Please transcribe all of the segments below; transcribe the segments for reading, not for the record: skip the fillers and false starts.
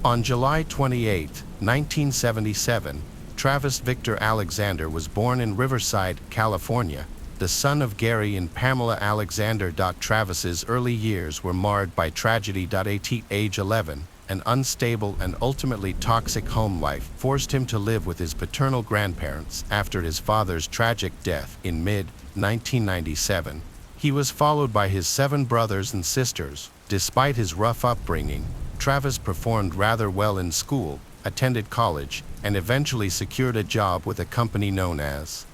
On July 28, 1977, Travis Victor Alexander was born in Riverside, California, the son of Gary and Pamela Alexander. Travis's early years were marred by tragedy. At age 11, an unstable and ultimately toxic home life forced him to live with his paternal grandparents after his father's tragic death in mid-1997. He was followed by his 7 brothers and sisters. Despite his rough upbringing, Travis performed rather well in school, attended college, and eventually secured a job with a company known as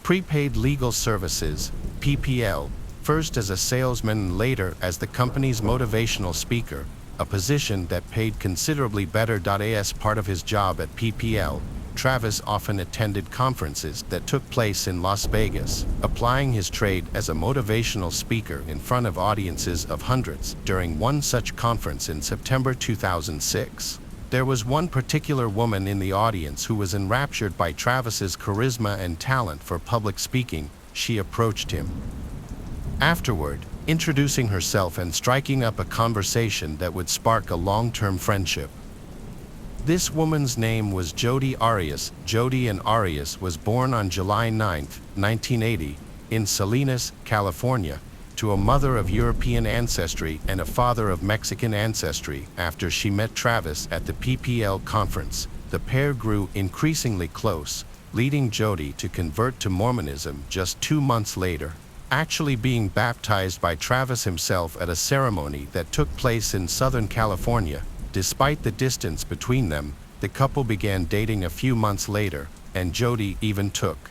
Prepaid Legal Services, PPL, first as a salesman and later as the company's motivational speaker, a position that paid considerably better. As part of his job at PPL, Travis often attended conferences that took place in Las Vegas, applying his trade as a motivational speaker in front of audiences of hundreds. During one such conference in September 2006, there was one particular woman in the audience who was enraptured by Travis's charisma and talent for public speaking. She approached him afterward, introducing herself and striking up a conversation that would spark a long-term friendship. This woman's name was Jodi Arias. Jodi and Arias was born on July 9, 1980, in Salinas, California, to a mother of European ancestry and a father of Mexican ancestry. After she met Travis at the PPL conference, the pair grew increasingly close, leading Jodi to convert to Mormonism just 2 months later, actually being baptized by Travis himself at a ceremony that took place in Southern California. Despite the distance between them, the couple began dating a few months later, and Jodi even took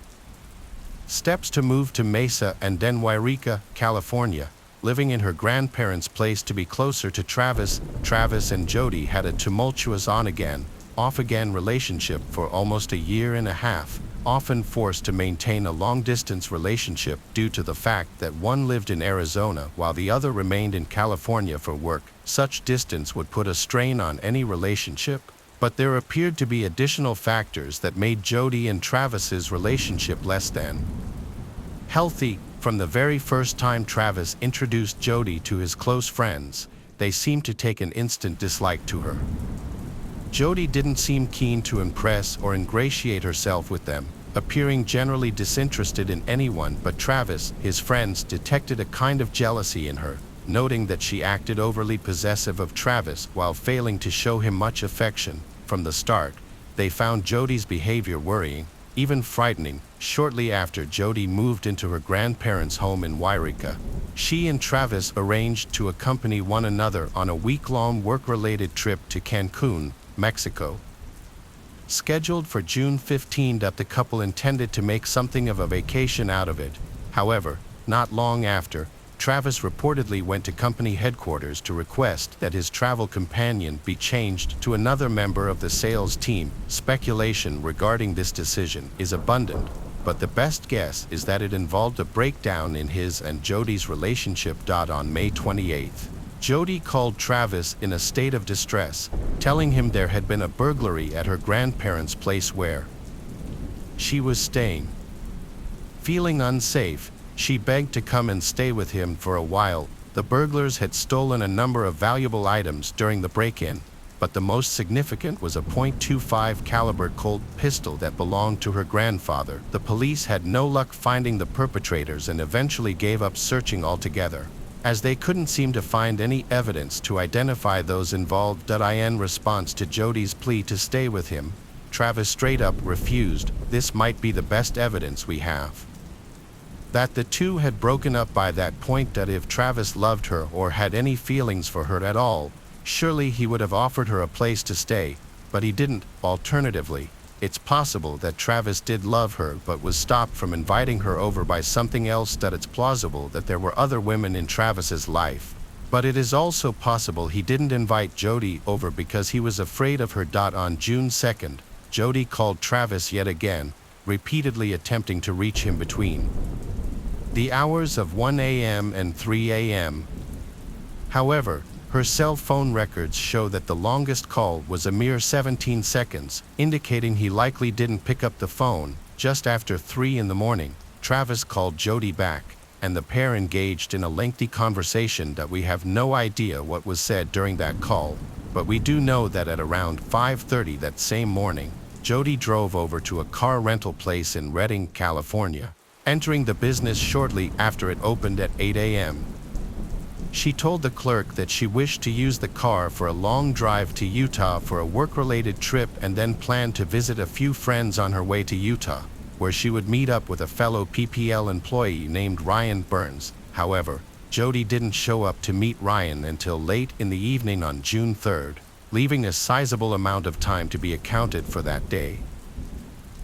steps to move to Mesa and then Yreka, California, living in her grandparents' place to be closer to Travis. Travis and Jodi had a tumultuous on-again, off-again relationship for almost a year and a half, often forced to maintain a long-distance relationship due to the fact that one lived in Arizona while the other remained in California for work. Such distance would put a strain on any relationship, but there appeared to be additional factors that made Jodi and Travis's relationship less than healthy. From the very first time Travis introduced Jodi to his close friends, they seemed to take an instant dislike to her. Jodi didn't seem keen to impress or ingratiate herself with them, appearing generally disinterested in anyone but Travis. His friends detected a kind of jealousy in her, noting that she acted overly possessive of Travis while failing to show him much affection. From the start, they found Jodi's behavior worrying, even frightening. Shortly after Jodi moved into her grandparents' home in Yreka, she and Travis arranged to accompany one another on a week-long work-related trip to Cancun, Mexico. Scheduled for June 15, the couple intended to make something of a vacation out of it. However, not long after, Travis reportedly went to company headquarters to request that his travel companion be changed to another member of the sales team. Speculation regarding this decision is abundant, but the best guess is that it involved a breakdown in his and Jodi's relationship. On May 28, Jodi called Travis in a state of distress, telling him there had been a burglary at her grandparents' place where she was staying. Feeling unsafe, she begged to come and stay with him for a while. The burglars had stolen a number of valuable items during the break-in, but the most significant was a .25 caliber Colt pistol that belonged to her grandfather. The police had no luck finding the perpetrators and eventually gave up searching altogether, as they couldn't seem to find any evidence to identify those involved. In response to Jodi's plea to stay with him, Travis straight up refused. This might be the best evidence we have that the two had broken up by that point. If Travis loved her or had any feelings for her at all, surely he would have offered her a place to stay, but he didn't. Alternatively, it's possible that Travis did love her but was stopped from inviting her over by something else. It's plausible that there were other women in Travis's life, but it is also possible he didn't invite Jodi over because he was afraid of her. On June 2nd, Jodi called Travis yet again, repeatedly attempting to reach him between the hours of 1 a.m. and 3 a.m. However, her cell phone records show that the longest call was a mere 17 seconds, indicating he likely didn't pick up the phone. Just after 3 in the morning, Travis called Jodi back, and the pair engaged in a lengthy conversation that we have no idea what was said during that call. but we do know that at around 5:30 that same morning, Jody drove over to a car rental place in Redding, California, entering the business shortly after it opened at 8 a.m. She told the clerk that she wished to use the car for a long drive to Utah for a work-related trip and then planned to visit a few friends on her way to Utah, where she would meet up with a fellow PPL employee named Ryan Burns. However, Jody didn't show up to meet Ryan until late in the evening on June 3rd, leaving a sizable amount of time to be accounted for that day.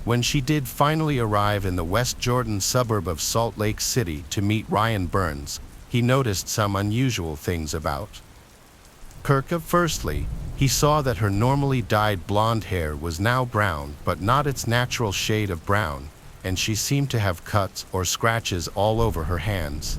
When she did finally arrive in the West Jordan suburb of Salt Lake City to meet Ryan Burns, he noticed some unusual things about Kirka. Firstly, he saw that her normally dyed blonde hair was now brown, but not its natural shade of brown, and she seemed to have cuts or scratches all over her hands.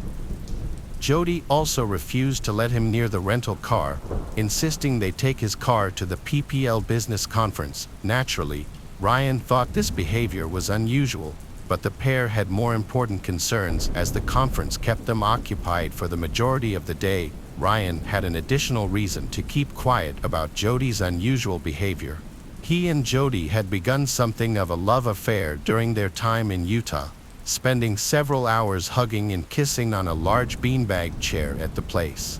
Jody also refused to let him near the rental car, insisting they take his car to the PPL business conference. Naturally, Ryan thought this behavior was unusual, but the pair had more important concerns as the conference kept them occupied for the majority of the day. Ryan had an additional reason to keep quiet about Jody's unusual behavior. He and Jody had begun something of a love affair during their time in Utah, spending several hours hugging and kissing on a large beanbag chair at the place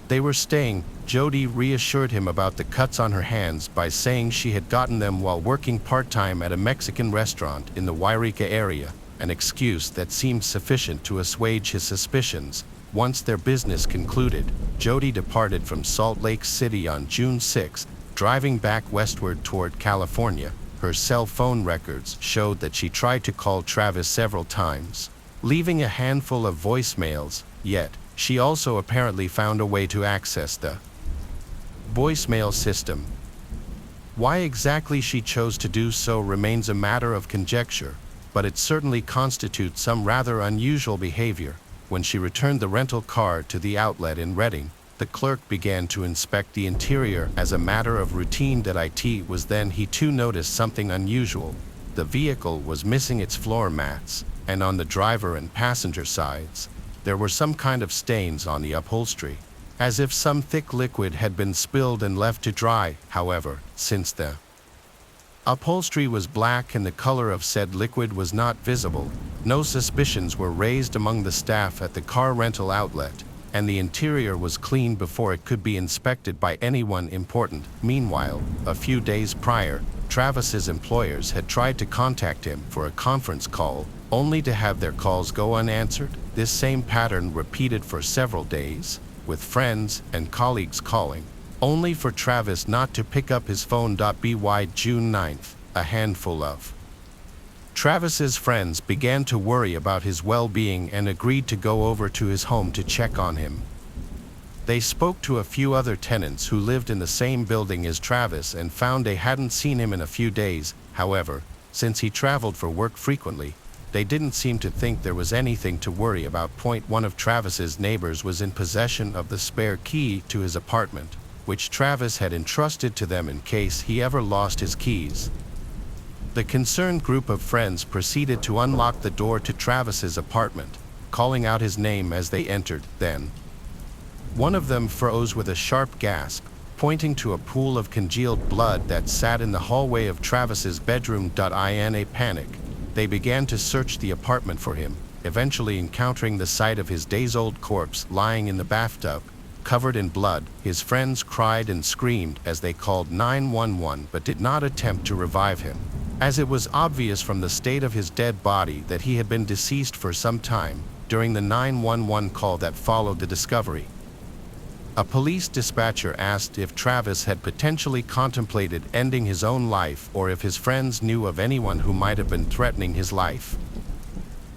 they were staying. Jody reassured him about the cuts on her hands by saying she had gotten them while working part-time at a Mexican restaurant in the Wairika area, an excuse that seemed sufficient to assuage his suspicions. Once their business concluded, Jody departed from Salt Lake City on June 6, driving back westward toward California. Her cell phone records showed that she tried to call Travis several times, leaving a handful of voicemails, yet she also apparently found a way to access the voicemail system. Why exactly she chose to do so remains a matter of conjecture, but it certainly constitutes some rather unusual behavior. When she returned the rental car to the outlet in Redding, the clerk began to inspect the interior as a matter of routine. It was then he too noticed something unusual. The vehicle was missing its floor mats, and on the driver and passenger sides, there were some kind of stains on the upholstery, as if some thick liquid had been spilled and left to dry. However, since the upholstery was black and the color of said liquid was not visible, no suspicions were raised among the staff at the car rental outlet, and the interior was clean before it could be inspected by anyone important. Meanwhile, a few days prior, Travis's employers had tried to contact him for a conference call, only to have their calls go unanswered. This same pattern repeated for several days, with friends and colleagues calling, only for Travis not to pick up his phone. By June 9th, a handful of Travis's friends began to worry about his well-being and agreed to go over to his home to check on him. They spoke to a few other tenants who lived in the same building as Travis and found they hadn't seen him in a few days. However, since he traveled for work frequently, they didn't seem to think there was anything to worry about. One of Travis's neighbors was in possession of the spare key to his apartment, which Travis had entrusted to them in case he ever lost his keys. The concerned group of friends proceeded to unlock the door to Travis's apartment, calling out his name as they entered. Then, one of them froze with a sharp gasp, pointing to a pool of congealed blood that sat in the hallway of Travis's bedroom. In a panic, they began to search the apartment for him, eventually encountering the sight of his days-old corpse lying in the bathtub, covered in blood. His friends cried and screamed as they called 911 but did not attempt to revive him, as it was obvious from the state of his dead body that he had been deceased for some time. During the 911 call that followed the discovery, a police dispatcher asked if Travis had potentially contemplated ending his own life or if his friends knew of anyone who might have been threatening his life.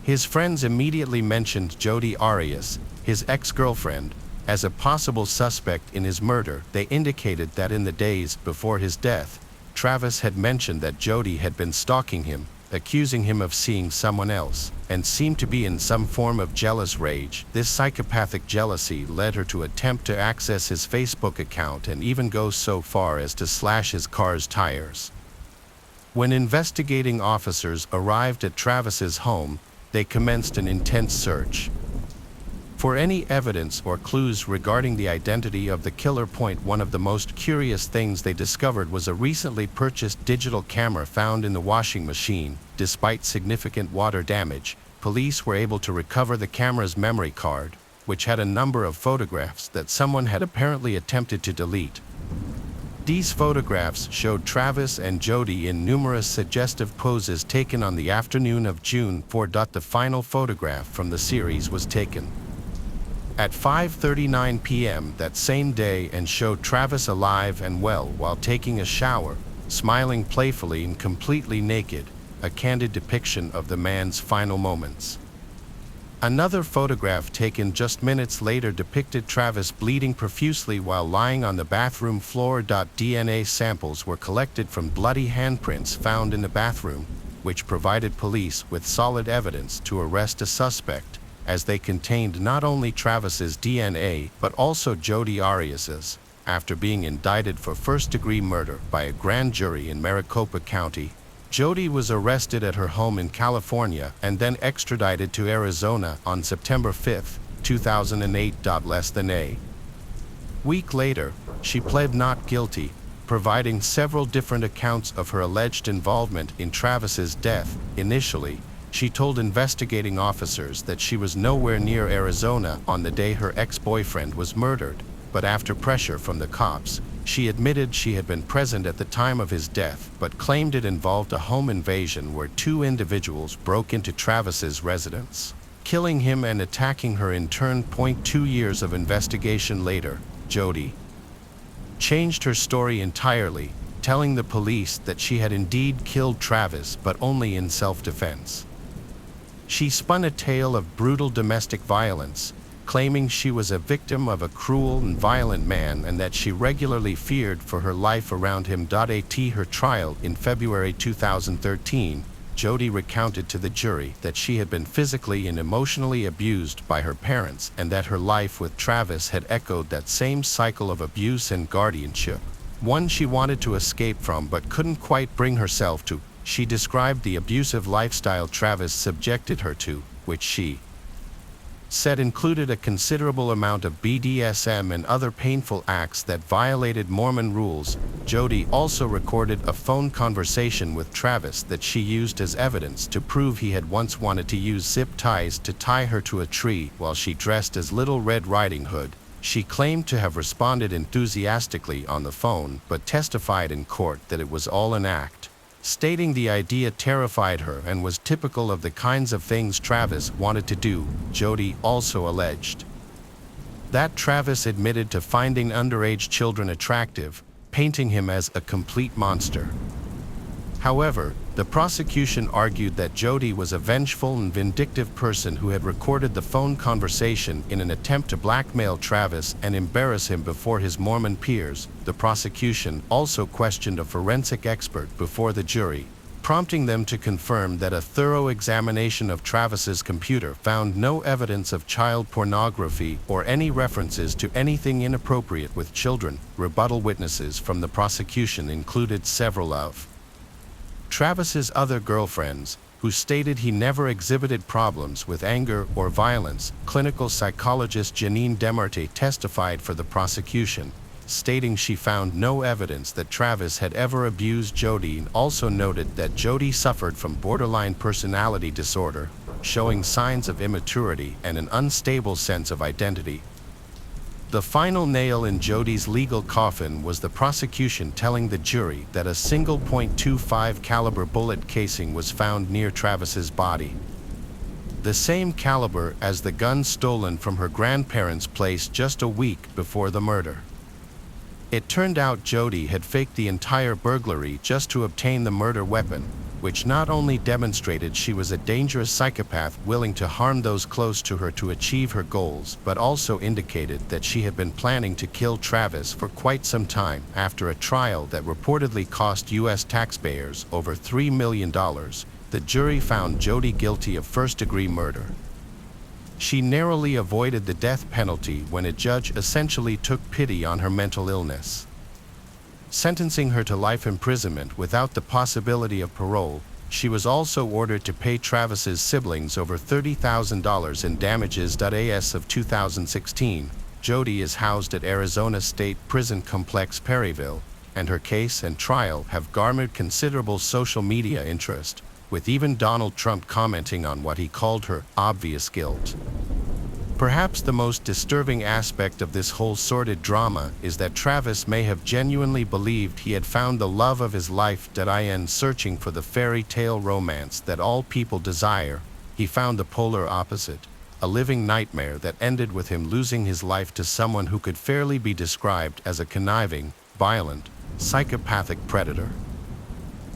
His friends immediately mentioned Jody Arias, his ex-girlfriend, as a possible suspect in his murder. They indicated that in the days before his death, Travis had mentioned that Jody had been stalking him, accusing him of seeing someone else, and seemed to be in some form of jealous rage. This psychopathic jealousy led her to attempt to access his Facebook account and even go so far as to slash his car's tires. When investigating officers arrived at Travis's home, they commenced an intense search for any evidence or clues regarding the identity of the killer. One of the most curious things they discovered was a recently purchased digital camera found in the washing machine. Despite significant water damage, police were able to recover the camera's memory card, which had a number of photographs that someone had apparently attempted to delete. These photographs showed Travis and Jody in numerous suggestive poses taken on the afternoon of June 4. The final photograph from the series was taken at 5:39 p.m. that same day and showed Travis alive and well while taking a shower, smiling playfully and completely naked, a candid depiction of the man's final moments. Another photograph taken just minutes later depicted Travis bleeding profusely while lying on the bathroom floor. DNA samples were collected from bloody handprints found in the bathroom, which provided police with solid evidence to arrest a suspect, as they contained not only Travis's DNA but also Jody Arias's. After being indicted for first-degree murder by a grand jury in Maricopa County, Jody was arrested at her home in California and then extradited to Arizona on September 5, 2008. Less than a week later, she pled not guilty, providing several different accounts of her alleged involvement in Travis's death. Initially, she told investigating officers that she was nowhere near Arizona on the day her ex-boyfriend was murdered, but after pressure from the cops, she admitted she had been present at the time of his death but claimed it involved a home invasion where two individuals broke into Travis's residence, killing him and attacking her in turn. 2 years of investigation later, Jody changed her story entirely, telling the police that she had indeed killed Travis but only in self-defense. She spun a tale of brutal domestic violence, claiming she was a victim of a cruel and violent man and that she regularly feared for her life around him. At her trial in February 2013, Jody recounted to the jury that she had been physically and emotionally abused by her parents and that her life with Travis had echoed that same cycle of abuse and guardianship, one she wanted to escape from but couldn't quite bring herself to. She described the abusive lifestyle Travis subjected her to, which she said included a considerable amount of BDSM and other painful acts that violated Mormon rules. Jody also recorded a phone conversation with Travis that she used as evidence to prove he had once wanted to use zip ties to tie her to a tree while she dressed as Little Red Riding Hood. She claimed to have responded enthusiastically on the phone but testified in court that it was all an act, stating the idea terrified her and was typical of the kinds of things Travis wanted to do. Jody also alleged that Travis admitted to finding underage children attractive, painting him as a complete monster. However, the prosecution argued that Jody was a vengeful and vindictive person who had recorded the phone conversation in an attempt to blackmail Travis and embarrass him before his Mormon peers. The prosecution also questioned a forensic expert before the jury, prompting them to confirm that a thorough examination of Travis's computer found no evidence of child pornography or any references to anything inappropriate with children. Rebuttal witnesses from the prosecution included several of Travis's other girlfriends, who stated he never exhibited problems with anger or violence. Clinical psychologist Janine Demarte testified for the prosecution, stating she found no evidence that Travis had ever abused Jody, and also noted that Jody suffered from borderline personality disorder, showing signs of immaturity and an unstable sense of identity. The final nail in Jody's legal coffin was the prosecution telling the jury that a single .25 caliber bullet casing was found near Travis's body, the same caliber as the gun stolen from her grandparents' place just a week before the murder. It turned out Jody had faked the entire burglary just to obtain the murder weapon, which not only demonstrated she was a dangerous psychopath willing to harm those close to her to achieve her goals, but also indicated that she had been planning to kill Travis for quite some time. After a trial that reportedly cost U.S. taxpayers over $3 million, the jury found Jody guilty of first-degree murder. She narrowly avoided the death penalty when a judge essentially took pity on her mental illness, sentencing her to life imprisonment without the possibility of parole. She was also ordered to pay Travis's siblings over $30,000 in damages. As of 2016, Jodi is housed at Arizona State Prison Complex Perryville, and her case and trial have garnered considerable social media interest, with even Donald Trump commenting on what he called her obvious guilt. Perhaps the most disturbing aspect of this whole sordid drama is that Travis may have genuinely believed he had found the love of his life. Searching for the fairy tale romance that all people desire, he found the polar opposite, a living nightmare that ended with him losing his life to someone who could fairly be described as a conniving, violent, psychopathic predator.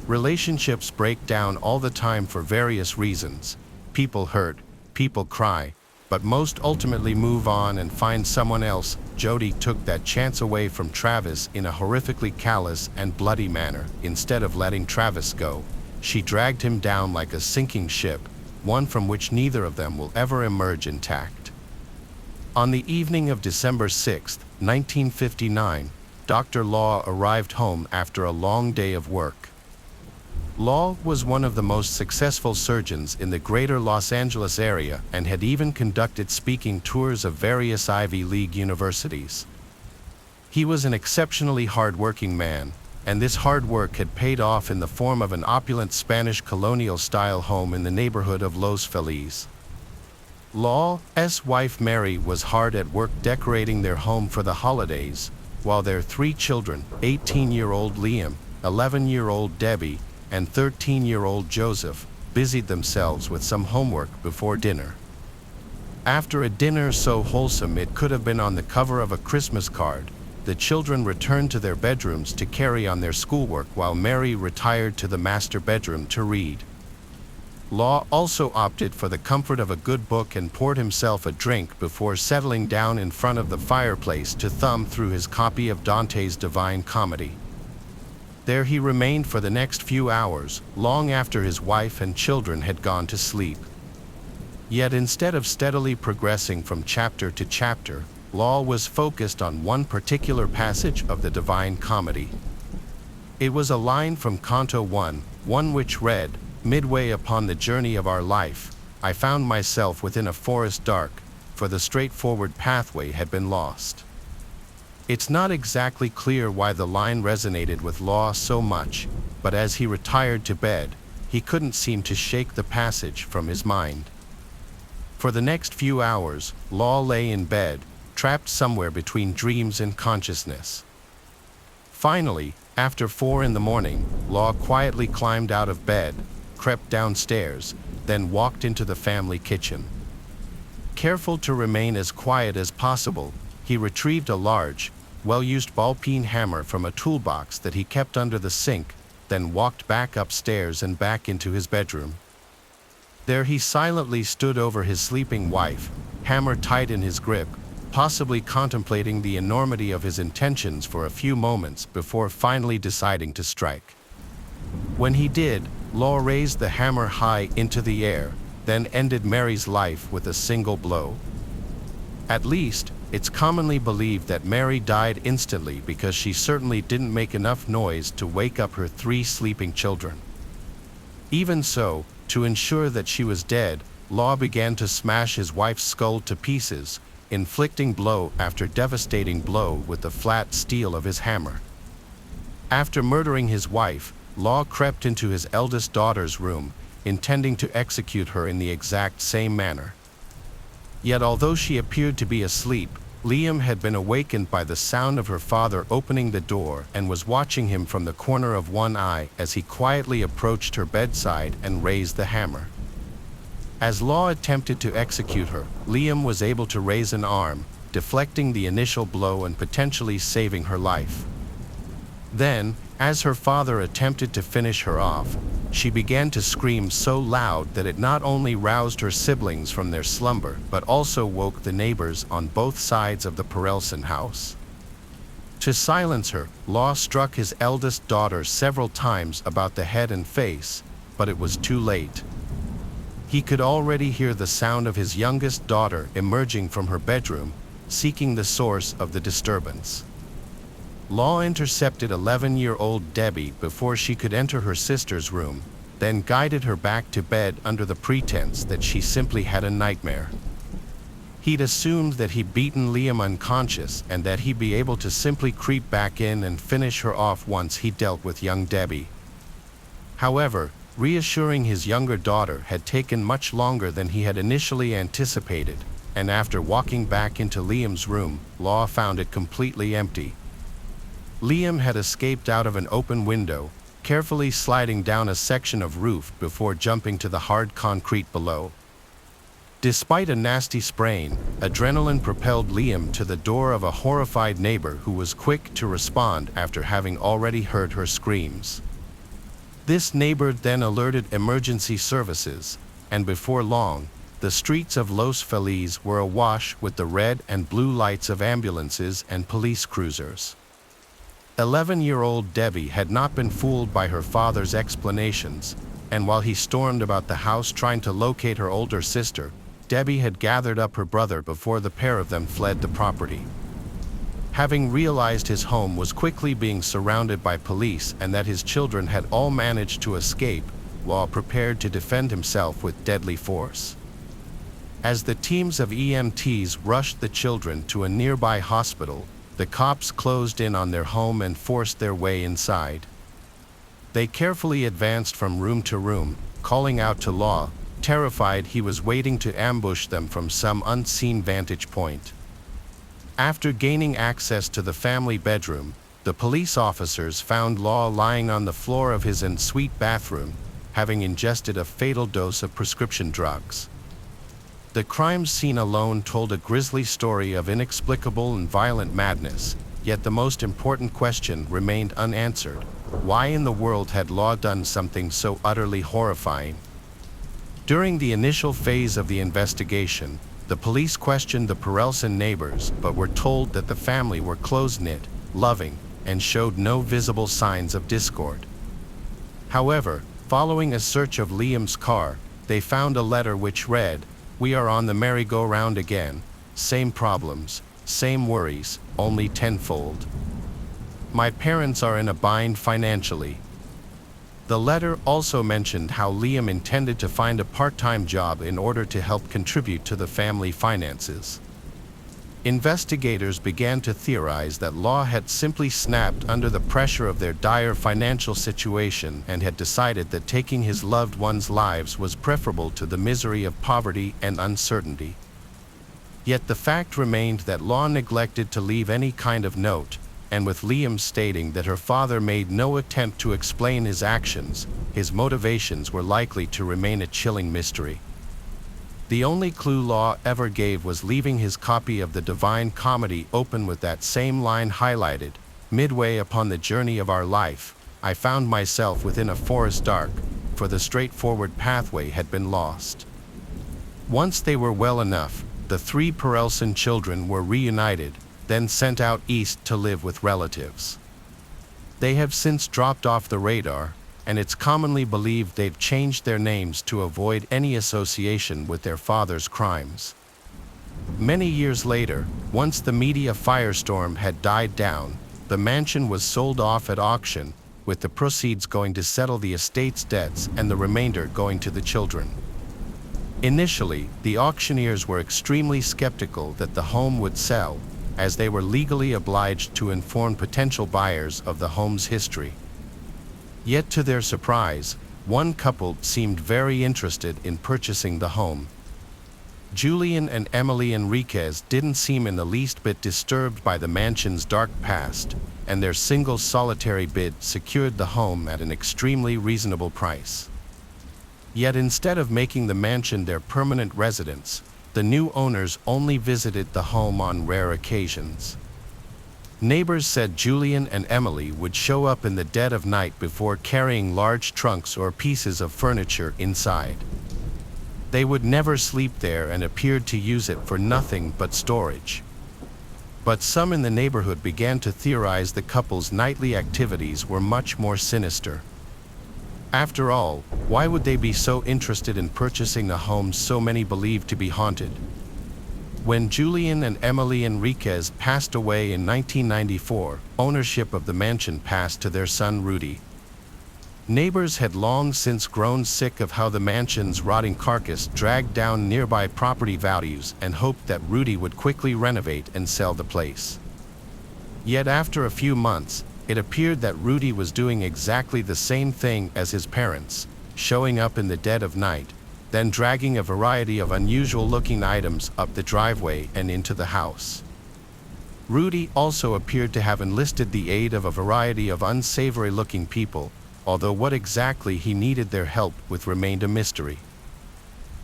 Relationships break down all the time for various reasons. People hurt, people cry, but most ultimately move on and find someone else. Jodi took that chance away from Travis in a horrifically callous and bloody manner. Instead of letting Travis go, she dragged him down like a sinking ship, one from which neither of them will ever emerge intact. On the evening of December 6, 1959, Dr. Law arrived home after a long day of work. Law was one of the most successful surgeons in the greater Los Angeles area and had even conducted speaking tours of various Ivy League universities. He was an exceptionally hard-working man, and this hard work had paid off in the form of an opulent Spanish colonial-style home in the neighborhood of Los Feliz. Law's wife Mary was hard at work decorating their home for the holidays, while their 3 children, 18-year-old Liam, 11-year-old Debbie, and 13-year-old Joseph, busied themselves with some homework before dinner. After a dinner so wholesome it could have been on the cover of a Christmas card, the children returned to their bedrooms to carry on their schoolwork while Mary retired to the master bedroom to read. Law also opted for the comfort of a good book and poured himself a drink before settling down in front of the fireplace to thumb through his copy of Dante's Divine Comedy. There he remained for the next few hours, long after his wife and children had gone to sleep. Yet instead of steadily progressing from chapter to chapter, Law was focused on one particular passage of the Divine Comedy. It was a line from Canto 1, one which read, "Midway upon the journey of our life, I found myself within a forest dark, for the straightforward pathway had been lost." It's not exactly clear why the line resonated with Law so much, but as he retired to bed, he couldn't seem to shake the passage from his mind. For the next few hours, Law lay in bed, trapped somewhere between dreams and consciousness. Finally, after 4 in the morning, Law quietly climbed out of bed, crept downstairs, then walked into the family kitchen. Careful to remain as quiet as possible, he retrieved a large, well-used ball-peen hammer from a toolbox that he kept under the sink, then walked back upstairs and back into his bedroom. There he silently stood over his sleeping wife, hammer tight in his grip, possibly contemplating the enormity of his intentions for a few moments before finally deciding to strike. When he did, Law raised the hammer high into the air, then ended Mary's life with a single blow. At least, it's commonly believed that Mary died instantly because she certainly didn't make enough noise to wake up her 3 sleeping children. Even so, to ensure that she was dead, Law began to smash his wife's skull to pieces, inflicting blow after devastating blow with the flat steel of his hammer. After murdering his wife, Law crept into his eldest daughter's room, intending to execute her in the exact same manner. Yet although she appeared to be asleep, Liam had been awakened by the sound of her father opening the door and was watching him from the corner of one eye as he quietly approached her bedside and raised the hammer. As Law attempted to execute her, Liam was able to raise an arm, deflecting the initial blow and potentially saving her life. Then, as her father attempted to finish her off, she began to scream so loud that it not only roused her siblings from their slumber but also woke the neighbors on both sides of the Perelson house. To silence her, Law struck his eldest daughter several times about the head and face, but it was too late. He could already hear the sound of his youngest daughter emerging from her bedroom, seeking the source of the disturbance. Law intercepted 11-year-old Debbie before she could enter her sister's room, then guided her back to bed under the pretense that she simply had a nightmare. He'd assumed that he'd beaten Liam unconscious and that he'd be able to simply creep back in and finish her off once he dealt with young Debbie. However, reassuring his younger daughter had taken much longer than he had initially anticipated, and after walking back into Liam's room, Law found it completely empty. Liam had escaped out of an open window, carefully sliding down a section of roof before jumping to the hard concrete below. Despite a nasty sprain, adrenaline propelled Liam to the door of a horrified neighbor who was quick to respond after having already heard her screams. This neighbor then alerted emergency services, and before long, the streets of Los Feliz were awash with the red and blue lights of ambulances and police cruisers. 11-year-old Debbie had not been fooled by her father's explanations, and while he stormed about the house trying to locate her older sister, Debbie had gathered up her brother before the pair of them fled the property. Having realized his home was quickly being surrounded by police and that his children had all managed to escape, Law prepared to defend himself with deadly force. As the teams of EMTs rushed the children to a nearby hospital, the cops closed in on their home and forced their way inside. They carefully advanced from room to room, calling out to Law, terrified he was waiting to ambush them from some unseen vantage point. After gaining access to the family bedroom, the police officers found Law lying on the floor of his ensuite bathroom, having ingested a fatal dose of prescription drugs. The crime scene alone told a grisly story of inexplicable and violent madness, yet the most important question remained unanswered. Why in the world had Law done something so utterly horrifying? During the initial phase of the investigation, the police questioned the Perelson neighbors but were told that the family were close-knit, loving, and showed no visible signs of discord. However, following a search of Liam's car, they found a letter which read, "We are on the merry-go-round again, same problems, same worries, only tenfold. My parents are in a bind financially." The letter also mentioned how Liam intended to find a part-time job in order to help contribute to the family finances. Investigators began to theorize that Law had simply snapped under the pressure of their dire financial situation and had decided that taking his loved ones' lives was preferable to the misery of poverty and uncertainty. Yet the fact remained that Law neglected to leave any kind of note, and with Liam stating that her father made no attempt to explain his actions, his motivations were likely to remain a chilling mystery. The only clue Law ever gave was leaving his copy of the Divine Comedy open with that same line highlighted, "Midway upon the journey of our life, I found myself within a forest dark, for the straightforward pathway had been lost." Once they were well enough, the three Perelson children were reunited, then sent out east to live with relatives. They have since dropped off the radar, and it's commonly believed they've changed their names to avoid any association with their father's crimes. Many years later, once the media firestorm had died down, the mansion was sold off at auction, with the proceeds going to settle the estate's debts and the remainder going to the children. Initially, the auctioneers were extremely skeptical that the home would sell, as they were legally obliged to inform potential buyers of the home's history. Yet to their surprise, one couple seemed very interested in purchasing the home. Julian and Emily Enriquez didn't seem in the least bit disturbed by the mansion's dark past, and their single solitary bid secured the home at an extremely reasonable price. Yet instead of making the mansion their permanent residence, the new owners only visited the home on rare occasions. Neighbors said Julian and Emily would show up in the dead of night before carrying large trunks or pieces of furniture inside. They would never sleep there and appeared to use it for nothing but storage. But some in the neighborhood began to theorize the couple's nightly activities were much more sinister. After all, why would they be so interested in purchasing a home so many believed to be haunted? When Julian and Emily Enriquez passed away in 1994, ownership of the mansion passed to their son Rudy. Neighbors had long since grown sick of how the mansion's rotting carcass dragged down nearby property values and hoped that Rudy would quickly renovate and sell the place. Yet after a few months, it appeared that Rudy was doing exactly the same thing as his parents, showing up in the dead of night, then dragging a variety of unusual-looking items up the driveway and into the house. Rudy also appeared to have enlisted the aid of a variety of unsavory-looking people, although what exactly he needed their help with remained a mystery.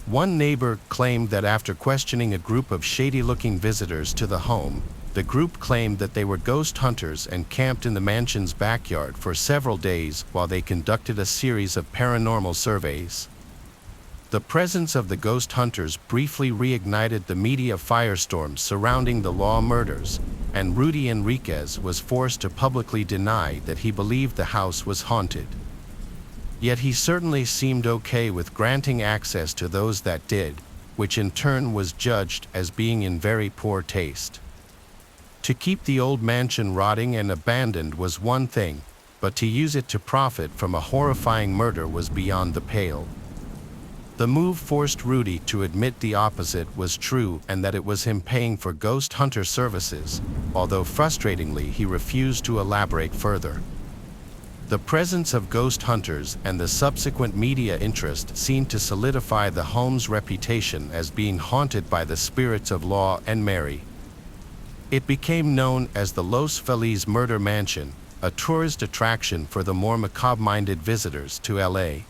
One neighbor claimed that after questioning a group of shady-looking visitors to the home, the group claimed that they were ghost hunters and camped in the mansion's backyard for several days while they conducted a series of paranormal surveys. The presence of the ghost hunters briefly reignited the media firestorm surrounding the Law murders, and Rudy Enriquez was forced to publicly deny that he believed the house was haunted. Yet he certainly seemed okay with granting access to those that did, which in turn was judged as being in very poor taste. To keep the old mansion rotting and abandoned was one thing, but to use it to profit from a horrifying murder was beyond the pale. The move forced Rudy to admit the opposite was true and that it was him paying for ghost hunter services, although frustratingly he refused to elaborate further. The presence of ghost hunters and the subsequent media interest seemed to solidify the home's reputation as being haunted by the spirits of Law and Mary. It became known as the Los Feliz Murder Mansion, a tourist attraction for the more macabre-minded visitors to LA.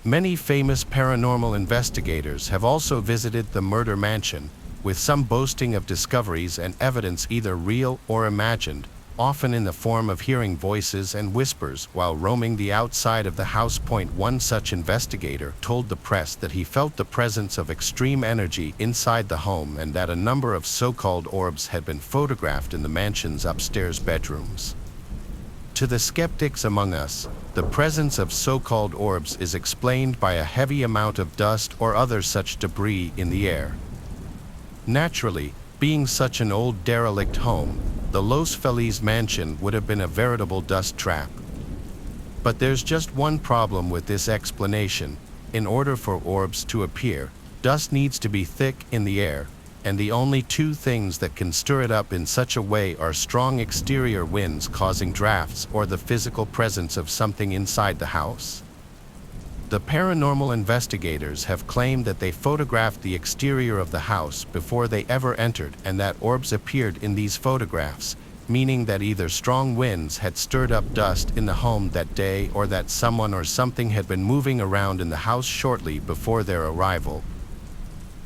Many famous paranormal investigators have also visited the murder mansion, with some boasting of discoveries and evidence either real or imagined, often in the form of hearing voices and whispers while roaming the outside of the house. One such investigator told the press that he felt the presence of extreme energy inside the home and that a number of so-called orbs had been photographed in the mansion's upstairs bedrooms. To the skeptics among us, the presence of so-called orbs is explained by a heavy amount of dust or other such debris in the air. Naturally, being such an old derelict home, the Los Feliz mansion would have been a veritable dust trap. But there's just one problem with this explanation. In order for orbs to appear, dust needs to be thick in the air, and the only two things that can stir it up in such a way are strong exterior winds causing drafts or the physical presence of something inside the house. The paranormal investigators have claimed that they photographed the exterior of the house before they ever entered and that orbs appeared in these photographs, meaning that either strong winds had stirred up dust in the home that day or that someone or something had been moving around in the house shortly before their arrival.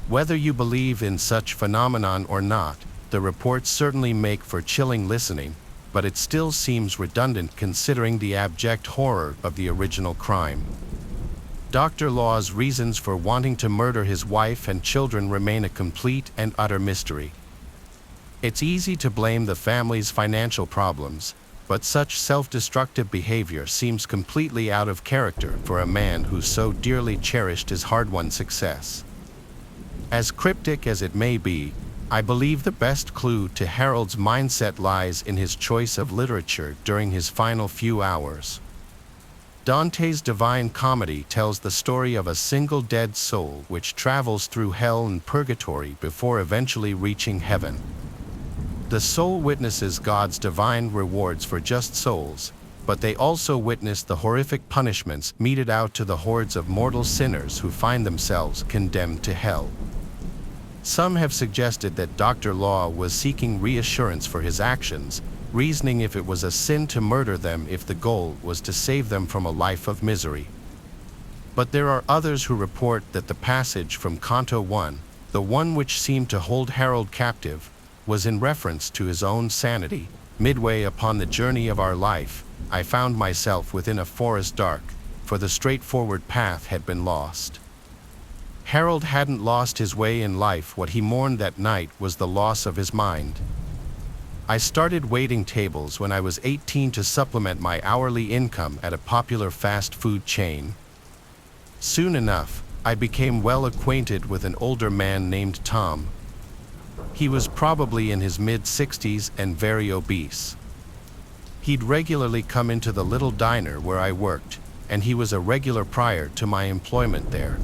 Whether you believe in such phenomenon or not, the reports certainly make for chilling listening, but it still seems redundant considering the abject horror of the original crime. Dr. Law's reasons for wanting to murder his wife and children remain a complete and utter mystery. It's easy to blame the family's financial problems, but such self-destructive behavior seems completely out of character for a man who so dearly cherished his hard-won success. As cryptic as it may be, I believe the best clue to Harold's mindset lies in his choice of literature during his final few hours. Dante's Divine Comedy tells the story of a single dead soul which travels through hell and purgatory before eventually reaching heaven. The soul witnesses God's divine rewards for just souls, but they also witness the horrific punishments meted out to the hordes of mortal sinners who find themselves condemned to hell. Some have suggested that Dr. Law was seeking reassurance for his actions, reasoning if it was a sin to murder them if the goal was to save them from a life of misery. But there are others who report that the passage from Canto 1, the one which seemed to hold Harold captive, was in reference to his own sanity. Midway upon the journey of our life, I found myself within a forest dark, for the straightforward path had been lost. Harold hadn't lost his way in life. What he mourned that night was the loss of his mind. I started waiting tables when I was 18 to supplement my hourly income at a popular fast food chain. Soon enough, I became well acquainted with an older man named Tom. He was probably in his mid-60s and very obese. He'd regularly come into the little diner where I worked, and he was a regular prior to my employment there.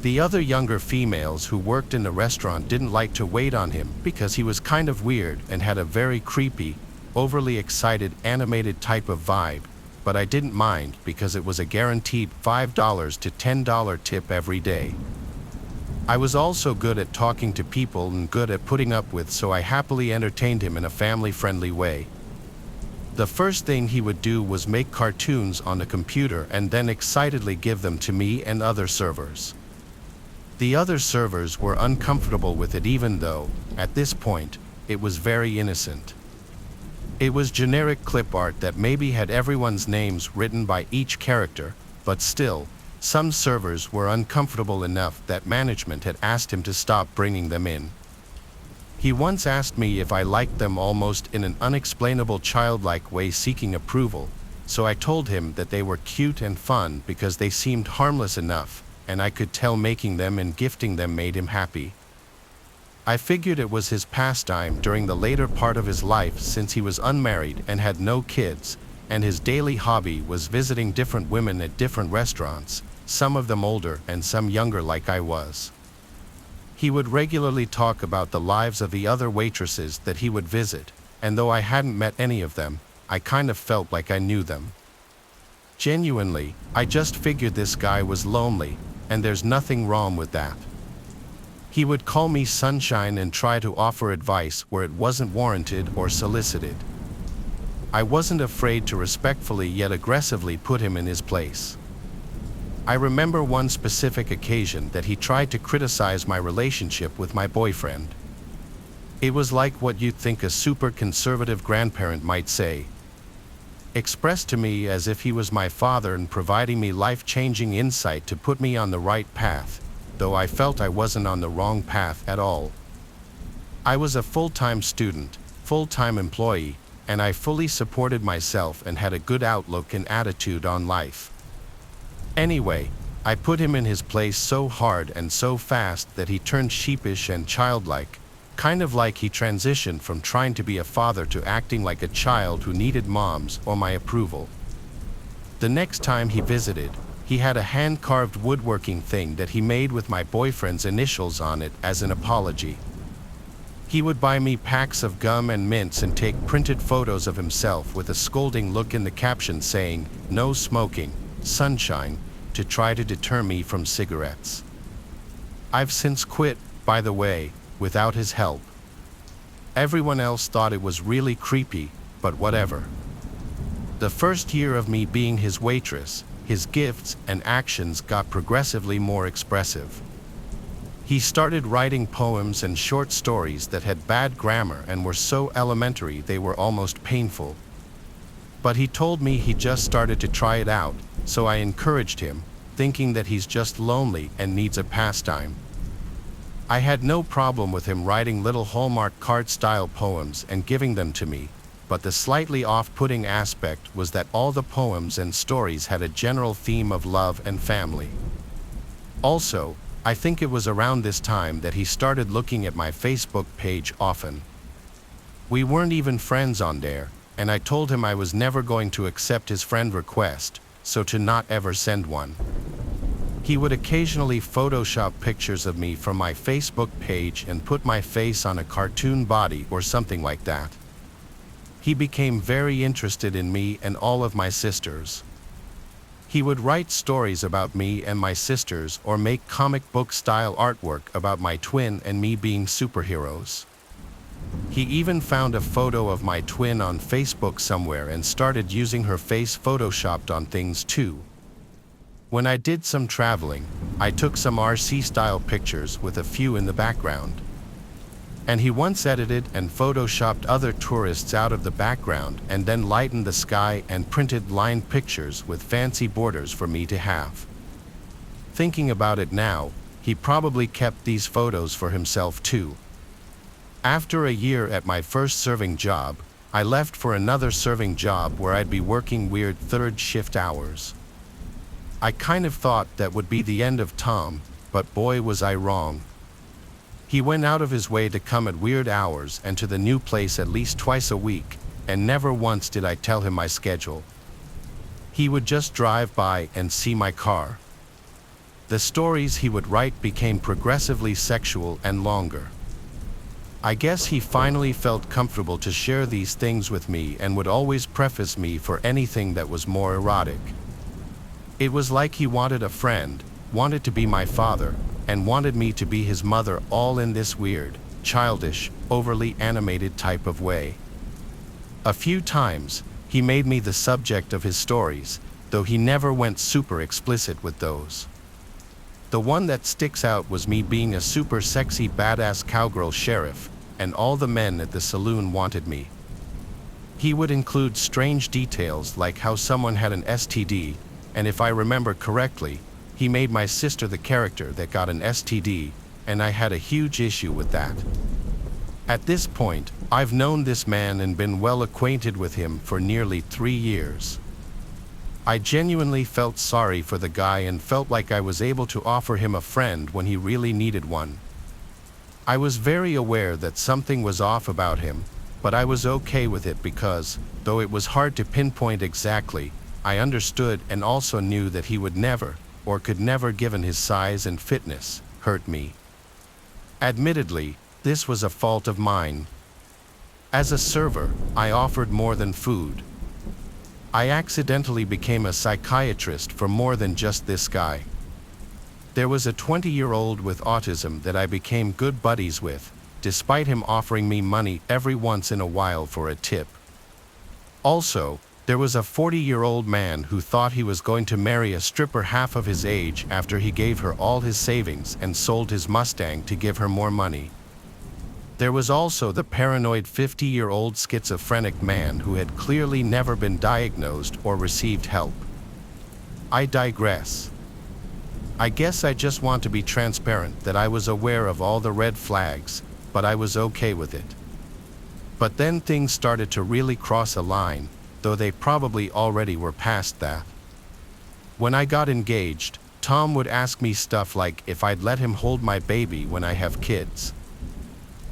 The other younger females who worked in the restaurant didn't like to wait on him because he was kind of weird and had a very creepy, overly excited, animated type of vibe, but I didn't mind because it was a guaranteed $5 to $10 tip every day. I was also good at talking to people and good at putting up with, so I happily entertained him in a family-friendly way. The first thing he would do was make cartoons on the computer and then excitedly give them to me and other servers. The other servers were uncomfortable with it even though, at this point, it was very innocent. It was generic clip art that maybe had everyone's names written by each character, but still, some servers were uncomfortable enough that management had asked him to stop bringing them in. He once asked me if I liked them almost in an unexplainable childlike way, seeking approval, so I told him that they were cute and fun because they seemed harmless enough, and I could tell making them and gifting them made him happy. I figured it was his pastime during the later part of his life since he was unmarried and had no kids, and his daily hobby was visiting different women at different restaurants, some of them older and some younger like I was. He would regularly talk about the lives of the other waitresses that he would visit, and though I hadn't met any of them, I kind of felt like I knew them. Genuinely, I just figured this guy was lonely, and there's nothing wrong with that. He would call me sunshine and try to offer advice where it wasn't warranted or solicited. I wasn't afraid to respectfully yet aggressively put him in his place. I remember one specific occasion that he tried to criticize my relationship with my boyfriend. It was like what you'd think a super conservative grandparent might say, expressed to me as if he was my father and providing me life-changing insight to put me on the right path, though I felt I wasn't on the wrong path at all. I was a full-time student, full-time employee, and I fully supported myself and had a good outlook and attitude on life. Anyway, I put him in his place so hard and so fast that he turned sheepish and childlike, kind of like he transitioned from trying to be a father to acting like a child who needed mom's or my approval. The next time he visited, he had a hand-carved woodworking thing that he made with my boyfriend's initials on it as an apology. He would buy me packs of gum and mints and take printed photos of himself with a scolding look in the caption saying, "No smoking, sunshine," to try to deter me from cigarettes. I've since quit, by the way, without his help. Everyone else thought it was really creepy, but whatever. The first year of me being his waitress, his gifts and actions got progressively more expressive. He started writing poems and short stories that had bad grammar and were so elementary they were almost painful. But he told me he just started to try it out, so I encouraged him, thinking that he's just lonely and needs a pastime. I had no problem with him writing little Hallmark card-style poems and giving them to me, but the slightly off-putting aspect was that all the poems and stories had a general theme of love and family. Also, I think it was around this time that he started looking at my Facebook page often. We weren't even friends on there, and I told him I was never going to accept his friend request, so to not ever send one. He would occasionally Photoshop pictures of me from my Facebook page and put my face on a cartoon body or something like that. He became very interested in me and all of my sisters. He would write stories about me and my sisters or make comic book style artwork about my twin and me being superheroes. He even found a photo of my twin on Facebook somewhere and started using her face photoshopped on things too. When I did some traveling, I took some RC-style pictures with a few in the background. And he once edited and photoshopped other tourists out of the background and then lightened the sky and printed lined pictures with fancy borders for me to have. Thinking about it now, he probably kept these photos for himself too. After a year at my first serving job, I left for another serving job where I'd be working weird third shift hours. I kind of thought that would be the end of Tom, but boy was I wrong. He went out of his way to come at weird hours and to the new place at least twice a week, and never once did I tell him my schedule. He would just drive by and see my car. The stories he would write became progressively sexual and longer. I guess he finally felt comfortable to share these things with me and would always preface me for anything that was more erotic. It was like he wanted a friend, wanted to be my father, and wanted me to be his mother, all in this weird, childish, overly animated type of way. A few times, he made me the subject of his stories, though he never went super explicit with those. The one that sticks out was me being a super sexy badass cowgirl sheriff, and all the men at the saloon wanted me. He would include strange details like how someone had an STD, and if I remember correctly, he made my sister the character that got an STD, and I had a huge issue with that. At this point, I've known this man and been well acquainted with him for nearly 3 years. I genuinely felt sorry for the guy and felt like I was able to offer him a friend when he really needed one. I was very aware that something was off about him, but I was okay with it because, though it was hard to pinpoint exactly, I understood and also knew that he would never, or could never given his size and fitness, hurt me. Admittedly, this was a fault of mine. As a server, I offered more than food. I accidentally became a psychiatrist for more than just this guy. There was a 20-year-old with autism that I became good buddies with, despite him offering me money every once in a while for a tip. Also, there was a 40-year-old man who thought he was going to marry a stripper half of his age after he gave her all his savings and sold his Mustang to give her more money. There was also the paranoid 50-year-old schizophrenic man who had clearly never been diagnosed or received help. I digress. I guess I just want to be transparent that I was aware of all the red flags, but I was okay with it. But then things started to really cross a line, though they probably already were past that. When I got engaged, Tom would ask me stuff like if I'd let him hold my baby when I have kids.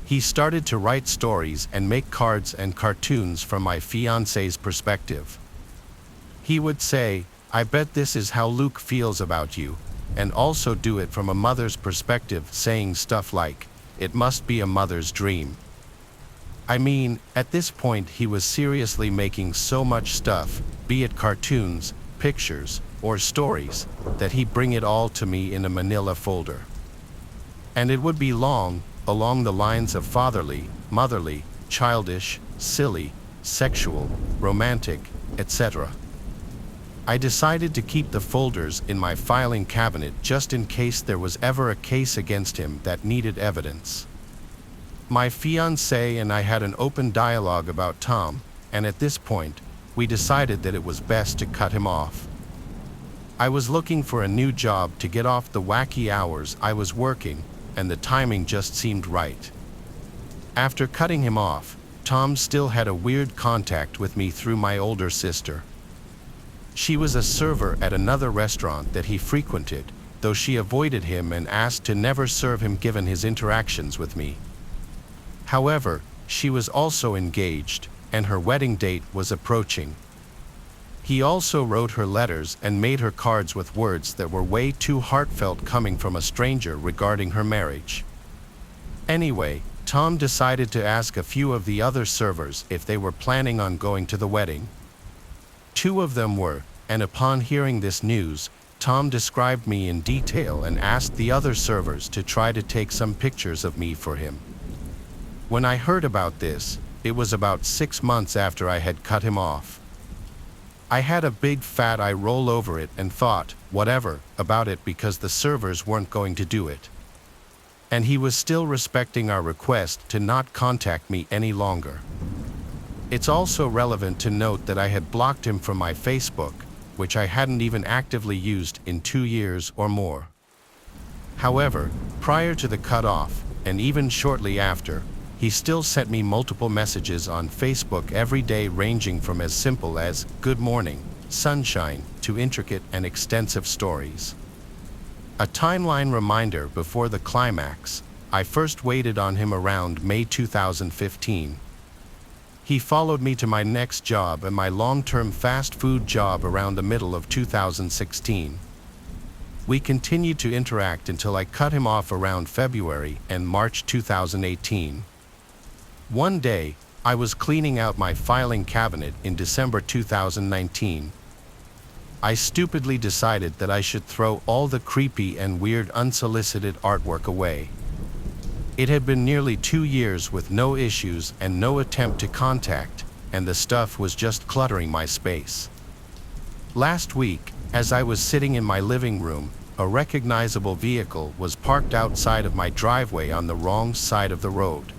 He started to write stories and make cards and cartoons from my fiancé's perspective. He would say, "I bet this is how Luke feels about you," and also do it from a mother's perspective, saying stuff like, "It must be a mother's dream." I mean, at this point he was seriously making so much stuff, be it cartoons, pictures, or stories, that he'd bring it all to me in a manila folder. And it would be long, along the lines of fatherly, motherly, childish, silly, sexual, romantic, etc. I decided to keep the folders in my filing cabinet just in case there was ever a case against him that needed evidence. My fiancé and I had an open dialogue about Tom, and at this point, we decided that it was best to cut him off. I was looking for a new job to get off the wacky hours I was working, and the timing just seemed right. After cutting him off, Tom still had a weird contact with me through my older sister. She was a server at another restaurant that he frequented, though she avoided him and asked to never serve him given his interactions with me. However, she was also engaged, and her wedding date was approaching. He also wrote her letters and made her cards with words that were way too heartfelt coming from a stranger regarding her marriage. Anyway, Tom decided to ask a few of the other servers if they were planning on going to the wedding. 2 of them were, and upon hearing this news, Tom described me in detail and asked the other servers to try to take some pictures of me for him. When I heard about this, it was about 6 months after I had cut him off. I had a big fat eye roll over it and thought, whatever, about it because the servers weren't going to do it. And he was still respecting our request to not contact me any longer. It's also relevant to note that I had blocked him from my Facebook, which I hadn't even actively used in 2 years or more. However, prior to the cutoff, and even shortly after, he still sent me multiple messages on Facebook every day, ranging from as simple as "Good morning, sunshine," to intricate and extensive stories. A timeline reminder before the climax, I first waited on him around May 2015. He followed me to my next job and my long-term fast food job around the middle of 2016. We continued to interact until I cut him off around February and March 2018. One day, I was cleaning out my filing cabinet in December 2019. I stupidly decided that I should throw all the creepy and weird unsolicited artwork away. It had been nearly 2 years with no issues and no attempt to contact, and the stuff was just cluttering my space. Last week, as I was sitting in my living room, a recognizable vehicle was parked outside of my driveway on the wrong side of the road.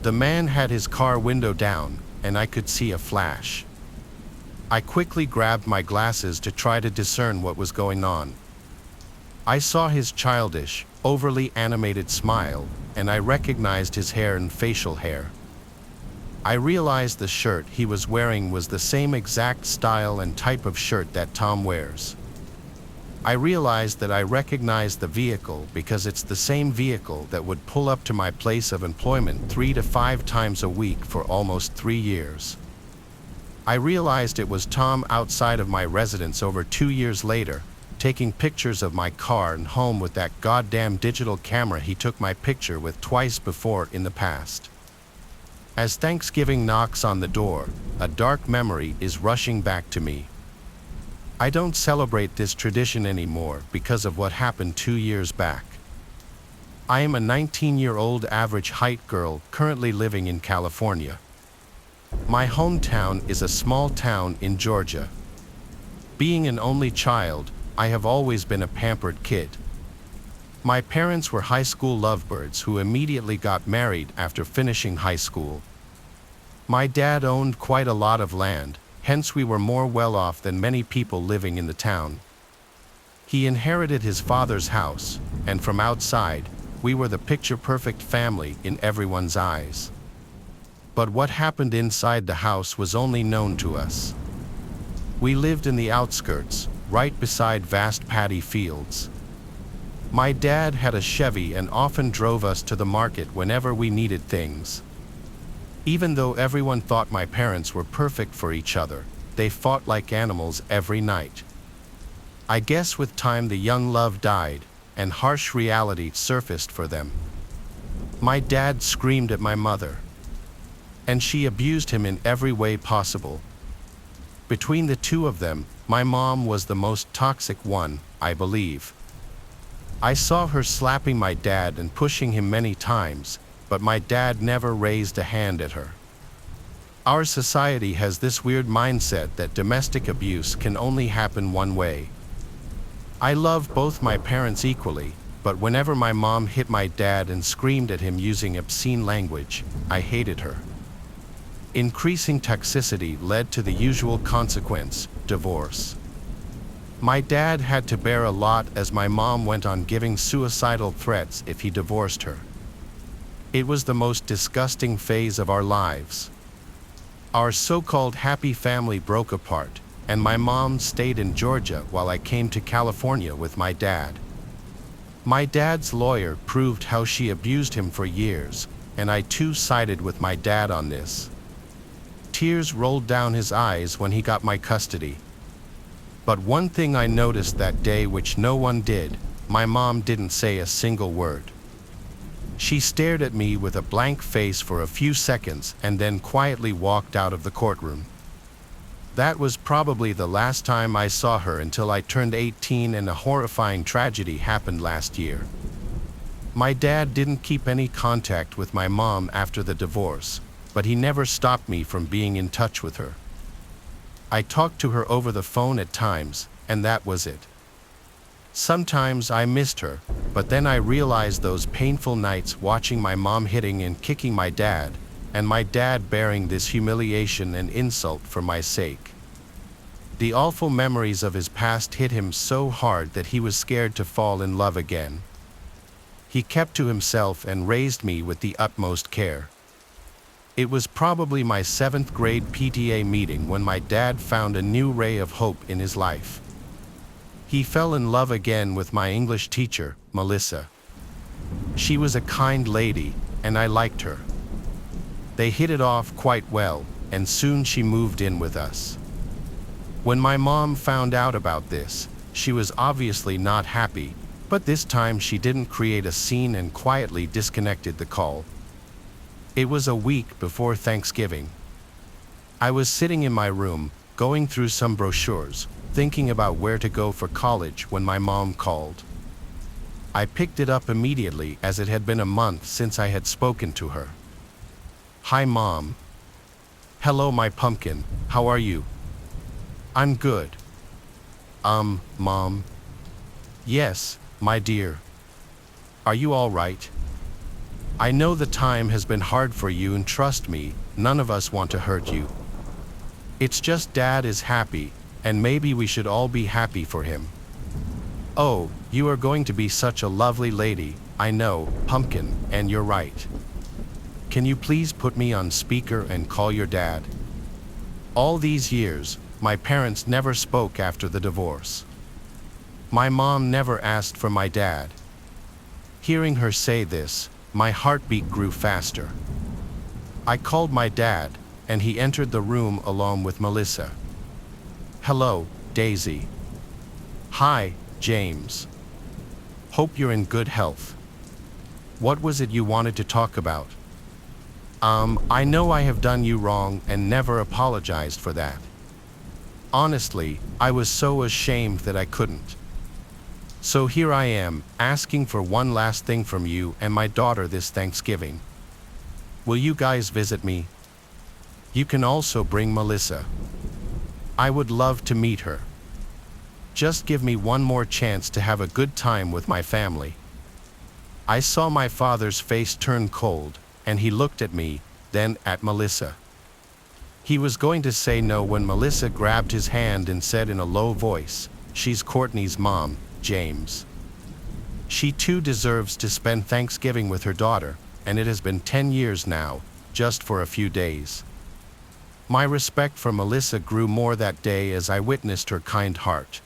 The man had his car window down, and I could see a flash. I quickly grabbed my glasses to try to discern what was going on. I saw his childish, overly animated smile, and I recognized his hair and facial hair. I realized the shirt he was wearing was the same exact style and type of shirt that Tom wears. I realized that I recognized the vehicle because it's the same vehicle that would pull up to my place of employment 3 to 5 times a week for almost 3 years. I realized it was Tom outside of my residence over 2 years later, taking pictures of my car and home with that goddamn digital camera he took my picture with twice before in the past. As Thanksgiving knocks on the door, a dark memory is rushing back to me. I don't celebrate this tradition anymore because of what happened 2 years back. I am a 19-year-old average height girl currently living in California. My hometown is a small town in Georgia. Being an only child, I have always been a pampered kid. My parents were high school lovebirds who immediately got married after finishing high school. My dad owned quite a lot of land, hence we were more well off than many people living in the town. He inherited his father's house, and from outside, we were the picture-perfect family in everyone's eyes. But what happened inside the house was only known to us. We lived in the outskirts, right beside vast paddy fields. My dad had a Chevy and often drove us to the market whenever we needed things. Even though everyone thought my parents were perfect for each other, they fought like animals every night. I guess with time the young love died, and harsh reality surfaced for them. My dad screamed at my mother, and she abused him in every way possible. Between the two of them, my mom was the most toxic one, I believe. I saw her slapping my dad and pushing him many times, but my dad never raised a hand at her. Our society has this weird mindset that domestic abuse can only happen one way. I love both my parents equally, but whenever my mom hit my dad and screamed at him using obscene language, I hated her. Increasing toxicity led to the usual consequence, divorce. My dad had to bear a lot as my mom went on giving suicidal threats if he divorced her. It was the most disgusting phase of our lives. Our so-called happy family broke apart, and my mom stayed in Georgia while I came to California with my dad. My dad's lawyer proved how she abused him for years, and I too sided with my dad on this. Tears rolled down his eyes when he got my custody. But one thing I noticed that day which no one did, my mom didn't say a single word. She stared at me with a blank face for a few seconds and then quietly walked out of the courtroom. That was probably the last time I saw her until I turned 18 and a horrifying tragedy happened last year. My dad didn't keep any contact with my mom after the divorce, but he never stopped me from being in touch with her. I talked to her over the phone at times, and that was it. Sometimes I missed her, but then I realized those painful nights watching my mom hitting and kicking my dad, and my dad bearing this humiliation and insult for my sake. The awful memories of his past hit him so hard that he was scared to fall in love again. He kept to himself and raised me with the utmost care. It was probably my 7th grade PTA meeting when my dad found a new ray of hope in his life. He fell in love again with my English teacher, Melissa. She was a kind lady, and I liked her. They hit it off quite well, and soon she moved in with us. When my mom found out about this, she was obviously not happy, but this time she didn't create a scene and quietly disconnected the call. It was a week before Thanksgiving. I was sitting in my room, going through some brochures, thinking about where to go for college when my mom called. I picked it up immediately as it had been a month since I had spoken to her. "Hi, Mom." "Hello, my pumpkin. How are you?" "I'm good." Mom?" "Yes, my dear. Are you all right? I know the time has been hard for you, and trust me, none of us want to hurt you. It's just Dad is happy, and maybe we should all be happy for him." "Oh, you are going to be such a lovely lady, I know, pumpkin, and you're right. Can you please put me on speaker and call your dad?" All these years, my parents never spoke after the divorce. My mom never asked for my dad. Hearing her say this, my heartbeat grew faster. I called my dad, and he entered the room along with Melissa. "Hello, Daisy." "Hi, James. Hope you're in good health. What was it you wanted to talk about?" I know I have done you wrong and never apologized for that. Honestly, I was so ashamed that I couldn't. So here I am, asking for one last thing from you and my daughter this Thanksgiving. Will you guys visit me? You can also bring Melissa. I would love to meet her. Just give me one more chance to have a good time with my family. I saw my father's face turn cold, and he looked at me, then at Melissa. He was going to say no when Melissa grabbed his hand and said in a low voice, "She's Courtney's mom, James. She too deserves to spend Thanksgiving with her daughter, and it has been 10 years now, just for a few days." My respect for Melissa grew more that day as I witnessed her kind heart.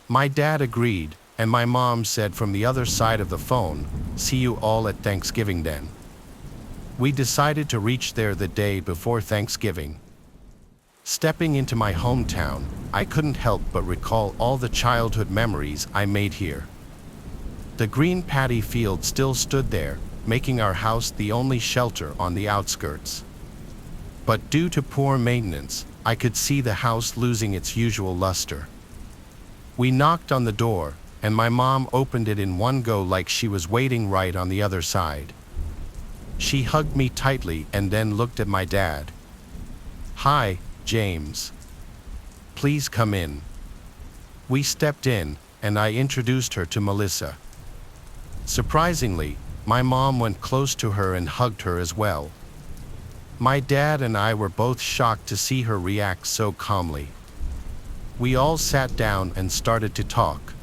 My dad agreed, and my mom said from the other side of the phone, "See you all at Thanksgiving then." We decided to reach there the day before Thanksgiving. Stepping into my hometown, I couldn't help but recall all the childhood memories I made here. The green paddy field still stood there, making our house the only shelter on the outskirts. But due to poor maintenance, I could see the house losing its usual luster. We knocked on the door, and my mom opened it in one go like she was waiting right on the other side. She hugged me tightly and then looked at my dad. "Hi, James. Please come in." We stepped in, and I introduced her to Melissa. Surprisingly, my mom went close to her and hugged her as well. My dad and I were both shocked to see her react so calmly. We all sat down and started to talk.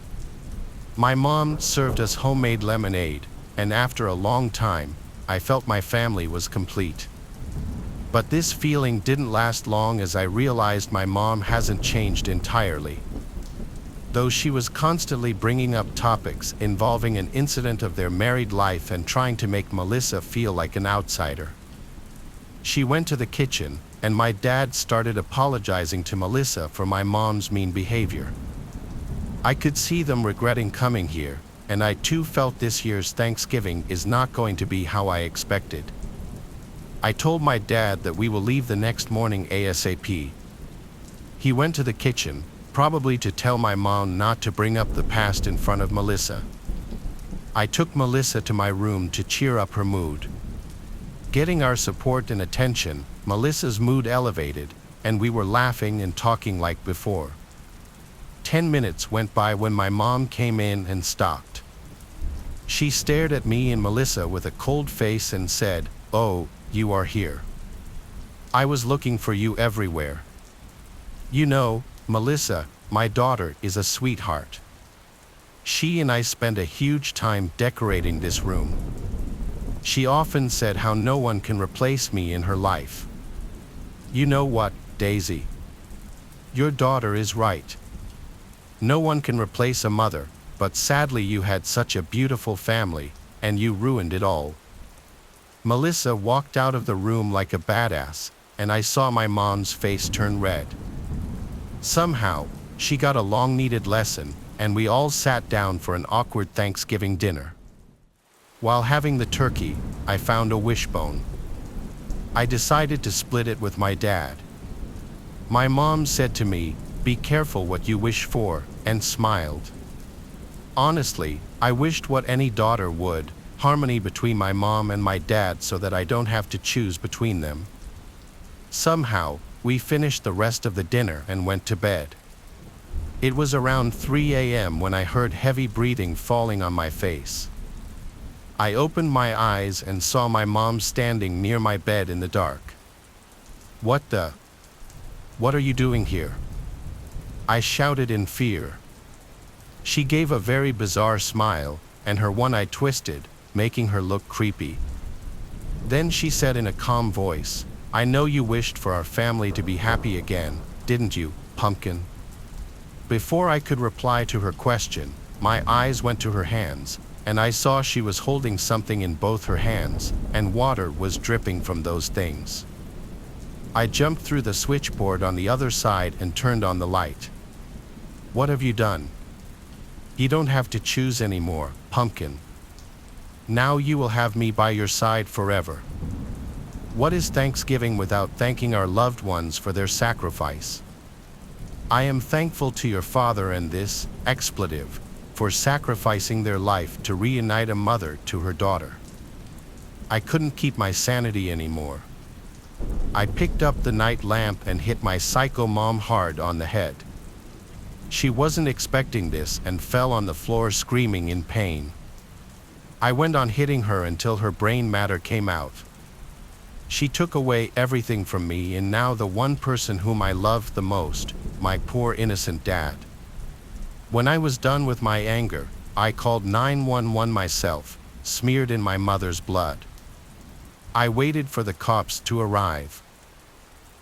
My mom served us homemade lemonade, and after a long time, I felt my family was complete. But this feeling didn't last long as I realized my mom hasn't changed entirely. Though she was constantly bringing up topics involving an incident of their married life and trying to make Melissa feel like an outsider. She went to the kitchen, and my dad started apologizing to Melissa for my mom's mean behavior. I could see them regretting coming here, and I too felt this year's Thanksgiving is not going to be how I expected. I told my dad that we will leave the next morning ASAP. He went to the kitchen, probably to tell my mom not to bring up the past in front of Melissa. I took Melissa to my room to cheer up her mood. Getting our support and attention, Melissa's mood elevated, and we were laughing and talking like before. 10 minutes went by when my mom came in and stopped. She stared at me and Melissa with a cold face and said, "Oh, you are here. I was looking for you everywhere." You know, Melissa, my daughter, is a sweetheart. She and I spent a huge time decorating this room. She often said how no one can replace me in her life. You know what, Daisy? Your daughter is right. No one can replace a mother, but sadly you had such a beautiful family, and you ruined it all. Melissa walked out of the room like a badass, and I saw my mom's face turn red. Somehow, she got a long-needed lesson, and we all sat down for an awkward Thanksgiving dinner. While having the turkey, I found a wishbone. I decided to split it with my dad. My mom said to me, "Be careful what you wish for," and smiled. Honestly, I wished what any daughter would, harmony between my mom and my dad so that I don't have to choose between them. Somehow, we finished the rest of the dinner and went to bed. It was around 3 a.m. when I heard heavy breathing falling on my face. I opened my eyes and saw my mom standing near my bed in the dark. What are you doing here?" I shouted in fear. She gave a very bizarre smile, and her one eye twisted, making her look creepy. Then she said in a calm voice, "I know you wished for our family to be happy again, didn't you, pumpkin?" Before I could reply to her question, my eyes went to her hands, and I saw she was holding something in both her hands, and water was dripping from those things. I jumped through the switchboard on the other side and turned on the light. "What have you done? You don't have to choose anymore, pumpkin. Now you will have me by your side forever. What is Thanksgiving without thanking our loved ones for their sacrifice? I am thankful to your father and this expletive for sacrificing their life to reunite a mother to her daughter." I couldn't keep my sanity anymore. I picked up the night lamp and hit my psycho mom hard on the head. She wasn't expecting this and fell on the floor screaming in pain. I went on hitting her until her brain matter came out. She took away everything from me, and now the one person whom I loved the most, my poor innocent dad. When I was done with my anger, I called 911 myself, smeared in my mother's blood. I waited for the cops to arrive.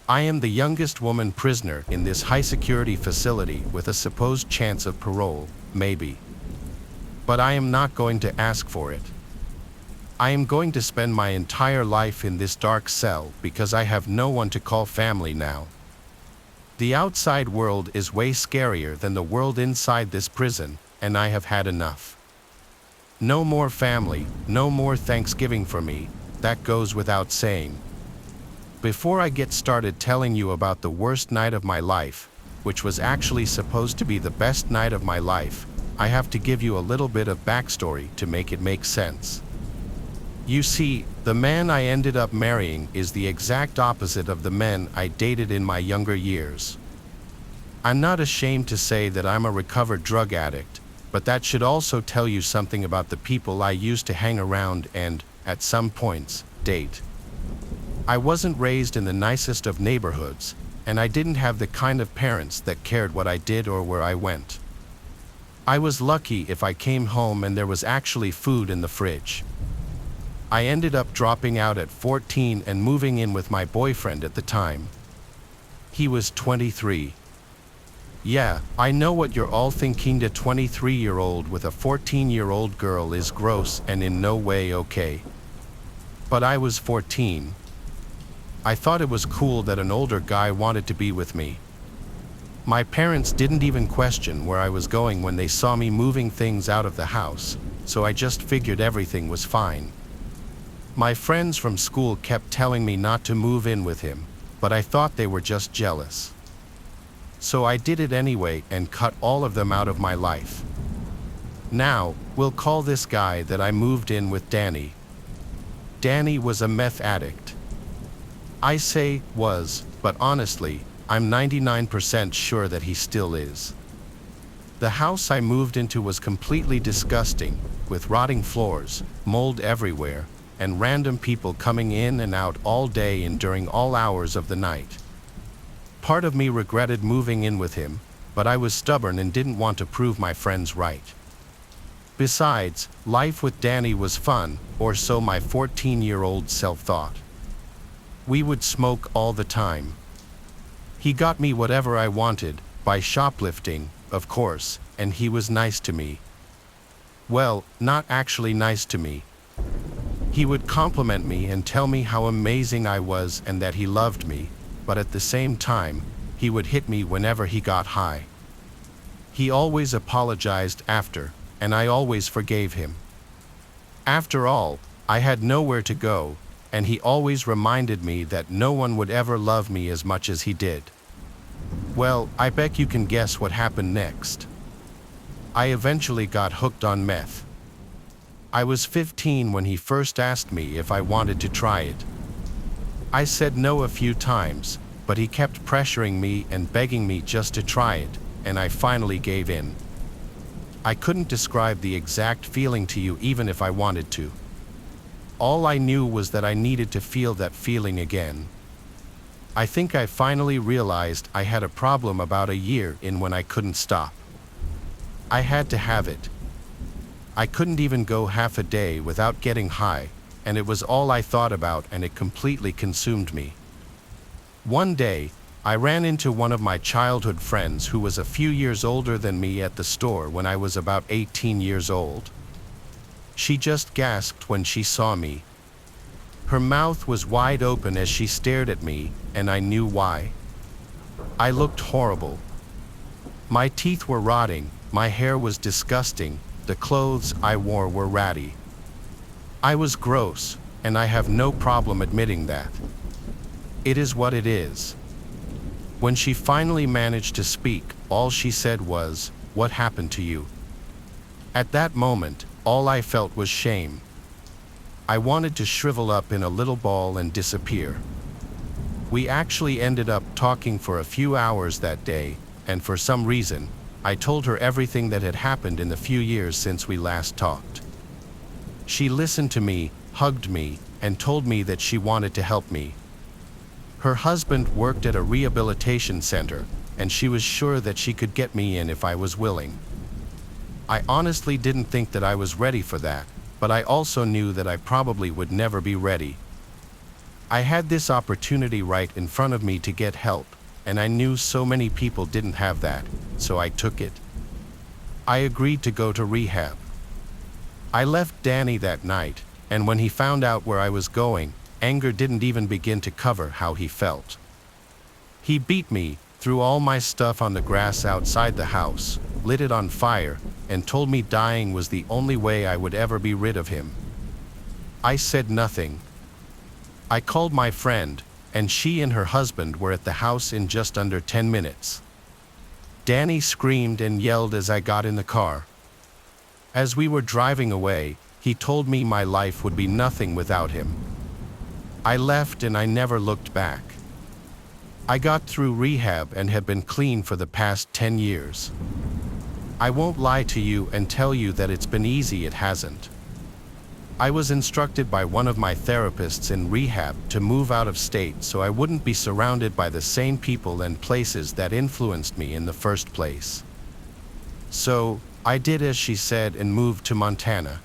I am the youngest woman prisoner in this high-security facility with a supposed chance of parole, maybe. But I am not going to ask for it. I am going to spend my entire life in this dark cell because I have no one to call family now. The outside world is way scarier than the world inside this prison, and I have had enough. No more family, no more Thanksgiving for me, that goes without saying. Before I get started telling you about the worst night of my life, which was actually supposed to be the best night of my life, I have to give you a little bit of backstory to make it make sense. You see, the man I ended up marrying is the exact opposite of the men I dated in my younger years. I'm not ashamed to say that I'm a recovered drug addict, but that should also tell you something about the people I used to hang around and, at some points, date. I wasn't raised in the nicest of neighborhoods, and I didn't have the kind of parents that cared what I did or where I went. I was lucky if I came home and there was actually food in the fridge. I ended up dropping out at 14 and moving in with my boyfriend at the time. He was 23. Yeah, I know what you're all thinking. A 23-year-old with a 14-year-old girl is gross and in no way okay. But I was 14. I thought it was cool that an older guy wanted to be with me. My parents didn't even question where I was going when they saw me moving things out of the house, so I just figured everything was fine. My friends from school kept telling me not to move in with him, but I thought they were just jealous. So I did it anyway and cut all of them out of my life. Now, we'll call this guy that I moved in with Danny. Danny was a meth addict. I say was, but honestly, I'm 99% sure that he still is. The house I moved into was completely disgusting, with rotting floors, mold everywhere, and random people coming in and out all day and during all hours of the night. Part of me regretted moving in with him, but I was stubborn and didn't want to prove my friends right. Besides, life with Danny was fun, or so my 14-year-old self thought. We would smoke all the time. He got me whatever I wanted, by shoplifting, of course, and he was nice to me. Well, not actually nice to me. He would compliment me and tell me how amazing I was and that he loved me, but at the same time, he would hit me whenever he got high. He always apologized after, and I always forgave him. After all, I had nowhere to go, and he always reminded me that no one would ever love me as much as he did. Well, I bet you can guess what happened next. I eventually got hooked on meth. I was 15 when he first asked me if I wanted to try it. I said no a few times, but he kept pressuring me and begging me just to try it, and I finally gave in. I couldn't describe the exact feeling to you even if I wanted to. All I knew was that I needed to feel that feeling again. I think I finally realized I had a problem about a year in when I couldn't stop. I had to have it. I couldn't even go half a day without getting high, and it was all I thought about, and it completely consumed me. One day, I ran into one of my childhood friends who was a few years older than me at the store when I was about 18 years old. She just gasped when she saw me. Her mouth was wide open as she stared at me, and I knew why. I looked horrible. My teeth were rotting, my hair was disgusting, the clothes I wore were ratty. I was gross, and I have no problem admitting that. It is what it is. When she finally managed to speak, all she said was, "What happened to you?" At that moment, all I felt was shame. I wanted to shrivel up in a little ball and disappear. We actually ended up talking for a few hours that day, and for some reason, I told her everything that had happened in the few years since we last talked. She listened to me, hugged me, and told me that she wanted to help me. Her husband worked at a rehabilitation center, and she was sure that she could get me in if I was willing. I honestly didn't think that I was ready for that, but I also knew that I probably would never be ready. I had this opportunity right in front of me to get help, and I knew so many people didn't have that, so I took it. I agreed to go to rehab. I left Danny that night, and when he found out where I was going, anger didn't even begin to cover how he felt. He beat me, threw all my stuff on the grass outside the house, lit it on fire, and told me dying was the only way I would ever be rid of him. I said nothing. I called my friend, and she and her husband were at the house in just under 10 minutes. Danny screamed and yelled as I got in the car. As we were driving away, he told me my life would be nothing without him. I left and I never looked back. I got through rehab and have been clean for the past 10 years. I won't lie to you and tell you that it's been easy, it hasn't. I was instructed by one of my therapists in rehab to move out of state so I wouldn't be surrounded by the same people and places that influenced me in the first place. So, I did as she said and moved to Montana.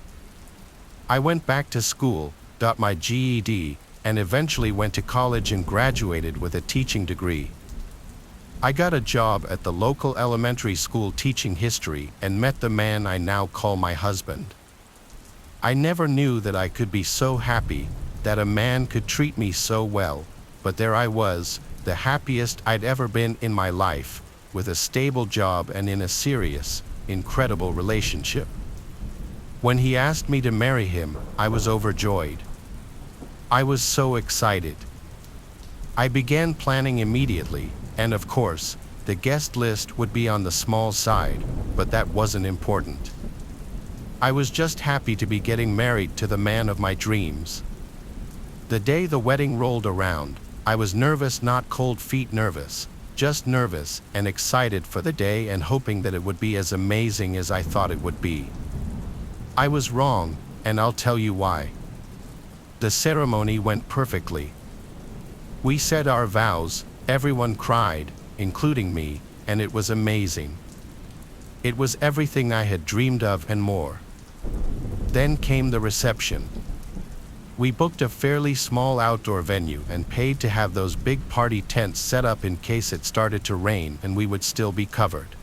I went back to school, got my GED, and eventually went to college and graduated with a teaching degree. I got a job at the local elementary school teaching history and met the man I now call my husband. I never knew that I could be so happy, that a man could treat me so well, but there I was, the happiest I'd ever been in my life, with a stable job and in a serious, incredible relationship. When he asked me to marry him, I was overjoyed. I was so excited. I began planning immediately, and of course, the guest list would be on the small side, but that wasn't important. I was just happy to be getting married to the man of my dreams. The day the wedding rolled around, I was nervous, not cold feet nervous, just nervous and excited for the day and hoping that it would be as amazing as I thought it would be. I was wrong, and I'll tell you why. The ceremony went perfectly. We said our vows, everyone cried, including me, and it was amazing. It was everything I had dreamed of and more. Then came the reception. We booked a fairly small outdoor venue and paid to have those big party tents set up in case it started to rain and we would still be covered.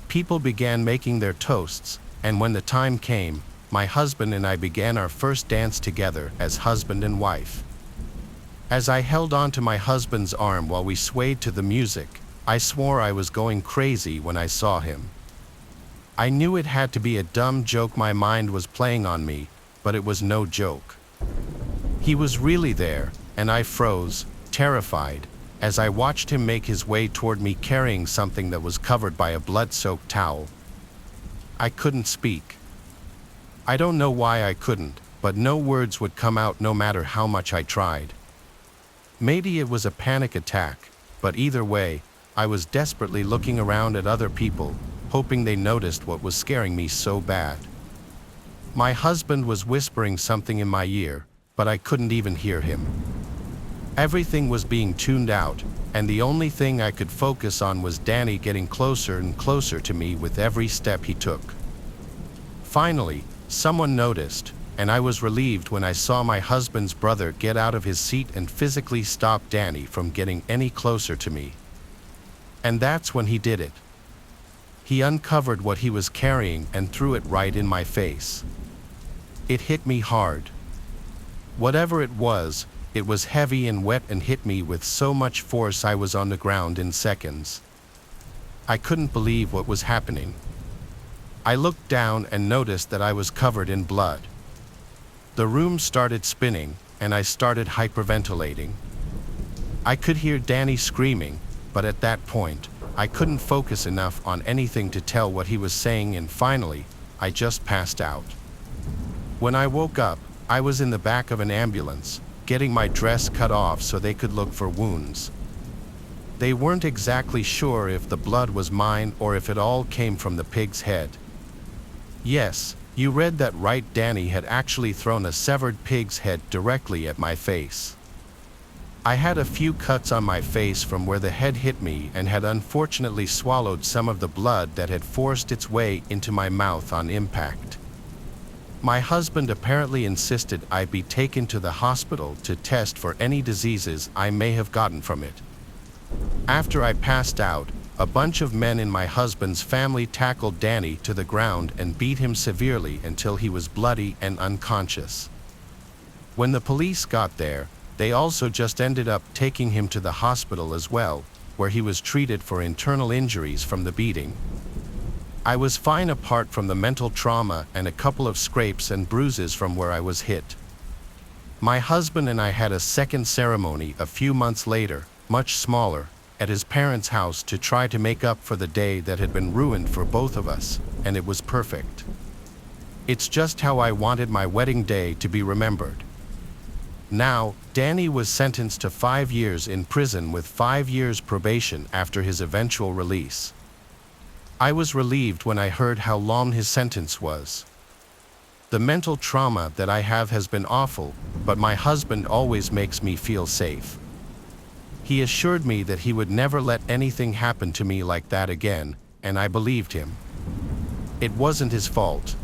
People began making their toasts, and when the time came, my husband and I began our first dance together as husband and wife. As I held on to my husband's arm while we swayed to the music, I swore I was going crazy when I saw him. I knew it had to be a dumb joke my mind was playing on me, but it was no joke. He was really there, and I froze, terrified, as I watched him make his way toward me carrying something that was covered by a blood-soaked towel. I couldn't speak. I don't know why I couldn't, but no words would come out no matter how much I tried. Maybe it was a panic attack, but either way, I was desperately looking around at other people, hoping they noticed what was scaring me so bad. My husband was whispering something in my ear, but I couldn't even hear him. Everything was being tuned out, and the only thing I could focus on was Danny getting closer and closer to me with every step he took. Finally, someone noticed, and I was relieved when I saw my husband's brother get out of his seat and physically stop Danny from getting any closer to me. And that's when he did it. He uncovered what he was carrying and threw it right in my face. It hit me hard. Whatever it was heavy and wet and hit me with so much force I was on the ground in seconds. I couldn't believe what was happening. I looked down and noticed that I was covered in blood. The room started spinning, and I started hyperventilating. I could hear Danny screaming, but at that point, I couldn't focus enough on anything to tell what he was saying, and finally, I just passed out. When I woke up, I was in the back of an ambulance, getting my dress cut off so they could look for wounds. They weren't exactly sure if the blood was mine or if it all came from the pig's head. Yes, you read that right. Danny had actually thrown a severed pig's head directly at my face. I had a few cuts on my face from where the head hit me and had unfortunately swallowed some of the blood that had forced its way into my mouth on impact. My husband apparently insisted I be taken to the hospital to test for any diseases I may have gotten from it. After I passed out, a bunch of men in my husband's family tackled Danny to the ground and beat him severely until he was bloody and unconscious. When the police got there, they also just ended up taking him to the hospital as well, where he was treated for internal injuries from the beating. I was fine apart from the mental trauma and a couple of scrapes and bruises from where I was hit. My husband and I had a second ceremony a few months later, much smaller, at his parents' house to try to make up for the day that had been ruined for both of us, and it was perfect. It's just how I wanted my wedding day to be remembered. Now, Danny was sentenced to 5 years in prison with 5 years probation after his eventual release. I was relieved when I heard how long his sentence was. The mental trauma that I have has been awful, but my husband always makes me feel safe. He assured me that he would never let anything happen to me like that again, and I believed him. It wasn't his fault.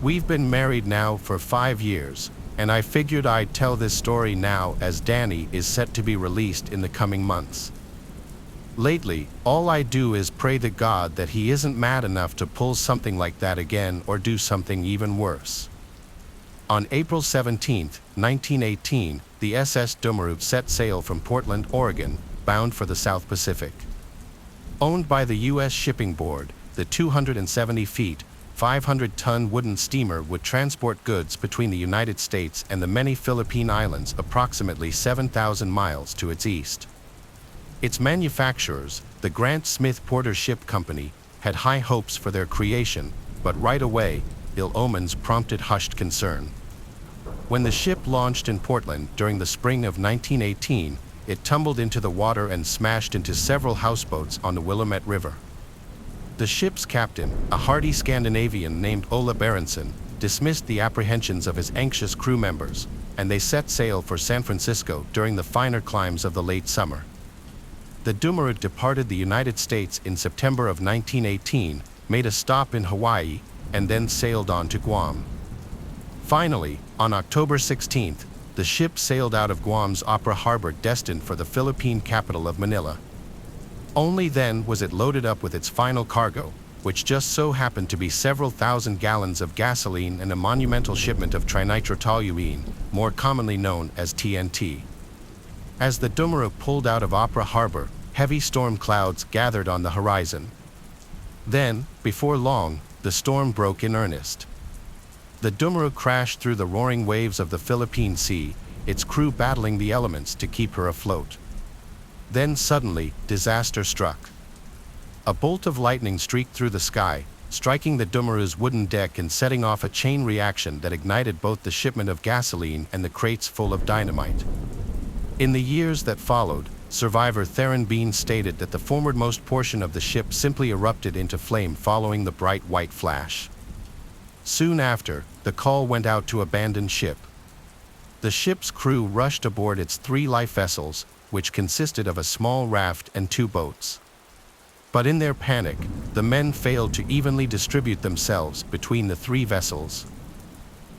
We've been married now for 5 years, and I figured I'd tell this story now as Danny is set to be released in the coming months. Lately, all I do is pray to God that he isn't mad enough to pull something like that again or do something even worse. On April 17, 1918, the SS Dummerut set sail from Portland, Oregon, bound for the South Pacific. Owned by the U.S. Shipping Board, the 270 feet, 500-ton wooden steamer would transport goods between the United States and the many Philippine islands approximately 7,000 miles to its east. Its manufacturers, the Grant Smith Porter Ship Company, had high hopes for their creation, but right away, ill omens prompted hushed concern. When the ship launched in Portland during the spring of 1918, it tumbled into the water and smashed into several houseboats on the Willamette River. The ship's captain, a hardy Scandinavian named Ola Berenson, dismissed the apprehensions of his anxious crew members, and they set sail for San Francisco during the finer climes of the late summer. The Dummerut departed the United States in September of 1918, made a stop in Hawaii, and then sailed on to Guam. Finally, on October 16th, the ship sailed out of Guam's Opera Harbor destined for the Philippine capital of Manila. Only then was it loaded up with its final cargo, which just so happened to be several thousand gallons of gasoline and a monumental shipment of trinitrotoluene, more commonly known as TNT. As the Dumuru pulled out of Opera Harbor, heavy storm clouds gathered on the horizon. Then, before long, the storm broke in earnest. The Dumuru crashed through the roaring waves of the Philippine Sea, its crew battling the elements to keep her afloat. Then suddenly, disaster struck. A bolt of lightning streaked through the sky, striking the Dumuru's wooden deck and setting off a chain reaction that ignited both the shipment of gasoline and the crates full of dynamite. In the years that followed, survivor Theron Bean stated that the forwardmost portion of the ship simply erupted into flame following the bright white flash. Soon after, the call went out to abandon ship. The ship's crew rushed aboard its 3 life vessels, which consisted of a small raft and 2 boats. But in their panic, the men failed to evenly distribute themselves between the 3 vessels.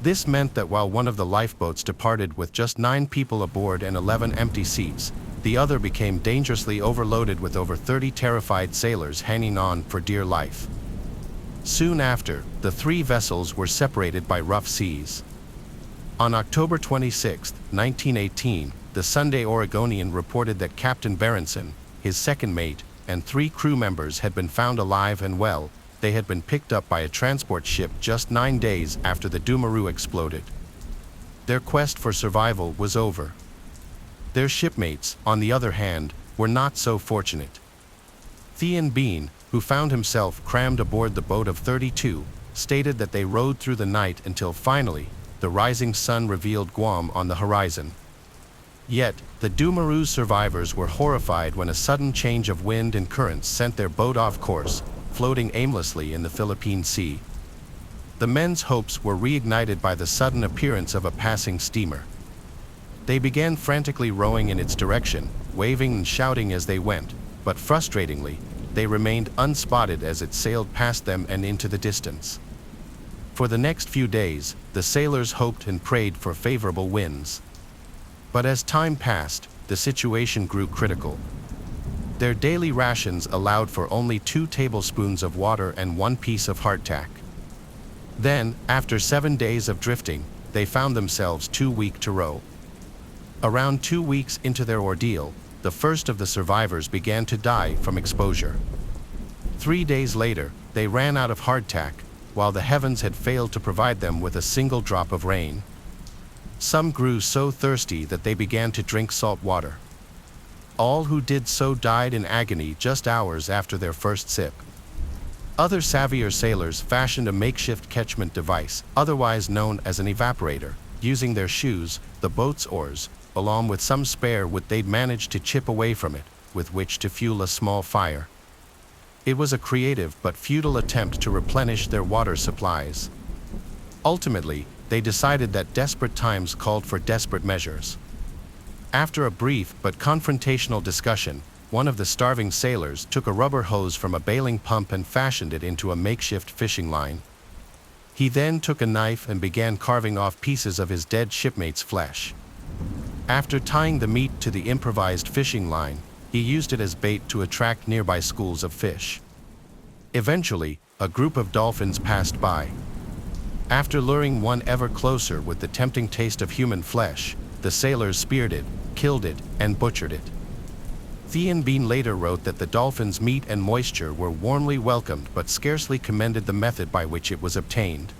This meant that while one of the lifeboats departed with just 9 people aboard and 11 empty seats, the other became dangerously overloaded with over 30 terrified sailors hanging on for dear life. Soon after, the 3 vessels were separated by rough seas. On October 26, 1918, the Sunday Oregonian reported that Captain Berenson, his second mate, and 3 crew members had been found alive and well. They had been picked up by a transport ship just 9 days after the Dumuru exploded. Their quest for survival was over. Their shipmates, on the other hand, were not so fortunate. Theon Bean, who found himself crammed aboard the boat of 32, stated that they rode through the night until finally, the rising sun revealed Guam on the horizon. Yet, the Dumuru's survivors were horrified when a sudden change of wind and currents sent their boat off course, floating aimlessly in the Philippine Sea. The men's hopes were reignited by the sudden appearance of a passing steamer. They began frantically rowing in its direction, waving and shouting as they went, but frustratingly, they remained unspotted as it sailed past them and into the distance. For the next few days, the sailors hoped and prayed for favorable winds. But as time passed, the situation grew critical. Their daily rations allowed for only 2 tablespoons of water and 1 piece of hardtack. Then, after 7 days of drifting, they found themselves too weak to row. Around 2 weeks into their ordeal, the first of the survivors began to die from exposure. 3 days later, they ran out of hardtack, while the heavens had failed to provide them with a single drop of rain. Some grew so thirsty that they began to drink salt water. All who did so died in agony just hours after their first sip. Other savvier sailors fashioned a makeshift catchment device, otherwise known as an evaporator, using their shoes, the boat's oars, along with some spare wood they'd managed to chip away from it, with which to fuel a small fire. It was a creative but futile attempt to replenish their water supplies. Ultimately, they decided that desperate times called for desperate measures. After a brief but confrontational discussion, one of the starving sailors took a rubber hose from a bailing pump and fashioned it into a makeshift fishing line. He then took a knife and began carving off pieces of his dead shipmate's flesh. After tying the meat to the improvised fishing line, he used it as bait to attract nearby schools of fish. Eventually, a group of dolphins passed by. After luring one ever closer with the tempting taste of human flesh, the sailors speared it, killed it, and butchered it. Theon Bean later wrote that the dolphin's meat and moisture were warmly welcomed but scarcely commended the method by which it was obtained.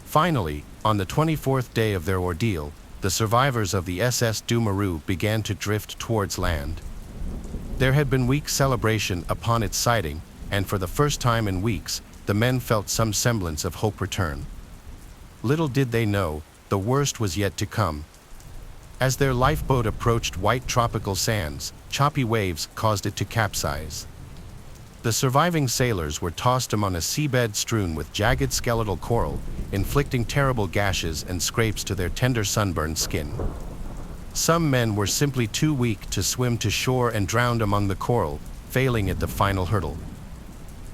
Finally, on the 24th day of their ordeal, the survivors of the SS Dumuru began to drift towards land. There had been weak celebration upon its sighting, and for the first time in weeks, the men felt some semblance of hope return. Little did they know, the worst was yet to come. As their lifeboat approached white tropical sands, choppy waves caused it to capsize. The surviving sailors were tossed among a seabed strewn with jagged skeletal coral, inflicting terrible gashes and scrapes to their tender sunburned skin. Some men were simply too weak to swim to shore and drowned among the coral, failing at the final hurdle.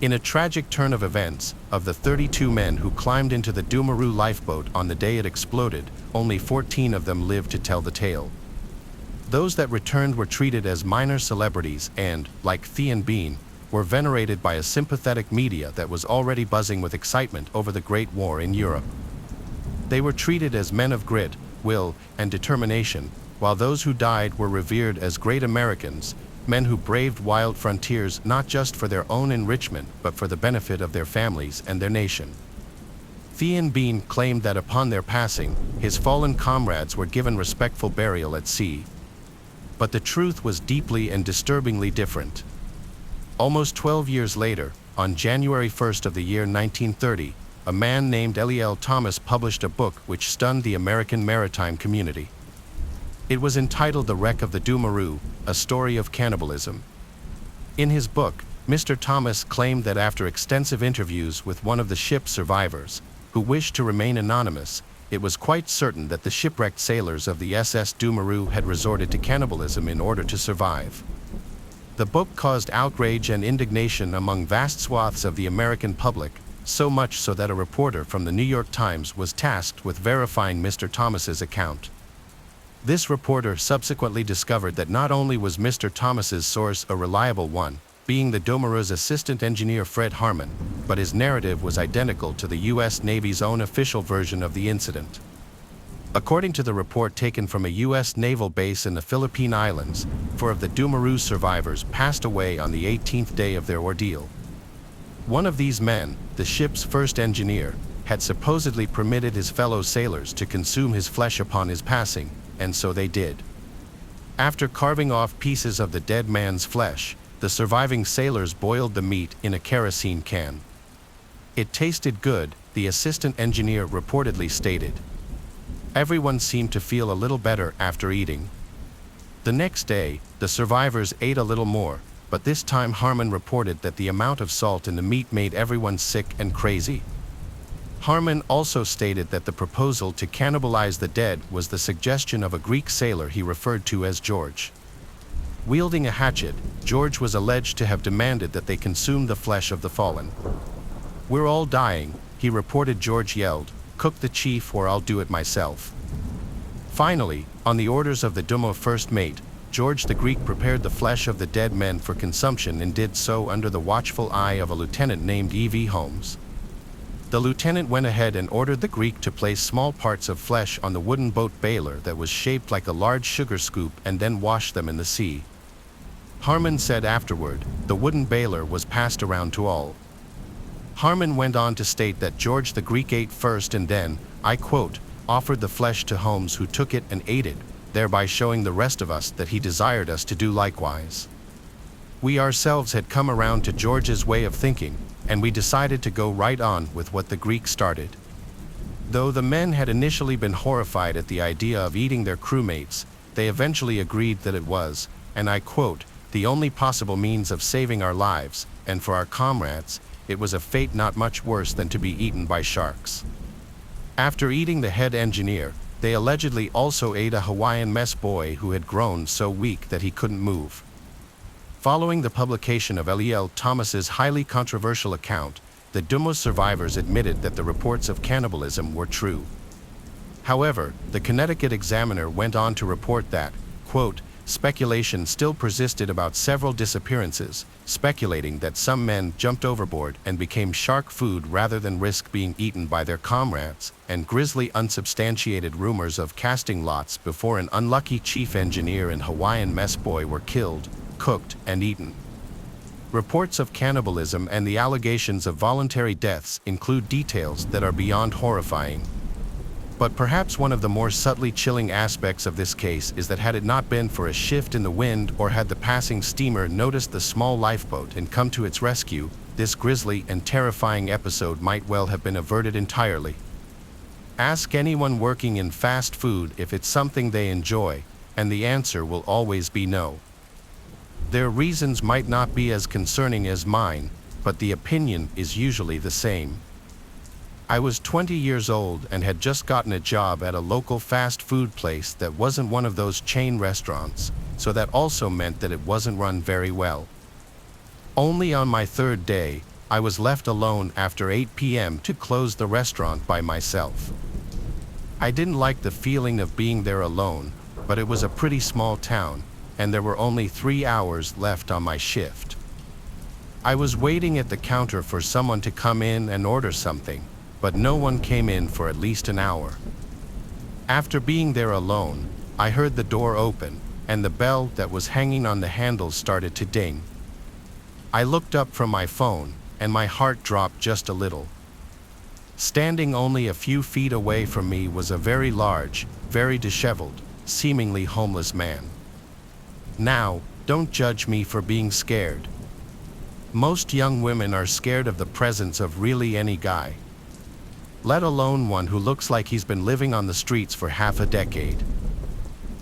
In a tragic turn of events, of the 32 men who climbed into the Dumuru lifeboat on the day it exploded, only 14 of them lived to tell the tale. Those that returned were treated as minor celebrities and, like Theon Bean, were venerated by a sympathetic media that was already buzzing with excitement over the Great War in Europe. They were treated as men of grit, will, and determination, while those who died were revered as great Americans, men who braved wild frontiers not just for their own enrichment but for the benefit of their families and their nation. Thean Bean claimed that upon their passing, his fallen comrades were given respectful burial at sea. But the truth was deeply and disturbingly different. Almost 12 years later, on January 1st of the year 1930, a man named Eliel Thomas published a book which stunned the American maritime community. It was entitled The Wreck of the Doomoroo, A Story of Cannibalism. In his book, Mr. Thomas claimed that after extensive interviews with one of the ship's survivors, who wished to remain anonymous, it was quite certain that the shipwrecked sailors of the SS Doomoroo had resorted to cannibalism in order to survive. The book caused outrage and indignation among vast swaths of the American public, so much so that a reporter from the New York Times was tasked with verifying Mr. Thomas's account. This reporter subsequently discovered that not only was Mr. Thomas's source a reliable one, being the Doomoroo's assistant engineer Fred Harmon, but his narrative was identical to the U.S. Navy's own official version of the incident. According to the report taken from a U.S. naval base in the Philippine Islands, 4 of the Doomoroo survivors passed away on the 18th day of their ordeal. One of these men, the ship's first engineer, had supposedly permitted his fellow sailors to consume his flesh upon his passing, and so they did. After carving off pieces of the dead man's flesh, the surviving sailors boiled the meat in a kerosene can. It tasted good, the assistant engineer reportedly stated. Everyone seemed to feel a little better after eating. The next day, the survivors ate a little more, but this time Harmon reported that the amount of salt in the meat made everyone sick and crazy. Harmon also stated that the proposal to cannibalize the dead was the suggestion of a Greek sailor he referred to as George. Wielding a hatchet, George was alleged to have demanded that they consume the flesh of the fallen. "We're all dying," he reported. George yelled, "Cook the chief or I'll do it myself." Finally, on the orders of the Domo first mate, George the Greek prepared the flesh of the dead men for consumption and did so under the watchful eye of a lieutenant named E.V. Holmes. The lieutenant went ahead and ordered the Greek to place small parts of flesh on the wooden boat bailer that was shaped like a large sugar scoop and then wash them in the sea. Harmon said afterward, the wooden bailer was passed around to all. Harmon went on to state that George the Greek ate first and then, I quote, offered the flesh to Holmes, who took it and ate it, thereby showing the rest of us that he desired us to do likewise. We ourselves had come around to George's way of thinking, and we decided to go right on with what the Greek started. Though the men had initially been horrified at the idea of eating their crewmates, they eventually agreed that it was, and I quote, the only possible means of saving our lives, and for our comrades, it was a fate not much worse than to be eaten by sharks. After eating the head engineer, they allegedly also ate a Hawaiian mess boy who had grown so weak that he couldn't move. Following the publication of Eliel Thomas's highly controversial account, the Domo survivors admitted that the reports of cannibalism were true. However, the Connecticut Examiner went on to report that, quote, speculation still persisted about several disappearances, speculating that some men jumped overboard and became shark food rather than risk being eaten by their comrades, and grisly unsubstantiated rumors of casting lots before an unlucky chief engineer and Hawaiian mess boy were killed, cooked, and eaten. Reports of cannibalism and the allegations of voluntary deaths include details that are beyond horrifying. But perhaps one of the more subtly chilling aspects of this case is that had it not been for a shift in the wind or had the passing steamer noticed the small lifeboat and come to its rescue, this grisly and terrifying episode might well have been averted entirely. Ask anyone working in fast food if it's something they enjoy, and the answer will always be no. Their reasons might not be as concerning as mine, but the opinion is usually the same. I was 20 years old and had just gotten a job at a local fast food place that wasn't one of those chain restaurants, so that also meant that it wasn't run very well. Only on my third day, I was left alone after 8 p.m. to close the restaurant by myself. I didn't like the feeling of being there alone, but it was a pretty small town, and there were only 3 hours left on my shift. I was waiting at the counter for someone to come in and order something, but no one came in for at least an hour. After being there alone, I heard the door open, and the bell that was hanging on the handle started to ding. I looked up from my phone, and my heart dropped just a little. Standing only a few feet away from me was a very large, very disheveled, seemingly homeless man. Now, don't judge me for being scared. Most young women are scared of the presence of really any guy, let alone one who looks like he's been living on the streets for half a decade.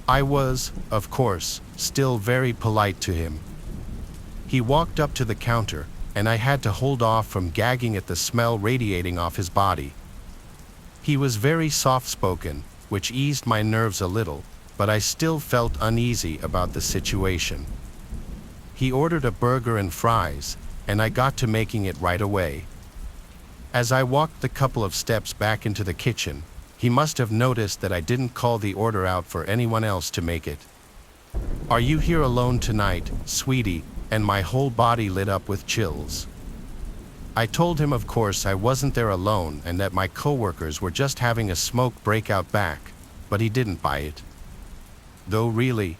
I was, of course, still very polite to him. He walked up to the counter, and I had to hold off from gagging at the smell radiating off his body. He was very soft-spoken, which eased my nerves a little, but I still felt uneasy about the situation. He ordered a burger and fries, and I got to making it right away. As I walked the couple of steps back into the kitchen, he must have noticed that I didn't call the order out for anyone else to make it. "Are you here alone tonight, sweetie?" And my whole body lit up with chills. I told him of course I wasn't there alone and that my coworkers were just having a smoke break out back, but he didn't buy it. Though really,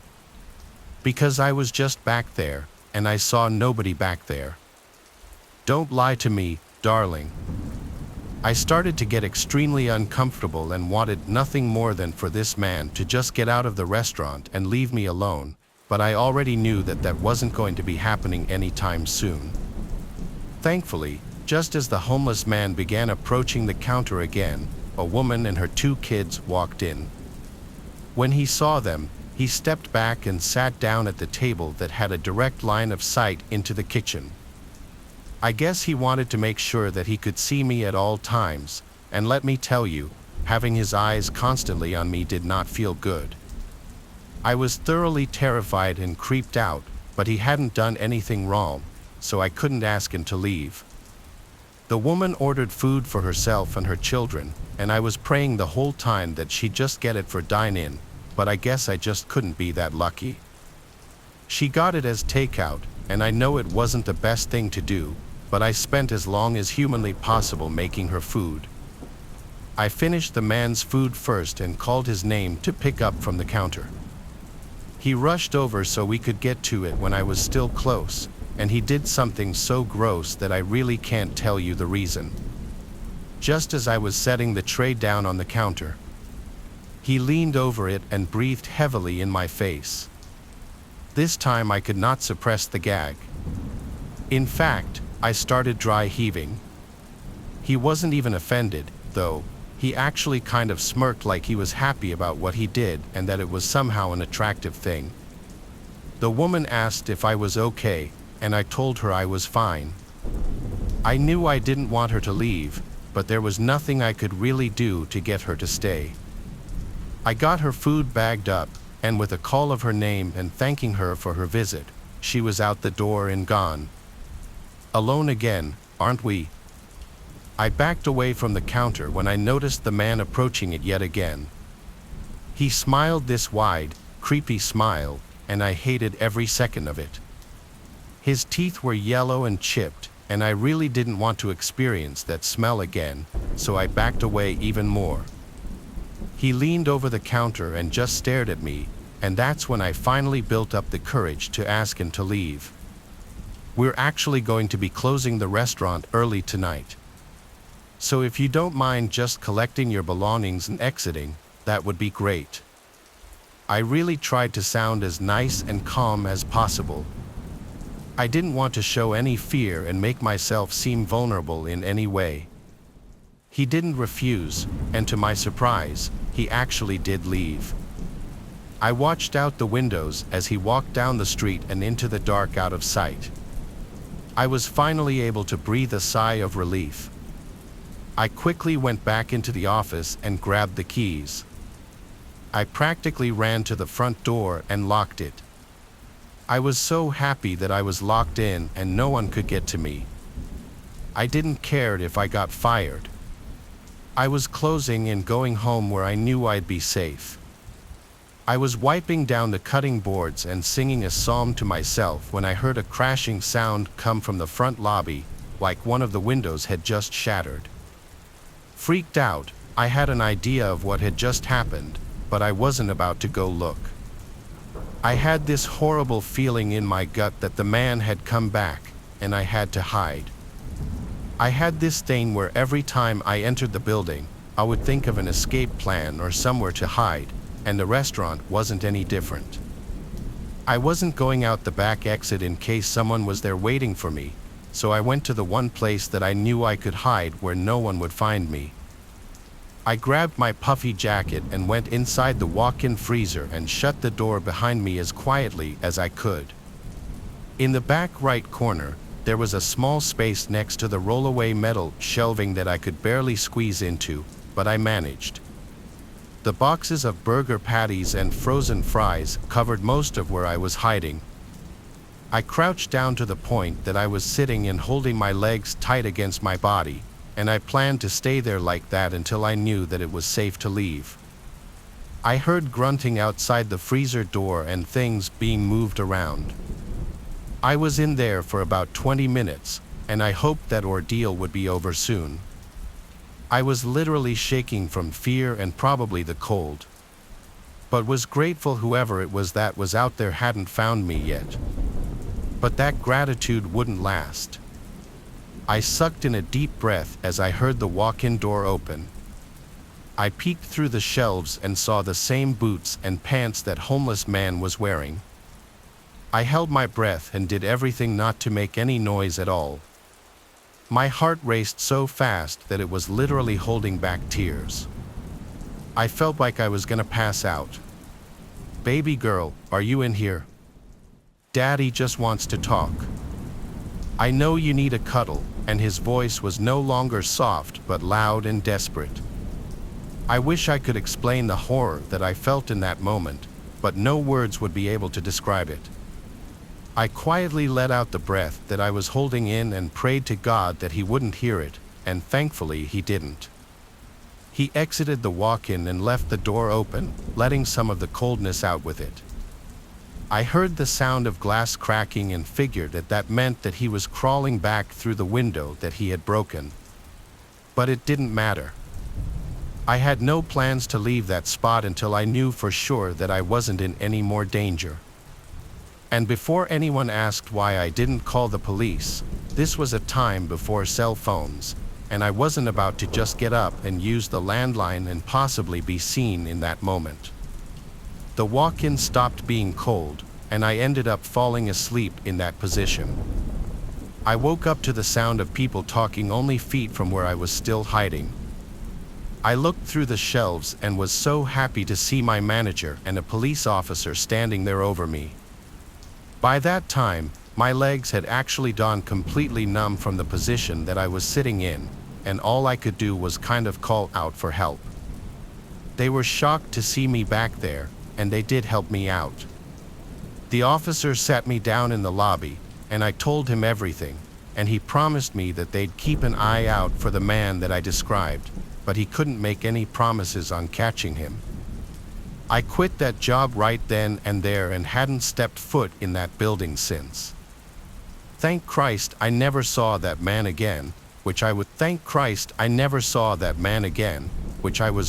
because I was just back there, and I saw nobody back there. Don't lie to me, darling. I started to get extremely uncomfortable and wanted nothing more than for this man to just get out of the restaurant and leave me alone, but I already knew that that wasn't going to be happening anytime soon. Thankfully, just as the homeless man began approaching the counter again, a woman and her 2 kids walked in. When he saw them, he stepped back and sat down at the table that had a direct line of sight into the kitchen. I guess he wanted to make sure that he could see me at all times, and let me tell you, having his eyes constantly on me did not feel good. I was thoroughly terrified and creeped out, but he hadn't done anything wrong, so I couldn't ask him to leave. The woman ordered food for herself and her children, and I was praying the whole time that she'd just get it for dine-in, but I guess I just couldn't be that lucky. She got it as takeout, and I know it wasn't the best thing to do, but I spent as long as humanly possible making her food. I finished the man's food first and called his name to pick up from the counter. He rushed over so we could get to it when I was still close, and he did something so gross that I really can't tell you the reason. Just as I was setting the tray down on the counter, he leaned over it and breathed heavily in my face. This time I could not suppress the gag. In fact, I started dry heaving. He wasn't even offended, though. He actually kind of smirked like he was happy about what he did and that it was somehow an attractive thing. The woman asked if I was okay, and I told her I was fine. I knew I didn't want her to leave, but there was nothing I could really do to get her to stay. I got her food bagged up, and with a call of her name and thanking her for her visit, she was out the door and gone. Alone again, aren't we? I backed away from the counter when I noticed the man approaching it yet again. He smiled this wide, creepy smile, and I hated every second of it. His teeth were yellow and chipped, and I really didn't want to experience that smell again, so I backed away even more. He leaned over the counter and just stared at me, and that's when I finally built up the courage to ask him to leave. We're actually going to be closing the restaurant early tonight. So if you don't mind just collecting your belongings and exiting, that would be great. I really tried to sound as nice and calm as possible. I didn't want to show any fear and make myself seem vulnerable in any way. He didn't refuse, and to my surprise, he actually did leave. I watched out the windows as he walked down the street and into the dark out of sight. I was finally able to breathe a sigh of relief. I quickly went back into the office and grabbed the keys. I practically ran to the front door and locked it. I was so happy that I was locked in and no one could get to me. I didn't care if I got fired. I was closing and going home where I knew I'd be safe. I was wiping down the cutting boards and singing a psalm to myself when I heard a crashing sound come from the front lobby, like one of the windows had just shattered. Freaked out, I had an idea of what had just happened, but I wasn't about to go look. I had this horrible feeling in my gut that the man had come back, and I had to hide. I had this thing where every time I entered the building, I would think of an escape plan or somewhere to hide, and the restaurant wasn't any different. I wasn't going out the back exit in case someone was there waiting for me, so I went to the one place that I knew I could hide where no one would find me. I grabbed my puffy jacket and went inside the walk-in freezer and shut the door behind me as quietly as I could. In the back right corner, there was a small space next to the rollaway metal shelving that I could barely squeeze into, but I managed. The boxes of burger patties and frozen fries covered most of where I was hiding. I crouched down to the point that I was sitting and holding my legs tight against my body, and I planned to stay there like that until I knew that it was safe to leave. I heard grunting outside the freezer door and things being moved around. I was in there for about 20 minutes, and I hoped that ordeal would be over soon. I was literally shaking from fear and probably the cold, but was grateful whoever it was that was out there hadn't found me yet. But that gratitude wouldn't last. I sucked in a deep breath as I heard the walk-in door open. I peeked through the shelves and saw the same boots and pants that homeless man was wearing. I held my breath and did everything not to make any noise at all. My heart raced so fast that it was literally holding back tears. I felt like I was gonna pass out. "Baby girl, are you in here? Daddy just wants to talk. I know you need a cuddle," and his voice was no longer soft but loud and desperate. I wish I could explain the horror that I felt in that moment, but no words would be able to describe it. I quietly let out the breath that I was holding in and prayed to God that he wouldn't hear it, and thankfully he didn't. He exited the walk-in and left the door open, letting some of the coldness out with it. I heard the sound of glass cracking and figured that meant that he was crawling back through the window that he had broken. But it didn't matter. I had no plans to leave that spot until I knew for sure that I wasn't in any more danger. And before anyone asked why I didn't call the police, this was a time before cell phones, and I wasn't about to just get up and use the landline and possibly be seen in that moment. The walk-in stopped being cold, and I ended up falling asleep in that position. I woke up to the sound of people talking only feet from where I was still hiding. I looked through the shelves and was so happy to see my manager and a police officer standing there over me. By that time, my legs had actually gone completely numb from the position that I was sitting in, and all I could do was kind of call out for help. They were shocked to see me back there, and they did help me out. The officer sat me down in the lobby, and I told him everything, and he promised me that they'd keep an eye out for the man that I described, but he couldn't make any promises on catching him. I quit that job right then and there and hadn't stepped foot in that building since. Thank Christ I never saw that man again, which I was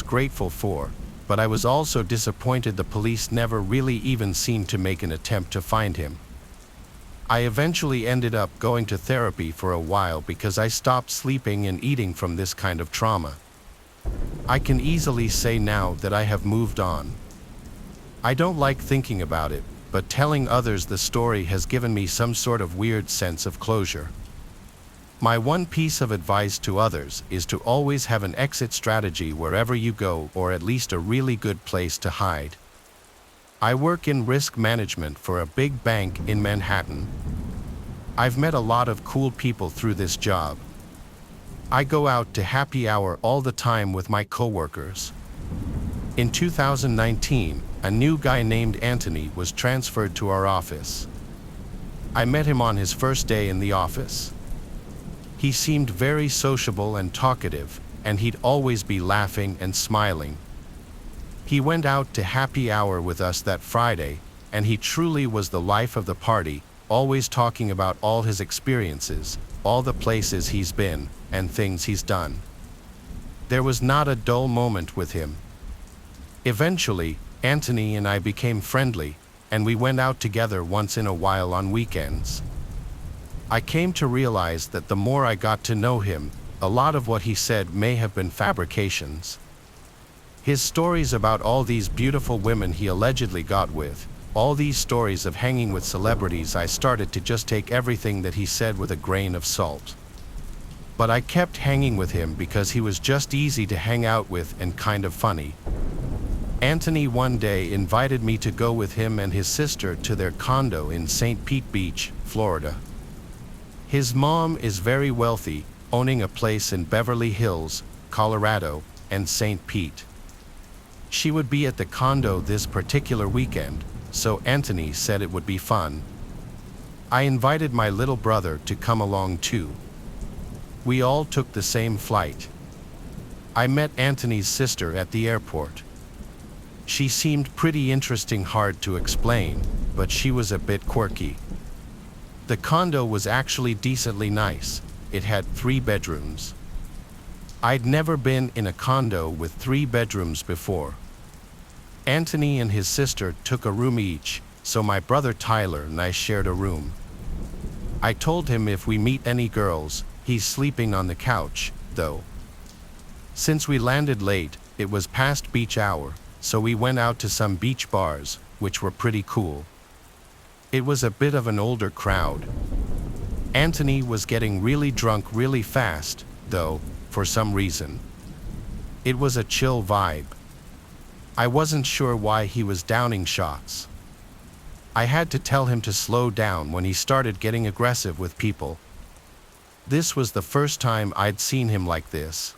grateful for, but I was also disappointed the police never really even seemed to make an attempt to find him. I eventually ended up going to therapy for a while because I stopped sleeping and eating from this kind of trauma. I can easily say now that I have moved on. I don't like thinking about it, but telling others the story has given me some sort of weird sense of closure. My one piece of advice to others is to always have an exit strategy wherever you go, or at least a really good place to hide. I work in risk management for a big bank in Manhattan. I've met a lot of cool people through this job. I go out to happy hour all the time with my coworkers. In 2019, a new guy named Anthony was transferred to our office. I met him on his first day in the office. He seemed very sociable and talkative, and he'd always be laughing and smiling. He went out to happy hour with us that Friday, and he truly was the life of the party, always talking about all his experiences, all the places he's been, and things he's done. There was not a dull moment with him. Eventually, Anthony and I became friendly, and we went out together once in a while on weekends. I came to realize that the more I got to know him, a lot of what he said may have been fabrications. His stories about all these beautiful women he allegedly got with, all these stories of hanging with celebrities, I started to just take everything that he said with a grain of salt. But I kept hanging with him because he was just easy to hang out with and kind of funny. Anthony one day invited me to go with him and his sister to their condo in St. Pete Beach, Florida. His mom is very wealthy, owning a place in Beverly Hills, Colorado, and St. Pete. She would be at the condo this particular weekend, so Anthony said it would be fun. I invited my little brother to come along too. We all took the same flight. I met Anthony's sister at the airport. She seemed pretty interesting, hard to explain, but she was a bit quirky. The condo was actually decently nice. It had 3 bedrooms. I'd never been in a condo with 3 bedrooms before. Anthony and his sister took a room each, so my brother Tyler and I shared a room. I told him if we meet any girls, he's sleeping on the couch, though. Since we landed late, it was past beach hour, so we went out to some beach bars, which were pretty cool. It was a bit of an older crowd. Anthony was getting really drunk really fast, though, for some reason. It was a chill vibe. I wasn't sure why he was downing shots. I had to tell him to slow down when he started getting aggressive with people. This was the first time I'd seen him like this.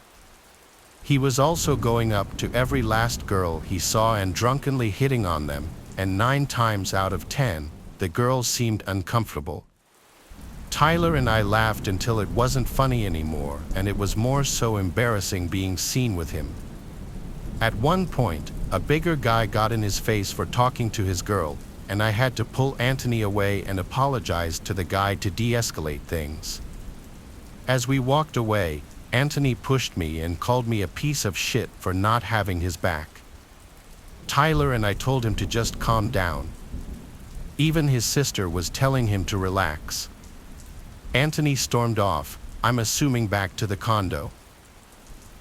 He was also going up to every last girl he saw and drunkenly hitting on them, and 9 times out of 10, the girls seemed uncomfortable. Tyler and I laughed until it wasn't funny anymore, and it was more so embarrassing being seen with him. At one point, a bigger guy got in his face for talking to his girl, and I had to pull Anthony away and apologize to the guy to de-escalate things. As we walked away, Anthony pushed me and called me a piece of shit for not having his back. Tyler and I told him to just calm down. Even his sister was telling him to relax. Anthony stormed off, I'm assuming back to the condo.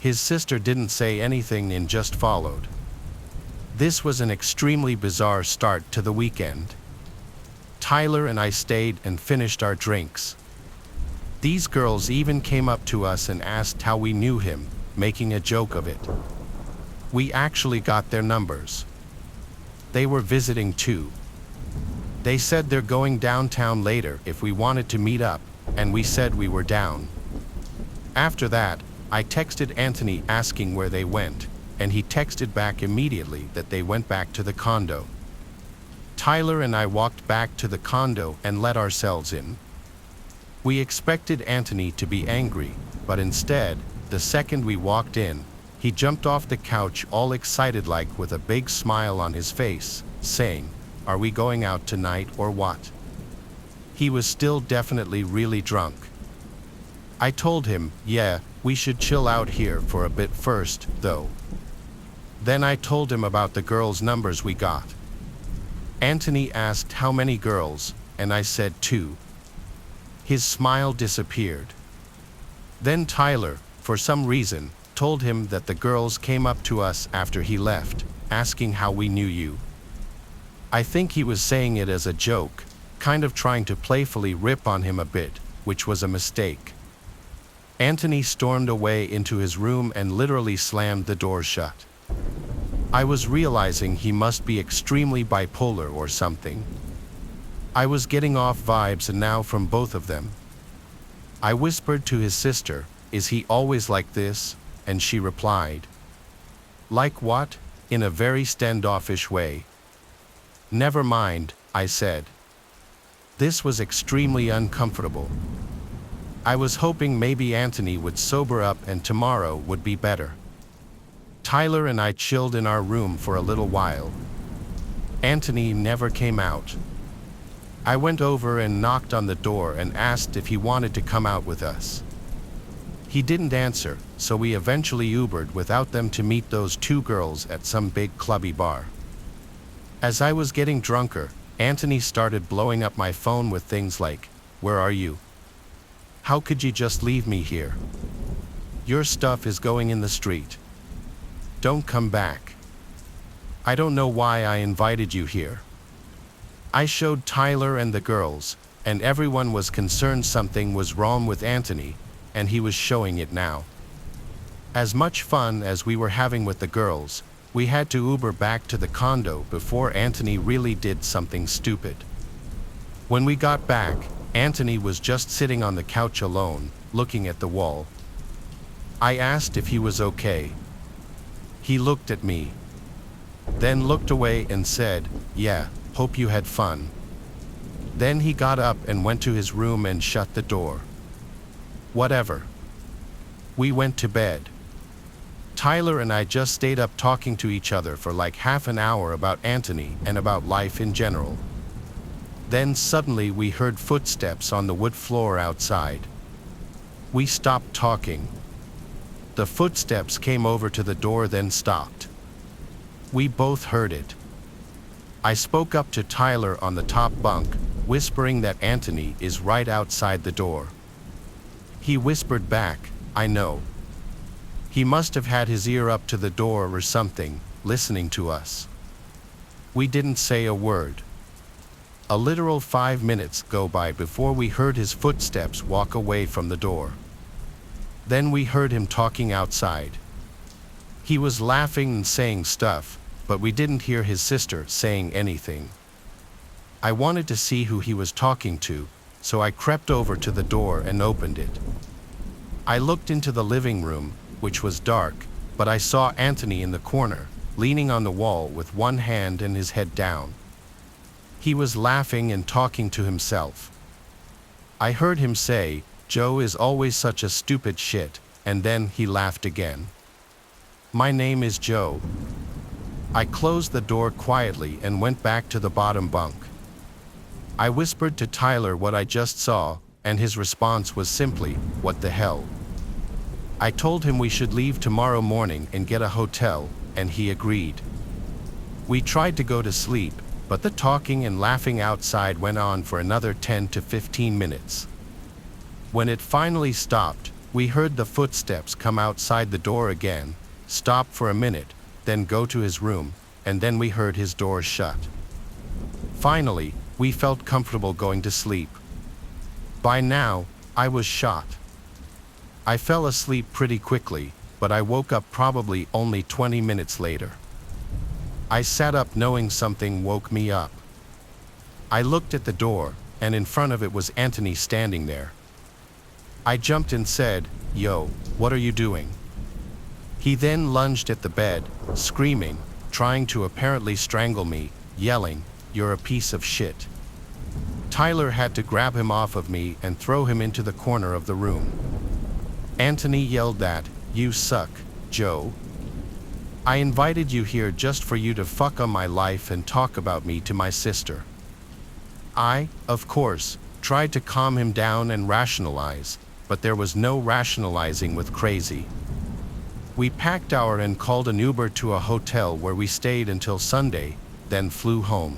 His sister didn't say anything and just followed. This was an extremely bizarre start to the weekend. Tyler and I stayed and finished our drinks. These girls even came up to us and asked how we knew him, making a joke of it. We actually got their numbers. They were visiting too. They said they're going downtown later if we wanted to meet up, and we said we were down. After that, I texted Anthony asking where they went, and he texted back immediately that they went back to the condo. Tyler and I walked back to the condo and let ourselves in. We expected Anthony to be angry, but instead, the second we walked in, he jumped off the couch all excited, like with a big smile on his face, saying, "Are we going out tonight or what?" He was still definitely really drunk. I told him, yeah, we should chill out here for a bit first, though. Then I told him about the girls' numbers we got. Anthony asked how many girls, and I said 2. His smile disappeared. Then Tyler, for some reason, told him that the girls came up to us after he left, asking how we knew you. I think he was saying it as a joke, kind of trying to playfully rip on him a bit, which was a mistake. Anthony stormed away into his room and literally slammed the door shut. I was realizing he must be extremely bipolar or something. I was getting off vibes and now from both of them. I whispered to his sister, "Is he always like this?" And she replied, "Like what?" in a very standoffish way. "Never mind," I said. This was extremely uncomfortable. I was hoping maybe Anthony would sober up and tomorrow would be better. Tyler and I chilled in our room for a little while. Anthony never came out. I went over and knocked on the door and asked if he wanted to come out with us. He didn't answer, so we eventually Ubered without them to meet those two girls at some big clubby bar. As I was getting drunker, Anthony started blowing up my phone with things like, "Where are you? How could you just leave me here? Your stuff is going in the street. Don't come back. I don't know why I invited you here." I showed Tyler and the girls, and everyone was concerned something was wrong with Anthony, and he was showing it now. As much fun as we were having with the girls, we had to Uber back to the condo before Anthony really did something stupid. When we got back, Anthony was just sitting on the couch alone, looking at the wall. I asked if he was okay. He looked at me, then looked away and said, "Yeah, hope you had fun." Then he got up and went to his room and shut the door. Whatever. We went to bed. Tyler and I just stayed up talking to each other for like half an hour about Anthony and about life in general. Then suddenly we heard footsteps on the wood floor outside. We stopped talking. The footsteps came over to the door then stopped. We both heard it. I spoke up to Tyler on the top bunk, whispering that Anthony is right outside the door. He whispered back, "I know." He must have had his ear up to the door or something, listening to us. We didn't say a word. A literal 5 minutes go by before we heard his footsteps walk away from the door. Then we heard him talking outside. He was laughing and saying stuff, but we didn't hear his sister saying anything. I wanted to see who he was talking to, so I crept over to the door and opened it. I looked into the living room, which was dark, but I saw Anthony in the corner, leaning on the wall with one hand and his head down. He was laughing and talking to himself. I heard him say, "Joe is always such a stupid shit," and then he laughed again. "My name is Joe." I closed the door quietly and went back to the bottom bunk. I whispered to Tyler what I just saw, and his response was simply, "What the hell?" I told him we should leave tomorrow morning and get a hotel, and he agreed. We tried to go to sleep, but the talking and laughing outside went on for another 10 to 15 minutes. When it finally stopped, we heard the footsteps come outside the door again, stop for a minute, then go to his room, and then we heard his door shut. Finally, we felt comfortable going to sleep. By now, I was shot. I fell asleep pretty quickly, but I woke up probably only 20 minutes later. I sat up knowing something woke me up. I looked at the door, and in front of it was Anthony standing there. I jumped and said, "Yo, what are you doing?" He then lunged at the bed, screaming, trying to apparently strangle me, yelling, "You're a piece of shit." Tyler had to grab him off of me and throw him into the corner of the room. Anthony yelled that, "You suck, Joe. I invited you here just for you to fuck on my life and talk about me to my sister." I, of course, tried to calm him down and rationalize, but there was no rationalizing with crazy. We packed our and called an Uber to a hotel where we stayed until Sunday, then flew home.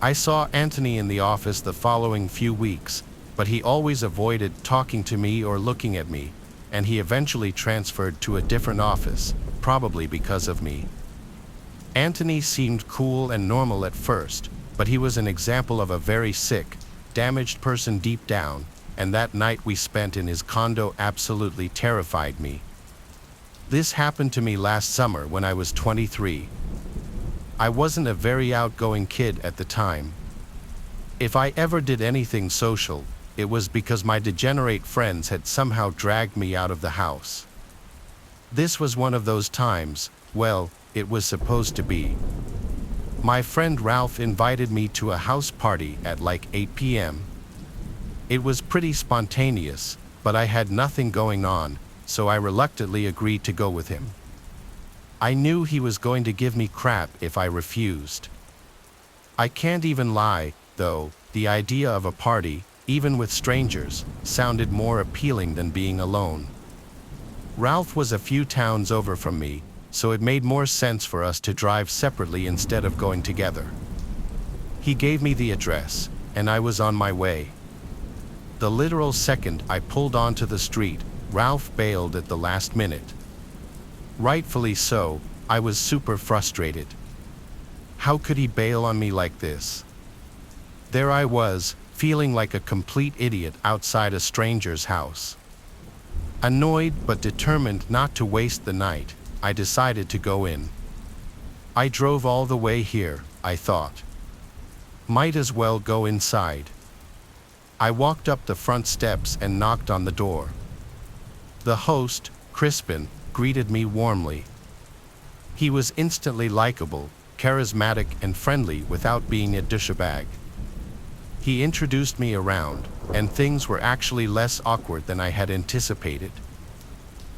I saw Anthony in the office the following few weeks, but he always avoided talking to me or looking at me, and he eventually transferred to a different office, probably because of me. Anthony seemed cool and normal at first, but he was an example of a very sick, damaged person deep down, and that night we spent in his condo absolutely terrified me. This happened to me last summer when I was 23. I wasn't a very outgoing kid at the time. If I ever did anything social, it was because my degenerate friends had somehow dragged me out of the house. This was one of those times, well, it was supposed to be. My friend Ralph invited me to a house party at like 8 p.m. It was pretty spontaneous, but I had nothing going on, so I reluctantly agreed to go with him. I knew he was going to give me crap if I refused. I can't even lie, though, the idea of a party, even with strangers, sounded more appealing than being alone. Ralph was a few towns over from me, so it made more sense for us to drive separately instead of going together. He gave me the address, and I was on my way. The literal second I pulled onto the street, Ralph bailed at the last minute. Rightfully so, I was super frustrated. How could he bail on me like this? There I was, feeling like a complete idiot outside a stranger's house. Annoyed but determined not to waste the night, I decided to go in. I drove all the way here, I thought. Might as well go inside. I walked up the front steps and knocked on the door. The host, Crispin, greeted me warmly. He was instantly likable, charismatic and friendly without being a douchebag. He introduced me around, and things were actually less awkward than I had anticipated.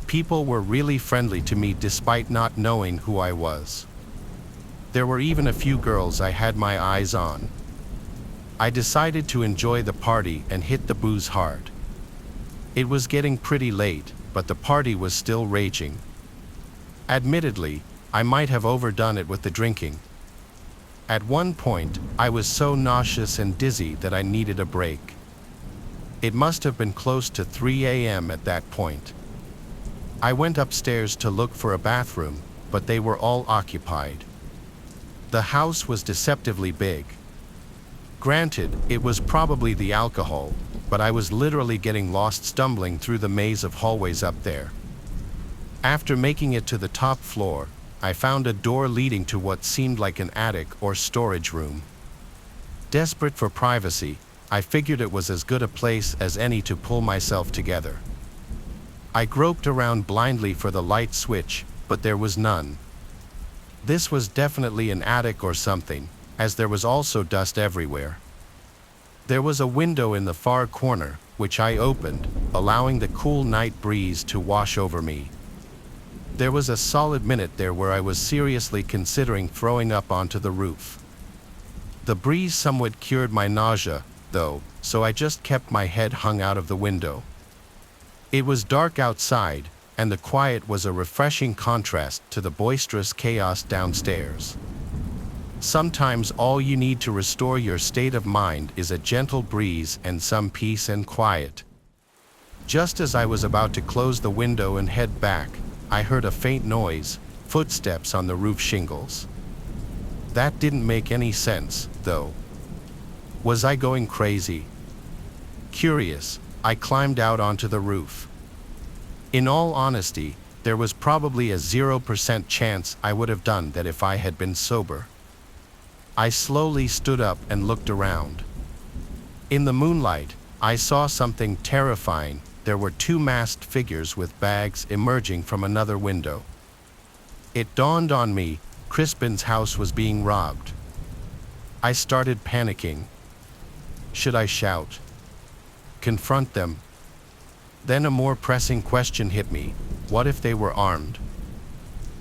People were really friendly to me despite not knowing who I was. There were even a few girls I had my eyes on. I decided to enjoy the party and hit the booze hard. It was getting pretty late, but the party was still raging. Admittedly, I might have overdone it with the drinking. At one point, I was so nauseous and dizzy that I needed a break. It must have been close to 3 a.m. at that point. I went upstairs to look for a bathroom, but they were all occupied. The house was deceptively big. Granted, it was probably the alcohol, but I was literally getting lost stumbling through the maze of hallways up there. After making it to the top floor, I found a door leading to what seemed like an attic or storage room. Desperate for privacy, I figured it was as good a place as any to pull myself together. I groped around blindly for the light switch, but there was none. This was definitely an attic or something, as there was also dust everywhere. There was a window in the far corner, which I opened, allowing the cool night breeze to wash over me. There was a solid minute there where I was seriously considering throwing up onto the roof. The breeze somewhat cured my nausea, though, so I just kept my head hung out of the window. It was dark outside, and the quiet was a refreshing contrast to the boisterous chaos downstairs. Sometimes all you need to restore your state of mind is a gentle breeze and some peace and quiet. Just as I was about to close the window and head back, I heard a faint noise, footsteps on the roof shingles. That didn't make any sense, though. Was I going crazy? Curious, I climbed out onto the roof. In all honesty, there was probably a 0% chance I would have done that if I had been sober. I slowly stood up and looked around. In the moonlight, I saw something terrifying. There were two masked figures with bags emerging from another window. It dawned on me, Crispin's house was being robbed. I started panicking. Should I shout? Confront them? Then a more pressing question hit me. What if they were armed?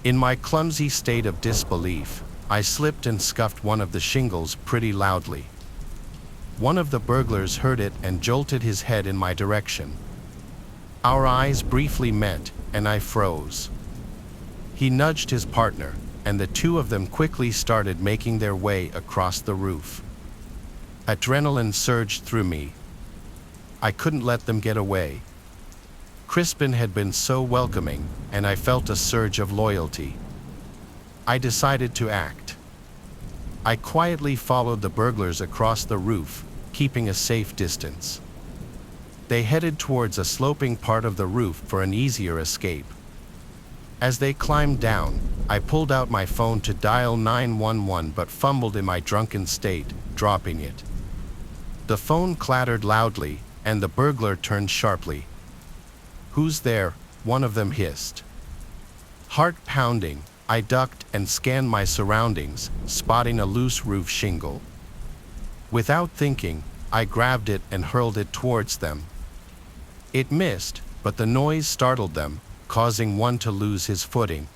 In my clumsy state of disbelief, I slipped and scuffed one of the shingles pretty loudly. One of the burglars heard it and jolted his head in my direction. Our eyes briefly met, and I froze. He nudged his partner, and the two of them quickly started making their way across the roof. Adrenaline surged through me. I couldn't let them get away. Crispin had been so welcoming, and I felt a surge of loyalty. I decided to act. I quietly followed the burglars across the roof, keeping a safe distance. They headed towards a sloping part of the roof for an easier escape. As they climbed down, I pulled out my phone to dial 911 but fumbled in my drunken state, dropping it. The phone clattered loudly, and the burglar turned sharply. "Who's there?" one of them hissed. Heart pounding, I ducked and scanned my surroundings, spotting a loose roof shingle. Without thinking, I grabbed it and hurled it towards them. It missed, but the noise startled them, causing one to lose his footing.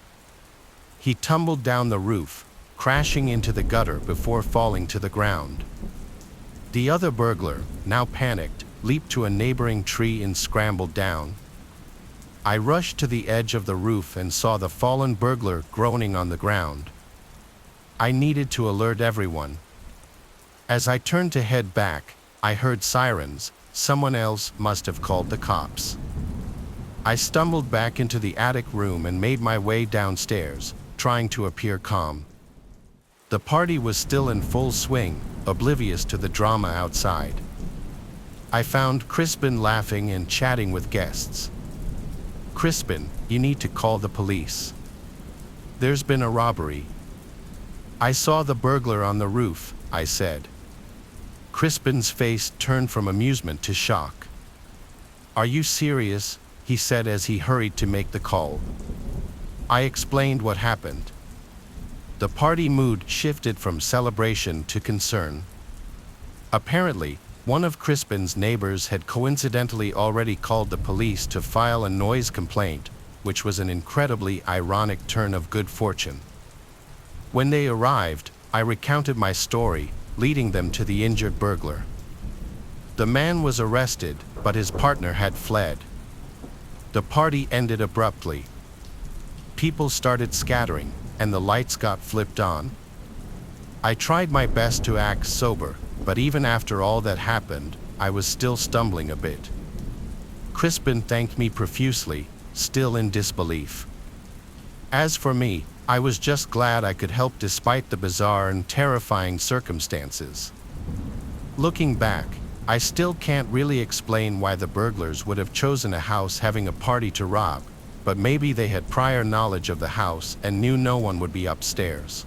He tumbled down the roof, crashing into the gutter before falling to the ground. The other burglar, now panicked, leaped to a neighboring tree and scrambled down. I rushed to the edge of the roof and saw the fallen burglar groaning on the ground. I needed to alert everyone. As I turned to head back, I heard sirens. Someone else must have called the cops. I stumbled back into the attic room and made my way downstairs, trying to appear calm. The party was still in full swing, oblivious to the drama outside. I found Crispin laughing and chatting with guests. "Crispin, you need to call the police. There's been a robbery." "I saw the burglar on the roof," I said. Crispin's face turned from amusement to shock. "Are you serious?" he said as he hurried to make the call. I explained what happened. The party mood shifted from celebration to concern. Apparently, one of Crispin's neighbors had coincidentally already called the police to file a noise complaint, which was an incredibly ironic turn of good fortune. When they arrived, I recounted my story, leading them to the injured burglar. The man was arrested, but his partner had fled. The party ended abruptly. People started scattering, and the lights got flipped on. I tried my best to act sober, but even after all that happened, I was still stumbling a bit. Crispin thanked me profusely, still in disbelief. As for me, I was just glad I could help despite the bizarre and terrifying circumstances. Looking back, I still can't really explain why the burglars would have chosen a house having a party to rob, but maybe they had prior knowledge of the house and knew no one would be upstairs.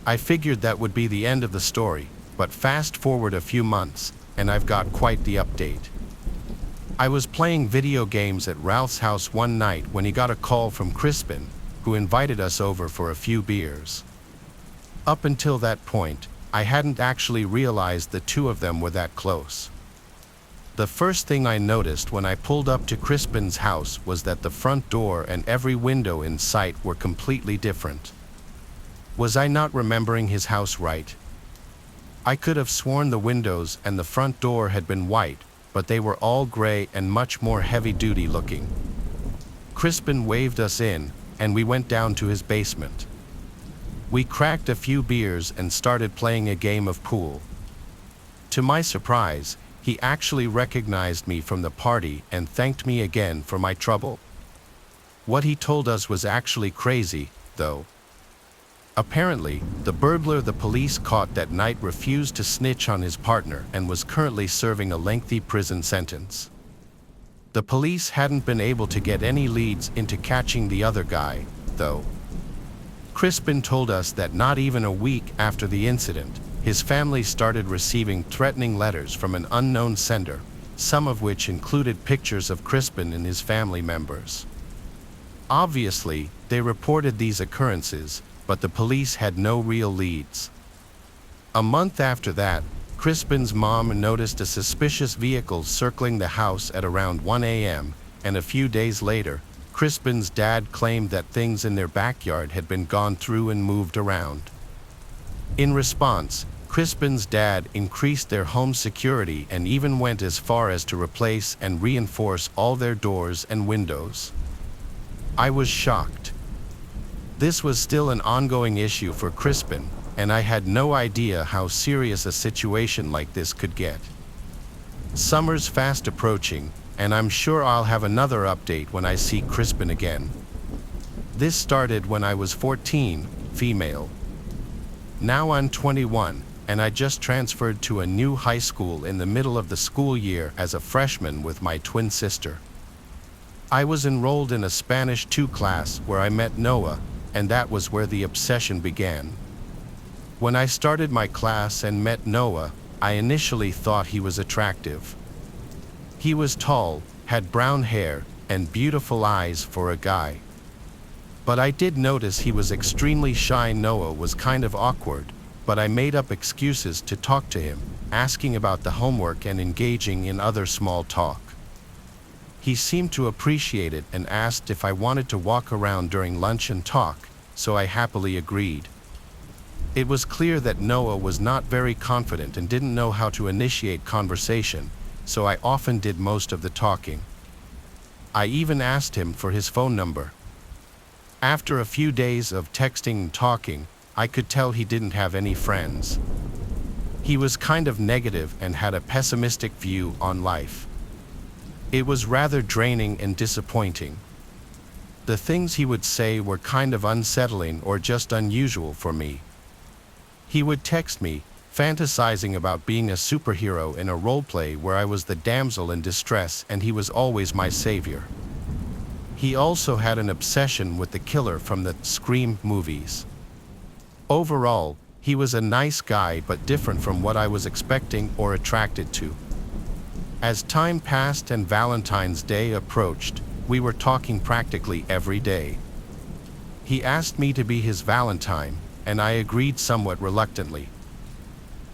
I figured that would be the end of the story, but fast forward a few months, and I've got quite the update. I was playing video games at Ralph's house one night when he got a call from Crispin, who invited us over for a few beers. Up until that point, I hadn't actually realized the two of them were that close. The first thing I noticed when I pulled up to Crispin's house was that the front door and every window in sight were completely different. Was I not remembering his house right? I could have sworn the windows and the front door had been white, but they were all gray and much more heavy-duty looking. Crispin waved us in, and we went down to his basement. We cracked a few beers and started playing a game of pool. To my surprise, he actually recognized me from the party and thanked me again for my trouble. What he told us was actually crazy, though. Apparently, the burglar the police caught that night refused to snitch on his partner and was currently serving a lengthy prison sentence. The police hadn't been able to get any leads into catching the other guy, though. Crispin told us that not even a week after the incident, his family started receiving threatening letters from an unknown sender, some of which included pictures of Crispin and his family members. Obviously, they reported these occurrences, but the police had no real leads. A month after that, Crispin's mom noticed a suspicious vehicle circling the house at around 1 a.m., and a few days later, Crispin's dad claimed that things in their backyard had been gone through and moved around. In response, Crispin's dad increased their home security and even went as far as to replace and reinforce all their doors and windows. I was shocked. This was still an ongoing issue for Crispin, and I had no idea how serious a situation like this could get. Summer's fast approaching, and I'm sure I'll have another update when I see Crispin again. This started when I was 14, female. Now I'm 21, and I just transferred to a new high school in the middle of the school year as a freshman with my twin sister. I was enrolled in a Spanish 2 class where I met Noah, and that was where the obsession began. When I started my class and met Noah, I initially thought he was attractive. He was tall, had brown hair, and beautiful eyes for a guy. But I did notice he was extremely shy. Noah was kind of awkward, but I made up excuses to talk to him, asking about the homework and engaging in other small talk. He seemed to appreciate it and asked if I wanted to walk around during lunch and talk, so I happily agreed. It was clear that Noah was not very confident and didn't know how to initiate conversation, so I often did most of the talking. I even asked him for his phone number. After a few days of texting and talking, I could tell he didn't have any friends. He was kind of negative and had a pessimistic view on life. It was rather draining and disappointing. The things he would say were kind of unsettling or just unusual for me. He would text me, fantasizing about being a superhero in a roleplay where I was the damsel in distress and he was always my savior. He also had an obsession with the killer from the Scream movies. Overall, he was a nice guy but different from what I was expecting or attracted to. As time passed and Valentine's Day approached, we were talking practically every day. He asked me to be his Valentine, and I agreed somewhat reluctantly.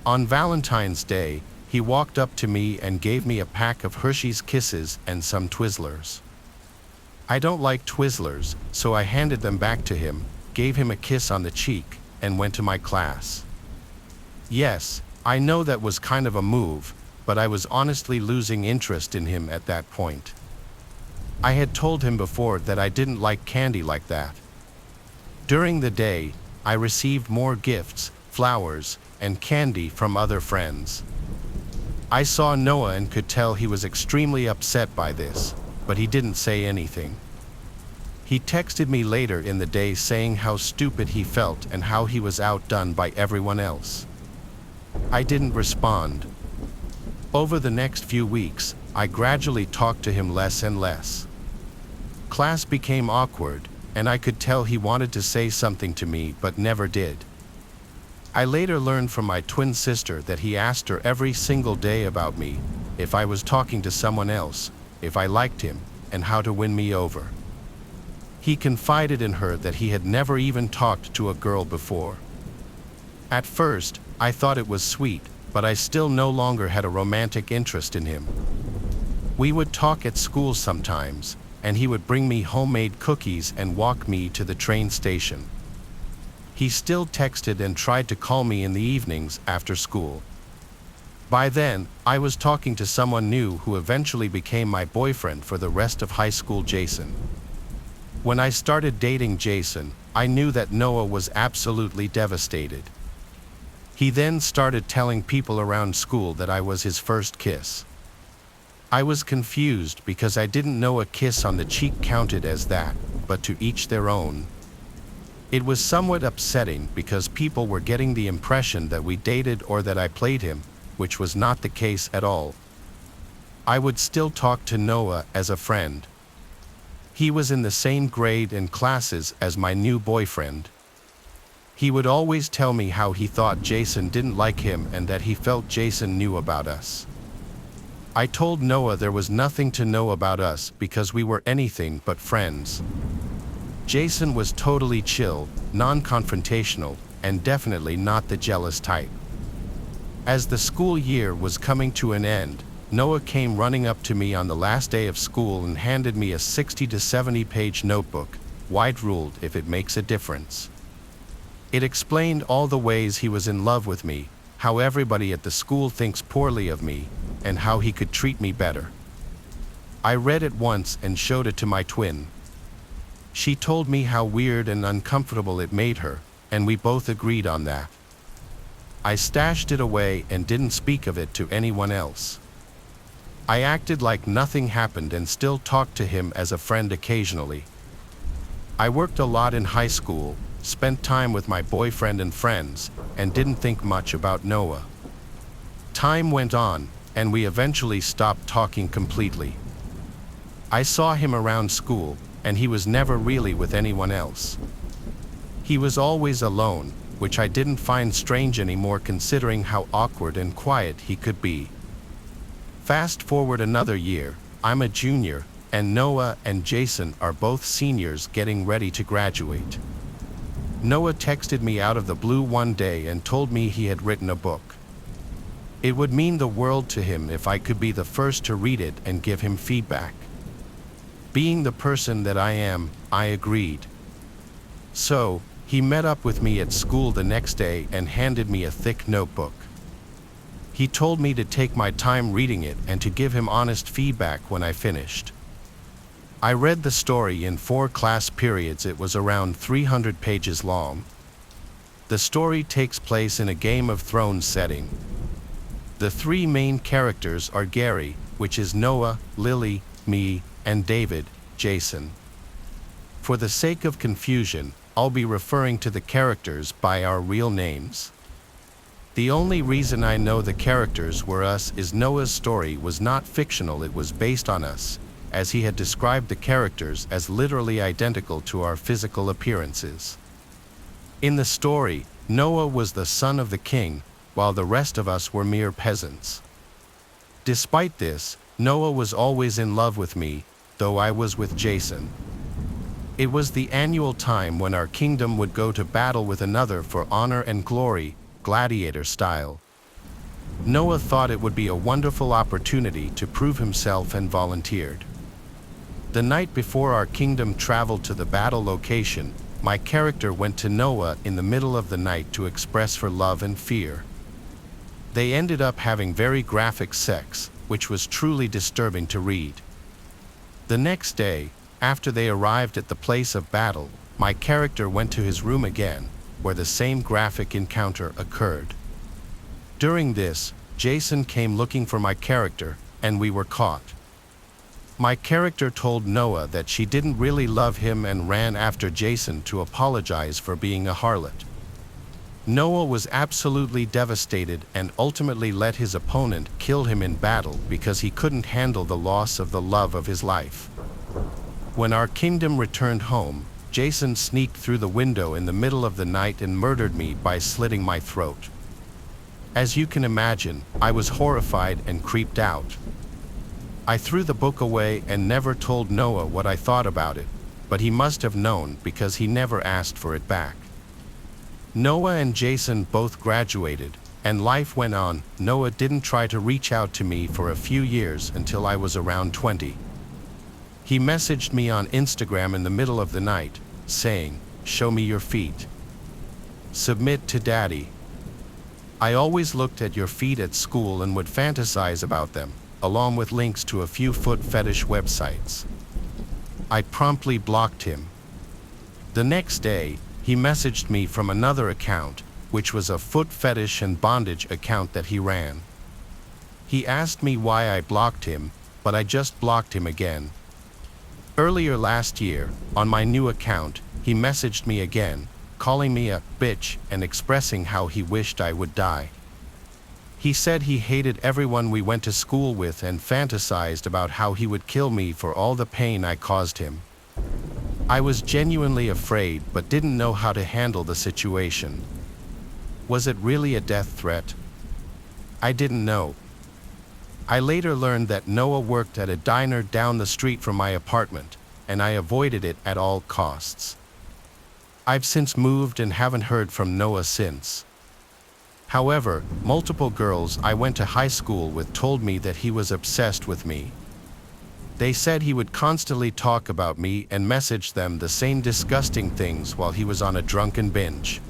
On Valentine's Day, he walked up to me and gave me a pack of Hershey's Kisses and some Twizzlers. I don't like Twizzlers, so I handed them back to him, gave him a kiss on the cheek, and went to my class. Yes, I know that was kind of a move, but I was honestly losing interest in him at that point. I had told him before that I didn't like candy like that. During the day, I received more gifts, flowers, and candy from other friends. I saw Noah and could tell he was extremely upset by this, but he didn't say anything. He texted me later in the day saying how stupid he felt and how he was outdone by everyone else. I didn't respond. Over the next few weeks, I gradually talked to him less and less. Class became awkward, and I could tell he wanted to say something to me but never did. I later learned from my twin sister that he asked her every single day about me, if I was talking to someone else, if I liked him, and how to win me over. He confided in her that he had never even talked to a girl before. At first, I thought it was sweet, but I still no longer had a romantic interest in him. We would talk at school sometimes, and he would bring me homemade cookies and walk me to the train station. He still texted and tried to call me in the evenings after school. By then, I was talking to someone new who eventually became my boyfriend for the rest of high school, Jason. When I started dating Jason, I knew that Noah was absolutely devastated. He then started telling people around school that I was his first kiss. I was confused because I didn't know a kiss on the cheek counted as that, but to each their own. It was somewhat upsetting because people were getting the impression that we dated or that I played him, which was not the case at all. I would still talk to Noah as a friend. He was in the same grade and classes as my new boyfriend. He would always tell me how he thought Jason didn't like him and that he felt Jason knew about us. I told Noah there was nothing to know about us because we were anything but friends. Jason was totally chill, non-confrontational, and definitely not the jealous type. As the school year was coming to an end, Noah came running up to me on the last day of school and handed me a 60 to 70 page notebook, wide-ruled if it makes a difference. It explained all the ways he was in love with me, how everybody at the school thinks poorly of me, and how he could treat me better. I read it once and showed it to my twin. She told me how weird and uncomfortable it made her, and we both agreed on that. I stashed it away and didn't speak of it to anyone else. I acted like nothing happened and still talked to him as a friend occasionally. I worked a lot in high school, spent time with my boyfriend and friends, and didn't think much about Noah. Time went on, and we eventually stopped talking completely. I saw him around school, and he was never really with anyone else. He was always alone, which I didn't find strange anymore considering how awkward and quiet he could be. Fast forward another year, I'm a junior, and Noah and Jason are both seniors getting ready to graduate. Noah texted me out of the blue one day and told me he had written a book. It would mean the world to him if I could be the first to read it and give him feedback. Being the person that I am, I agreed. So, He met up with me at school the next day and handed me a thick notebook. He told me to take my time reading it and to give him honest feedback when I finished. I read the story in 4 class periods. It was around 300 pages long. The story takes place in a Game of Thrones setting. The 3 main characters are Gary, which is Noah, Lily, me, and David, Jason. For the sake of confusion, I'll be referring to the characters by our real names. The only reason I know the characters were us is Noah's story was not fictional, it was based on us, as he had described the characters as literally identical to our physical appearances. In the story, Noah was the son of the king, while the rest of us were mere peasants. Despite this, Noah was always in love with me, though I was with Jason. It was the annual time when our kingdom would go to battle with another for honor and glory, gladiator style. Noah thought it would be a wonderful opportunity to prove himself and volunteered. The night before our kingdom traveled to the battle location, my character went to Noah in the middle of the night to express her love and fear. They ended up having very graphic sex, which was truly disturbing to read. The next day, after they arrived at the place of battle, my character went to his room again, where the same graphic encounter occurred. During this, Jason came looking for my character, and we were caught. My character told Noah that she didn't really love him and ran after Jason to apologize for being a harlot. Noah was absolutely devastated and ultimately let his opponent kill him in battle because he couldn't handle the loss of the love of his life. When our kingdom returned home, Jason sneaked through the window in the middle of the night and murdered me by slitting my throat. As you can imagine, I was horrified and creeped out. I threw the book away and never told Noah what I thought about it, but he must have known because he never asked for it back. Noah and Jason both graduated, and life went on. Noah didn't try to reach out to me for a few years until I was around 20. He messaged me on Instagram in the middle of the night, saying, "Show me your feet. Submit to daddy." I always looked at your feet at school and would fantasize about them, along with links to a few foot fetish websites. I promptly blocked him. The next day, he messaged me from another account, which was a foot fetish and bondage account that he ran. He asked me why I blocked him, but I just blocked him again. Earlier last year, on my new account, he messaged me again, calling me a bitch and expressing how he wished I would die. He said he hated everyone we went to school with and fantasized about how he would kill me for all the pain I caused him. I was genuinely afraid but didn't know how to handle the situation. Was it really a death threat? I didn't know. I later learned that Noah worked at a diner down the street from my apartment, and I avoided it at all costs. I've since moved and haven't heard from Noah since. However, multiple girls I went to high school with told me that he was obsessed with me. They said he would constantly talk about me and message them the same disgusting things while he was on a drunken binge.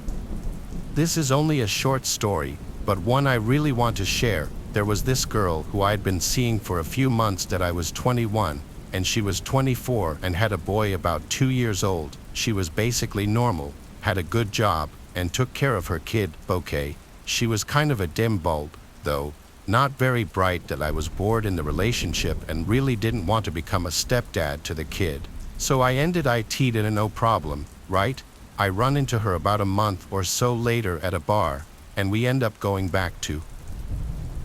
This is only a short story, but one I really want to share. There was this girl who I'd been seeing for a few months that I was 21, and she was 24 and had a boy about 2 years old. She was basically normal, had a good job, and took care of her kid, okay. She was kind of a dim bulb, though, not very bright, that I was bored in the relationship and really didn't want to become a stepdad to the kid. So I ended it in a no problem, right? I run into her about a month or so later at a bar, and we end up going back to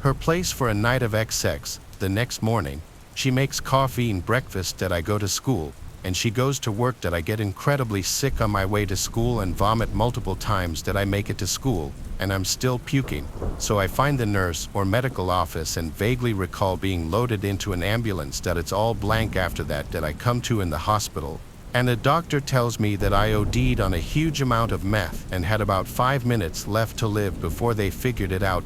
her place for a night of XX. The next morning, she makes coffee and breakfast that I go to school, and she goes to work that I get incredibly sick on my way to school and vomit multiple times that I make it to school, and I'm still puking. So I find the nurse or medical office and vaguely recall being loaded into an ambulance that it's all blank after that I come to in the hospital. And the doctor tells me that I OD'd on a huge amount of meth and had about 5 minutes left to live before they figured it out.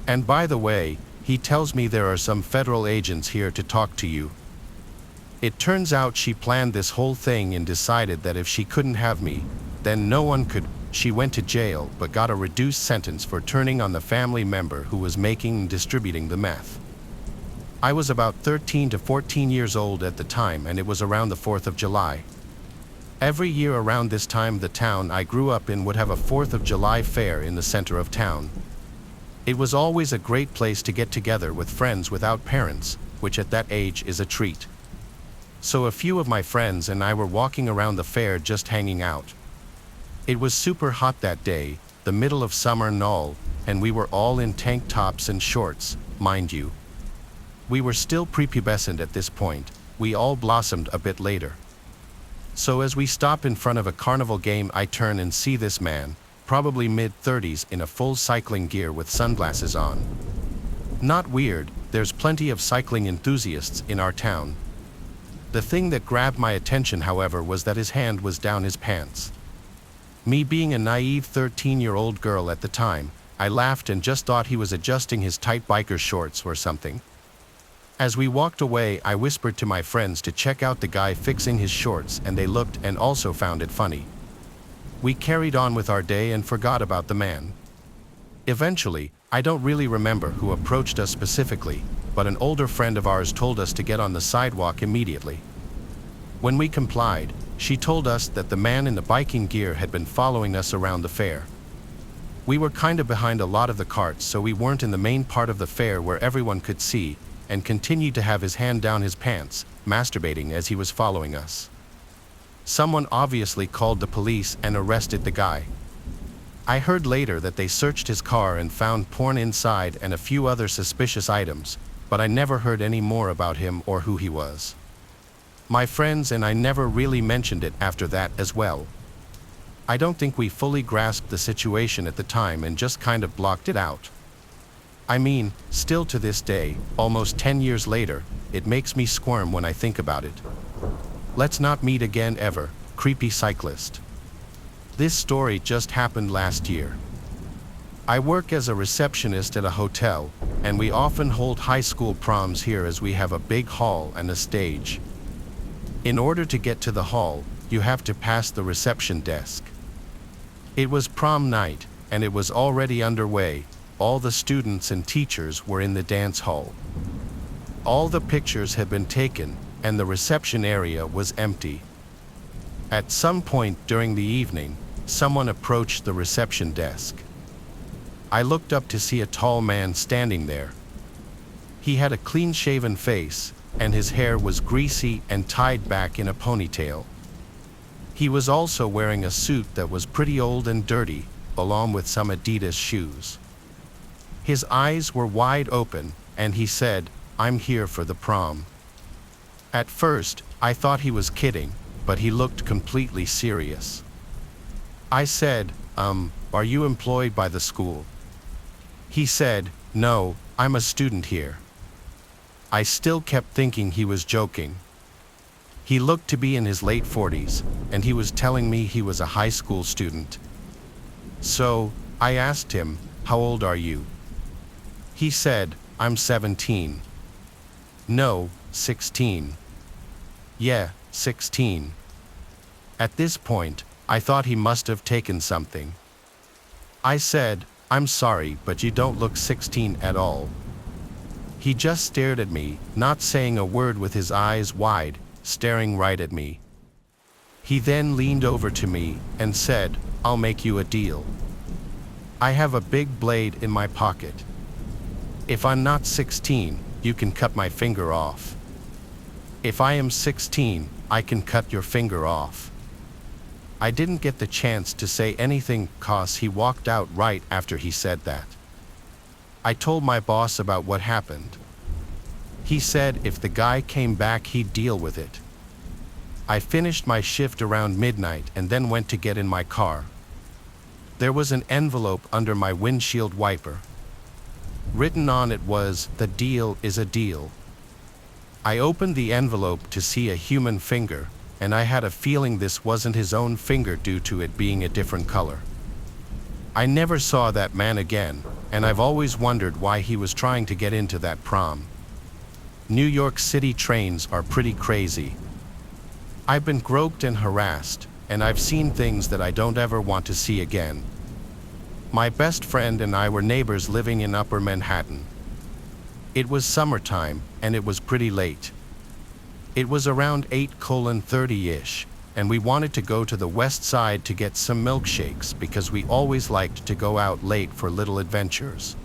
And by the way, he tells me there are some federal agents here to talk to you. It turns out she planned this whole thing and decided that if she couldn't have me, then no one could. She went to jail but got a reduced sentence for turning on the family member who was making and distributing the meth. I was about 13 to 14 years old at the time, and it was around the 4th of July. Every year around this time, the town I grew up in would have a 4th of July fair in the center of town. It was always a great place to get together with friends without parents, which at that age is a treat. So a few of my friends and I were walking around the fair just hanging out. It was super hot that day, the middle of summer and all, and we were all in tank tops and shorts, mind you. We were still prepubescent at this point. We all blossomed a bit later. So as we stop in front of a carnival game, I turn and see this man, probably mid-30s, in a full cycling gear with sunglasses on. Not weird, there's plenty of cycling enthusiasts in our town. The thing that grabbed my attention, however, was that his hand was down his pants. Me being a naive 13-year-old girl at the time, I laughed and just thought he was adjusting his tight biker shorts or something. As we walked away, I whispered to my friends to check out the guy fixing his shorts, and they looked and also found it funny. We carried on with our day and forgot about the man. Eventually, I don't really remember who approached us specifically, but an older friend of ours told us to get on the sidewalk immediately. When we complied, she told us that the man in the biking gear had been following us around the fair. We were kind of behind a lot of the carts, so we weren't in the main part of the fair where everyone could see, and continued to have his hand down his pants, masturbating as he was following us. Someone obviously called the police and arrested the guy. I heard later that they searched his car and found porn inside and a few other suspicious items, but I never heard any more about him or who he was. My friends and I never really mentioned it after that as well. I don't think we fully grasped the situation at the time and just kind of blocked it out. I mean, still to this day, almost 10 years later, it makes me squirm when I think about it. Let's not meet again ever, creepy cyclist. This story just happened last year. I work as a receptionist at a hotel, and we often hold high school proms here as we have a big hall and a stage. In order to get to the hall, you have to pass the reception desk. It was prom night, and it was already underway. All the students and teachers were in the dance hall. All the pictures had been taken, and the reception area was empty. At some point during the evening, someone approached the reception desk. I looked up to see a tall man standing there. He had a clean-shaven face, and his hair was greasy and tied back in a ponytail. He was also wearing a suit that was pretty old and dirty, along with some Adidas shoes. His eyes were wide open, and he said, "I'm here for the prom." At first, I thought he was kidding, but he looked completely serious. I said, "Are you employed by the school?" He said, "No, I'm a student here." I still kept thinking he was joking. He looked to be in his late 40s, and he was telling me he was a high school student. So, I asked him, "How old are you?" He said, "I'm 17. "No, 16. "Yeah, 16. At this point, I thought he must have taken something. I said, "I'm sorry, but you don't look 16 at all." He just stared at me, not saying a word, with his eyes wide, staring right at me. He then leaned over to me and said, "I'll make you a deal. I have a big blade in my pocket. If I'm not 16, you can cut my finger off. If I am 16, I can cut your finger off." I didn't get the chance to say anything, 'cause he walked out right after he said that. I told my boss about what happened. He said if the guy came back, he'd deal with it. I finished my shift around midnight and then went to get in my car. There was an envelope under my windshield wiper. Written on it was, "The deal is a deal." I opened the envelope to see a human finger, and I had a feeling this wasn't his own finger due to it being a different color. I never saw that man again, and I've always wondered why he was trying to get into that prom. New York City trains are pretty crazy. I've been groped and harassed, and I've seen things that I don't ever want to see again. My best friend and I were neighbors living in Upper Manhattan. It was summertime, and it was pretty late. It was around 8:30-ish, and we wanted to go to the west side to get some milkshakes because we always liked to go out late for little adventures.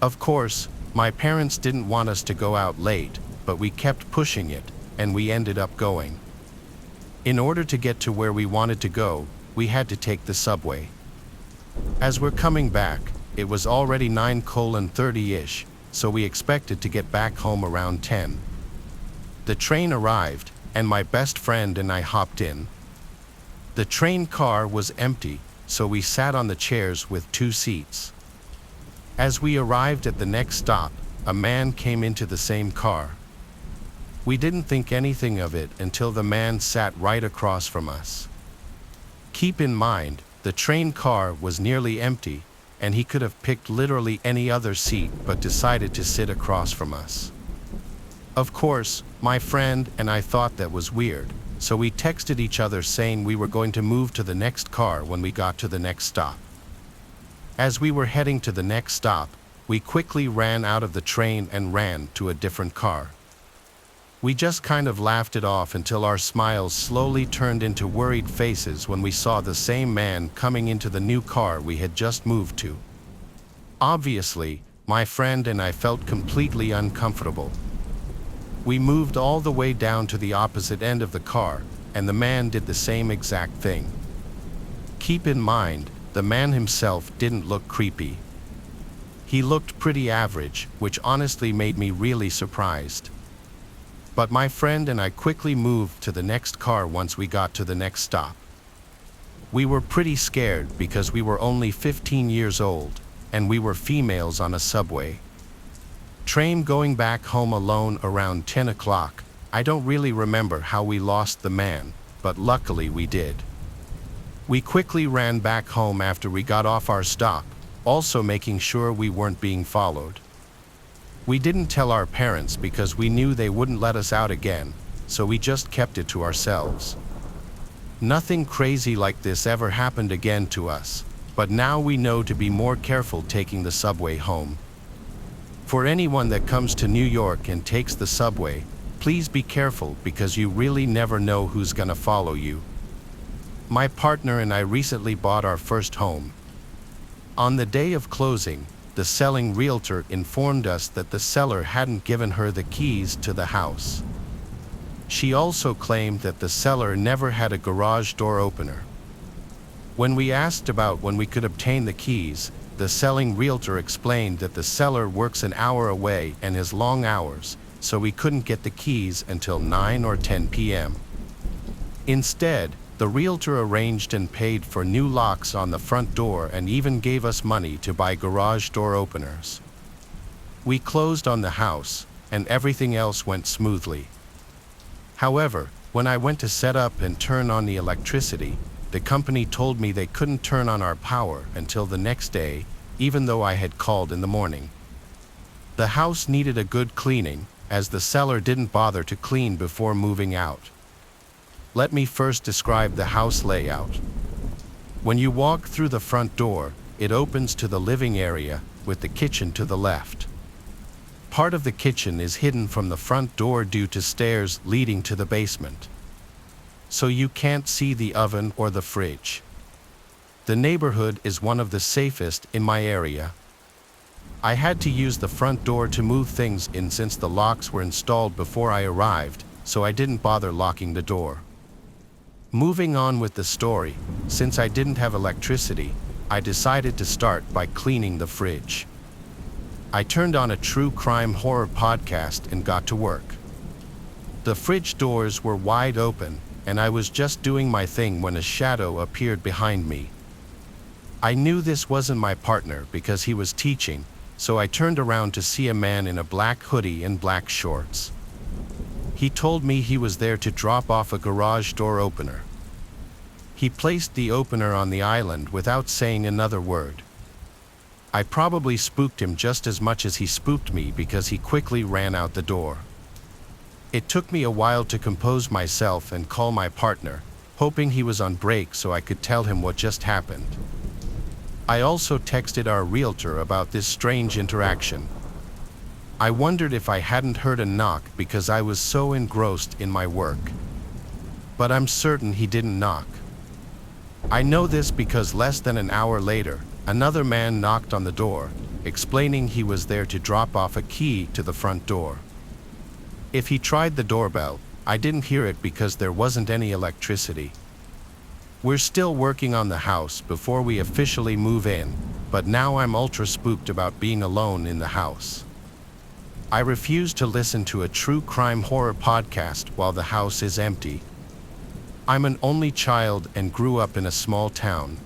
Of course, my parents didn't want us to go out late, but we kept pushing it, and we ended up going. In order to get to where we wanted to go, we had to take the subway. As we're coming back, it was already 9:30-ish, so we expected to get back home around 10. The train arrived, and my best friend and I hopped in. The train car was empty, so we sat on the chairs with 2 seats. As we arrived at the next stop, a man came into the same car. We didn't think anything of it until the man sat right across from us. Keep in mind, the train car was nearly empty, and he could have picked literally any other seat but decided to sit across from us. Of course, my friend and I thought that was weird, so we texted each other saying we were going to move to the next car when we got to the next stop. As we were heading to the next stop, we quickly ran out of the train and ran to a different car. We just kind of laughed it off until our smiles slowly turned into worried faces when we saw the same man coming into the new car we had just moved to. Obviously, my friend and I felt completely uncomfortable. We moved all the way down to the opposite end of the car, and the man did the same exact thing. Keep in mind, the man himself didn't look creepy. He looked pretty average, which honestly made me really surprised. But my friend and I quickly moved to the next car once we got to the next stop. We were pretty scared because we were only 15 years old, and we were females on a subway. Train going back home alone around 10 o'clock. I don't really remember how we lost the man, but luckily we did. We quickly ran back home after we got off our stop, also making sure we weren't being followed. We didn't tell our parents because we knew they wouldn't let us out again, so we just kept it to ourselves. Nothing crazy like this ever happened again to us, but now we know to be more careful taking the subway home. For anyone that comes to New York and takes the subway, please be careful because you really never know who's gonna follow you. My partner and I recently bought our first home. On the day of closing, the selling realtor informed us that the seller hadn't given her the keys to the house. She also claimed that the seller never had a garage door opener. When we asked about when we could obtain the keys, the selling realtor explained that the seller works an hour away and has long hours, so we couldn't get the keys until 9 or 10 p.m. Instead, the realtor arranged and paid for new locks on the front door and even gave us money to buy garage door openers. We closed on the house, and everything else went smoothly. However, when I went to set up and turn on the electricity, the company told me they couldn't turn on our power until the next day, even though I had called in the morning. The house needed a good cleaning, as the seller didn't bother to clean before moving out. Let me first describe the house layout. When you walk through the front door, it opens to the living area, with the kitchen to the left. Part of the kitchen is hidden from the front door due to stairs leading to the basement, so you can't see the oven or the fridge. The neighborhood is one of the safest in my area. I had to use the front door to move things in since the locks were installed before I arrived, so I didn't bother locking the door. Moving on with the story, since I didn't have electricity, I decided to start by cleaning the fridge. I turned on a true crime horror podcast and got to work. The fridge doors were wide open, and I was just doing my thing when a shadow appeared behind me. I knew this wasn't my partner because he was teaching, so I turned around to see a man in a black hoodie and black shorts. He told me he was there to drop off a garage door opener. He placed the opener on the island without saying another word. I probably spooked him just as much as he spooked me because he quickly ran out the door. It took me a while to compose myself and call my partner, hoping he was on break so I could tell him what just happened. I also texted our realtor about this strange interaction. I wondered if I hadn't heard a knock because I was so engrossed in my work. But I'm certain he didn't knock. I know this because less than an hour later, another man knocked on the door, explaining he was there to drop off a key to the front door. If he tried the doorbell, I didn't hear it because there wasn't any electricity. We're still working on the house before we officially move in, but now I'm ultra spooked about being alone in the house. I refuse to listen to a true crime horror podcast while the house is empty. I'm an only child and grew up in a small town.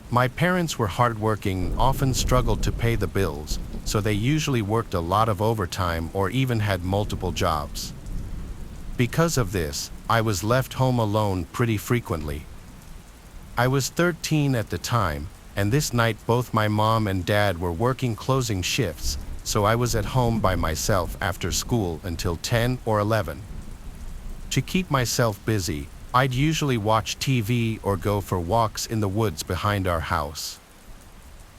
My parents were hardworking, often struggled to pay the bills, so they usually worked a lot of overtime or even had multiple jobs. Because of this, I was left home alone pretty frequently. I was 13 at the time, and this night both my mom and dad were working closing shifts, so I was at home by myself after school until 10 or 11. To keep myself busy, I'd usually watch TV or go for walks in the woods behind our house.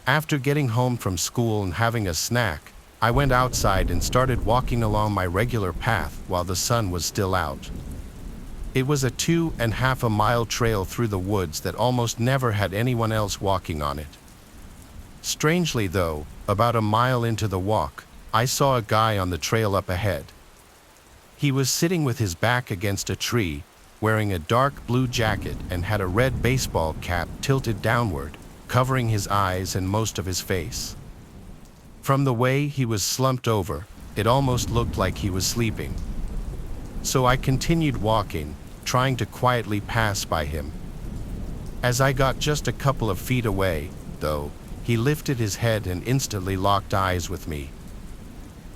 After getting home from school and having a snack, I went outside and started walking along my regular path while the sun was still out. It was a 2.5 mile trail through the woods that almost never had anyone else walking on it. Strangely though, about a mile into the walk, I saw a guy on the trail up ahead. He was sitting with his back against a tree, wearing a dark blue jacket and had a red baseball cap tilted downward, covering his eyes and most of his face. From the way he was slumped over, it almost looked like he was sleeping. So I continued walking, trying to quietly pass by him. As I got just a couple of feet away, though, he lifted his head and instantly locked eyes with me.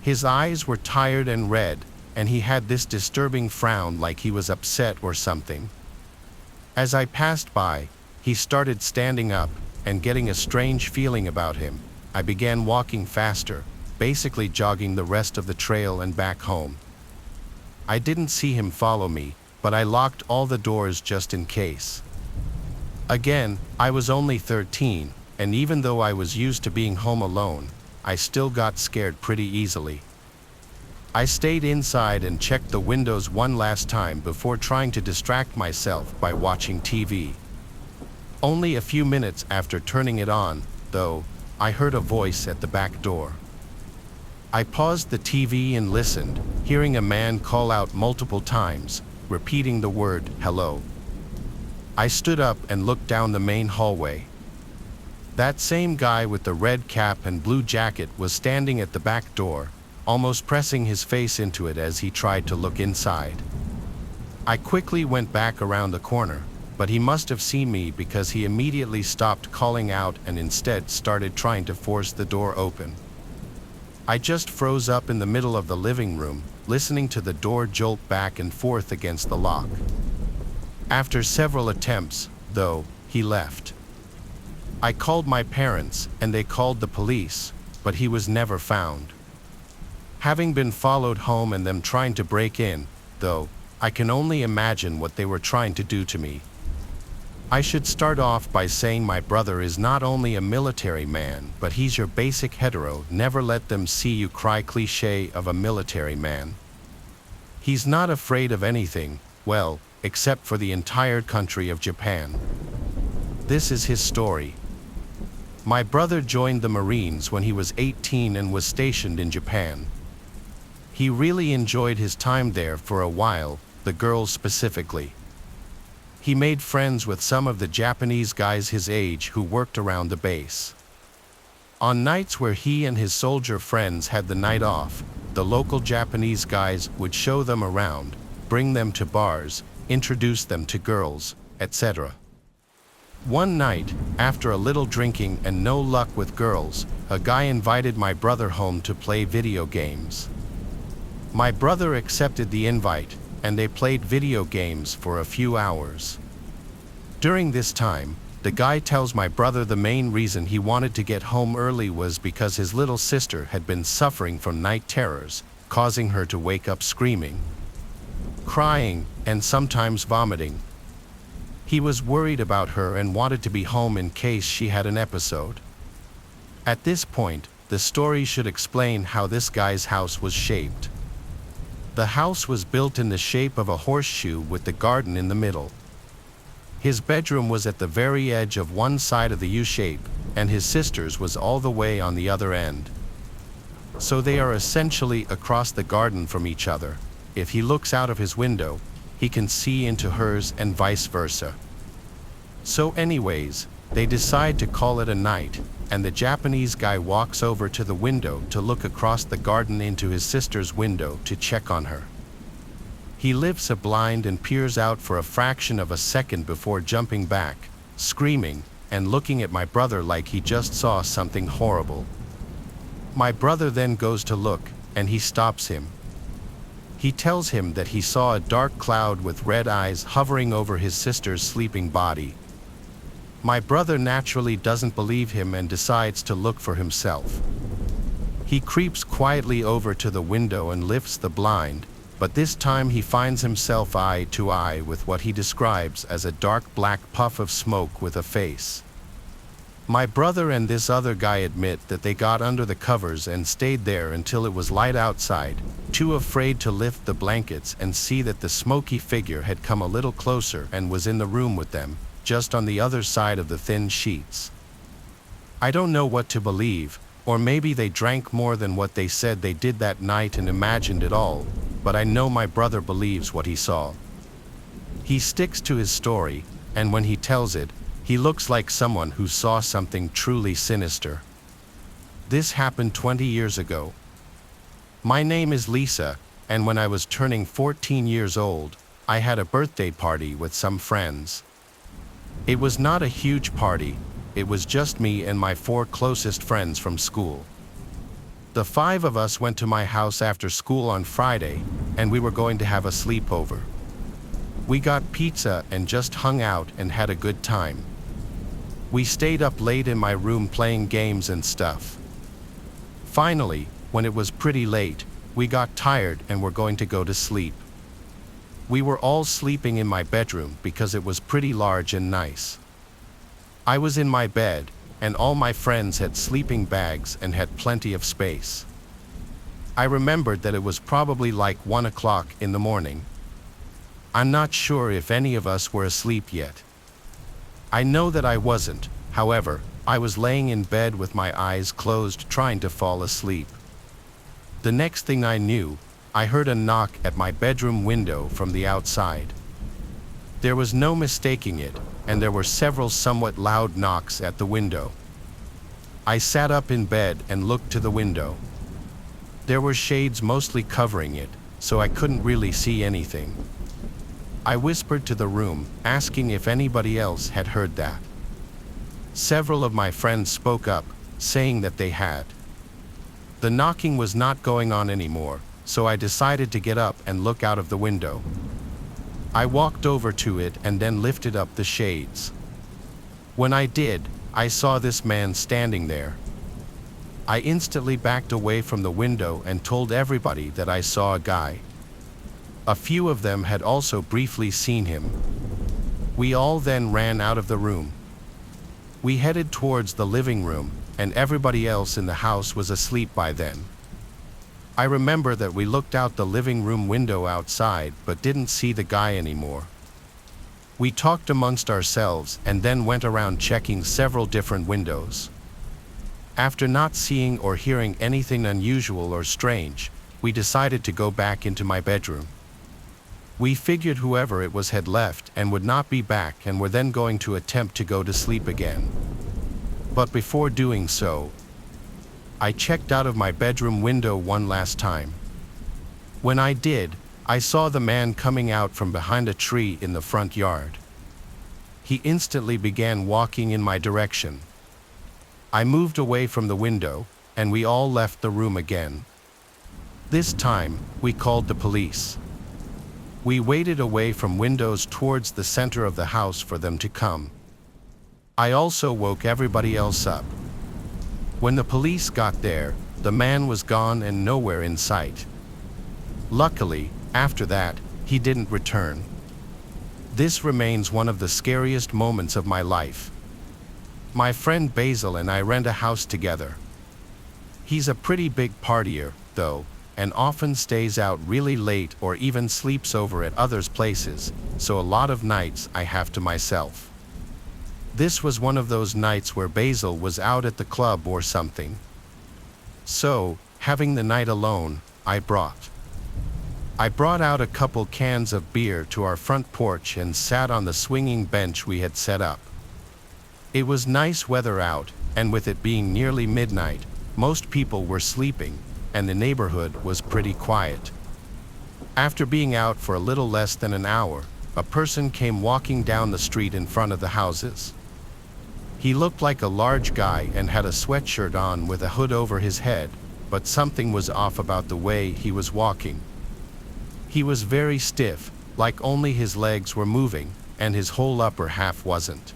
His eyes were tired and red, and he had this disturbing frown like he was upset or something. As I passed by, he started standing up, and getting a strange feeling about him, I began walking faster, basically jogging the rest of the trail and back home. I didn't see him follow me, but I locked all the doors just in case. Again, I was only 13, and even though I was used to being home alone, I still got scared pretty easily. I stayed inside and checked the windows one last time before trying to distract myself by watching TV. Only a few minutes after turning it on, though, I heard a voice at the back door. I paused the TV and listened, hearing a man call out multiple times, repeating the word, "Hello." I stood up and looked down the main hallway. That same guy with the red cap and blue jacket was standing at the back door, almost pressing his face into it as he tried to look inside. I quickly went back around the corner, but he must have seen me because he immediately stopped calling out and instead started trying to force the door open. I just froze up in the middle of the living room, listening to the door jolt back and forth against the lock. After several attempts, though, he left. I called my parents, and they called the police, but he was never found. Having been followed home and them trying to break in, though, I can only imagine what they were trying to do to me. I should start off by saying my brother is not only a military man, but he's your basic hetero, never let them see you cry cliché of a military man. He's not afraid of anything, well, except for the entire country of Japan. This is his story. My brother joined the Marines when he was 18 and was stationed in Japan. He really enjoyed his time there for a while, the girls specifically. He made friends with some of the Japanese guys his age who worked around the base. On nights where he and his soldier friends had the night off, the local Japanese guys would show them around, bring them to bars, introduce them to girls, etc. One night, after a little drinking and no luck with girls, a guy invited my brother home to play video games. My brother accepted the invite, and they played video games for a few hours. During this time, The guy tells my brother the main reason he wanted to get home early was because his little sister had been suffering from night terrors, causing her to wake up screaming, crying, and sometimes vomiting. He was worried about her and wanted to be home in case she had an episode. At this point, the story should explain how this guy's house was shaped. The house was built in the shape of a horseshoe with the garden in the middle. His bedroom was at the very edge of one side of the U-shape, and his sister's was all the way on the other end. So they are essentially across the garden from each other. If he looks out of his window, he can see into hers and vice versa. So anyways, they decide to call it a night, and the Japanese guy walks over to the window to look across the garden into his sister's window to check on her. He lifts a blind and peers out for a fraction of a second before jumping back, screaming, and looking at my brother like he just saw something horrible. My brother then goes to look, and he stops him. He tells him that he saw a dark cloud with red eyes hovering over his sister's sleeping body. My brother naturally doesn't believe him and decides to look for himself. He creeps quietly over to the window and lifts the blind, but this time he finds himself eye to eye with what he describes as a dark black puff of smoke with a face. My brother and this other guy admit that they got under the covers and stayed there until it was light outside, too afraid to lift the blankets and see that the smoky figure had come a little closer and was in the room with them, just on the other side of the thin sheets. I don't know what to believe, or maybe they drank more than what they said they did that night and imagined it all, but I know my brother believes what he saw. He sticks to his story, and when he tells it, he looks like someone who saw something truly sinister. This happened 20 years ago. My name is Lisa, and when I was turning 14 years old, I had a birthday party with some friends. It was not a huge party, it was just me and my 4 closest friends from school. The 5 of us went to my house after school on Friday, and we were going to have a sleepover. We got pizza and just hung out and had a good time. We stayed up late in my room playing games and stuff. Finally, when it was pretty late, we got tired and were going to go to sleep. We were all sleeping in my bedroom because it was pretty large and nice. I was in my bed, and all my friends had sleeping bags and had plenty of space. I remembered that it was probably like 1 o'clock in the morning. I'm not sure if any of us were asleep yet. I know that I wasn't, however, I was laying in bed with my eyes closed trying to fall asleep. The next thing I knew, I heard a knock at my bedroom window from the outside. There was no mistaking it, and there were several somewhat loud knocks at the window. I sat up in bed and looked to the window. There were shades mostly covering it, so I couldn't really see anything. I whispered to the room, asking if anybody else had heard that. Several of my friends spoke up, saying that they had. The knocking was not going on anymore, so I decided to get up and look out of the window. I walked over to it and then lifted up the shades. When I did, I saw this man standing there. I instantly backed away from the window and told everybody that I saw a guy. A few of them had also briefly seen him. We all then ran out of the room. We headed towards the living room, and everybody else in the house was asleep by then. I remember that we looked out the living room window outside but didn't see the guy anymore. We talked amongst ourselves and then went around checking several different windows. After not seeing or hearing anything unusual or strange, we decided to go back into my bedroom. We figured whoever it was had left and would not be back and were then going to attempt to go to sleep again. But before doing so, I checked out of my bedroom window one last time. When I did, I saw the man coming out from behind a tree in the front yard. He instantly began walking in my direction. I moved away from the window, and we all left the room again. This time, we called the police. We waited away from windows towards the center of the house for them to come. I also woke everybody else up. When the police got there, the man was gone and nowhere in sight. Luckily, after that, he didn't return. This remains one of the scariest moments of my life. My friend Basil and I rent a house together. He's a pretty big partier, though, and often stays out really late or even sleeps over at others' places, so a lot of nights I have to myself. This was one of those nights where Basil was out at the club or something. So, having the night alone, I brought out a couple cans of beer to our front porch and sat on the swinging bench we had set up. It was nice weather out, and with it being nearly midnight, most people were sleeping, and the neighborhood was pretty quiet. After being out for a little less than an hour, a person came walking down the street in front of the houses. He looked like a large guy and had a sweatshirt on with a hood over his head, but something was off about the way he was walking. He was very stiff, like only his legs were moving, and his whole upper half wasn't.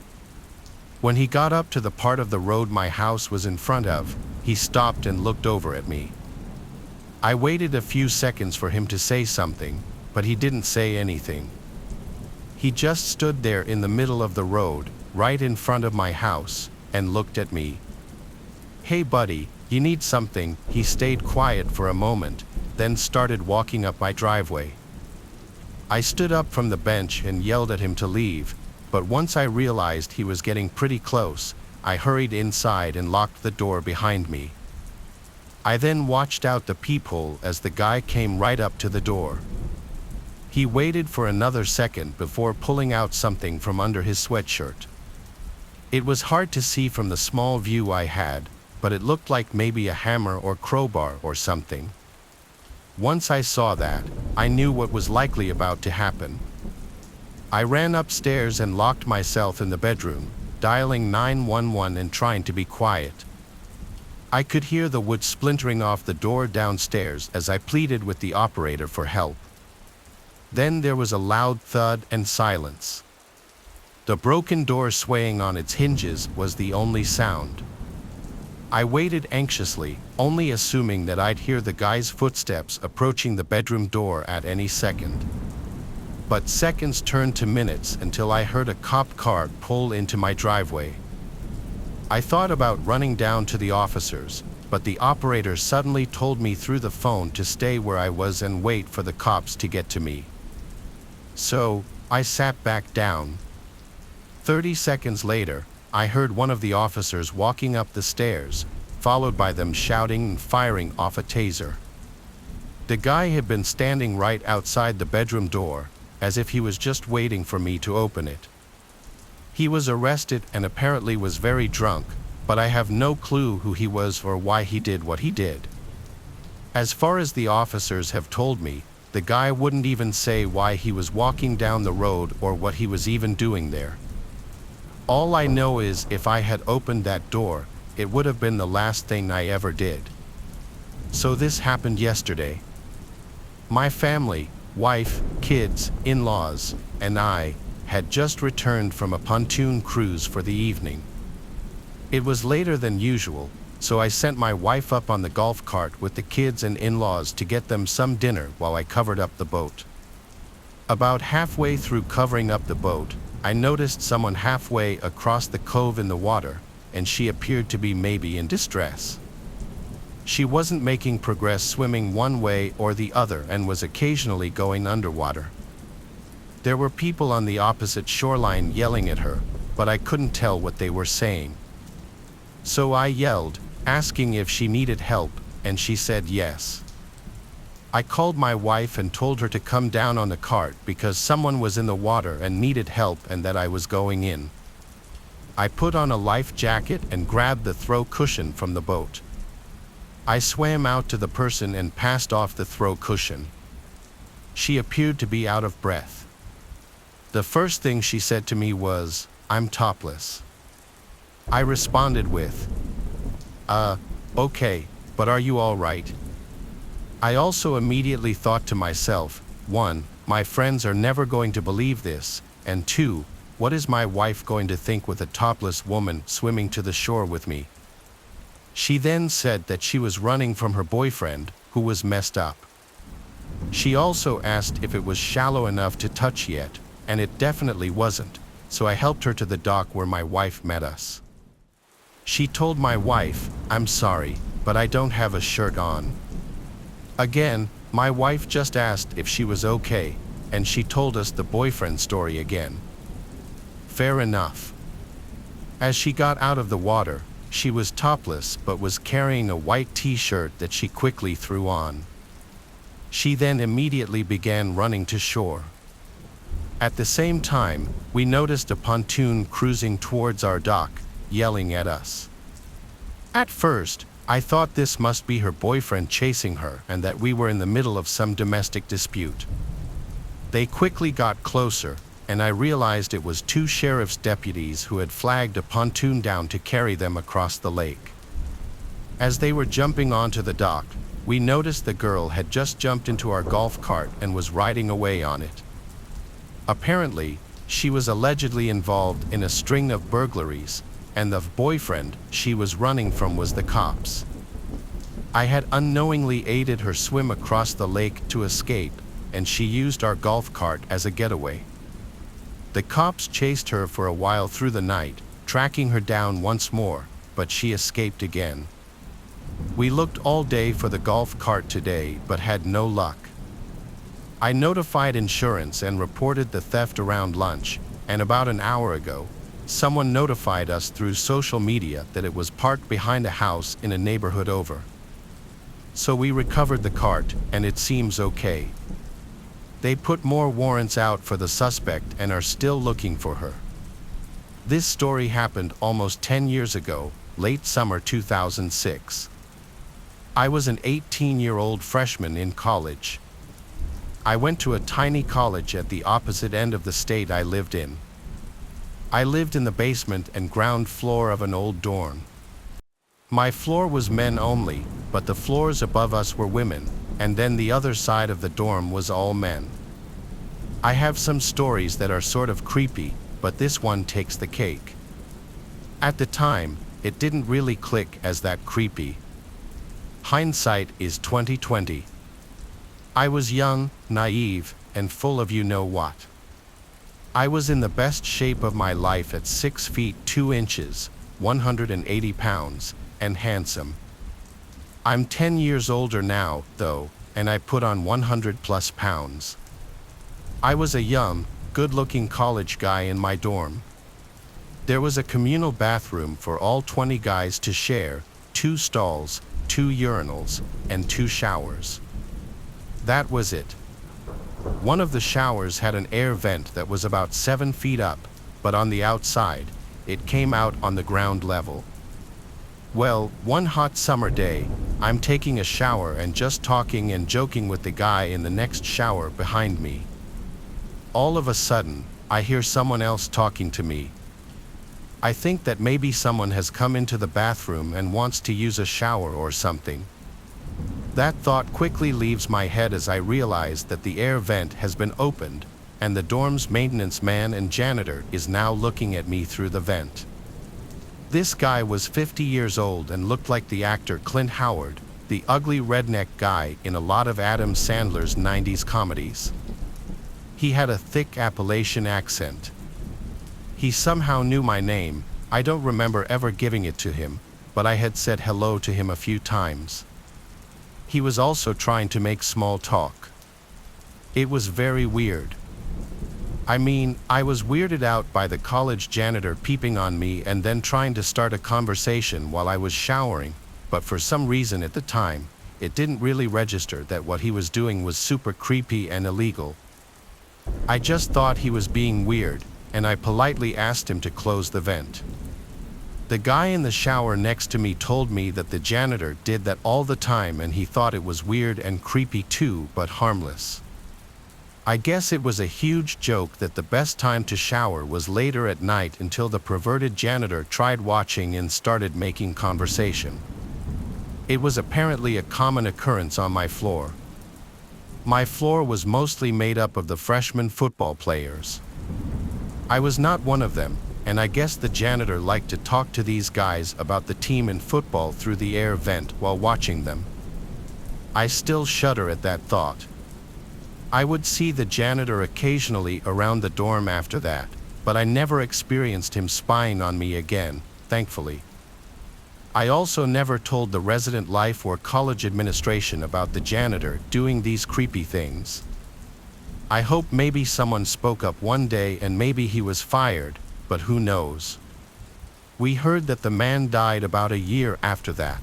When he got up to the part of the road my house was in front of, he stopped and looked over at me. I waited a few seconds for him to say something, but he didn't say anything. He just stood there in the middle of the road, right in front of my house, and looked at me. "Hey buddy, you need something?" He stayed quiet for a moment, then started walking up my driveway. I stood up from the bench and yelled at him to leave, but once I realized he was getting pretty close, I hurried inside and locked the door behind me. I then watched out the peephole as the guy came right up to the door. He waited for another second before pulling out something from under his sweatshirt. It was hard to see from the small view I had, but it looked like maybe a hammer or crowbar or something. Once I saw that, I knew what was likely about to happen. I ran upstairs and locked myself in the bedroom, dialing 911 and trying to be quiet. I could hear the wood splintering off the door downstairs as I pleaded with the operator for help. Then there was a loud thud and silence. The broken door swaying on its hinges was the only sound. I waited anxiously, only assuming that I'd hear the guy's footsteps approaching the bedroom door at any second. But seconds turned to minutes until I heard a cop car pull into my driveway. I thought about running down to the officers, but the operator suddenly told me through the phone to stay where I was and wait for the cops to get to me. So, I sat back down. 30 seconds later, I heard one of the officers walking up the stairs, followed by them shouting and firing off a taser. The guy had been standing right outside the bedroom door, as if he was just waiting for me to open it. He was arrested and apparently was very drunk, but I have no clue who he was or why he did what he did. As far as the officers have told me, the guy wouldn't even say why he was walking down the road or what he was even doing there. All I know is if I had opened that door, it would have been the last thing I ever did. So this happened yesterday. My family, wife, kids, in-laws, and I had just returned from a pontoon cruise for the evening. It was later than usual, so I sent my wife up on the golf cart with the kids and in-laws to get them some dinner while I covered up the boat. About halfway through covering up the boat, I noticed someone halfway across the cove in the water, and she appeared to be maybe in distress. She wasn't making progress swimming one way or the other and was occasionally going underwater. There were people on the opposite shoreline yelling at her, but I couldn't tell what they were saying. So I yelled, asking if she needed help, and she said yes. I called my wife and told her to come down on the cart because someone was in the water and needed help and that I was going in. I put on a life jacket and grabbed the throw cushion from the boat. I swam out to the person and passed off the throw cushion. She appeared to be out of breath. The first thing she said to me was, "I'm topless." I responded with, okay, but are you all right?" I also immediately thought to myself, 1, my friends are never going to believe this, and 2, what is my wife going to think with a topless woman swimming to the shore with me? She then said that she was running from her boyfriend, who was messed up. She also asked if it was shallow enough to touch yet, and it definitely wasn't, so I helped her to the dock where my wife met us. She told my wife, "I'm sorry, but I don't have a shirt on." Again, my wife just asked if she was okay, and she told us the boyfriend story again. Fair enough. As she got out of the water, she was topless but was carrying a white t-shirt that she quickly threw on. She then immediately began running to shore. At the same time, we noticed a pontoon cruising towards our dock, yelling at us. At first, I thought this must be her boyfriend chasing her and that we were in the middle of some domestic dispute. They quickly got closer, and I realized it was two sheriff's deputies who had flagged a pontoon down to carry them across the lake. As they were jumping onto the dock, we noticed the girl had just jumped into our golf cart and was riding away on it. Apparently, she was allegedly involved in a string of burglaries, and the boyfriend she was running from was the cops. I had unknowingly aided her swim across the lake to escape, and she used our golf cart as a getaway. The cops chased her for a while through the night, tracking her down once more, but she escaped again. We looked all day for the golf cart today, but had no luck. I notified insurance and reported the theft around lunch, and about an hour ago, someone notified us through social media that it was parked behind a house in a neighborhood over. So we recovered the cart, and it seems okay. They put more warrants out for the suspect and are still looking for her. This story happened almost 10 years ago, late summer 2006. I was an 18-year-old freshman in college. I went to a tiny college at the opposite end of the state I lived in. I lived in the basement and ground floor of an old dorm. My floor was men only, but the floors above us were women, and then the other side of the dorm was all men. I have some stories that are sort of creepy, but this one takes the cake. At the time, it didn't really click as that creepy. Hindsight is 2020. I was young, naive, and full of you-know-what. I was in the best shape of my life at 6 feet 2 inches, 180 pounds, and handsome. I'm 10 years older now, though, and I put on 100 plus pounds. I was a young, good-looking college guy in my dorm. There was a communal bathroom for all 20 guys to share, 2 stalls, 2 urinals, and 2 showers. That was it. One of the showers had an air vent that was about 7 feet up, but on the outside, it came out on the ground level. Well, one hot summer day, I'm taking a shower and just talking and joking with the guy in the next shower behind me. All of a sudden, I hear someone else talking to me. I think that maybe someone has come into the bathroom and wants to use a shower or something. That thought quickly leaves my head as I realize that the air vent has been opened, and the dorm's maintenance man and janitor is now looking at me through the vent. This guy was 50 years old and looked like the actor Clint Howard, the ugly redneck guy in a lot of Adam Sandler's 90s comedies. He had a thick Appalachian accent. He somehow knew my name. I don't remember ever giving it to him, but I had said hello to him a few times. He was also trying to make small talk. It was very weird. I mean, I was weirded out by the college janitor peeping on me and then trying to start a conversation while I was showering, but for some reason at the time, it didn't really register that what he was doing was super creepy and illegal. I just thought he was being weird, and I politely asked him to close the vent. The guy in the shower next to me told me that the janitor did that all the time and he thought it was weird and creepy too, but harmless. I guess it was a huge joke that the best time to shower was later at night until the perverted janitor tried watching and started making conversation. It was apparently a common occurrence on my floor. My floor was mostly made up of the freshman football players. I was not one of them, and I guess the janitor liked to talk to these guys about the team in football through the air vent while watching them. I still shudder at that thought. I would see the janitor occasionally around the dorm after that, but I never experienced him spying on me again, thankfully. I also never told the resident life or college administration about the janitor doing these creepy things. I hope maybe someone spoke up one day and maybe he was fired, but who knows? We heard that the man died about a year after that.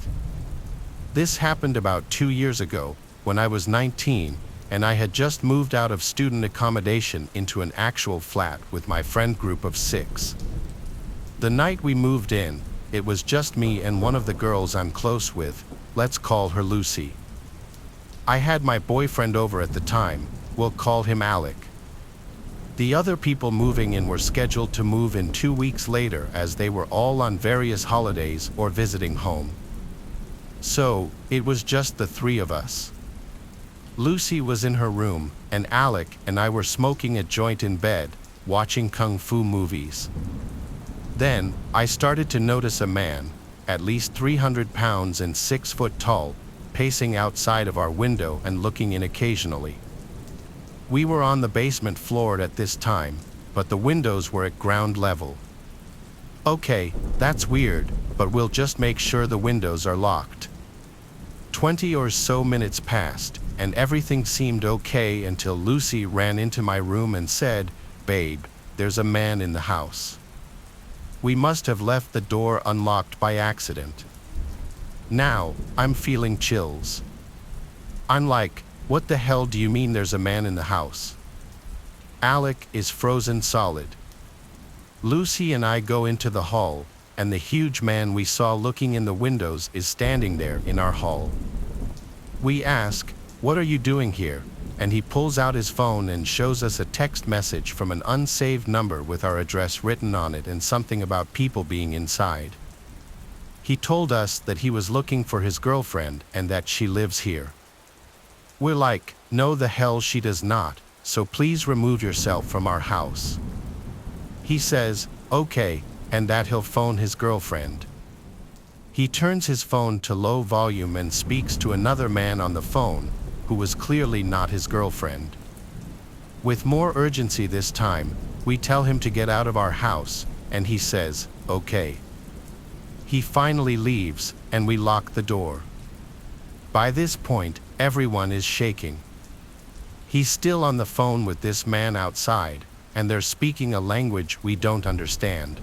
This happened about 2 years ago, when I was 19, and I had just moved out of student accommodation into an actual flat with my friend group of 6. The night we moved in, it was just me and one of the girls I'm close with, let's call her Lucy. I had my boyfriend over at the time, we'll call him Alec. The other people moving in were scheduled to move in 2 weeks later as they were all on various holidays or visiting home. So, it was just the 3 of us. Lucy was in her room, and Alec and I were smoking a joint in bed, watching kung fu movies. Then, I started to notice a man, at least 300 pounds and 6 foot tall, pacing outside of our window and looking in occasionally. We were on the basement floor at this time, but the windows were at ground level. Okay, that's weird, but we'll just make sure the windows are locked. 20 or so minutes passed, and everything seemed okay until Lucy ran into my room and said, "Babe, there's a man in the house." We must have left the door unlocked by accident. Now, I'm feeling chills. I'm like, what the hell do you mean there's a man in the house? Alec is frozen solid. Lucy and I go into the hall, and the huge man we saw looking in the windows is standing there in our hall. We ask, "What are you doing here?" And he pulls out his phone and shows us a text message from an unsaved number with our address written on it and something about people being inside. He told us that he was looking for his girlfriend and that she lives here. We're like, no the hell she does not, so please remove yourself from our house. He says, okay, and that he'll phone his girlfriend. He turns his phone to low volume and speaks to another man on the phone, who was clearly not his girlfriend. With more urgency this time, we tell him to get out of our house, and he says, okay. He finally leaves, and we lock the door. By this point, everyone is shaking. He's still on the phone with this man outside, and they're speaking a language we don't understand.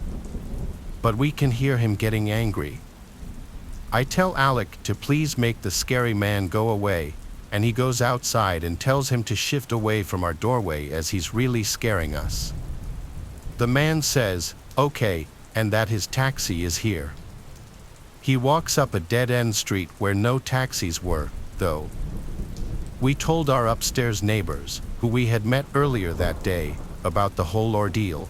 But we can hear him getting angry. I tell Alec to please make the scary man go away, and he goes outside and tells him to shift away from our doorway as he's really scaring us. The man says, okay, and that his taxi is here. He walks up a dead-end street where no taxis were, though. We told our upstairs neighbors, who we had met earlier that day, about the whole ordeal.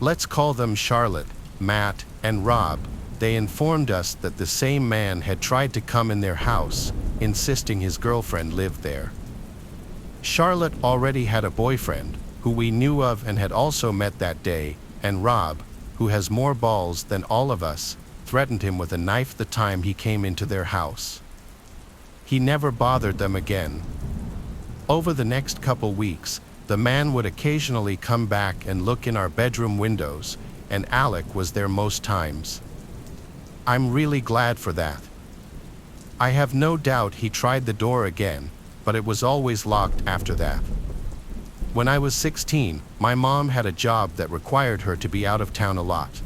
Let's call them Charlotte, Matt, and Rob. They informed us that the same man had tried to come in their house, insisting his girlfriend lived there. Charlotte already had a boyfriend, who we knew of and had also met that day, and Rob, who has more balls than all of us, threatened him with a knife the time he came into their house. He never bothered them again. Over the next couple weeks, the man would occasionally come back and look in our bedroom windows, and Alec was there most times. I'm really glad for that. I have no doubt he tried the door again, but it was always locked after that. When I was 16, my mom had a job that required her to be out of town a lot.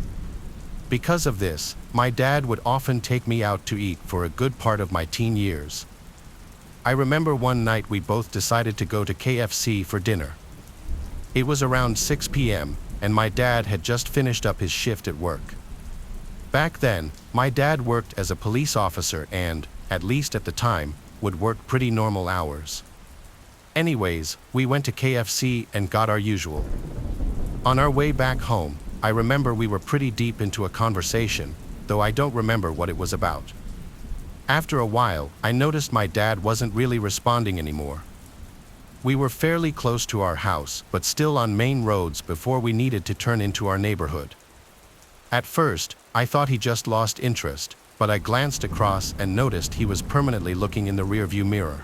Because of this, my dad would often take me out to eat for a good part of my teen years. I remember one night we both decided to go to KFC for dinner. It was around 6 p.m., and my dad had just finished up his shift at work. Back then, my dad worked as a police officer and, at least at the time, would work pretty normal hours. Anyways, we went to KFC and got our usual. On our way back home, I remember we were pretty deep into a conversation, though I don't remember what it was about. After a while, I noticed my dad wasn't really responding anymore. We were fairly close to our house, but still on main roads before we needed to turn into our neighborhood. At first, I thought he just lost interest, but I glanced across and noticed he was permanently looking in the rearview mirror.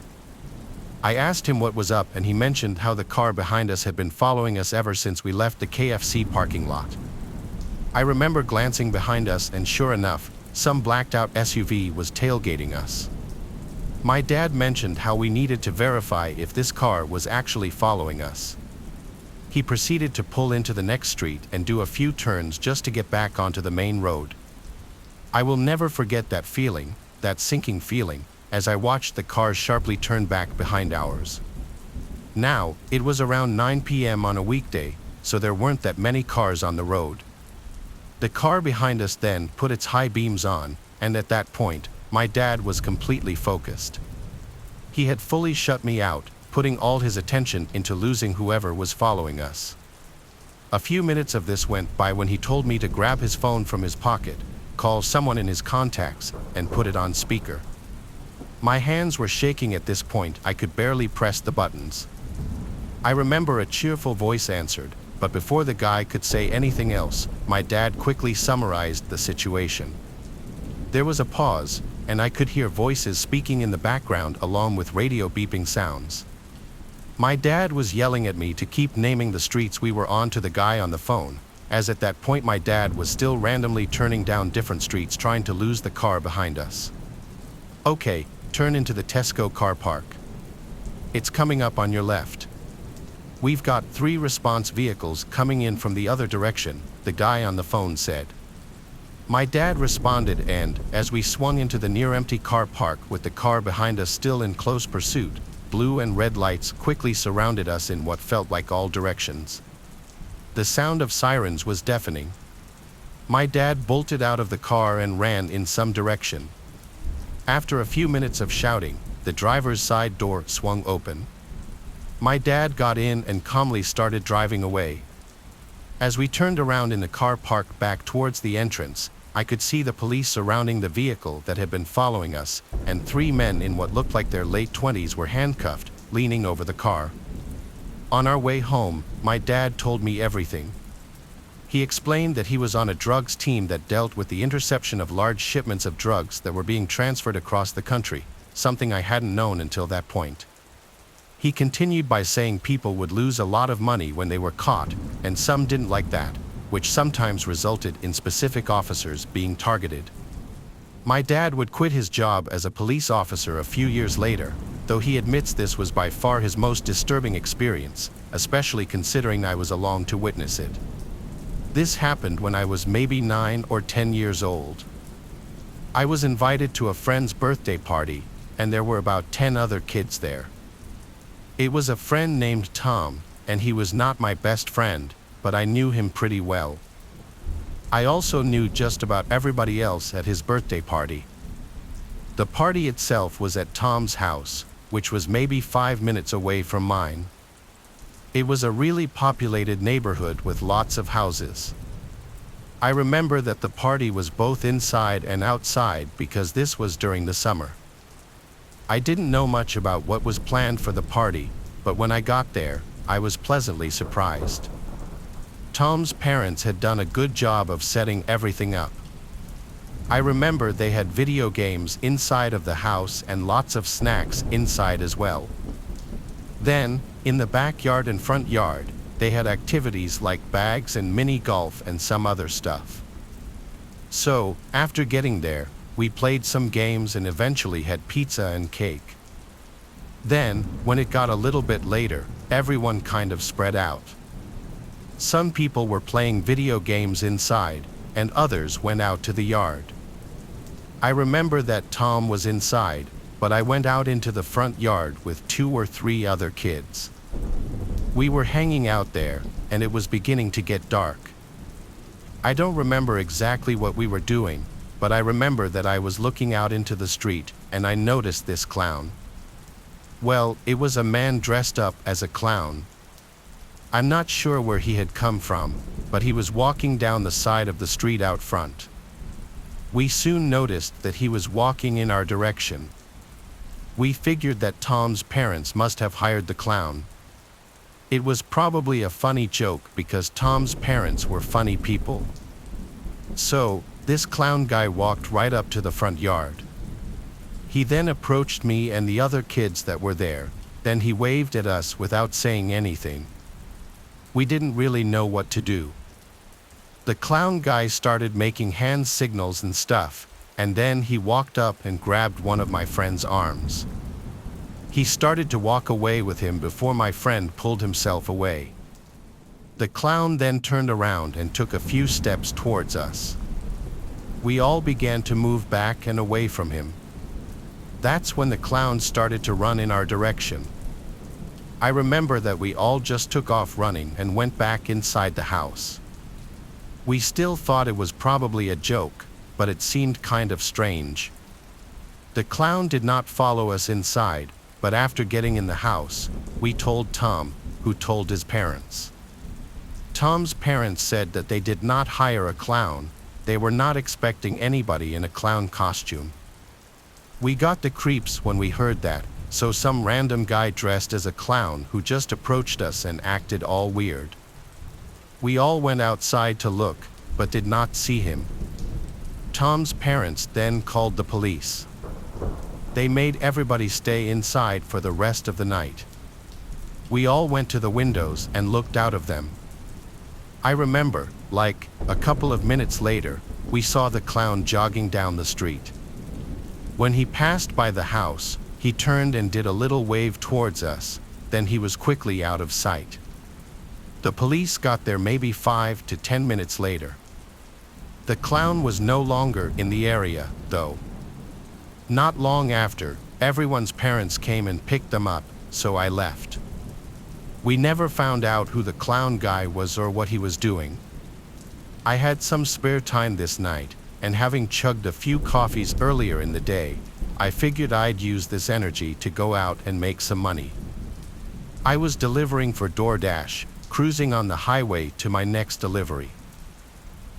I asked him what was up, and he mentioned how the car behind us had been following us ever since we left the KFC parking lot. I remember glancing behind us, and sure enough, some blacked-out SUV was tailgating us. My dad mentioned how we needed to verify if this car was actually following us. He proceeded to pull into the next street and do a few turns just to get back onto the main road. I will never forget that feeling, that sinking feeling, as I watched the car sharply turn back behind ours. Now, it was around 9 p.m. on a weekday, so there weren't that many cars on the road. The car behind us then put its high beams on, and at that point, my dad was completely focused. He had fully shut me out, putting all his attention into losing whoever was following us. A few minutes of this went by when he told me to grab his phone from his pocket, call someone in his contacts, and put it on speaker. My hands were shaking at this point. I could barely press the buttons. I remember a cheerful voice answered, but before the guy could say anything else, my dad quickly summarized the situation. There was a pause, and I could hear voices speaking in the background along with radio beeping sounds. My dad was yelling at me to keep naming the streets we were on to the guy on the phone, as at that point my dad was still randomly turning down different streets trying to lose the car behind us. Okay, turn into the Tesco car park. It's coming up on your left. We've got 3 response vehicles coming in from the other direction, the guy on the phone said. My dad responded, and, as we swung into the near-empty car park with the car behind us still in close pursuit, blue and red lights quickly surrounded us in what felt like all directions. The sound of sirens was deafening. My dad bolted out of the car and ran in some direction. After a few minutes of shouting, the driver's side door swung open. My dad got in and calmly started driving away. As we turned around in the car park back towards the entrance, I could see the police surrounding the vehicle that had been following us, and 3 men in what looked like their late 20s were handcuffed, leaning over the car. On our way home, my dad told me everything. He explained that he was on a drugs team that dealt with the interception of large shipments of drugs that were being transferred across the country, something I hadn't known until that point. He continued by saying people would lose a lot of money when they were caught, and some didn't like that, which sometimes resulted in specific officers being targeted. My dad would quit his job as a police officer a few years later, though he admits this was by far his most disturbing experience, especially considering I was along to witness it. This happened when I was maybe 9 or 10 years old. I was invited to a friend's birthday party, and there were about 10 other kids there. It was a friend named Tom, and he was not my best friend, but I knew him pretty well. I also knew just about everybody else at his birthday party. The party itself was at Tom's house, which was maybe 5 minutes away from mine. It was a really populated neighborhood with lots of houses. I remember that the party was both inside and outside because this was during the summer. I didn't know much about what was planned for the party, but when I got there, I was pleasantly surprised. Tom's parents had done a good job of setting everything up. I remember they had video games inside of the house and lots of snacks inside as well. Then, in the backyard and front yard, they had activities like bags and mini golf and some other stuff. So, after getting there, we played some games and eventually had pizza and cake. Then, when it got a little bit later, everyone kind of spread out. Some people were playing video games inside, and others went out to the yard. I remember that Tom was inside, but I went out into the front yard with 2 or 3 other kids. We were hanging out there, and it was beginning to get dark. I don't remember exactly what we were doing, but I remember that I was looking out into the street, and I noticed this clown. Well, it was a man dressed up as a clown. I'm not sure where he had come from, but he was walking down the side of the street out front. We soon noticed that he was walking in our direction. We figured that Tom's parents must have hired the clown. It was probably a funny joke because Tom's parents were funny people. So, this clown guy walked right up to the front yard. He then approached me and the other kids that were there, then he waved at us without saying anything. We didn't really know what to do. The clown guy started making hand signals and stuff, and then he walked up and grabbed one of my friend's arms. He started to walk away with him before my friend pulled himself away. The clown then turned around and took a few steps towards us. We all began to move back and away from him. That's when the clown started to run in our direction. I remember that we all just took off running and went back inside the house. We still thought it was probably a joke, but it seemed kind of strange. The clown did not follow us inside, but after getting in the house, we told Tom, who told his parents. Tom's parents said that they did not hire a clown, they were not expecting anybody in a clown costume. We got the creeps when we heard that, so some random guy dressed as a clown who just approached us and acted all weird. We all went outside to look, but did not see him. Tom's parents then called the police. They made everybody stay inside for the rest of the night. We all went to the windows and looked out of them. I remember, like, a couple of minutes later, we saw the clown jogging down the street. When he passed by the house, he turned and did a little wave towards us, then he was quickly out of sight. The police got there maybe 5 to 10 minutes later. The clown was no longer in the area, though. Not long after, everyone's parents came and picked them up, so I left. We never found out who the clown guy was or what he was doing. I had some spare time this night, and having chugged a few coffees earlier in the day, I figured I'd use this energy to go out and make some money. I was delivering for DoorDash, cruising on the highway to my next delivery.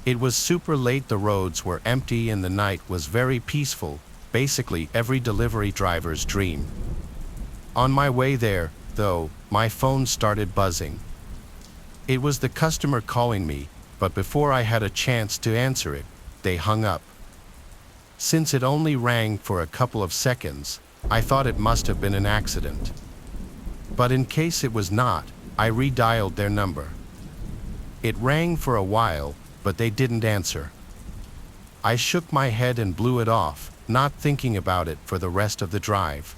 It was super late, the roads were empty and the night was very peaceful, basically every delivery driver's dream. On my way there, though, my phone started buzzing. It was the customer calling me, but before I had a chance to answer it, they hung up. Since it only rang for a couple of seconds, I thought it must have been an accident. But in case it was not, I redialed their number. It rang for a while, but they didn't answer. I shook my head and blew it off, not thinking about it for the rest of the drive.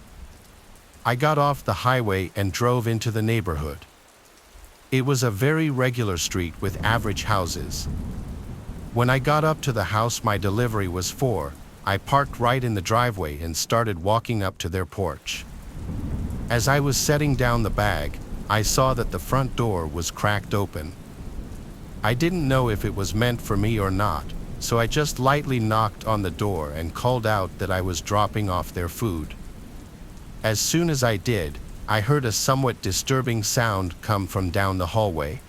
I got off the highway and drove into the neighborhood. It was a very regular street with average houses. When I got up to the house my delivery was for, I parked right in the driveway and started walking up to their porch. As I was setting down the bag, I saw that the front door was cracked open. I didn't know if it was meant for me or not, so I just lightly knocked on the door and called out that I was dropping off their food. As soon as I did, I heard a somewhat disturbing sound come from down the hallway.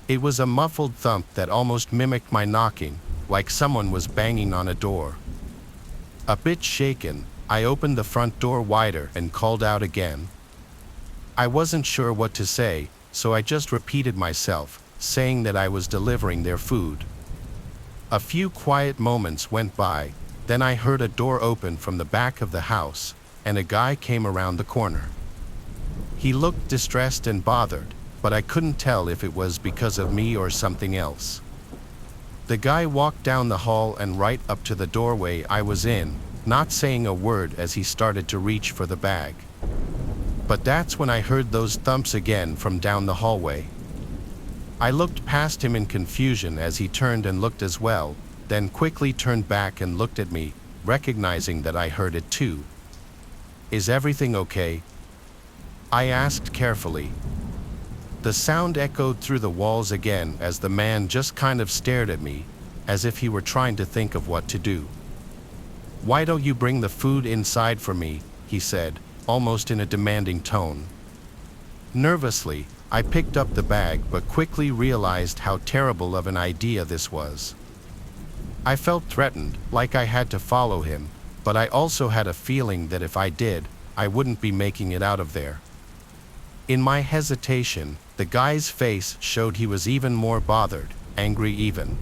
It was a muffled thump that almost mimicked my knocking, like someone was banging on a door. A bit shaken, I opened the front door wider and called out again. I wasn't sure what to say, so I just repeated myself, saying that I was delivering their food. A few quiet moments went by, then I heard a door open from the back of the house, and a guy came around the corner. He looked distressed and bothered, but I couldn't tell if it was because of me or something else. The guy walked down the hall and right up to the doorway I was in, not saying a word as he started to reach for the bag. But that's when I heard those thumps again from down the hallway. I looked past him in confusion as he turned and looked as well, then quickly turned back and looked at me, recognizing that I heard it too. "Is everything okay?" I asked carefully. The sound echoed through the walls again as the man just kind of stared at me, as if he were trying to think of what to do. "Why don't you bring the food inside for me?" he said, almost in a demanding tone. Nervously, I picked up the bag but quickly realized how terrible of an idea this was. I felt threatened, like I had to follow him, but I also had a feeling that if I did, I wouldn't be making it out of there. In my hesitation, the guy's face showed he was even more bothered, angry even.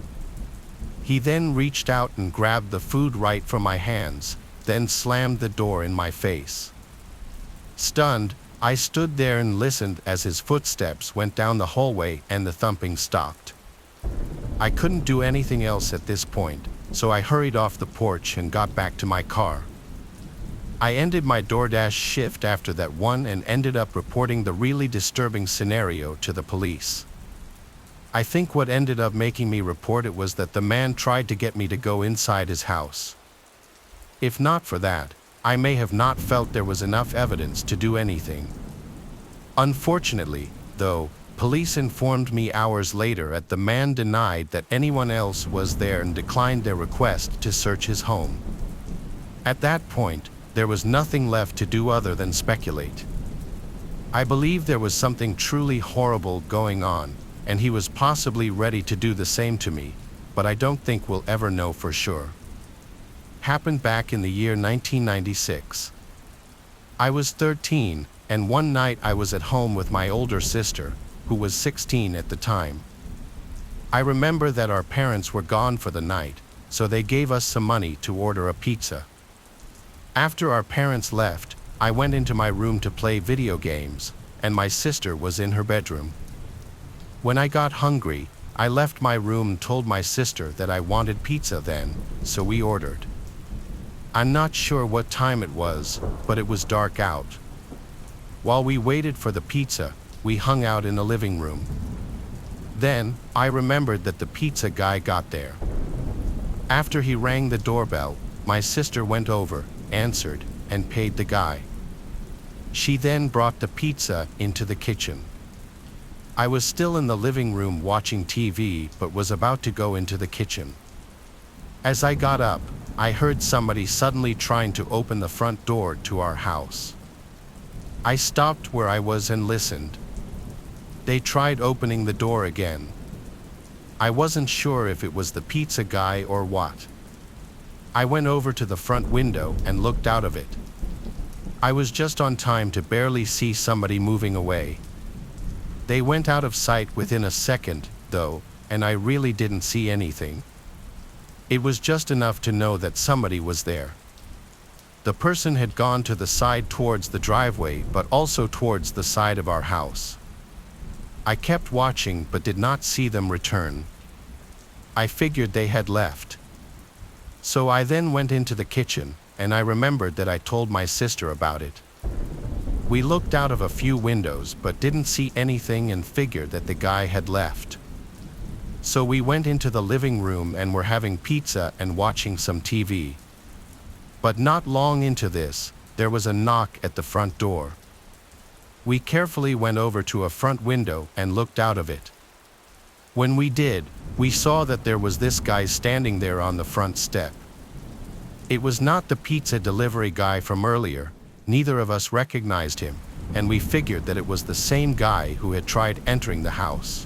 He then reached out and grabbed the food right from my hands, then slammed the door in my face. Stunned, I stood there and listened as his footsteps went down the hallway and the thumping stopped. I couldn't do anything else at this point, so I hurried off the porch and got back to my car. I ended my DoorDash shift after that one and ended up reporting the really disturbing scenario to the police. I think what ended up making me report it was that the man tried to get me to go inside his house. If not for that, I may have not felt there was enough evidence to do anything. Unfortunately, though, police informed me hours later that the man denied that anyone else was there and declined their request to search his home. At that point, there was nothing left to do other than speculate. I believe there was something truly horrible going on, and he was possibly ready to do the same to me, but I don't think we'll ever know for sure. Happened back in the year 1996. I was 13, and one night I was at home with my older sister, who was 16 at the time. I remember that our parents were gone for the night, so they gave us some money to order a pizza. After our parents left, I went into my room to play video games, and my sister was in her bedroom. When I got hungry, I left my room and told my sister that I wanted pizza then, so we ordered. I'm not sure what time it was, but it was dark out. While we waited for the pizza, we hung out in the living room. Then, I remembered that the pizza guy got there. After he rang the doorbell, my sister went over, answered, and paid the guy. She then brought the pizza into the kitchen. I was still in the living room watching TV, but was about to go into the kitchen. As I got up, I heard somebody suddenly trying to open the front door to our house. I stopped where I was and listened. They tried opening the door again. I wasn't sure if it was the pizza guy or what. I went over to the front window and looked out of it. I was just on time to barely see somebody moving away. They went out of sight within a second, though, and I really didn't see anything. It was just enough to know that somebody was there. The person had gone to the side towards the driveway, but also towards the side of our house. I kept watching but did not see them return. I figured they had left. So I then went into the kitchen, and I remembered that I told my sister about it. We looked out of a few windows but didn't see anything and figured that the guy had left. So we went into the living room and were having pizza and watching some TV. But not long into this, there was a knock at the front door. We carefully went over to a front window and looked out of it. When we did, we saw that there was this guy standing there on the front step. It was not the pizza delivery guy from earlier. Neither of us recognized him, and we figured that it was the same guy who had tried entering the house.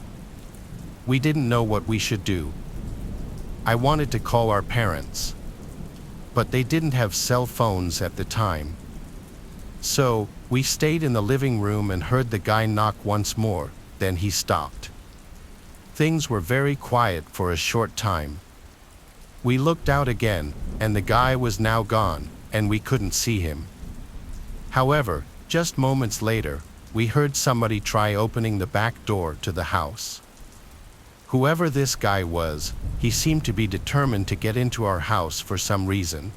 We didn't know what we should do. I wanted to call our parents, but they didn't have cell phones at the time. So, we stayed in the living room and heard the guy knock once more, then he stopped. Things were very quiet for a short time. We looked out again, and the guy was now gone, and we couldn't see him. However, just moments later, we heard somebody try opening the back door to the house. Whoever this guy was, he seemed to be determined to get into our house for some reason.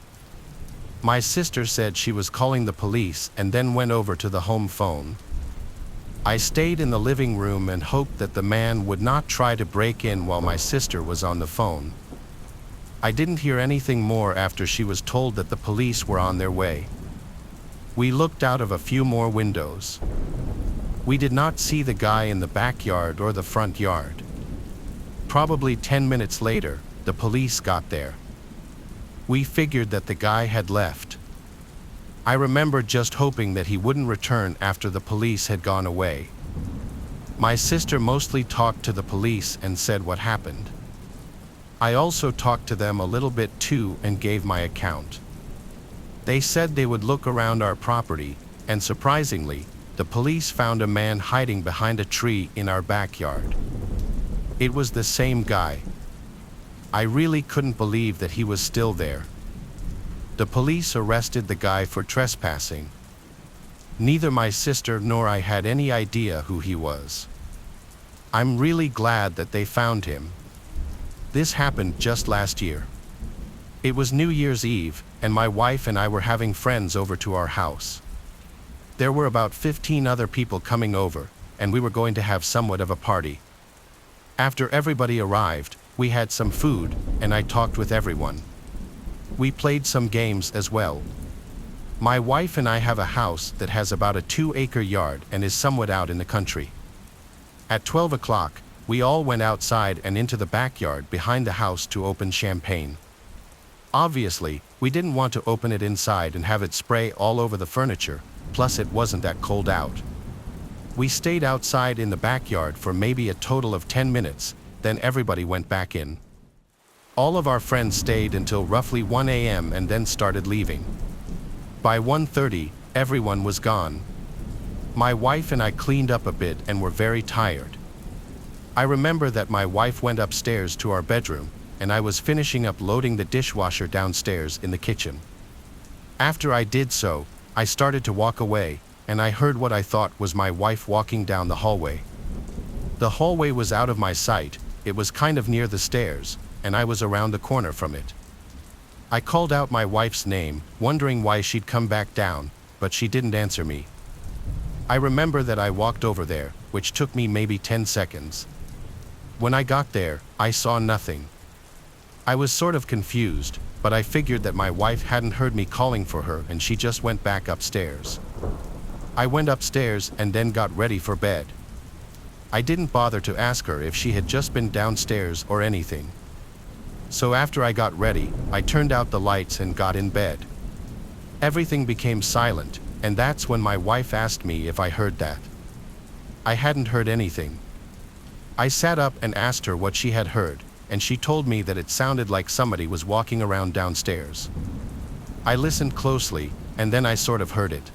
My sister said she was calling the police and then went over to the home phone. I stayed in the living room and hoped that the man would not try to break in while my sister was on the phone. I didn't hear anything more after she was told that the police were on their way. We looked out of a few more windows. We did not see the guy in the backyard or the front yard. Probably 10 minutes later, the police got there. We figured that the guy had left. I remember just hoping that he wouldn't return after the police had gone away. My sister mostly talked to the police and said what happened. I also talked to them a little bit too and gave my account. They said they would look around our property, and surprisingly, the police found a man hiding behind a tree in our backyard. It was the same guy. I really couldn't believe that he was still there. The police arrested the guy for trespassing. Neither my sister nor I had any idea who he was. I'm really glad that they found him. This happened just last year. It was New Year's Eve, and my wife and I were having friends over to our house. There were about 15 other people coming over, and we were going to have somewhat of a party. After everybody arrived, we had some food, and I talked with everyone. We played some games as well. My wife and I have a house that has about a 2-acre yard and is somewhat out in the country. At 12 o'clock, we all went outside and into the backyard behind the house to open champagne. Obviously, we didn't want to open it inside and have it spray all over the furniture, plus it wasn't that cold out. We stayed outside in the backyard for maybe a total of 10 minutes, then everybody went back in. All of our friends stayed until roughly 1 a.m. and then started leaving. By 1:30, everyone was gone. My wife and I cleaned up a bit and were very tired. I remember that my wife went upstairs to our bedroom, and I was finishing up loading the dishwasher downstairs in the kitchen. After I did so, I started to walk away, and I heard what I thought was my wife walking down the hallway. The hallway was out of my sight, it was kind of near the stairs, and I was around the corner from it. I called out my wife's name, wondering why she'd come back down, but she didn't answer me. I remember that I walked over there, which took me maybe 10 seconds. When I got there, I saw nothing. I was sort of confused, but I figured that my wife hadn't heard me calling for her and she just went back upstairs. I went upstairs and then got ready for bed. I didn't bother to ask her if she had just been downstairs or anything. So after I got ready, I turned out the lights and got in bed. Everything became silent, and that's when my wife asked me if I heard that. I hadn't heard anything. I sat up and asked her what she had heard, and she told me that it sounded like somebody was walking around downstairs. I listened closely, and then I sort of heard it.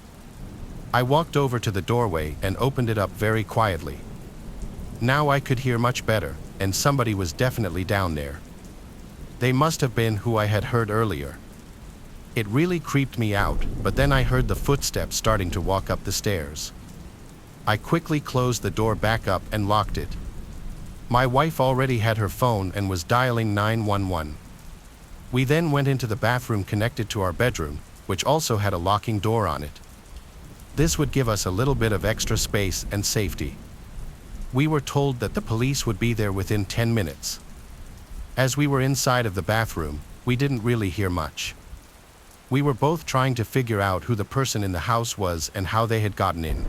I walked over to the doorway and opened it up very quietly. Now I could hear much better, and somebody was definitely down there. They must have been who I had heard earlier. It really creeped me out, but then I heard the footsteps starting to walk up the stairs. I quickly closed the door back up and locked it. My wife already had her phone and was dialing 911. We then went into the bathroom connected to our bedroom, which also had a locking door on it. This would give us a little bit of extra space and safety. We were told that the police would be there within 10 minutes. As we were inside of the bathroom, we didn't really hear much. We were both trying to figure out who the person in the house was and how they had gotten in.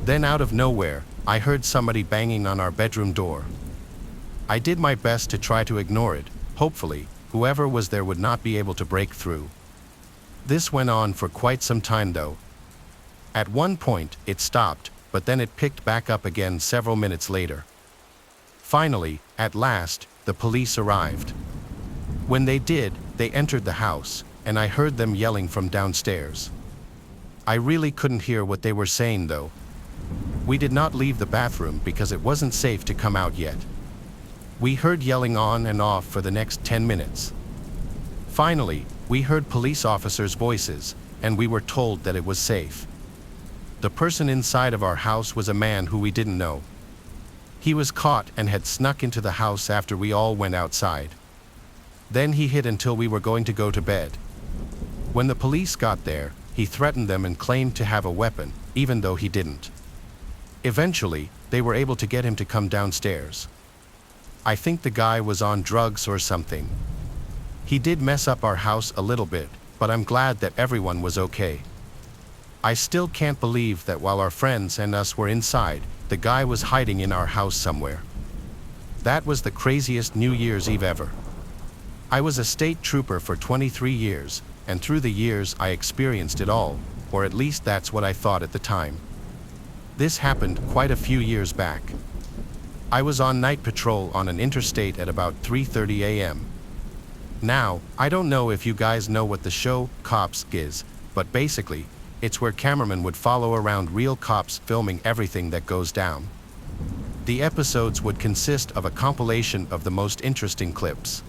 Then out of nowhere, I heard somebody banging on our bedroom door. I did my best to try to ignore it. Hopefully, whoever was there would not be able to break through. This went on for quite some time though. At one point, it stopped, but then it picked back up again several minutes later. Finally, at last, the police arrived. When they did, they entered the house, and I heard them yelling from downstairs. I really couldn't hear what they were saying though. We did not leave the bathroom because it wasn't safe to come out yet. We heard yelling on and off for the next 10 minutes. Finally, we heard police officers' voices, and we were told that it was safe. The person inside of our house was a man who we didn't know. He was caught and had snuck into the house after we all went outside. Then he hid until we were going to go to bed. When the police got there, he threatened them and claimed to have a weapon, even though he didn't. Eventually, they were able to get him to come downstairs. I think the guy was on drugs or something. He did mess up our house a little bit, but I'm glad that everyone was okay. I still can't believe that while our friends and us were inside, the guy was hiding in our house somewhere. That was the craziest New Year's Eve ever. I was a state trooper for 23 years, and through the years I experienced it all, or at least that's what I thought at the time. This happened quite a few years back. I was on night patrol on an interstate at about 3:30 a.m. Now, I don't know if you guys know what the show Cops is, but basically, it's where cameramen would follow around real cops filming everything that goes down. The episodes would consist of a compilation of the most interesting clips.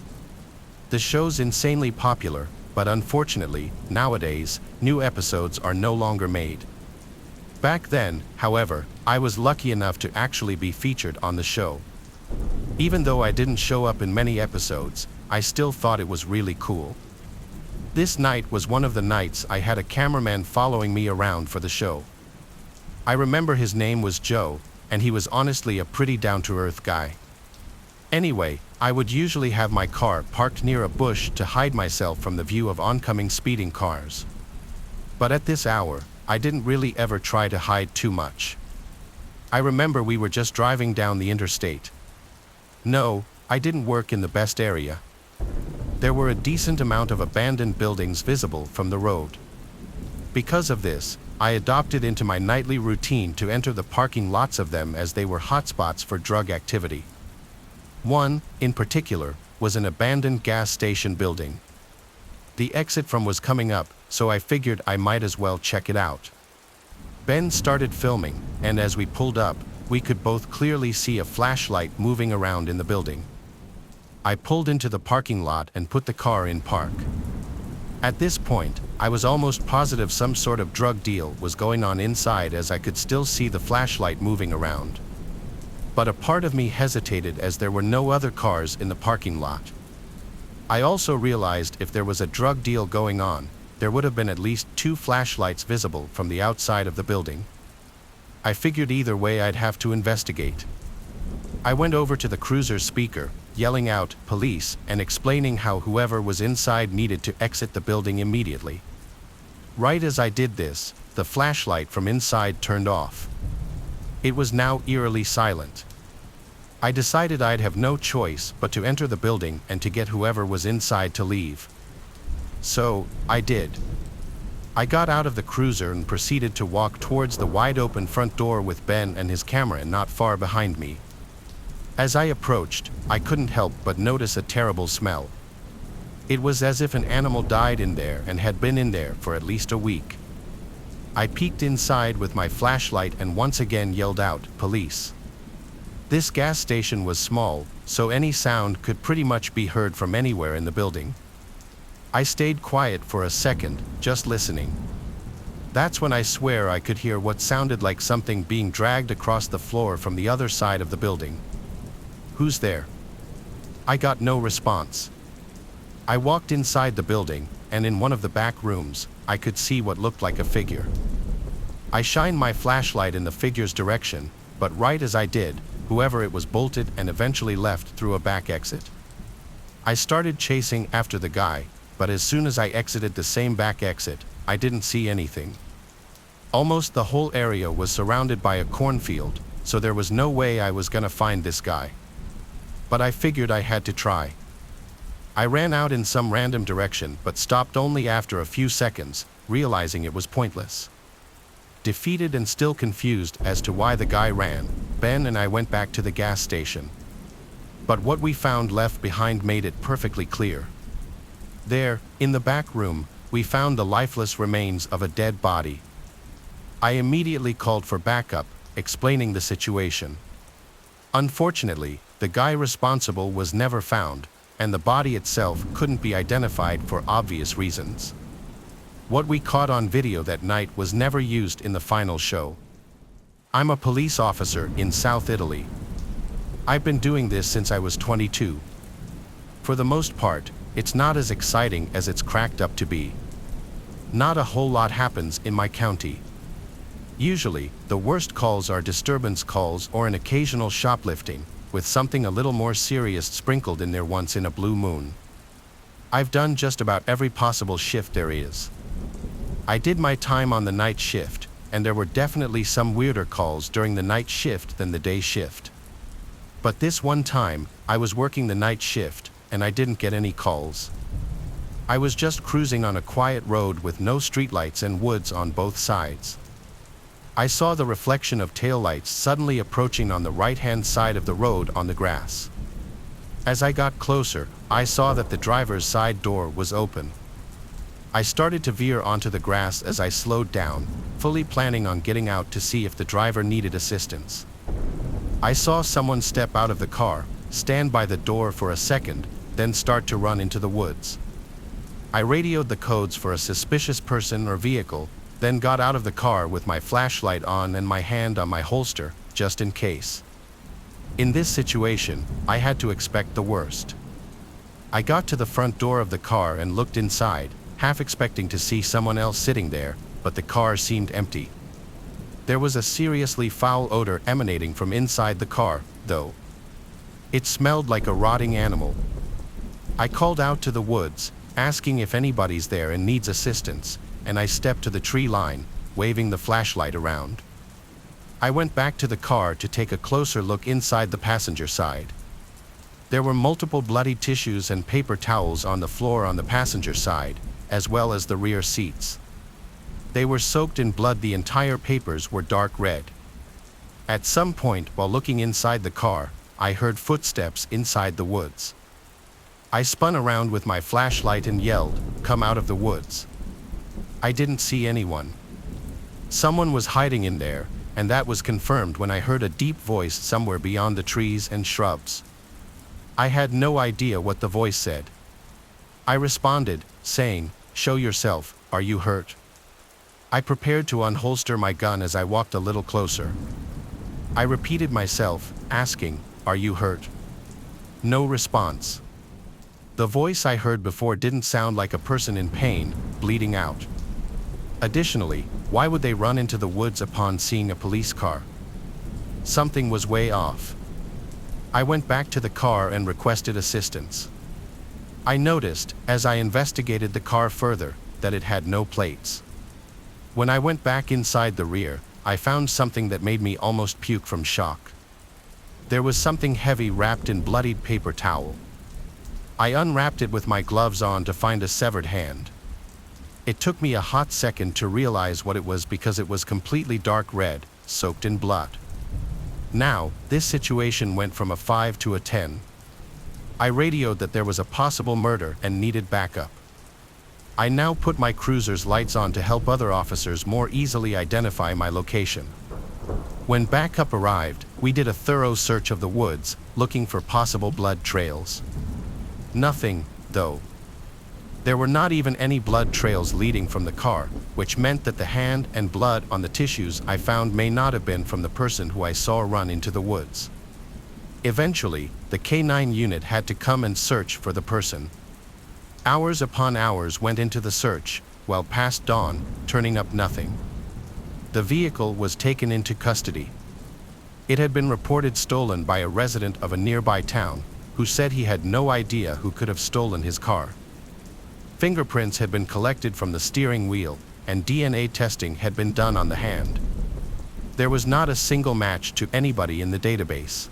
The show's insanely popular, but unfortunately, nowadays, new episodes are no longer made. Back then, however, I was lucky enough to actually be featured on the show. Even though I didn't show up in many episodes, I still thought it was really cool. This night was one of the nights I had a cameraman following me around for the show. I remember his name was Joe, and he was honestly a pretty down-to-earth guy. Anyway, I would usually have my car parked near a bush to hide myself from the view of oncoming speeding cars. But at this hour, I didn't really ever try to hide too much. I remember we were just driving down the interstate. No, I didn't work in the best area. There were a decent amount of abandoned buildings visible from the road. Because of this, I adopted into my nightly routine to enter the parking lots of them as they were hotspots for drug activity. One, in particular, was an abandoned gas station building. The exit from was coming up, so I figured I might as well check it out. Ben started filming, and as we pulled up, we could both clearly see a flashlight moving around in the building. I pulled into the parking lot and put the car in park. At this point, I was almost positive some sort of drug deal was going on inside as I could still see the flashlight moving around. But a part of me hesitated as there were no other cars in the parking lot. I also realized if there was a drug deal going on, there would have been at least 2 flashlights visible from the outside of the building. I figured either way I'd have to investigate. I went over to the cruiser's speaker, yelling out, "Police," and explaining how whoever was inside needed to exit the building immediately. Right as I did this, the flashlight from inside turned off. It was now eerily silent. I decided I'd have no choice but to enter the building and to get whoever was inside to leave. So, I did. I got out of the cruiser and proceeded to walk towards the wide-open front door with Ben and his camera not far behind me. As I approached, I couldn't help but notice a terrible smell. It was as if an animal died in there and had been in there for at least a week. I peeked inside with my flashlight and once again yelled out, "Police." This gas station was small, so any sound could pretty much be heard from anywhere in the building. I stayed quiet for a second, just listening. That's when I swear I could hear what sounded like something being dragged across the floor from the other side of the building. "Who's there?" I got no response. I walked inside the building, and in one of the back rooms, I could see what looked like a figure. I shined my flashlight in the figure's direction, but right as I did, whoever it was bolted and eventually left through a back exit. I started chasing after the guy, but as soon as I exited the same back exit, I didn't see anything. Almost the whole area was surrounded by a cornfield, so there was no way I was gonna find this guy. But I figured I had to try. I ran out in some random direction but stopped only after a few seconds, realizing it was pointless. Defeated and still confused as to why the guy ran, Ben and I went back to the gas station. But what we found left behind made it perfectly clear. There, in the back room, we found the lifeless remains of a dead body. I immediately called for backup, explaining the situation. Unfortunately, the guy responsible was never found, and the body itself couldn't be identified for obvious reasons. What we caught on video that night was never used in the final show. I'm a police officer in South Italy. I've been doing this since I was 22. For the most part, it's not as exciting as it's cracked up to be. Not a whole lot happens in my county. Usually, the worst calls are disturbance calls or an occasional shoplifting, with something a little more serious sprinkled in there once in a blue moon. I've done just about every possible shift there is. I did my time on the night shift, and there were definitely some weirder calls during the night shift than the day shift. But this one time, I was working the night shift, and I didn't get any calls. I was just cruising on a quiet road with no streetlights and woods on both sides. I saw the reflection of taillights suddenly approaching on the right-hand side of the road on the grass. As I got closer, I saw that the driver's side door was open. I started to veer onto the grass as I slowed down, fully planning on getting out to see if the driver needed assistance. I saw someone step out of the car, stand by the door for a second, then start to run into the woods. I radioed the codes for a suspicious person or vehicle, then got out of the car with my flashlight on and my hand on my holster, just in case. In this situation, I had to expect the worst. I got to the front door of the car and looked inside, half expecting to see someone else sitting there, but the car seemed empty. There was a seriously foul odor emanating from inside the car, though. It smelled like a rotting animal. I called out to the woods, asking if anybody's there and needs assistance, and I stepped to the tree line, waving the flashlight around. I went back to the car to take a closer look inside the passenger side. There were multiple bloody tissues and paper towels on the floor on the passenger side, as well as the rear seats. They were soaked in blood. The entire papers were dark red. At some point while looking inside the car, I heard footsteps inside the woods. I spun around with my flashlight and yelled, "Come out of the woods." I didn't see anyone. Someone was hiding in there, and that was confirmed when I heard a deep voice somewhere beyond the trees and shrubs. I had no idea what the voice said. I responded, saying, "Show yourself, are you hurt?" I prepared to unholster my gun as I walked a little closer. I repeated myself, asking, "Are you hurt?" No response. The voice I heard before didn't sound like a person in pain, bleeding out. Additionally, why would they run into the woods upon seeing a police car? Something was way off. I went back to the car and requested assistance. I noticed, as I investigated the car further, that it had no plates. When I went back inside the rear, I found something that made me almost puke from shock. There was something heavy wrapped in bloodied paper towel. I unwrapped it with my gloves on to find a severed hand. It took me a hot second to realize what it was because it was completely dark red, soaked in blood. Now, this situation went from a 5 to a 10. I radioed that there was a possible murder and needed backup. I now put my cruiser's lights on to help other officers more easily identify my location. When backup arrived, we did a thorough search of the woods, looking for possible blood trails. Nothing, though. There were not even any blood trails leading from the car, which meant that the hand and blood on the tissues I found may not have been from the person who I saw run into the woods. Eventually, the K9 unit had to come and search for the person. Hours upon hours went into the search, well past dawn, turning up nothing. The vehicle was taken into custody. It had been reported stolen by a resident of a nearby town, who said he had no idea who could have stolen his car. Fingerprints had been collected from the steering wheel, and DNA testing had been done on the hand. There was not a single match to anybody in the database.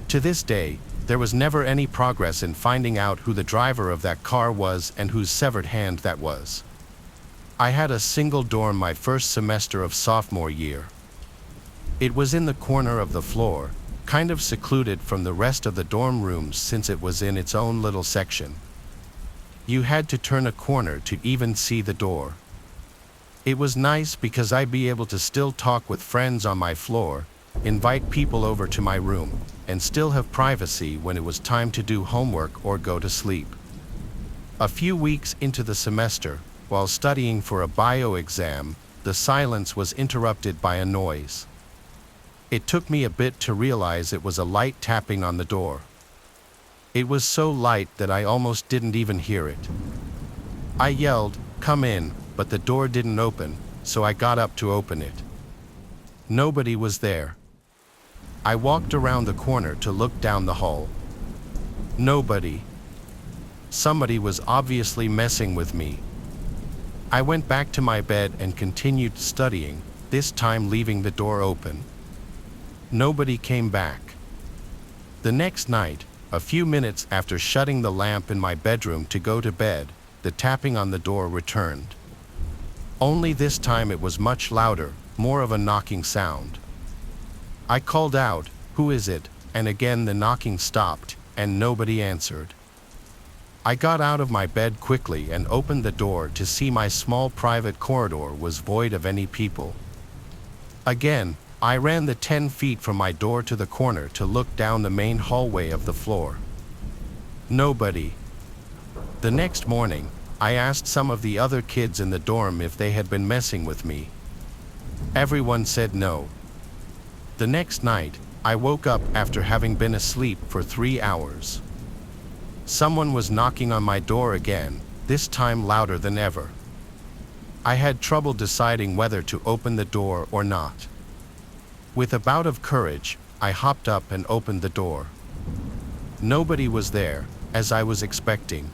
To this day, there was never any progress in finding out who the driver of that car was and whose severed hand that was. I had a single dorm my first semester of sophomore year. It was in the corner of the floor, kind of secluded from the rest of the dorm rooms since it was in its own little section. You had to turn a corner to even see the door. It was nice because I'd be able to still talk with friends on my floor, invite people over to my room, and still have privacy when it was time to do homework or go to sleep. A few weeks into the semester, while studying for a bio exam, the silence was interrupted by a noise. It took me a bit to realize it was a light tapping on the door. It was so light that I almost didn't even hear it. I yelled, "Come in," but the door didn't open, so I got up to open it. Nobody was there. I walked around the corner to look down the hall. Nobody. Somebody was obviously messing with me. I went back to my bed and continued studying, this time leaving the door open. Nobody came back. The next night, a few minutes after shutting the lamp in my bedroom to go to bed, the tapping on the door returned. Only this time it was much louder, more of a knocking sound. I called out, "Who is it?" and again the knocking stopped, and nobody answered. I got out of my bed quickly and opened the door to see my small private corridor was void of any people. Again, I ran the 10 feet from my door to the corner to look down the main hallway of the floor. Nobody. The next morning, I asked some of the other kids in the dorm if they had been messing with me. Everyone said no. The next night, I woke up after having been asleep for 3 hours. Someone was knocking on my door again, this time louder than ever. I had trouble deciding whether to open the door or not. With a bout of courage, I hopped up and opened the door. Nobody was there, as I was expecting.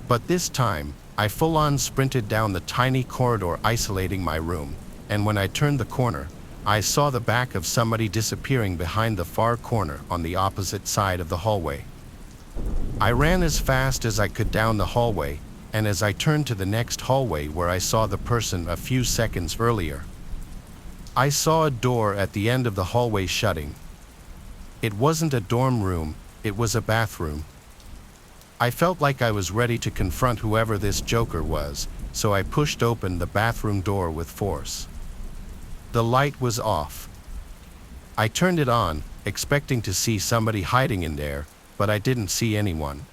But this time, I full-on sprinted down the tiny corridor isolating my room, and when I turned the corner, I saw the back of somebody disappearing behind the far corner on the opposite side of the hallway. I ran as fast as I could down the hallway, and as I turned to the next hallway where I saw the person a few seconds earlier, I saw a door at the end of the hallway shutting. It wasn't a dorm room, it was a bathroom. I felt like I was ready to confront whoever this joker was, so I pushed open the bathroom door with force. The light was off. I turned it on, expecting to see somebody hiding in there, but I didn't see anyone.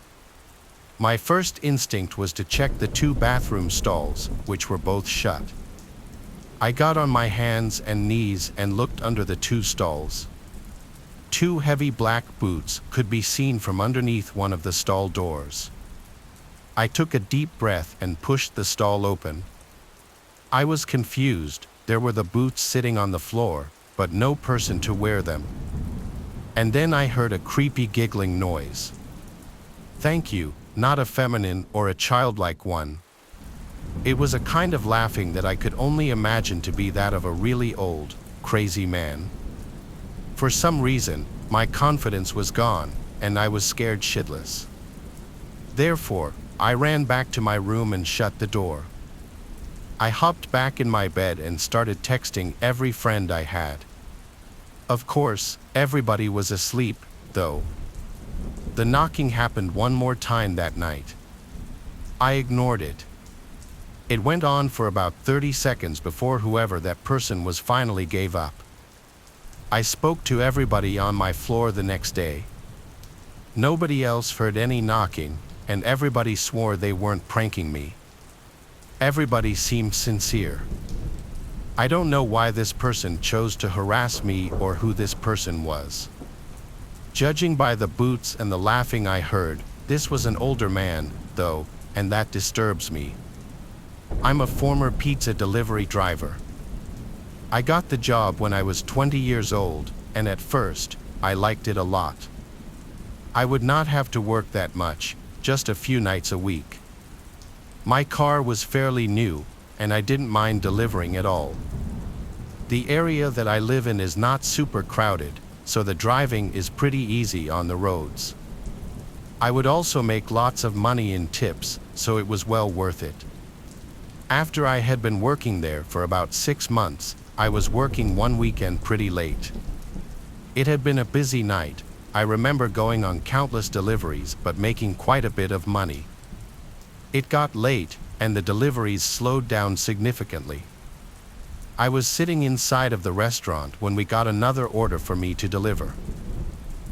My first instinct was to check the 2 bathroom stalls, which were both shut. I got on my hands and knees and looked under the 2 stalls. 2 heavy black boots could be seen from underneath one of the stall doors. I took a deep breath and pushed the stall open. I was confused. There were the boots sitting on the floor, but no person to wear them. And then I heard a creepy giggling noise. Thank you, not a feminine or a childlike one. It was a kind of laughing that I could only imagine to be that of a really old, crazy man. For some reason, my confidence was gone, and I was scared shitless. Therefore, I ran back to my room and shut the door. I hopped back in my bed and started texting every friend I had. Of course, everybody was asleep, though. The knocking happened one more time that night. I ignored it. It went on for about 30 seconds before whoever that person was finally gave up. I spoke to everybody on my floor the next day. Nobody else heard any knocking, and everybody swore they weren't pranking me. Everybody seemed sincere. I don't know why this person chose to harass me or who this person was. Judging by the boots and the laughing I heard, this was an older man, though, and that disturbs me. I'm a former pizza delivery driver. I got the job when I was 20 years old, and at first, I liked it a lot. I would not have to work that much, just a few nights a week. My car was fairly new, and I didn't mind delivering at all. The area that I live in is not super crowded, so the driving is pretty easy on the roads. I would also make lots of money in tips, so it was well worth it. After I had been working there for about 6 months, I was working one weekend pretty late. It had been a busy night. I remember going on countless deliveries but making quite a bit of money. It got late, and the deliveries slowed down significantly. I was sitting inside of the restaurant when we got another order for me to deliver.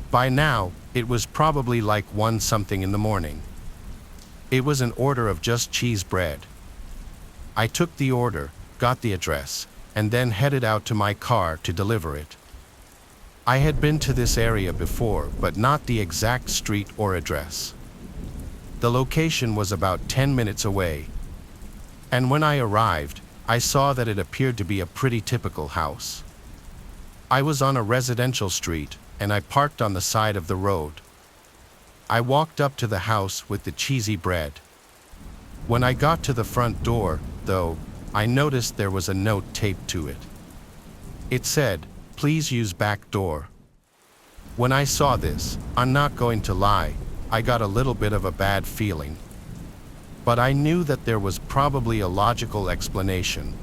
By now, it was probably like 1 something in the morning. It was an order of just cheese bread. I took the order, got the address, and then headed out to my car to deliver it. I had been to this area before, but not the exact street or address. The location was about 10 minutes away. And when I arrived, I saw that it appeared to be a pretty typical house. I was on a residential street, and I parked on the side of the road. I walked up to the house with the cheesy bread. When I got to the front door, though, I noticed there was a note taped to it. It said, "Please use back door." When I saw this, I'm not going to lie, I got a little bit of a bad feeling. But I knew that there was probably a logical explanation.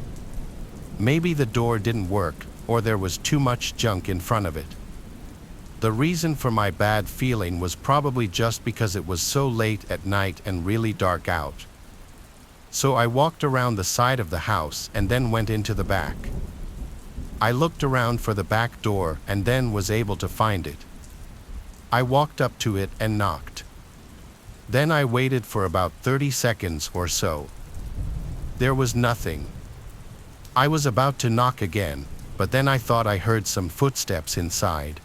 Maybe the door didn't work, or there was too much junk in front of it. The reason for my bad feeling was probably just because it was so late at night and really dark out. So I walked around the side of the house and then went into the back. I looked around for the back door and then was able to find it. I walked up to it and knocked. Then I waited for about 30 seconds or so. There was nothing. I was about to knock again, but then I thought I heard some footsteps inside.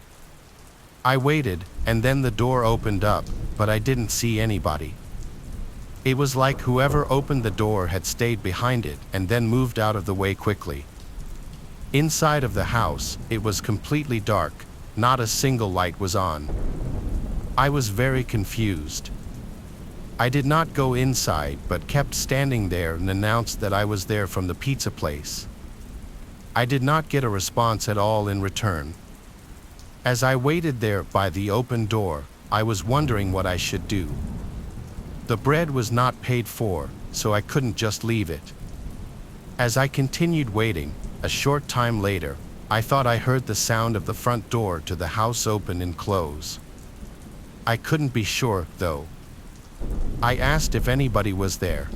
I waited, and then the door opened up, but I didn't see anybody. It was like whoever opened the door had stayed behind it and then moved out of the way quickly. Inside of the house, it was completely dark, not a single light was on. I was very confused. I did not go inside but kept standing there and announced that I was there from the pizza place. I did not get a response at all in return. As I waited there by the open door, I was wondering what I should do. The bread was not paid for, so I couldn't just leave it. As I continued waiting, a short time later, I thought I heard the sound of the front door to the house open and close. I couldn't be sure, though. I asked if anybody was there.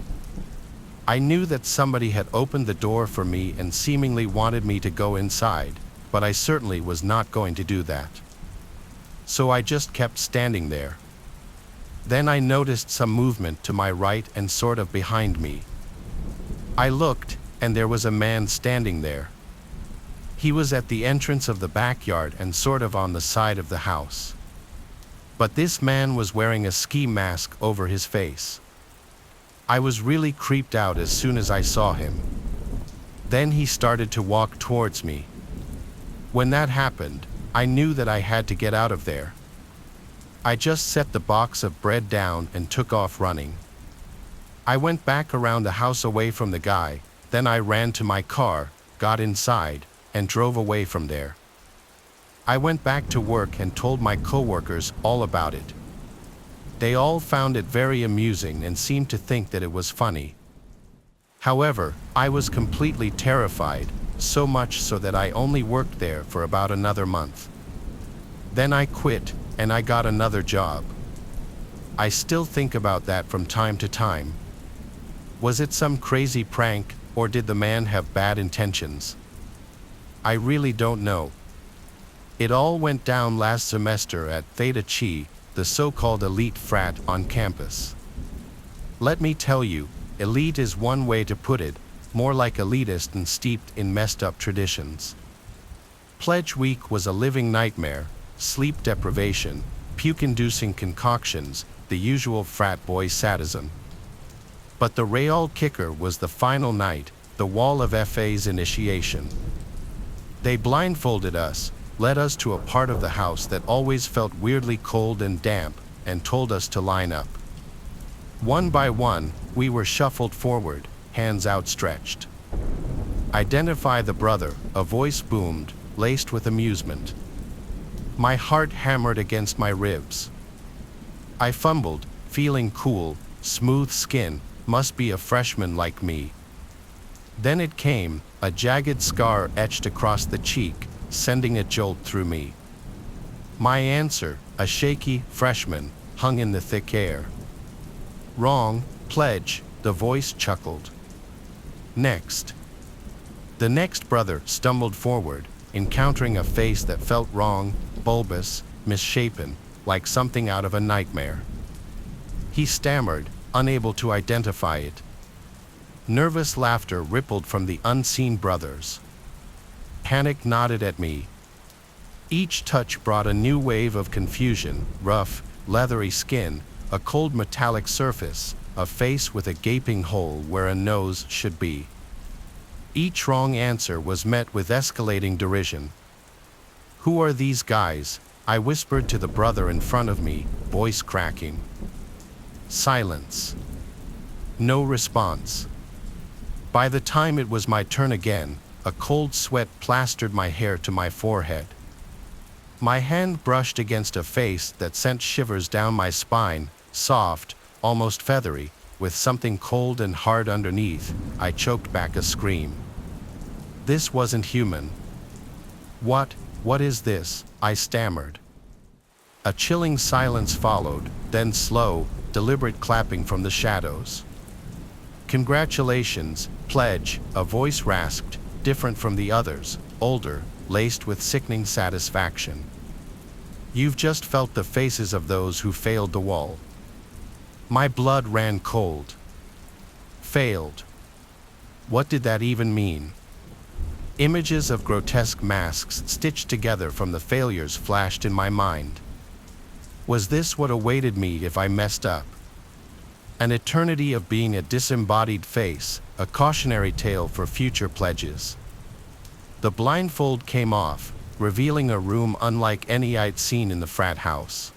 I knew that somebody had opened the door for me and seemingly wanted me to go inside, but I certainly was not going to do that. So I just kept standing there. Then I noticed some movement to my right and sort of behind me. I looked, and there was a man standing there. He was at the entrance of the backyard and sort of on the side of the house. But this man was wearing a ski mask over his face. I was really creeped out as soon as I saw him. Then he started to walk towards me. When that happened, I knew that I had to get out of there. I just set the box of bread down and took off running. I went back around the house away from the guy, then I ran to my car, got inside, and drove away from there. I went back to work and told my coworkers all about it. They all found it very amusing and seemed to think that it was funny. However, I was completely terrified, so much so that I only worked there for about another month. Then I quit, and I got another job. I still think about that from time to time. Was it some crazy prank, or did the man have bad intentions? I really don't know. It all went down last semester at Theta Chi, the so-called elite frat on campus. Let me tell you, elite is one way to put it, more like elitist and steeped in messed up traditions. Pledge week was a living nightmare, sleep deprivation, puke-inducing concoctions, the usual frat boy sadism. But the real kicker was the final night, the wall of FA's initiation. They blindfolded us, led us to a part of the house that always felt weirdly cold and damp, and told us to line up. One by one, we were shuffled forward, hands outstretched. Identify the brother, a voice boomed, laced with amusement. My heart hammered against my ribs. I fumbled, feeling cool, smooth skin, must be a freshman like me. Then it came, a jagged scar etched across the cheek, sending a jolt through me. My answer, a shaky freshman, hung in the thick air. Wrong, pledge, the voice chuckled. Next. The next brother stumbled forward, encountering a face that felt wrong, bulbous, misshapen, like something out of a nightmare. He stammered, unable to identify it. Nervous laughter rippled from the unseen brothers. Panic nodded at me. Each touch brought a new wave of confusion, rough, leathery skin, a cold metallic surface, a face with a gaping hole where a nose should be. Each wrong answer was met with escalating derision. Who are these guys? I whispered to the brother in front of me, voice cracking. Silence. No response. By the time it was my turn again, a cold sweat plastered my hair to my forehead. My hand brushed against a face that sent shivers down my spine, soft, almost feathery, with something cold and hard underneath. I choked back a scream. This wasn't human. What is this? I stammered. A chilling silence followed, then slow, deliberate clapping from the shadows. "Congratulations, Pledge," a voice rasped, different from the others, older, laced with sickening satisfaction. "You've just felt the faces of those who failed the wall." My blood ran cold. Failed. What did that even mean? Images of grotesque masks stitched together from the failures flashed in my mind. Was this what awaited me if I messed up? An eternity of being a disembodied face, a cautionary tale for future pledges. The blindfold came off, revealing a room unlike any I'd seen in the frat house.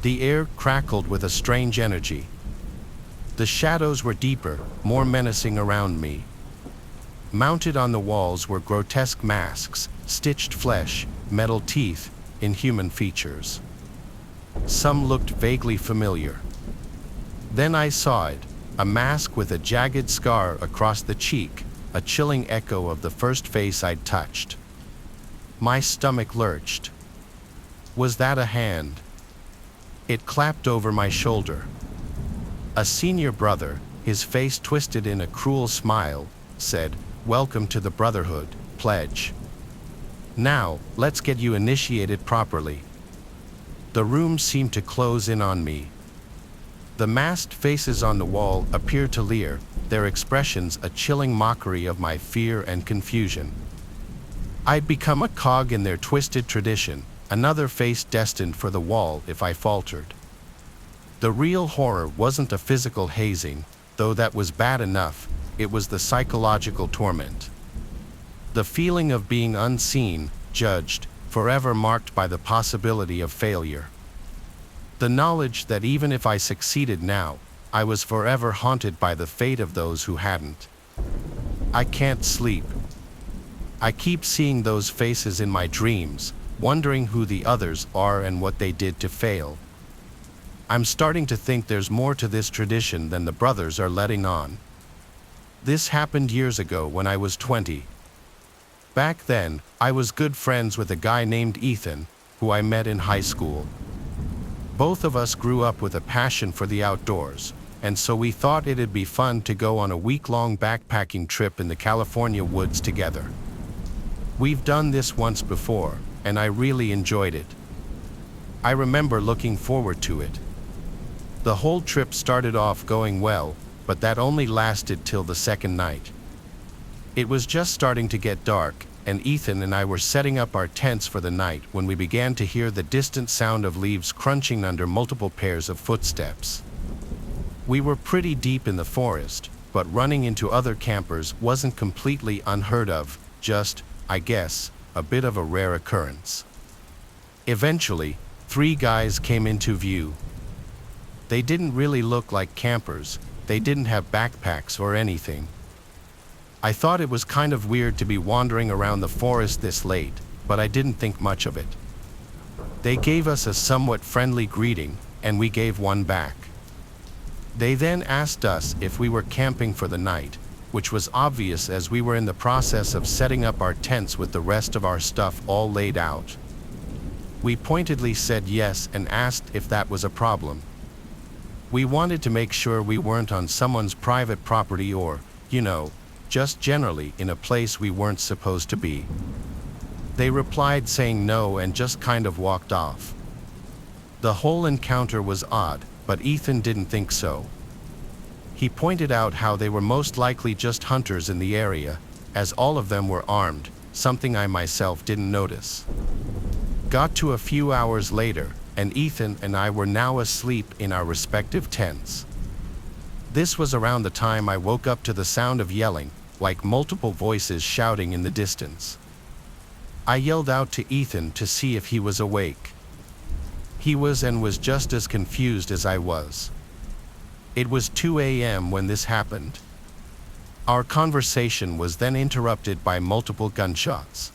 The air crackled with a strange energy. The shadows were deeper, more menacing around me. Mounted on the walls were grotesque masks, stitched flesh, metal teeth, inhuman features. Some looked vaguely familiar. Then I saw it, a mask with a jagged scar across the cheek, a chilling echo of the first face I'd touched. My stomach lurched. Was that a hand? It clapped over my shoulder. A senior brother, his face twisted in a cruel smile, said, "Welcome to the Brotherhood, Pledge. Now, let's get you initiated properly." The room seemed to close in on me. The masked faces on the wall appeared to leer, their expressions a chilling mockery of my fear and confusion. I'd become a cog in their twisted tradition, another face destined for the wall if I faltered. The real horror wasn't a physical hazing, though that was bad enough, it was the psychological torment. The feeling of being unseen, judged, forever marked by the possibility of failure. The knowledge that even if I succeeded now, I was forever haunted by the fate of those who hadn't. I can't sleep. I keep seeing those faces in my dreams, wondering who the others are and what they did to fail. I'm starting to think there's more to this tradition than the brothers are letting on. This happened years ago when I was 20. Back then, I was good friends with a guy named Ethan, who I met in high school. Both of us grew up with a passion for the outdoors, and so we thought it'd be fun to go on a week-long backpacking trip in the California woods together. We've done this once before, and I really enjoyed it. I remember looking forward to it. The whole trip started off going well, but that only lasted till the second night. It was just starting to get dark, and Ethan and I were setting up our tents for the night when we began to hear the distant sound of leaves crunching under multiple pairs of footsteps. We were pretty deep in the forest, but running into other campers wasn't completely unheard of, just, I guess, a bit of a rare occurrence. Eventually, 3 guys came into view. They didn't really look like campers, they didn't have backpacks or anything. I thought it was kind of weird to be wandering around the forest this late, but I didn't think much of it. They gave us a somewhat friendly greeting, and we gave one back. They then asked us if we were camping for the night, which was obvious as we were in the process of setting up our tents with the rest of our stuff all laid out. We pointedly said yes and asked if that was a problem. We wanted to make sure we weren't on someone's private property or, just generally in a place we weren't supposed to be. They replied saying no and just kind of walked off. The whole encounter was odd, but Ethan didn't think so. He pointed out how they were most likely just hunters in the area, as all of them were armed, something I myself didn't notice. Got to a few hours later, and Ethan and I were now asleep in our respective tents. This was around the time I woke up to the sound of yelling, like multiple voices shouting in the distance. I yelled out to Ethan to see if he was awake. He was and was just as confused as I was. It was 2 a.m. when this happened. Our conversation was then interrupted by multiple gunshots.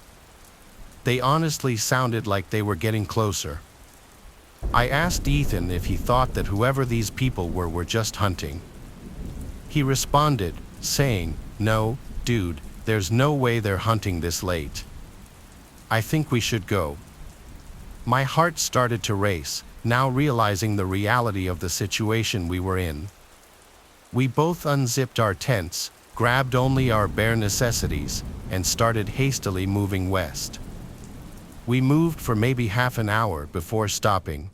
They honestly sounded like they were getting closer. I asked Ethan if he thought that whoever these people were just hunting. He responded, saying, "No, dude, there's no way they're hunting this late. I think we should go." My heart started to race, now realizing the reality of the situation we were in. We both unzipped our tents, grabbed only our bare necessities, and started hastily moving west. We moved for maybe half an hour before stopping.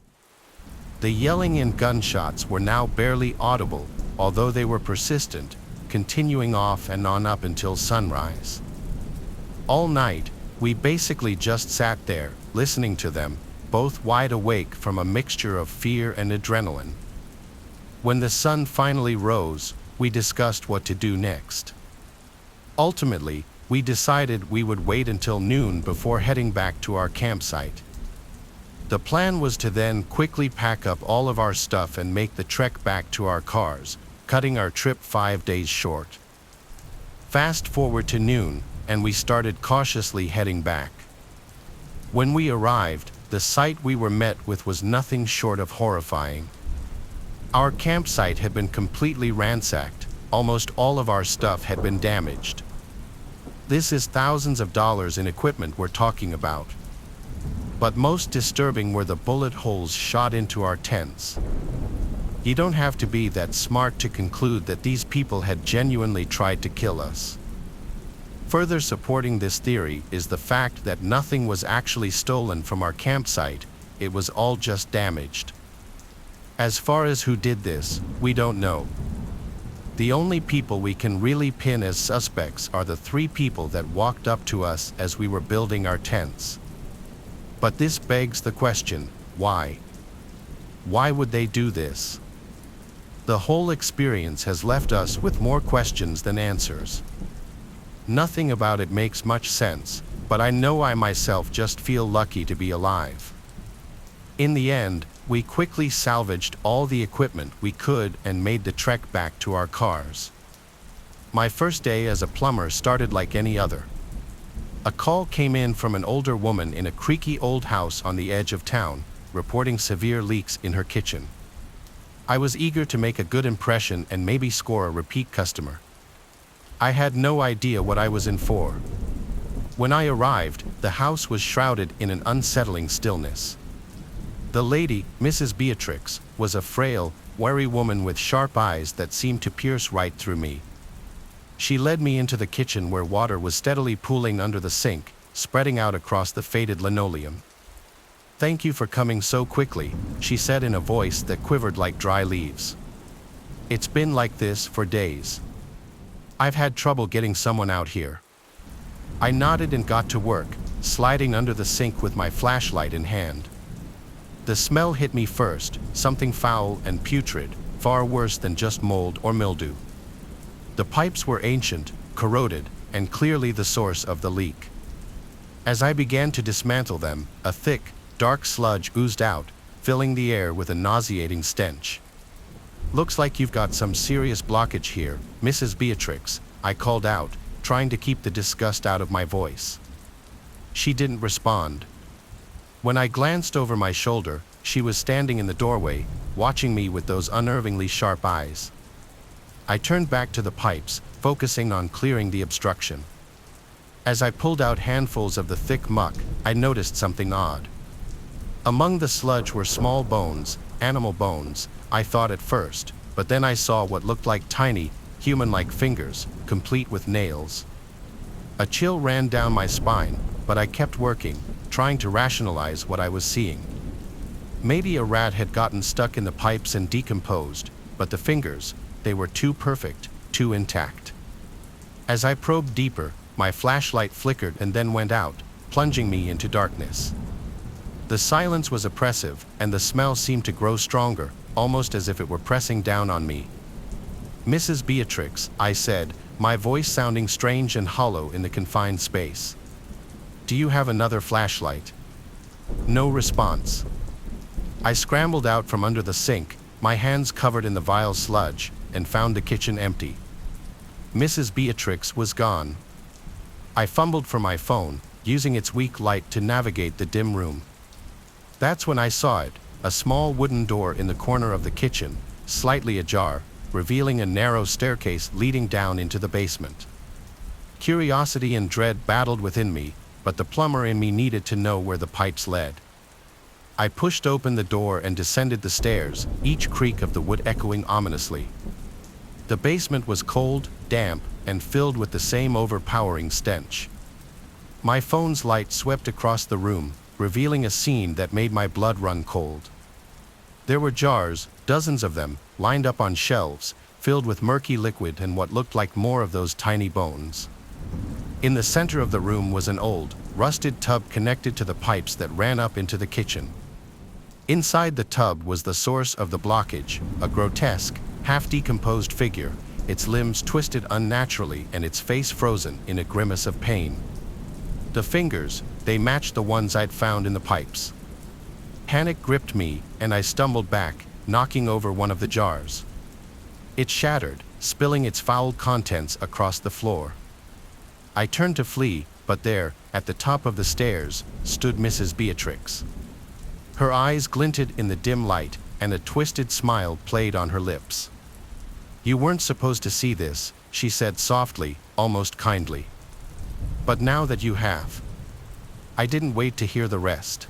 The yelling and gunshots were now barely audible, although they were persistent, continuing off and on up until sunrise. All night, we basically just sat there, listening to them, both wide awake from a mixture of fear and adrenaline. When the sun finally rose, we discussed what to do next. Ultimately, we decided we would wait until noon before heading back to our campsite. The plan was to then quickly pack up all of our stuff and make the trek back to our cars, cutting our trip 5 days short. Fast forward to noon, and we started cautiously heading back. When we arrived, the sight we were met with was nothing short of horrifying. Our campsite had been completely ransacked, almost all of our stuff had been damaged. This is thousands of dollars in equipment we're talking about. But most disturbing were the bullet holes shot into our tents. You don't have to be that smart to conclude that these people had genuinely tried to kill us. Further supporting this theory is the fact that nothing was actually stolen from our campsite, it was all just damaged. As far as who did this, we don't know. The only people we can really pin as suspects are the 3 people that walked up to us as we were building our tents. But this begs the question, why? Why would they do this? The whole experience has left us with more questions than answers. Nothing about it makes much sense, but I know I myself just feel lucky to be alive. In the end, we quickly salvaged all the equipment we could and made the trek back to our cars. My first day as a plumber started like any other. A call came in from an older woman in a creaky old house on the edge of town, reporting severe leaks in her kitchen. I was eager to make a good impression and maybe score a repeat customer. I had no idea what I was in for. When I arrived, the house was shrouded in an unsettling stillness. The lady, Mrs. Beatrix, was a frail, wary woman with sharp eyes that seemed to pierce right through me. She led me into the kitchen where water was steadily pooling under the sink, spreading out across the faded linoleum. "Thank you for coming so quickly," she said in a voice that quivered like dry leaves. "It's been like this for days. I've had trouble getting someone out here." I nodded and got to work, sliding under the sink with my flashlight in hand. The smell hit me first, something foul and putrid, far worse than just mold or mildew. The pipes were ancient, corroded, and clearly the source of the leak. As I began to dismantle them, a thick, dark sludge oozed out, filling the air with a nauseating stench. "Looks like you've got some serious blockage here, Mrs. Beatrix," I called out, trying to keep the disgust out of my voice. She didn't respond. When I glanced over my shoulder, she was standing in the doorway, watching me with those unnervingly sharp eyes. I turned back to the pipes, focusing on clearing the obstruction. As I pulled out handfuls of the thick muck, I noticed something odd. Among the sludge were small bones, animal bones, I thought at first, but then I saw what looked like tiny, human-like fingers, complete with nails. A chill ran down my spine, but I kept working, trying to rationalize what I was seeing. Maybe a rat had gotten stuck in the pipes and decomposed, but the fingers, they were too perfect, too intact. As I probed deeper, my flashlight flickered and then went out, plunging me into darkness. The silence was oppressive, and the smell seemed to grow stronger, almost as if it were pressing down on me. "Mrs. Beatrix," I said, my voice sounding strange and hollow in the confined space. "Do you have another flashlight?" No response. I scrambled out from under the sink, my hands covered in the vile sludge, and found the kitchen empty. Mrs. Beatrix was gone. I fumbled for my phone, using its weak light to navigate the dim room. That's when I saw it, a small wooden door in the corner of the kitchen, slightly ajar, revealing a narrow staircase leading down into the basement. Curiosity and dread battled within me, but the plumber in me needed to know where the pipes led. I pushed open the door and descended the stairs, each creak of the wood echoing ominously. The basement was cold, damp, and filled with the same overpowering stench. My phone's light swept across the room, revealing a scene that made my blood run cold. There were jars, dozens of them, lined up on shelves, filled with murky liquid and what looked like more of those tiny bones. In the center of the room was an old, rusted tub connected to the pipes that ran up into the kitchen. Inside the tub was the source of the blockage, a grotesque, half-decomposed figure, its limbs twisted unnaturally and its face frozen in a grimace of pain. The fingers, they matched the ones I'd found in the pipes. Panic gripped me, and I stumbled back, knocking over one of the jars. It shattered, spilling its foul contents across the floor. I turned to flee, but there, at the top of the stairs, stood Mrs. Beatrix. Her eyes glinted in the dim light, and a twisted smile played on her lips. "You weren't supposed to see this," she said softly, almost kindly. "But now that you have." I didn't wait to hear the rest.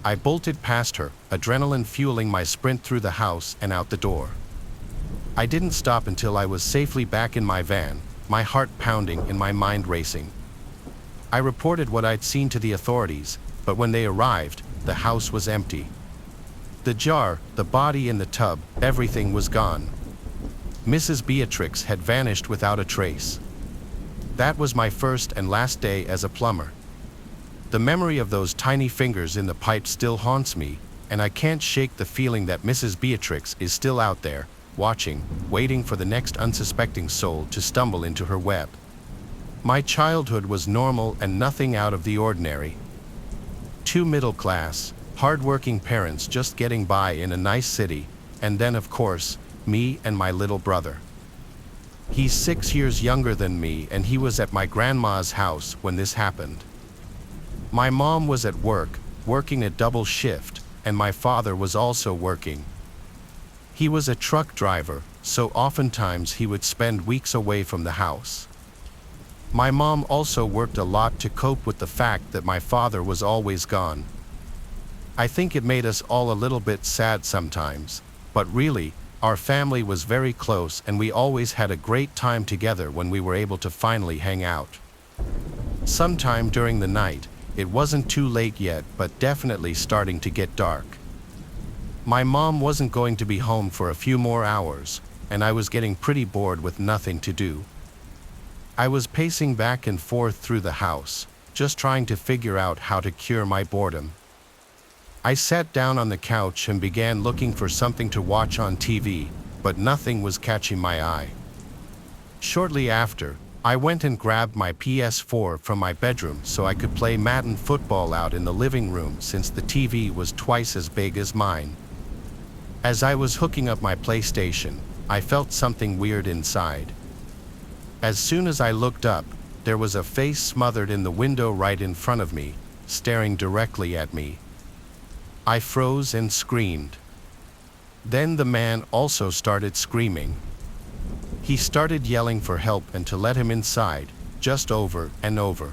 I bolted past her, adrenaline fueling my sprint through the house and out the door. I didn't stop until I was safely back in my van, my heart pounding and my mind racing. I reported what I'd seen to the authorities, but when they arrived, the house was empty. The jar, the body in the tub, everything was gone. Mrs. Beatrix had vanished without a trace. That was my first and last day as a plumber. The memory of those tiny fingers in the pipe still haunts me, and I can't shake the feeling that Mrs. Beatrix is still out there, watching, waiting for the next unsuspecting soul to stumble into her web. My childhood was normal and nothing out of the ordinary. Two middle-class, hard-working parents just getting by in a nice city, and then, of course, me and my little brother. He's 6 years younger than me, and he was at my grandma's house when this happened. My mom was at work, working a double shift, and my father was also working. He was a truck driver, so oftentimes he would spend weeks away from the house. My mom also worked a lot to cope with the fact that my father was always gone. I think it made us all a little bit sad sometimes, but really, our family was very close and we always had a great time together when we were able to finally hang out. Sometime during the night, it wasn't too late yet, but definitely starting to get dark. My mom wasn't going to be home for a few more hours, and I was getting pretty bored with nothing to do. I was pacing back and forth through the house, just trying to figure out how to cure my boredom. I sat down on the couch and began looking for something to watch on TV, but nothing was catching my eye. Shortly after, I went and grabbed my PS4 from my bedroom so I could play Madden football out in the living room since the TV was twice as big as mine. As I was hooking up my PlayStation, I felt something weird inside. As soon as I looked up, there was a face smothered in the window right in front of me, staring directly at me. I froze and screamed. Then the man also started screaming. He started yelling for help and to let him inside, just over and over.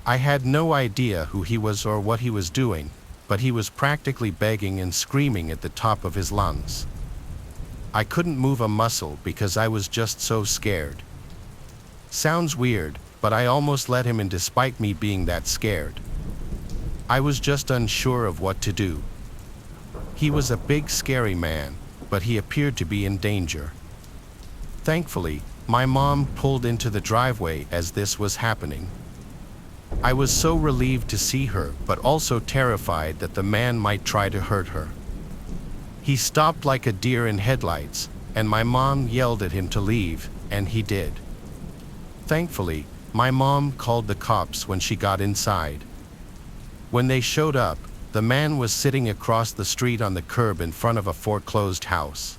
I had no idea who he was or what he was doing, but he was practically begging and screaming at the top of his lungs. I couldn't move a muscle because I was just so scared. Sounds weird, but I almost let him in despite me being that scared. I was just unsure of what to do. He was a big, scary man, but he appeared to be in danger. Thankfully, my mom pulled into the driveway as this was happening. I was so relieved to see her, but also terrified that the man might try to hurt her. He stopped like a deer in headlights, and my mom yelled at him to leave, and he did. Thankfully, my mom called the cops when she got inside. When they showed up, the man was sitting across the street on the curb in front of a foreclosed house.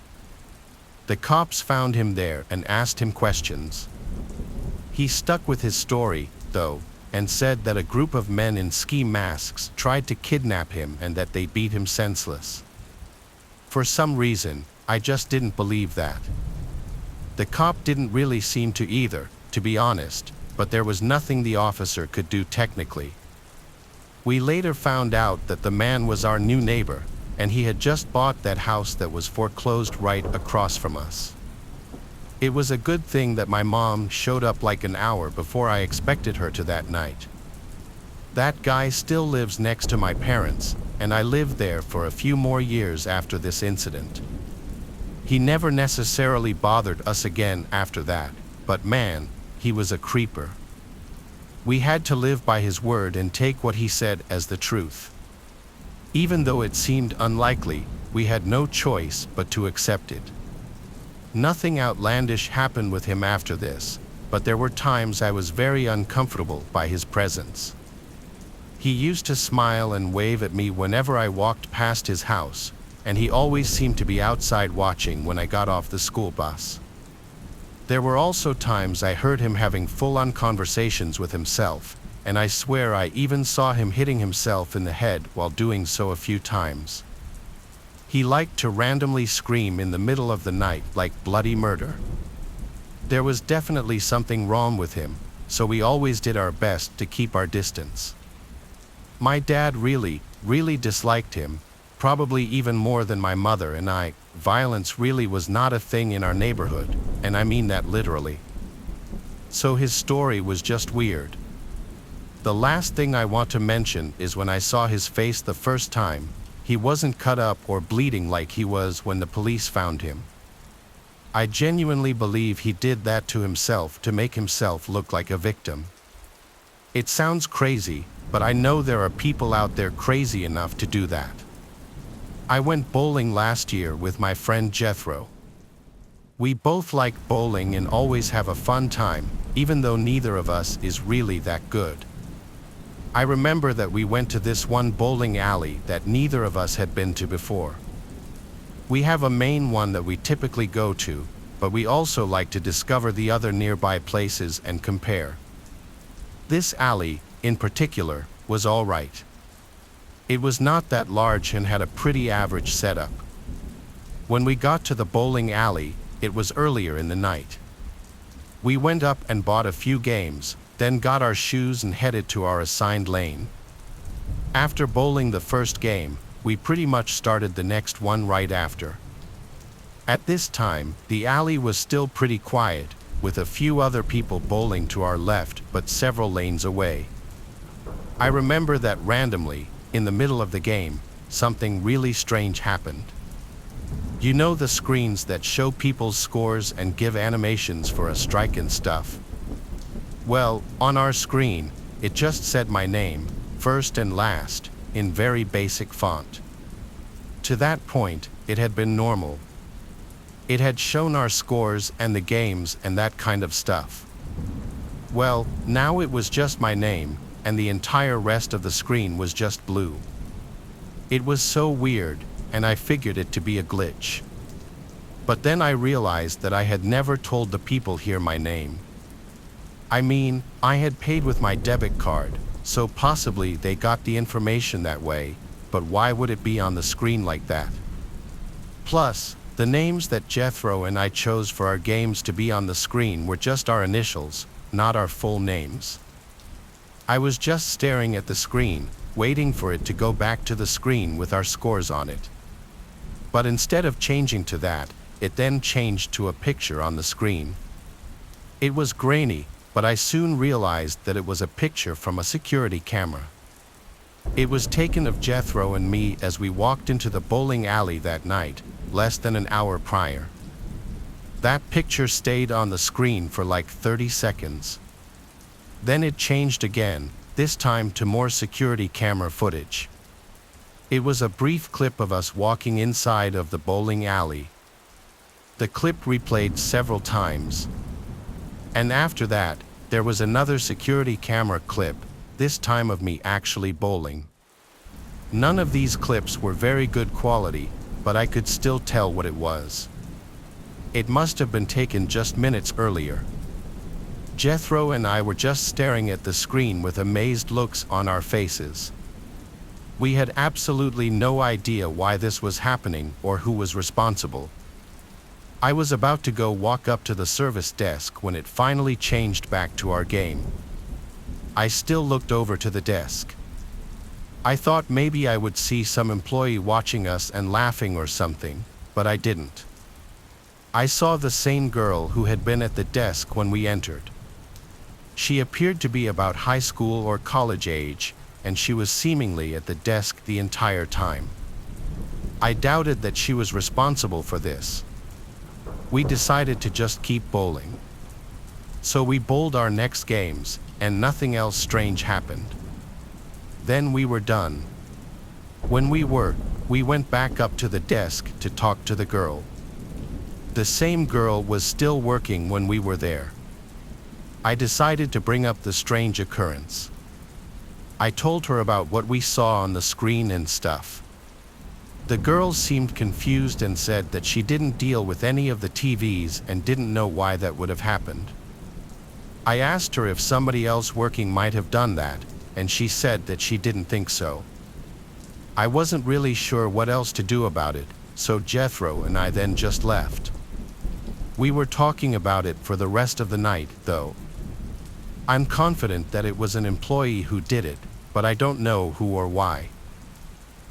The cops found him there and asked him questions. He stuck with his story, though, and said that a group of men in ski masks tried to kidnap him and that they beat him senseless. For some reason, I just didn't believe that. The cop didn't really seem to either, to be honest, but there was nothing the officer could do technically. We later found out that the man was our new neighbor, and he had just bought that house that was foreclosed right across from us. It was a good thing that my mom showed up like an hour before I expected her to that night. That guy still lives next to my parents, and I lived there for a few more years after this incident. He never necessarily bothered us again after that, but man, he was a creeper. We had to live by his word and take what he said as the truth. Even though it seemed unlikely, we had no choice but to accept it. Nothing outlandish happened with him after this, but there were times I was very uncomfortable by his presence. He used to smile and wave at me whenever I walked past his house, and he always seemed to be outside watching when I got off the school bus. There were also times I heard him having full-on conversations with himself, and I swear I even saw him hitting himself in the head while doing so a few times. He liked to randomly scream in the middle of the night like bloody murder. There was definitely something wrong with him, so we always did our best to keep our distance. My dad really disliked him, probably even more than my mother and I. Violence really was not a thing in our neighborhood, and I mean that literally. So his story was just weird. The last thing I want to mention is when I saw his face the first time. He wasn't cut up or bleeding like he was when the police found him. I genuinely believe he did that to himself to make himself look like a victim. It sounds crazy, but I know there are people out there crazy enough to do that. I went bowling last year with my friend Jethro. We both like bowling and always have a fun time, even though neither of us is really that good. I remember that we went to this one bowling alley that neither of us had been to before. We have a main one that we typically go to, but we also like to discover the other nearby places and compare. This alley, in particular, was all right. It was not that large and had a pretty average setup. When we got to the bowling alley, it was earlier in the night. We went up and bought a few games, then got our shoes and headed to our assigned lane. After bowling the first game, we pretty much started the next one right after. At this time, the alley was still pretty quiet, with a few other people bowling to our left but several lanes away. I remember that randomly, in the middle of the game, something really strange happened. You know the screens that show people's scores and give animations for a strike and stuff? Well, on our screen, it just said my name, first and last, in very basic font. To that point, it had been normal. It had shown our scores and the games and that kind of stuff. Well, now it was just my name, and the entire rest of the screen was just blue. It was so weird, and I figured it to be a glitch. But then I realized that I had never told the people here my name. I mean, I had paid with my debit card, so possibly they got the information that way, but why would it be on the screen like that? Plus, the names that Jethro and I chose for our games to be on the screen were just our initials, not our full names. I was just staring at the screen, waiting for it to go back to the screen with our scores on it. But instead of changing to that, it then changed to a picture on the screen. It was grainy, but I soon realized that it was a picture from a security camera. It was taken of Jethro and me as we walked into the bowling alley that night, less than an hour prior. That picture stayed on the screen for like 30 seconds. Then it changed again, this time to more security camera footage. It was a brief clip of us walking inside of the bowling alley. The clip replayed several times. And after that, there was another security camera clip, this time of me actually bowling. None of these clips were very good quality, but I could still tell what it was. It must have been taken just minutes earlier. Jethro and I were just staring at the screen with amazed looks on our faces. We had absolutely no idea why this was happening or who was responsible. I was about to go walk up to the service desk when it finally changed back to our game. I still looked over to the desk. I thought maybe I would see some employee watching us and laughing or something, but I didn't. I saw the same girl who had been at the desk when we entered. She appeared to be about high school or college age, and she was seemingly at the desk the entire time. I doubted that she was responsible for this. We decided to just keep bowling. So we bowled our next games, and nothing else strange happened. Then we were done. When we went back up to the desk to talk to the girl. The same girl was still working when we were there. I decided to bring up the strange occurrence. I told her about what we saw on the screen and stuff. The girl seemed confused and said that she didn't deal with any of the TVs and didn't know why that would have happened. I asked her if somebody else working might have done that, and she said that she didn't think so. I wasn't really sure what else to do about it, so Jethro and I then just left. We were talking about it for the rest of the night, though. I'm confident that it was an employee who did it, but I don't know who or why.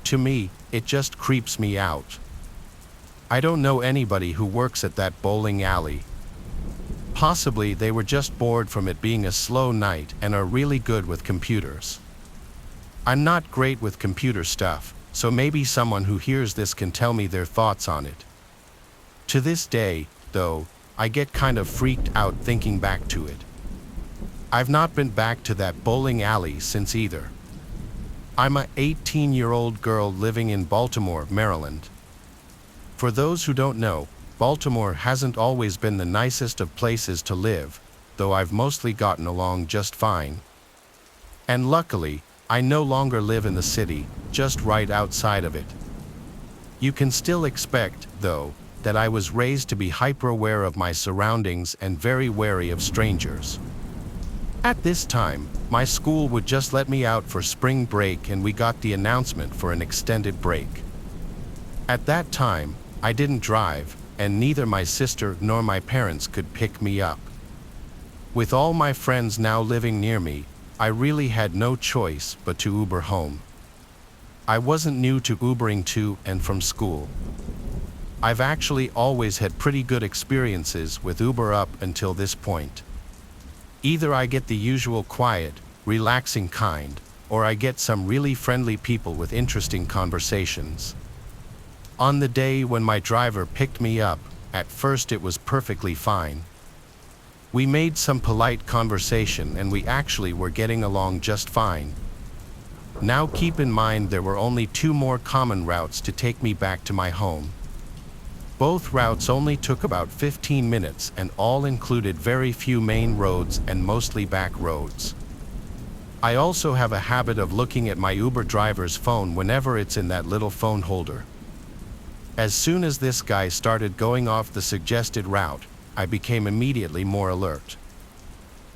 To me, it just creeps me out. I don't know anybody who works at that bowling alley. Possibly they were just bored from it being a slow night and are really good with computers. I'm not great with computer stuff, so maybe someone who hears this can tell me their thoughts on it. To this day, though, I get kind of freaked out thinking back to it. I've not been back to that bowling alley since either. I'm a 18-year-old girl living in Baltimore, Maryland. For those who don't know, Baltimore hasn't always been the nicest of places to live, though I've mostly gotten along just fine. And luckily, I no longer live in the city, just right outside of it. You can still expect, though, that I was raised to be hyper-aware of my surroundings and very wary of strangers. At this time, my school would just let me out for spring break and we got the announcement for an extended break. At that time, I didn't drive, and neither my sister nor my parents could pick me up. With all my friends now living near me, I really had no choice but to Uber home. I wasn't new to Ubering to and from school. I've actually always had pretty good experiences with Uber up until this point. Either I get the usual quiet, relaxing kind, or I get some really friendly people with interesting conversations. On the day when my driver picked me up, at first it was perfectly fine. We made some polite conversation and we actually were getting along just fine. Now keep in mind there were only 2 more common routes to take me back to my home. Both routes only took about 15 minutes and all included very few main roads and mostly back roads. I also have a habit of looking at my Uber driver's phone whenever it's in that little phone holder. As soon as this guy started going off the suggested route, I became immediately more alert.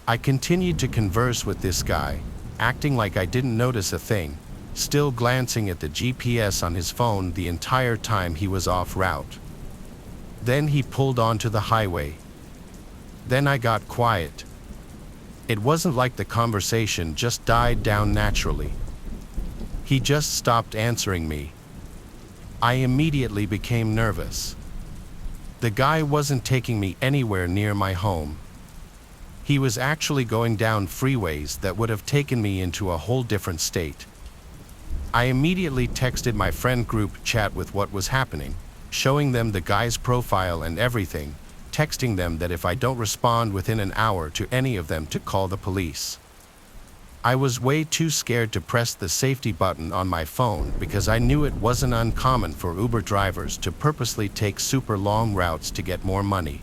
I continued to converse with this guy, acting like I didn't notice a thing, still glancing at the GPS on his phone the entire time he was off route. Then he pulled onto the highway. Then I got quiet. It wasn't like the conversation just died down naturally. He just stopped answering me. I immediately became nervous. The guy wasn't taking me anywhere near my home. He was actually going down freeways that would have taken me into a whole different state. I immediately texted my friend group chat with what was happening, showing them the guy's profile and everything, texting them that if I don't respond within an hour to any of them to call the police. I was way too scared to press the safety button on my phone because I knew it wasn't uncommon for Uber drivers to purposely take super long routes to get more money.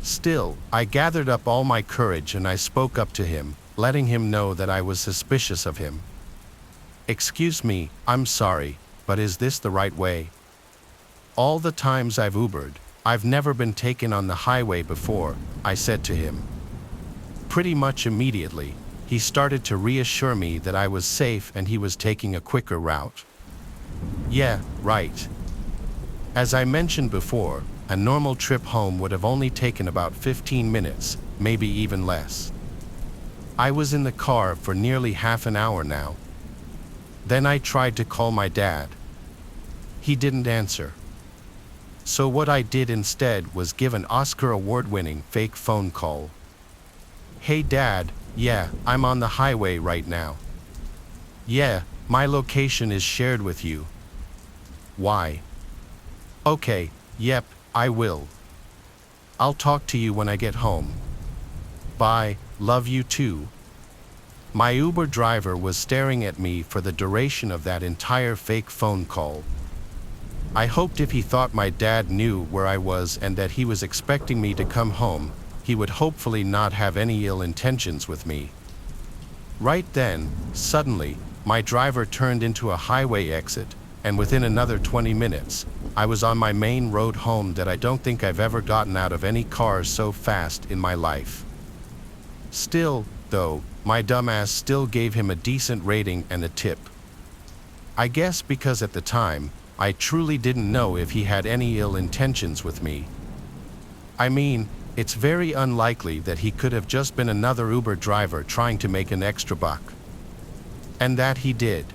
Still, I gathered up all my courage and I spoke up to him, letting him know that I was suspicious of him. "Excuse me, I'm sorry, but is this the right way? All the times I've Ubered, I've never been taken on the highway before," I said to him. Pretty much immediately, he started to reassure me that I was safe and he was taking a quicker route. Yeah, right. As I mentioned before, a normal trip home would have only taken about 15 minutes, maybe even less. I was in the car for nearly half an hour now. Then I tried to call my dad. He didn't answer. So what I did instead was give an Oscar award-winning fake phone call. "Hey Dad, yeah, I'm on the highway right now. Yeah, my location is shared with you. Why? Okay, yep, I will. I'll talk to you when I get home. Bye, love you too." My Uber driver was staring at me for the duration of that entire fake phone call. I hoped if he thought my dad knew where I was and that he was expecting me to come home, he would hopefully not have any ill intentions with me. Right then, suddenly, my driver turned into a highway exit, and within another 20 minutes, I was on my main road home that I don't think I've ever gotten out of any car so fast in my life. Still, though, my dumbass still gave him a decent rating and a tip. I guess because at the time, I truly didn't know if he had any ill intentions with me. I mean, it's very unlikely that he could have just been another Uber driver trying to make an extra buck. And that he did.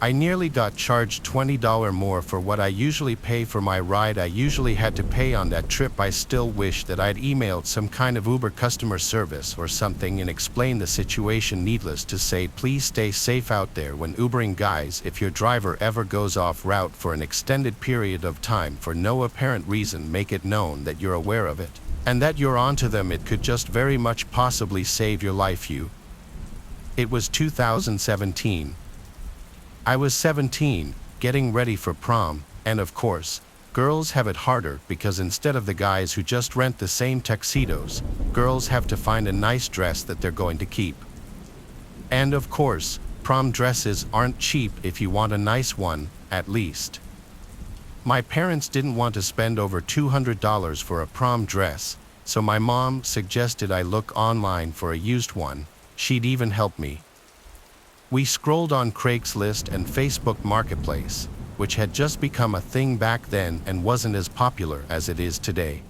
I nearly got charged $20 more for what I usually pay for my ride I usually had to pay on that trip. I still wish that I'd emailed some kind of Uber customer service or something and explained the situation. Needless to say, please stay safe out there when Ubering, guys. If your driver ever goes off route for an extended period of time for no apparent reason, make it known that you're aware of it and that you're onto them. It could just very much possibly save your life. It was 2017. I was 17, getting ready for prom, and of course, girls have it harder because instead of the guys who just rent the same tuxedos, girls have to find a nice dress that they're going to keep. And of course, prom dresses aren't cheap if you want a nice one, at least. My parents didn't want to spend over $200 for a prom dress, so my mom suggested I look online for a used one. She'd even help me. We scrolled on Craigslist and Facebook Marketplace, which had just become a thing back then and wasn't as popular as it is today.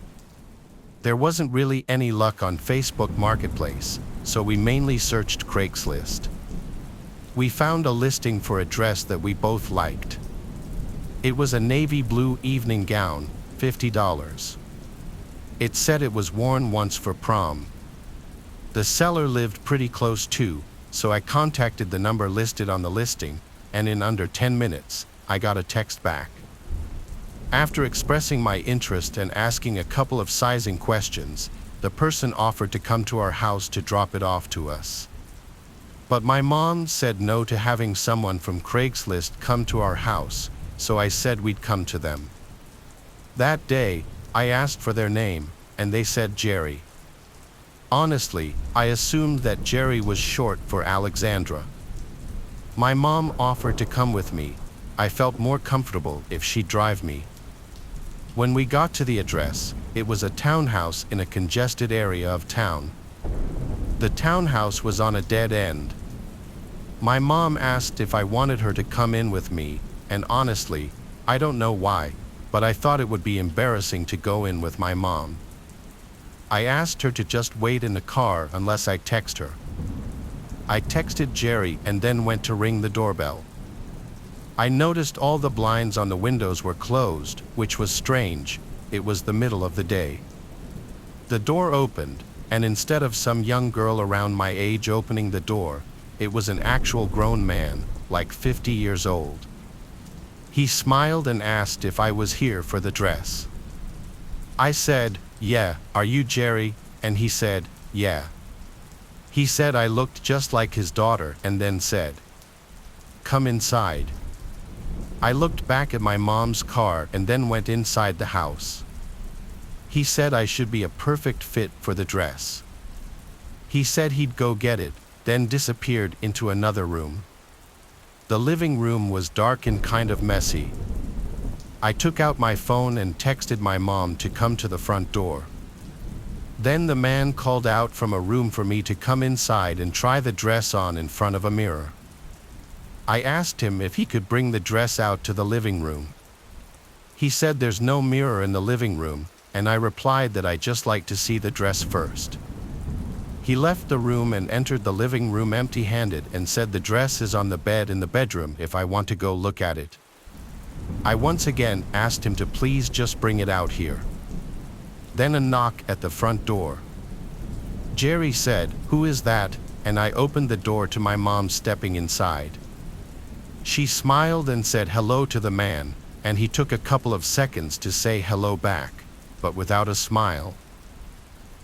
There wasn't really any luck on Facebook Marketplace, so we mainly searched Craigslist. We found a listing for a dress that we both liked. It was a navy blue evening gown, $50. It said it was worn once for prom. The seller lived pretty close too, so I contacted the number listed on the listing, and in under 10 minutes, I got a text back. After expressing my interest and asking a couple of sizing questions, the person offered to come to our house to drop it off to us. But my mom said no to having someone from Craigslist come to our house, so I said we'd come to them. That day, I asked for their name, and they said Jerry. Honestly, I assumed that Jerry was short for Alexandra. My mom offered to come with me. I felt more comfortable if she'd drive me. When we got to the address, it was a townhouse in a congested area of town. The townhouse was on a dead end. My mom asked if I wanted her to come in with me, and honestly, I don't know why, but I thought it would be embarrassing to go in with my mom. I asked her to just wait in the car unless I text her. I texted Jerry and then went to ring the doorbell. I noticed all the blinds on the windows were closed, which was strange. It was the middle of the day. The door opened, and instead of some young girl around my age opening the door, it was an actual grown man, like 50 years old. He smiled and asked if I was here for the dress. I said, "Yeah, are you Jerry?" And he said, "Yeah." He said I looked just like his daughter and then said, "Come inside." I looked back at my mom's car and then went inside the house. He said I should be a perfect fit for the dress. He said he'd go get it, then disappeared into another room. The living room was dark and kind of messy. I took out my phone and texted my mom to come to the front door. Then the man called out from a room for me to come inside and try the dress on in front of a mirror. I asked him if he could bring the dress out to the living room. He said there's no mirror in the living room, and I replied that I'd just like to see the dress first. He left the room and entered the living room empty-handed and said the dress is on the bed in the bedroom if I want to go look at it. I once again asked him to please just bring it out here. Then a knock at the front door. Jerry said, "Who is that?" and I opened the door to my mom stepping inside. She smiled and said hello to the man, and he took a couple of seconds to say hello back, but without a smile.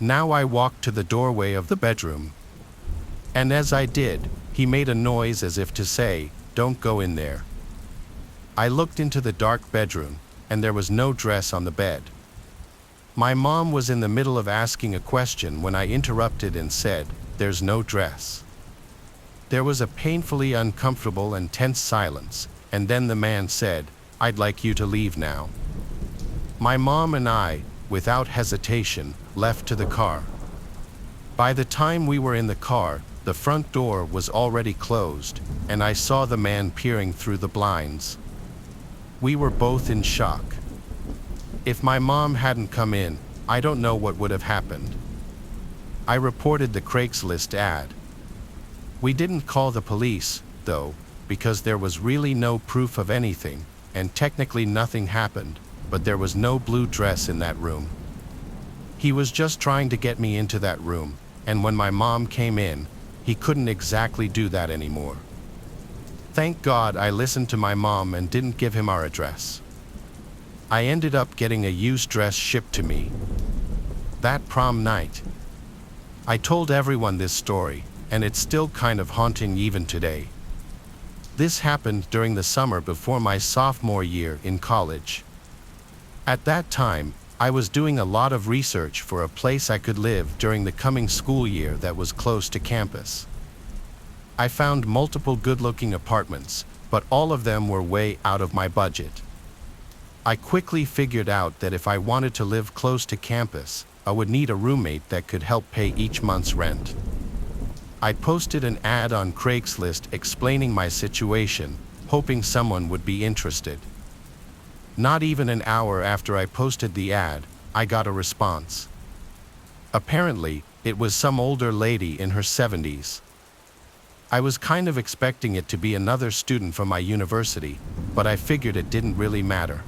Now I walked to the doorway of the bedroom. And as I did, he made a noise as if to say, "Don't go in there." I looked into the dark bedroom, and there was no dress on the bed. My mom was in the middle of asking a question when I interrupted and said, "There's no dress." There was a painfully uncomfortable and tense silence, and then the man said, "I'd like you to leave now." My mom and I, without hesitation, left to the car. By the time we were in the car, the front door was already closed, and I saw the man peering through the blinds. We were both in shock. If my mom hadn't come in, I don't know what would have happened. I reported the Craigslist ad. We didn't call the police, though, because there was really no proof of anything, and technically nothing happened, but there was no blue dress in that room. He was just trying to get me into that room, and when my mom came in, he couldn't exactly do that anymore. Thank God I listened to my mom and didn't give him our address. I ended up getting a used dress shipped to me. That prom night. I told everyone this story, and it's still kind of haunting even today. This happened during the summer before my sophomore year in college. At that time, I was doing a lot of research for a place I could live during the coming school year that was close to campus. I found multiple good-looking apartments, but all of them were way out of my budget. I quickly figured out that if I wanted to live close to campus, I would need a roommate that could help pay each month's rent. I posted an ad on Craigslist explaining my situation, hoping someone would be interested. Not even an hour after I posted the ad, I got a response. Apparently, it was some older lady in her 70s. I was kind of expecting it to be another student from my university, but I figured it didn't really matter.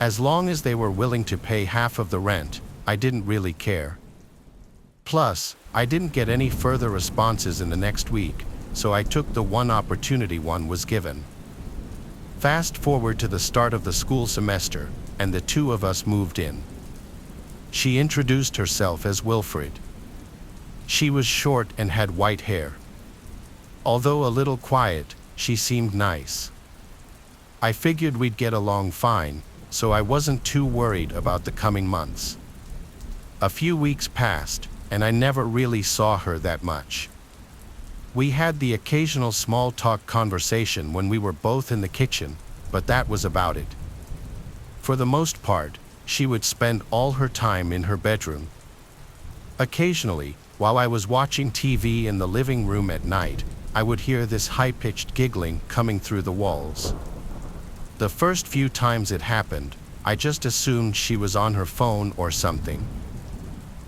As long as they were willing to pay half of the rent, I didn't really care. Plus, I didn't get any further responses in the next week, so I took the one opportunity one was given. Fast forward to the start of the school semester, and the two of us moved in. She introduced herself as Wilfred. She was short and had white hair. Although a little quiet, she seemed nice. I figured we'd get along fine, so I wasn't too worried about the coming months. A few weeks passed, and I never really saw her that much. We had the occasional small talk conversation when we were both in the kitchen, but that was about it. For the most part, she would spend all her time in her bedroom. Occasionally, while I was watching TV in the living room at night, I would hear this high-pitched giggling coming through the walls. The first few times it happened, I just assumed she was on her phone or something.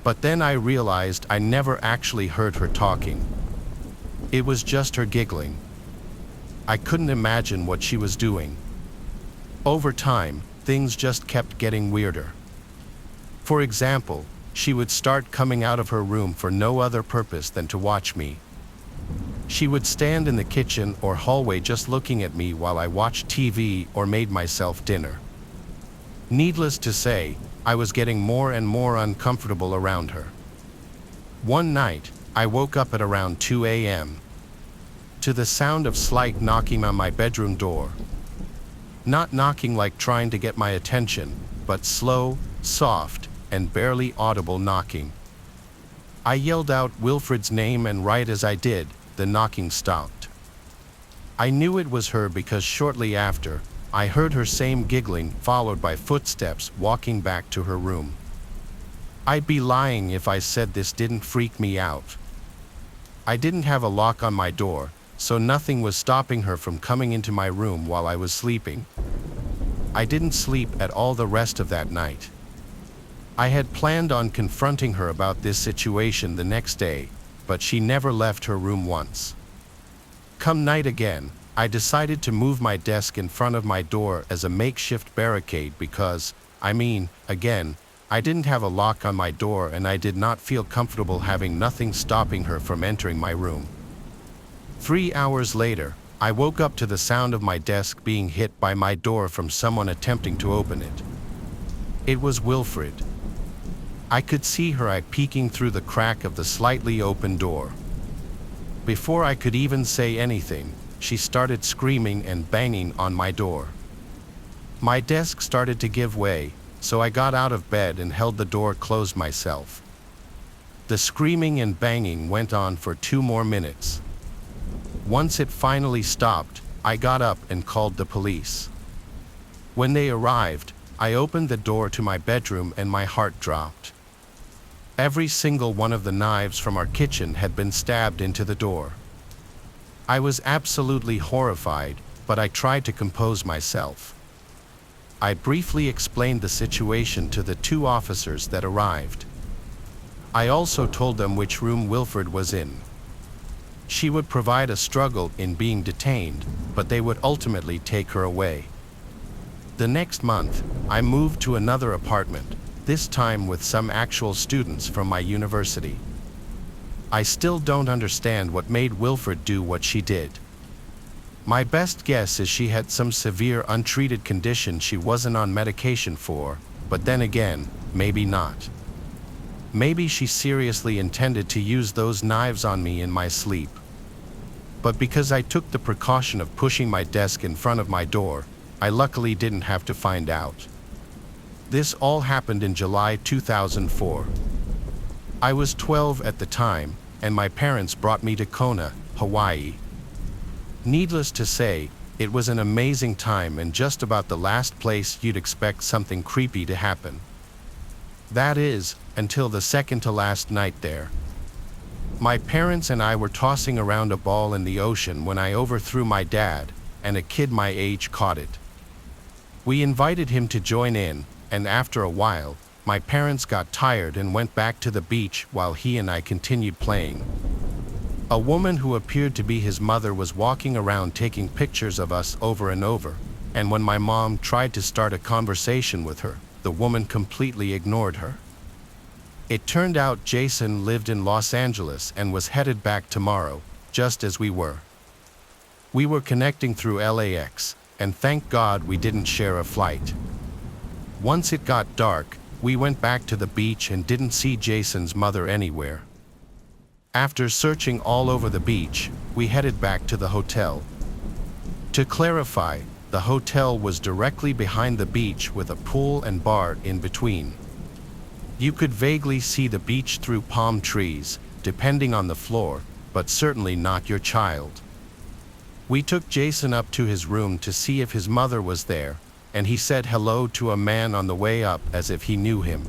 But then I realized I never actually heard her talking. It was just her giggling. I couldn't imagine what she was doing. Over time, things just kept getting weirder. For example, she would start coming out of her room for no other purpose than to watch me. She would stand in the kitchen or hallway just looking at me while I watched TV or made myself dinner. Needless to say, I was getting more and more uncomfortable around her. One night, I woke up at around 2 a.m. to the sound of slight knocking on my bedroom door. Not knocking like trying to get my attention, but slow, soft, and barely audible knocking. I yelled out Wilfred's name, and right as I did, the knocking stopped. I knew it was her because shortly after, I heard her same giggling followed by footsteps walking back to her room. I'd be lying if I said this didn't freak me out. I didn't have a lock on my door, so nothing was stopping her from coming into my room while I was sleeping. I didn't sleep at all the rest of that night. I had planned on confronting her about this situation the next day, but she never left her room once. Come night again, I decided to move my desk in front of my door as a makeshift barricade because, again, I didn't have a lock on my door and I did not feel comfortable having nothing stopping her from entering my room. 3 hours later, I woke up to the sound of my desk being hit by my door from someone attempting to open it. It was Wilfred. I could see her eye peeking through the crack of the slightly open door. Before I could even say anything, she started screaming and banging on my door. My desk started to give way, so I got out of bed and held the door closed myself. The screaming and banging went on for 2 more minutes. Once it finally stopped, I got up and called the police. When they arrived, I opened the door to my bedroom and my heart dropped. Every single one of the knives from our kitchen had been stabbed into the door. I was absolutely horrified, but I tried to compose myself. I briefly explained the situation to the 2 officers that arrived. I also told them which room Wilfred was in. She would provide a struggle in being detained, but they would ultimately take her away. The next month, I moved to another apartment, this time with some actual students from my university. I still don't understand what made Wilfred do what she did. My best guess is she had some severe untreated condition she wasn't on medication for, but then again, maybe not. Maybe she seriously intended to use those knives on me in my sleep. But because I took the precaution of pushing my desk in front of my door, I luckily didn't have to find out. This all happened in July 2004. I was 12 at the time, and my parents brought me to Kona, Hawaii. Needless to say, it was an amazing time and just about the last place you'd expect something creepy to happen. That is, until the second to last night there. My parents and I were tossing around a ball in the ocean when I overthrew my dad, and a kid my age caught it. We invited him to join in, and after a while, my parents got tired and went back to the beach while he and I continued playing. A woman who appeared to be his mother was walking around taking pictures of us over and over, and when my mom tried to start a conversation with her, the woman completely ignored her. It turned out Jason lived in Los Angeles and was headed back tomorrow, just as we were. We were connecting through LAX, and thank God we didn't share a flight. Once it got dark, we went back to the beach and didn't see Jason's mother anywhere. After searching all over the beach, we headed back to the hotel. To clarify, the hotel was directly behind the beach with a pool and bar in between. You could vaguely see the beach through palm trees, depending on the floor, but certainly not your child. We took Jason up to his room to see if his mother was there, and he said hello to a man on the way up as if he knew him.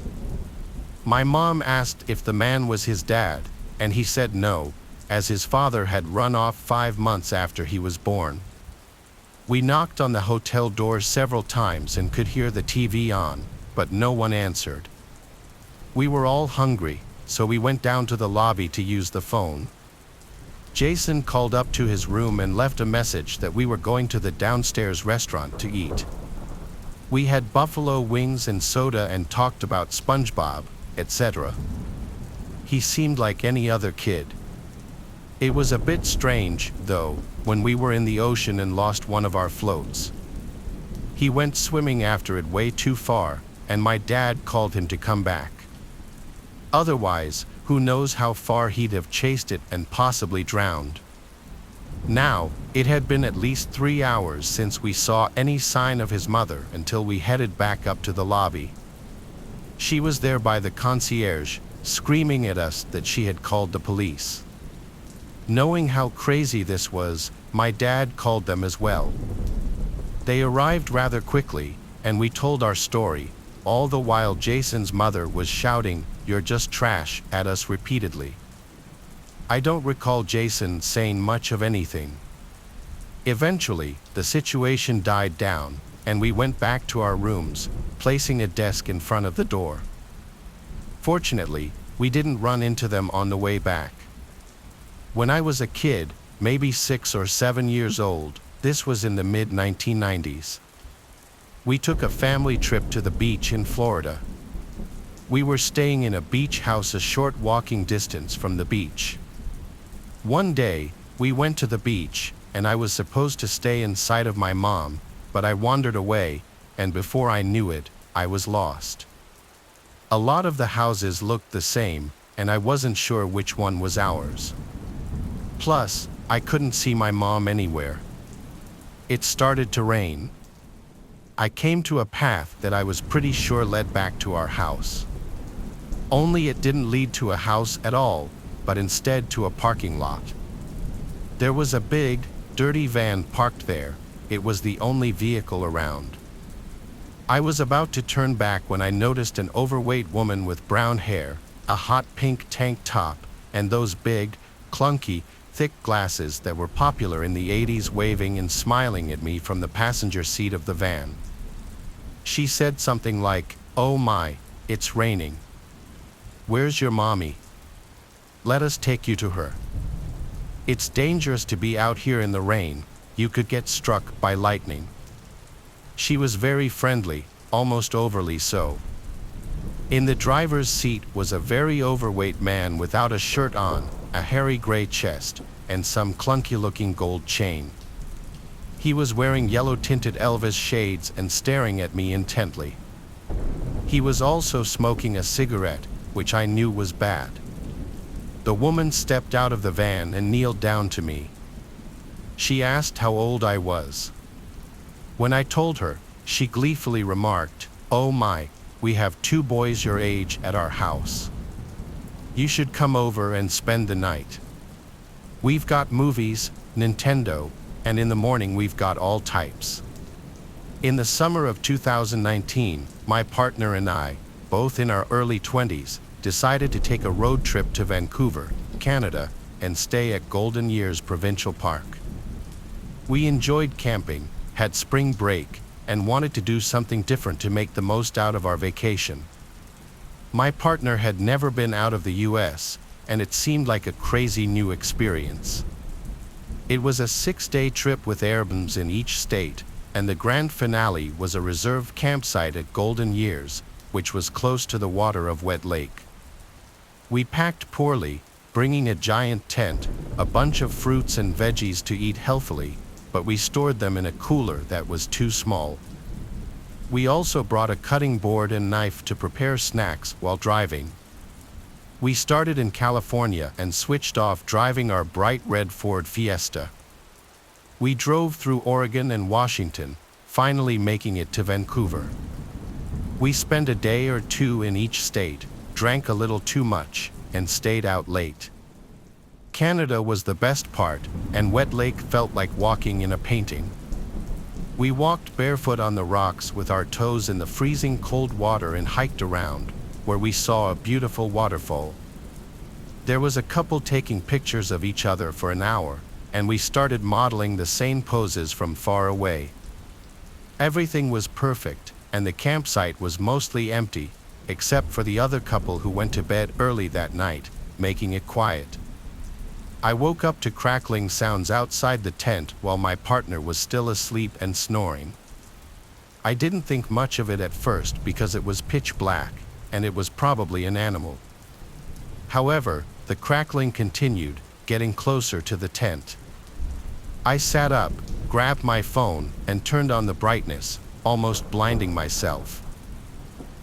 My mom asked if the man was his dad, and he said no, as his father had run off 5 months after he was born. We knocked on the hotel door several times and could hear the TV on, but no one answered. We were all hungry, so we went down to the lobby to use the phone. Jason called up to his room and left a message that we were going to the downstairs restaurant to eat. We had buffalo wings and soda and talked about SpongeBob, etc. He seemed like any other kid. It was a bit strange, though, when we were in the ocean and lost one of our floats. He went swimming after it way too far, and my dad called him to come back. Otherwise, who knows how far he'd have chased it and possibly drowned. Now, it had been at least 3 hours since we saw any sign of his mother until we headed back up to the lobby. She was there by the concierge, screaming at us that she had called the police. Knowing how crazy this was, my dad called them as well. They arrived rather quickly, and we told our story, all the while Jason's mother was shouting, "You're just trash," at us repeatedly. I don't recall Jason saying much of anything. Eventually, the situation died down, and we went back to our rooms, placing a desk in front of the door. Fortunately, we didn't run into them on the way back. When I was a kid, maybe 6 or 7 years old, this was in the mid-1990s. We took a family trip to the beach in Florida. We were staying in a beach house a short walking distance from the beach. One day, we went to the beach, and I was supposed to stay in sight of my mom, but I wandered away, and before I knew it, I was lost. A lot of the houses looked the same, and I wasn't sure which one was ours. Plus, I couldn't see my mom anywhere. It started to rain. I came to a path that I was pretty sure led back to our house. Only it didn't lead to a house at all, but instead to a parking lot. There was a big, dirty van parked there. It was the only vehicle around. I was about to turn back when I noticed an overweight woman with brown hair, a hot pink tank top, and those big, clunky, thick glasses that were popular in the 80s waving and smiling at me from the passenger seat of the van. She said something like, "Oh my, it's raining. Where's your mommy? Let us take you to her. It's dangerous to be out here in the rain, you could get struck by lightning." She was very friendly, almost overly so. In the driver's seat was a very overweight man without a shirt on, a hairy gray chest, and some clunky-looking gold chain. He was wearing yellow-tinted Elvis shades and staring at me intently. He was also smoking a cigarette, which I knew was bad. The woman stepped out of the van and kneeled down to me. She asked how old I was. When I told her, she gleefully remarked, "Oh my, we have 2 boys your age at our house. You should come over and spend the night. We've got movies, Nintendo, and in the morning we've got all types." In the summer of 2019, my partner and I, both in our early 20s, decided to take a road trip to Vancouver, Canada, and stay at Golden Years Provincial Park. We enjoyed camping, had spring break, and wanted to do something different to make the most out of our vacation. My partner had never been out of the US, and it seemed like a crazy new experience. It was a 6-day trip with Airbnbs in each state, and the grand finale was a reserved campsite at Golden Years, which was close to the water of Wet Lake. We packed poorly, bringing a giant tent, a bunch of fruits and veggies to eat healthily, but we stored them in a cooler that was too small. We also brought a cutting board and knife to prepare snacks while driving. We started in California and switched off driving our bright red Ford Fiesta. We drove through Oregon and Washington, finally making it to Vancouver. We spent a day or 2 in each state, drank a little too much, and stayed out late. Canada was the best part, and Wet Lake felt like walking in a painting. We walked barefoot on the rocks with our toes in the freezing cold water and hiked around, where we saw a beautiful waterfall. There was a couple taking pictures of each other for an hour, and we started modeling the same poses from far away. Everything was perfect, and the campsite was mostly empty, except for the other couple who went to bed early that night, making it quiet. I woke up to crackling sounds outside the tent while my partner was still asleep and snoring. I didn't think much of it at first because it was pitch black, and it was probably an animal. However, the crackling continued, getting closer to the tent. I sat up, grabbed my phone, and turned on the brightness, almost blinding myself.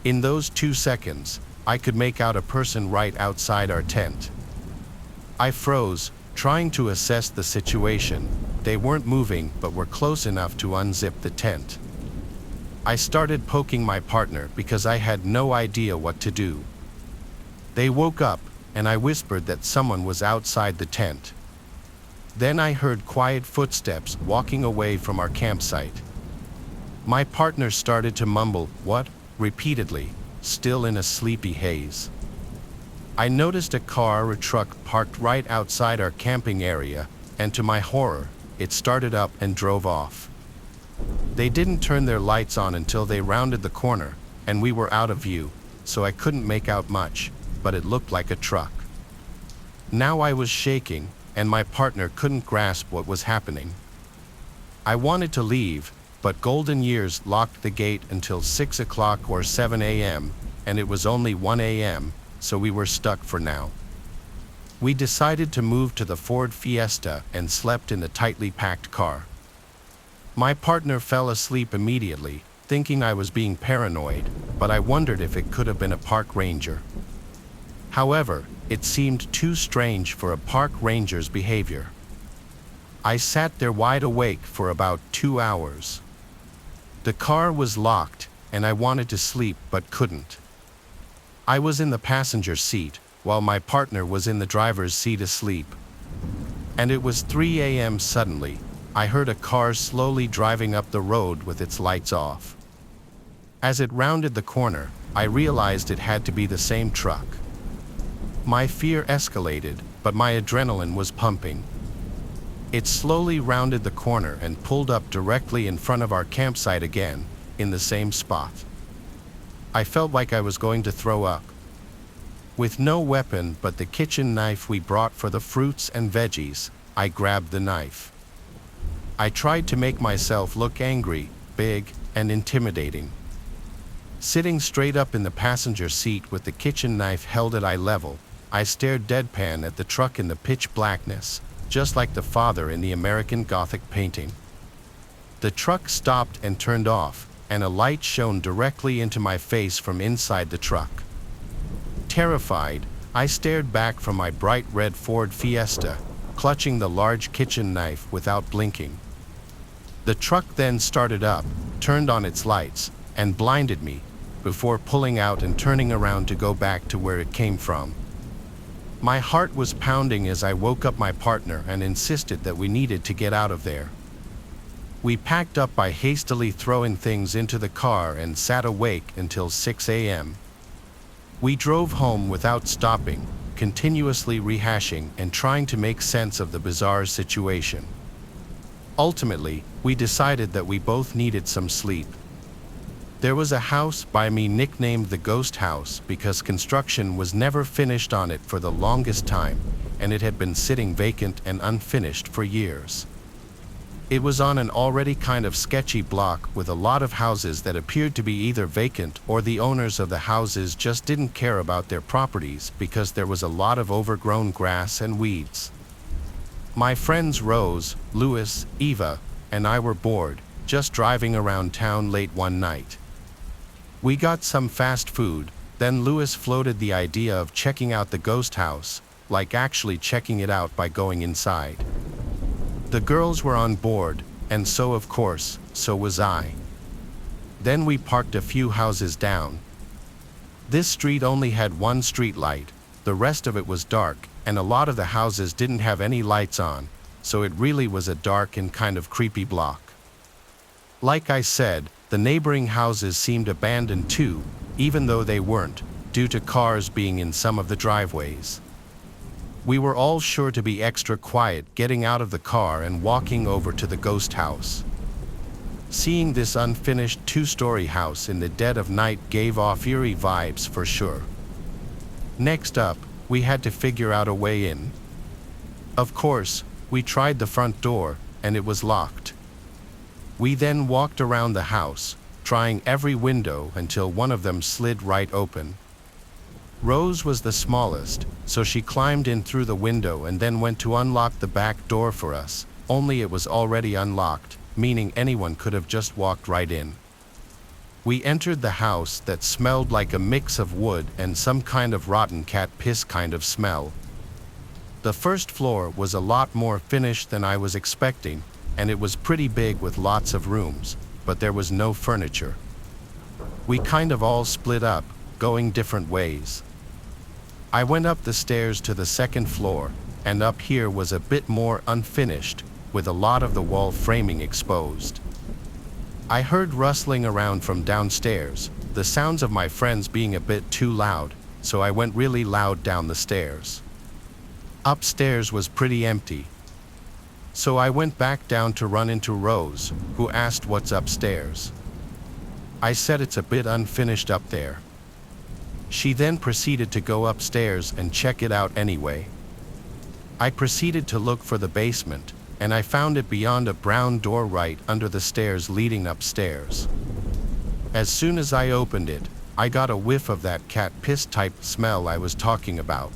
In those 2 seconds, I could make out a person right outside our tent. I froze, trying to assess the situation. They weren't moving but were close enough to unzip the tent. I started poking my partner because I had no idea what to do. They woke up, and I whispered that someone was outside the tent. Then I heard quiet footsteps walking away from our campsite. My partner started to mumble, "What?" repeatedly, still in a sleepy haze. I noticed a car or truck parked right outside our camping area, and to my horror, it started up and drove off. They didn't turn their lights on until they rounded the corner, and we were out of view, so I couldn't make out much, but it looked like a truck. Now I was shaking, and my partner couldn't grasp what was happening. I wanted to leave, but golden years locked the gate until 6 o'clock or 7 a.m., and it was only 1 a.m., so we were stuck for now. We decided to move to the Ford Fiesta and slept in the tightly packed car. My partner fell asleep immediately, thinking I was being paranoid, but I wondered if it could have been a park ranger. However, it seemed too strange for a park ranger's behavior. I sat there wide awake for about 2 hours. The car was locked, and I wanted to sleep but couldn't. I was in the passenger seat, while my partner was in the driver's seat asleep. And it was 3 a.m. Suddenly, I heard a car slowly driving up the road with its lights off. As it rounded the corner, I realized it had to be the same truck. My fear escalated, but my adrenaline was pumping. It slowly rounded the corner and pulled up directly in front of our campsite again, in the same spot. I felt like I was going to throw up. With no weapon but the kitchen knife we brought for the fruits and veggies, I grabbed the knife. I tried to make myself look angry, big, and intimidating. Sitting straight up in the passenger seat with the kitchen knife held at eye level, I stared deadpan at the truck in the pitch blackness, just like the father in the American Gothic painting. The truck stopped and turned off, and a light shone directly into my face from inside the truck. Terrified, I stared back from my bright red Ford Fiesta, clutching the large kitchen knife without blinking. The truck then started up, turned on its lights, and blinded me, before pulling out and turning around to go back to where it came from. My heart was pounding as I woke up my partner and insisted that we needed to get out of there. We packed up by hastily throwing things into the car and sat awake until 6 a.m. We drove home without stopping, continuously rehashing and trying to make sense of the bizarre situation. Ultimately, we decided that we both needed some sleep. There was a house by me nicknamed the Ghost House because construction was never finished on it for the longest time, and it had been sitting vacant and unfinished for years. It was on an already kind of sketchy block with a lot of houses that appeared to be either vacant or the owners of the houses just didn't care about their properties because there was a lot of overgrown grass and weeds. My friends Rose, Louis, Eva, and I were bored, just driving around town late one night. We got some fast food, then Louis floated the idea of checking out the ghost house, like actually checking it out by going inside. The girls were on board, and so of course, so was I. Then we parked a few houses down. This street only had one street light, the rest of it was dark, and a lot of the houses didn't have any lights on, so it really was a dark and kind of creepy block. Like I said, the neighboring houses seemed abandoned too, even though they weren't, due to cars being in some of the driveways. We were all sure to be extra quiet getting out of the car and walking over to the ghost house. Seeing this unfinished two-story house in the dead of night gave off eerie vibes for sure. Next up, we had to figure out a way in. Of course, we tried the front door, and it was locked. We then walked around the house, trying every window until one of them slid right open. Rose was the smallest, so she climbed in through the window and then went to unlock the back door for us, only it was already unlocked, meaning anyone could have just walked right in. We entered the house that smelled like a mix of wood and some kind of rotten cat piss kind of smell. The first floor was a lot more finished than I was expecting, and it was pretty big with lots of rooms, but there was no furniture. We kind of all split up, going different ways. I went up the stairs to the second floor, and up here was a bit more unfinished, with a lot of the wall framing exposed. I heard rustling around from downstairs, the sounds of my friends being a bit too loud, so I went really loud down the stairs. Upstairs was pretty empty. So I went back down to run into Rose, who asked what's upstairs. I said it's a bit unfinished up there. She then proceeded to go upstairs and check it out anyway. I proceeded to look for the basement, and I found it beyond a brown door right under the stairs leading upstairs. As soon as I opened it, I got a whiff of that cat piss type smell I was talking about.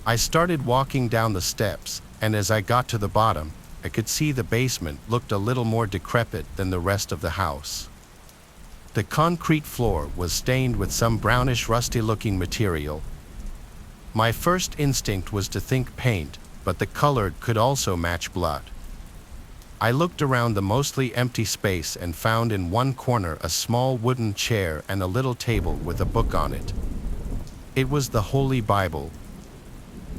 I started walking down the steps, and as I got to the bottom, I could see the basement looked a little more decrepit than the rest of the house. The concrete floor was stained with some brownish rusty-looking material. My first instinct was to think paint, but the color could also match blood. I looked around the mostly empty space and found in one corner a small wooden chair and a little table with a book on it. It was the Holy Bible.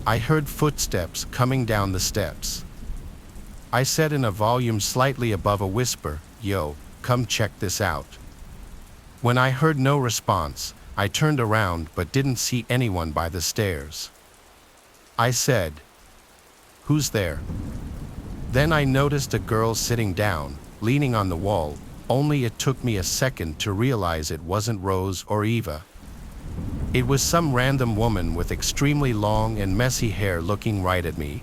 I heard footsteps coming down the steps. I said in a volume slightly above a whisper, "Yo, come check this out." When I heard no response, I turned around but didn't see anyone by the stairs. I said, "Who's there?" Then I noticed a girl sitting down, leaning on the wall, only it took me a second to realize it wasn't Rose or Eva. It was some random woman with extremely long and messy hair looking right at me.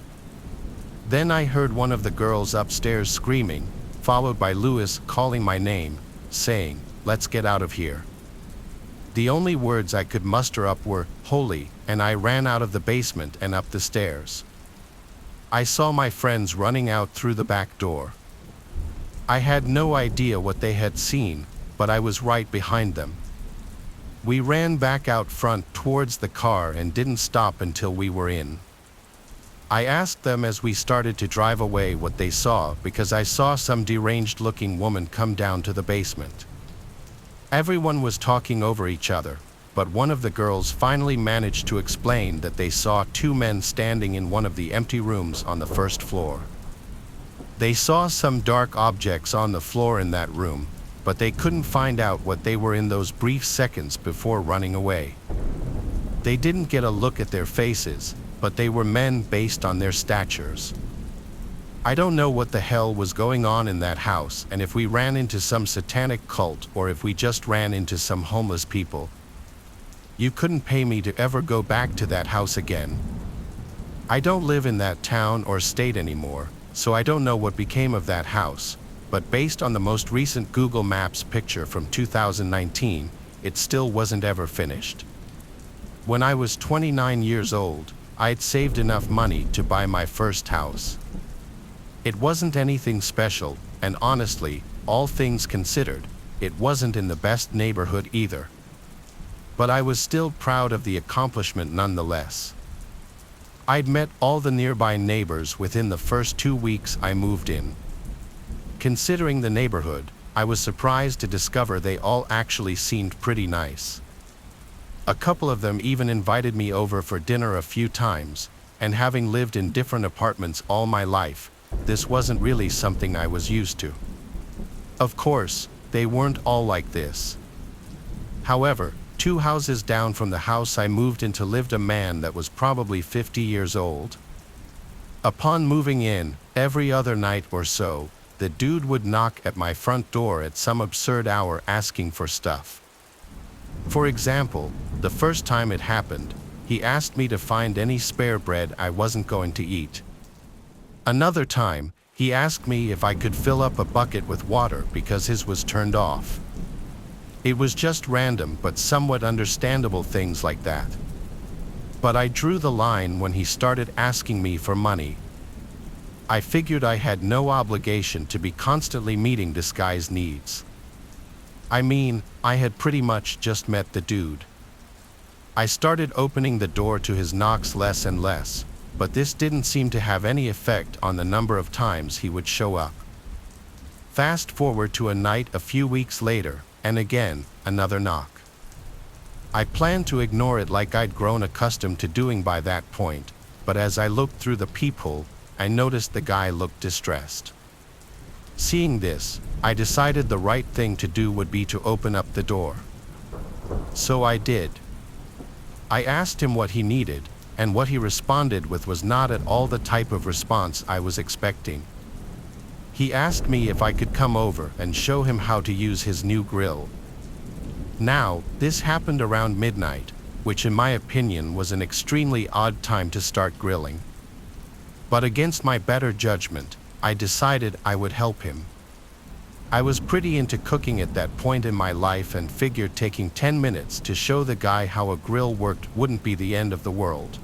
Then I heard one of the girls upstairs screaming, followed by Louis calling my name, saying, "Let's get out of here." The only words I could muster up were, "Holy," and I ran out of the basement and up the stairs. I saw my friends running out through the back door. I had no idea what they had seen, but I was right behind them. We ran back out front towards the car and didn't stop until we were in. I asked them as we started to drive away what they saw because I saw some deranged-looking woman come down to the basement. Everyone was talking over each other, but one of the girls finally managed to explain that they saw two men standing in one of the empty rooms on the first floor. They saw some dark objects on the floor in that room, but they couldn't find out what they were in those brief seconds before running away. They didn't get a look at their faces, but they were men based on their statures. I don't know what the hell was going on in that house and if we ran into some satanic cult or if we just ran into some homeless people. You couldn't pay me to ever go back to that house again. I don't live in that town or state anymore, so I don't know what became of that house, but based on the most recent Google Maps picture from 2019, it still wasn't ever finished. When I was 29 years old, I'd saved enough money to buy my first house. It wasn't anything special, and honestly, all things considered, it wasn't in the best neighborhood either. But I was still proud of the accomplishment nonetheless. I'd met all the nearby neighbors within the first 2 weeks I moved in. Considering the neighborhood, I was surprised to discover they all actually seemed pretty nice. A couple of them even invited me over for dinner a few times, and having lived in different apartments all my life, this wasn't really something I was used to. Of course, they weren't all like this. However, 2 houses down from the house I moved into lived a man that was probably 50 years old. Upon moving in, every other night or so, the dude would knock at my front door at some absurd hour asking for stuff. For example, the first time it happened, he asked me to find any spare bread I wasn't going to eat. Another time, he asked me if I could fill up a bucket with water because his was turned off. It was just random but somewhat understandable things like that. But I drew the line when he started asking me for money. I figured I had no obligation to be constantly meeting this guy's needs. I mean, I had pretty much just met the dude. I started opening the door to his knocks less and less, but this didn't seem to have any effect on the number of times he would show up. Fast forward to a night a few weeks later, and again, another knock. I planned to ignore it like I'd grown accustomed to doing by that point, but as I looked through the peephole, I noticed the guy looked distressed. Seeing this, I decided the right thing to do would be to open up the door. So I did. I asked him what he needed, and what he responded with was not at all the type of response I was expecting. He asked me if I could come over and show him how to use his new grill. Now, this happened around midnight, which in my opinion was an extremely odd time to start grilling. But against my better judgment, I decided I would help him. I was pretty into cooking at that point in my life and figured taking 10 minutes to show the guy how a grill worked wouldn't be the end of the world.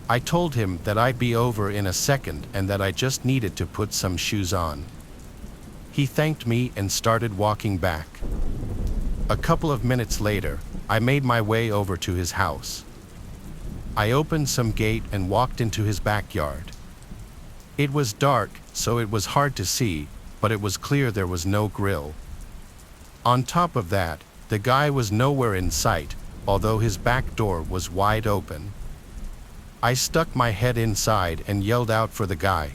I told him that I'd be over in a second and that I just needed to put some shoes on. He thanked me and started walking back. A couple of minutes later, I made my way over to his house. I opened some gate and walked into his backyard. It was dark, so it was hard to see, but it was clear there was no grill. On top of that, the guy was nowhere in sight, although his back door was wide open. I stuck my head inside and yelled out for the guy.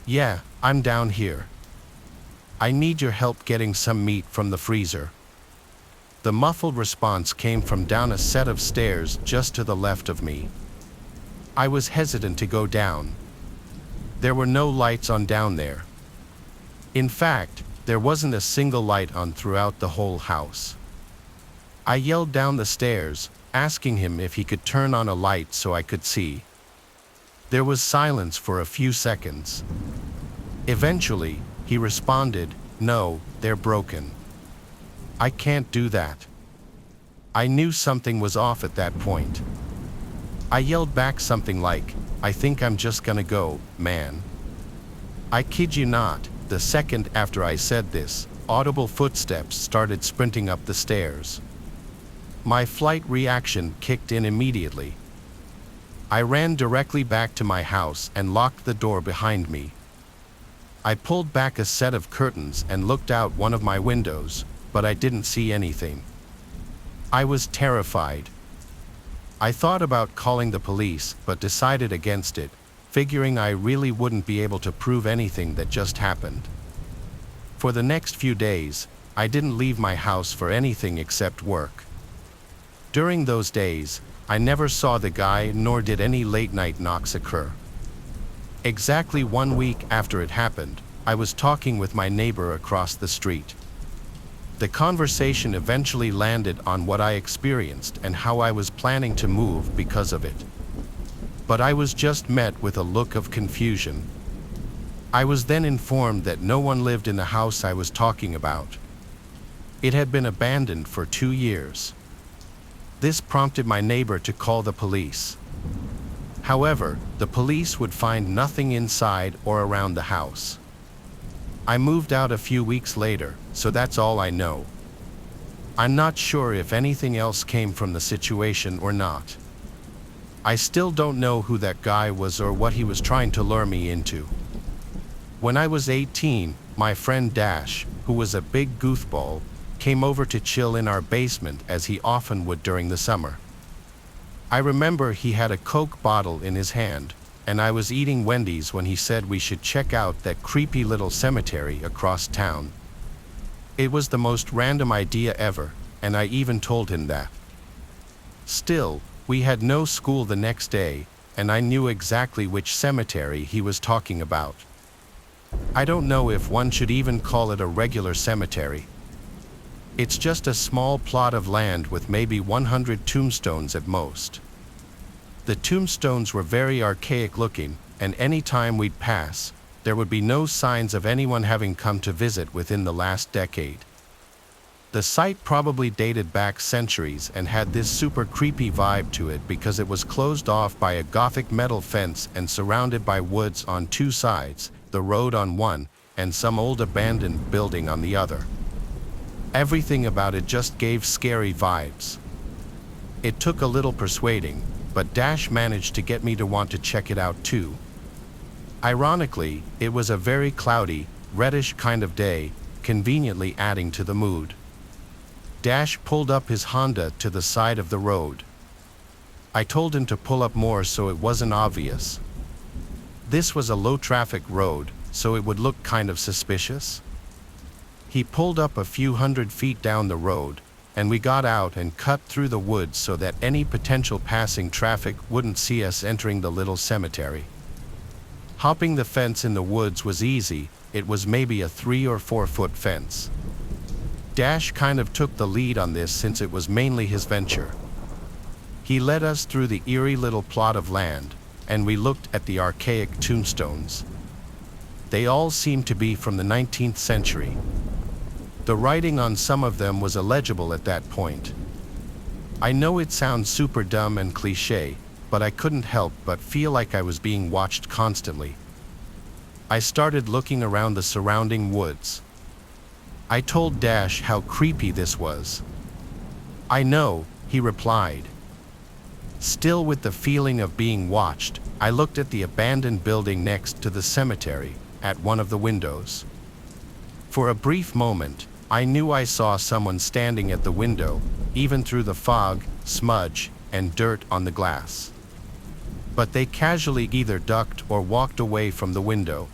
"Yeah, I'm down here. I need your help getting some meat from the freezer." The muffled response came from down a set of stairs just to the left of me. I was hesitant to go down. There were no lights on down there. In fact, there wasn't a single light on throughout the whole house. I yelled down the stairs, asking him if he could turn on a light so I could see. There was silence for a few seconds. Eventually, he responded, "No, they're broken. I can't do that." I knew something was off at that point. I yelled back something like, "I think I'm just gonna go, man." I kid you not, the second after I said this, audible footsteps started sprinting up the stairs. My flight reaction kicked in immediately. I ran directly back to my house and locked the door behind me. I pulled back a set of curtains and looked out one of my windows, but I didn't see anything. I was terrified. I thought about calling the police, but decided against it, figuring I really wouldn't be able to prove anything that just happened. For the next few days, I didn't leave my house for anything except work. During those days, I never saw the guy nor did any late-night knocks occur. Exactly 1 week after it happened, I was talking with my neighbor across the street. The conversation eventually landed on what I experienced and how I was planning to move because of it. But I was just met with a look of confusion. I was then informed that no one lived in the house I was talking about. It had been abandoned for 2 years. This prompted my neighbor to call the police. However, the police would find nothing inside or around the house. I moved out a few weeks later, so that's all I know. I'm not sure if anything else came from the situation or not. I still don't know who that guy was or what he was trying to lure me into. When I was 18, my friend Dash, who was a big goofball, came over to chill in our basement as he often would during the summer. I remember he had a Coke bottle in his hand, and I was eating Wendy's when he said we should check out that creepy little cemetery across town. It was the most random idea ever, and I even told him that. Still, we had no school the next day, and I knew exactly which cemetery he was talking about. I don't know if one should even call it a regular cemetery. It's just a small plot of land with maybe 100 tombstones at most. The tombstones were very archaic looking, and any time we'd pass, there would be no signs of anyone having come to visit within the last decade. The site probably dated back centuries and had this super creepy vibe to it because it was closed off by a Gothic metal fence and surrounded by woods on 2 sides, the road on one, and some old abandoned building on the other. Everything about it just gave scary vibes. It took a little persuading, but Dash managed to get me to want to check it out too. Ironically, it was a very cloudy, reddish kind of day, conveniently adding to the mood. Dash pulled up his Honda to the side of the road. I told him to pull up more so it wasn't obvious. This was a low-traffic road, so it would look kind of suspicious. He pulled up a few 100 feet down the road, and we got out and cut through the woods so that any potential passing traffic wouldn't see us entering the little cemetery. Hopping the fence in the woods was easy. It was maybe a 3 or 4 foot fence. Dash kind of took the lead on this since it was mainly his venture. He led us through the eerie little plot of land, and we looked at the archaic tombstones. They all seemed to be from the 19th century. The writing on some of them was illegible at that point. I know it sounds super dumb and cliché, but I couldn't help but feel like I was being watched constantly. I started looking around the surrounding woods. I told Dash how creepy this was. "I know," he replied. Still with the feeling of being watched, I looked at the abandoned building next to the cemetery, at one of the windows. For a brief moment, I knew I saw someone standing at the window, even through the fog, smudge, and dirt on the glass. But they casually either ducked or walked away from the window.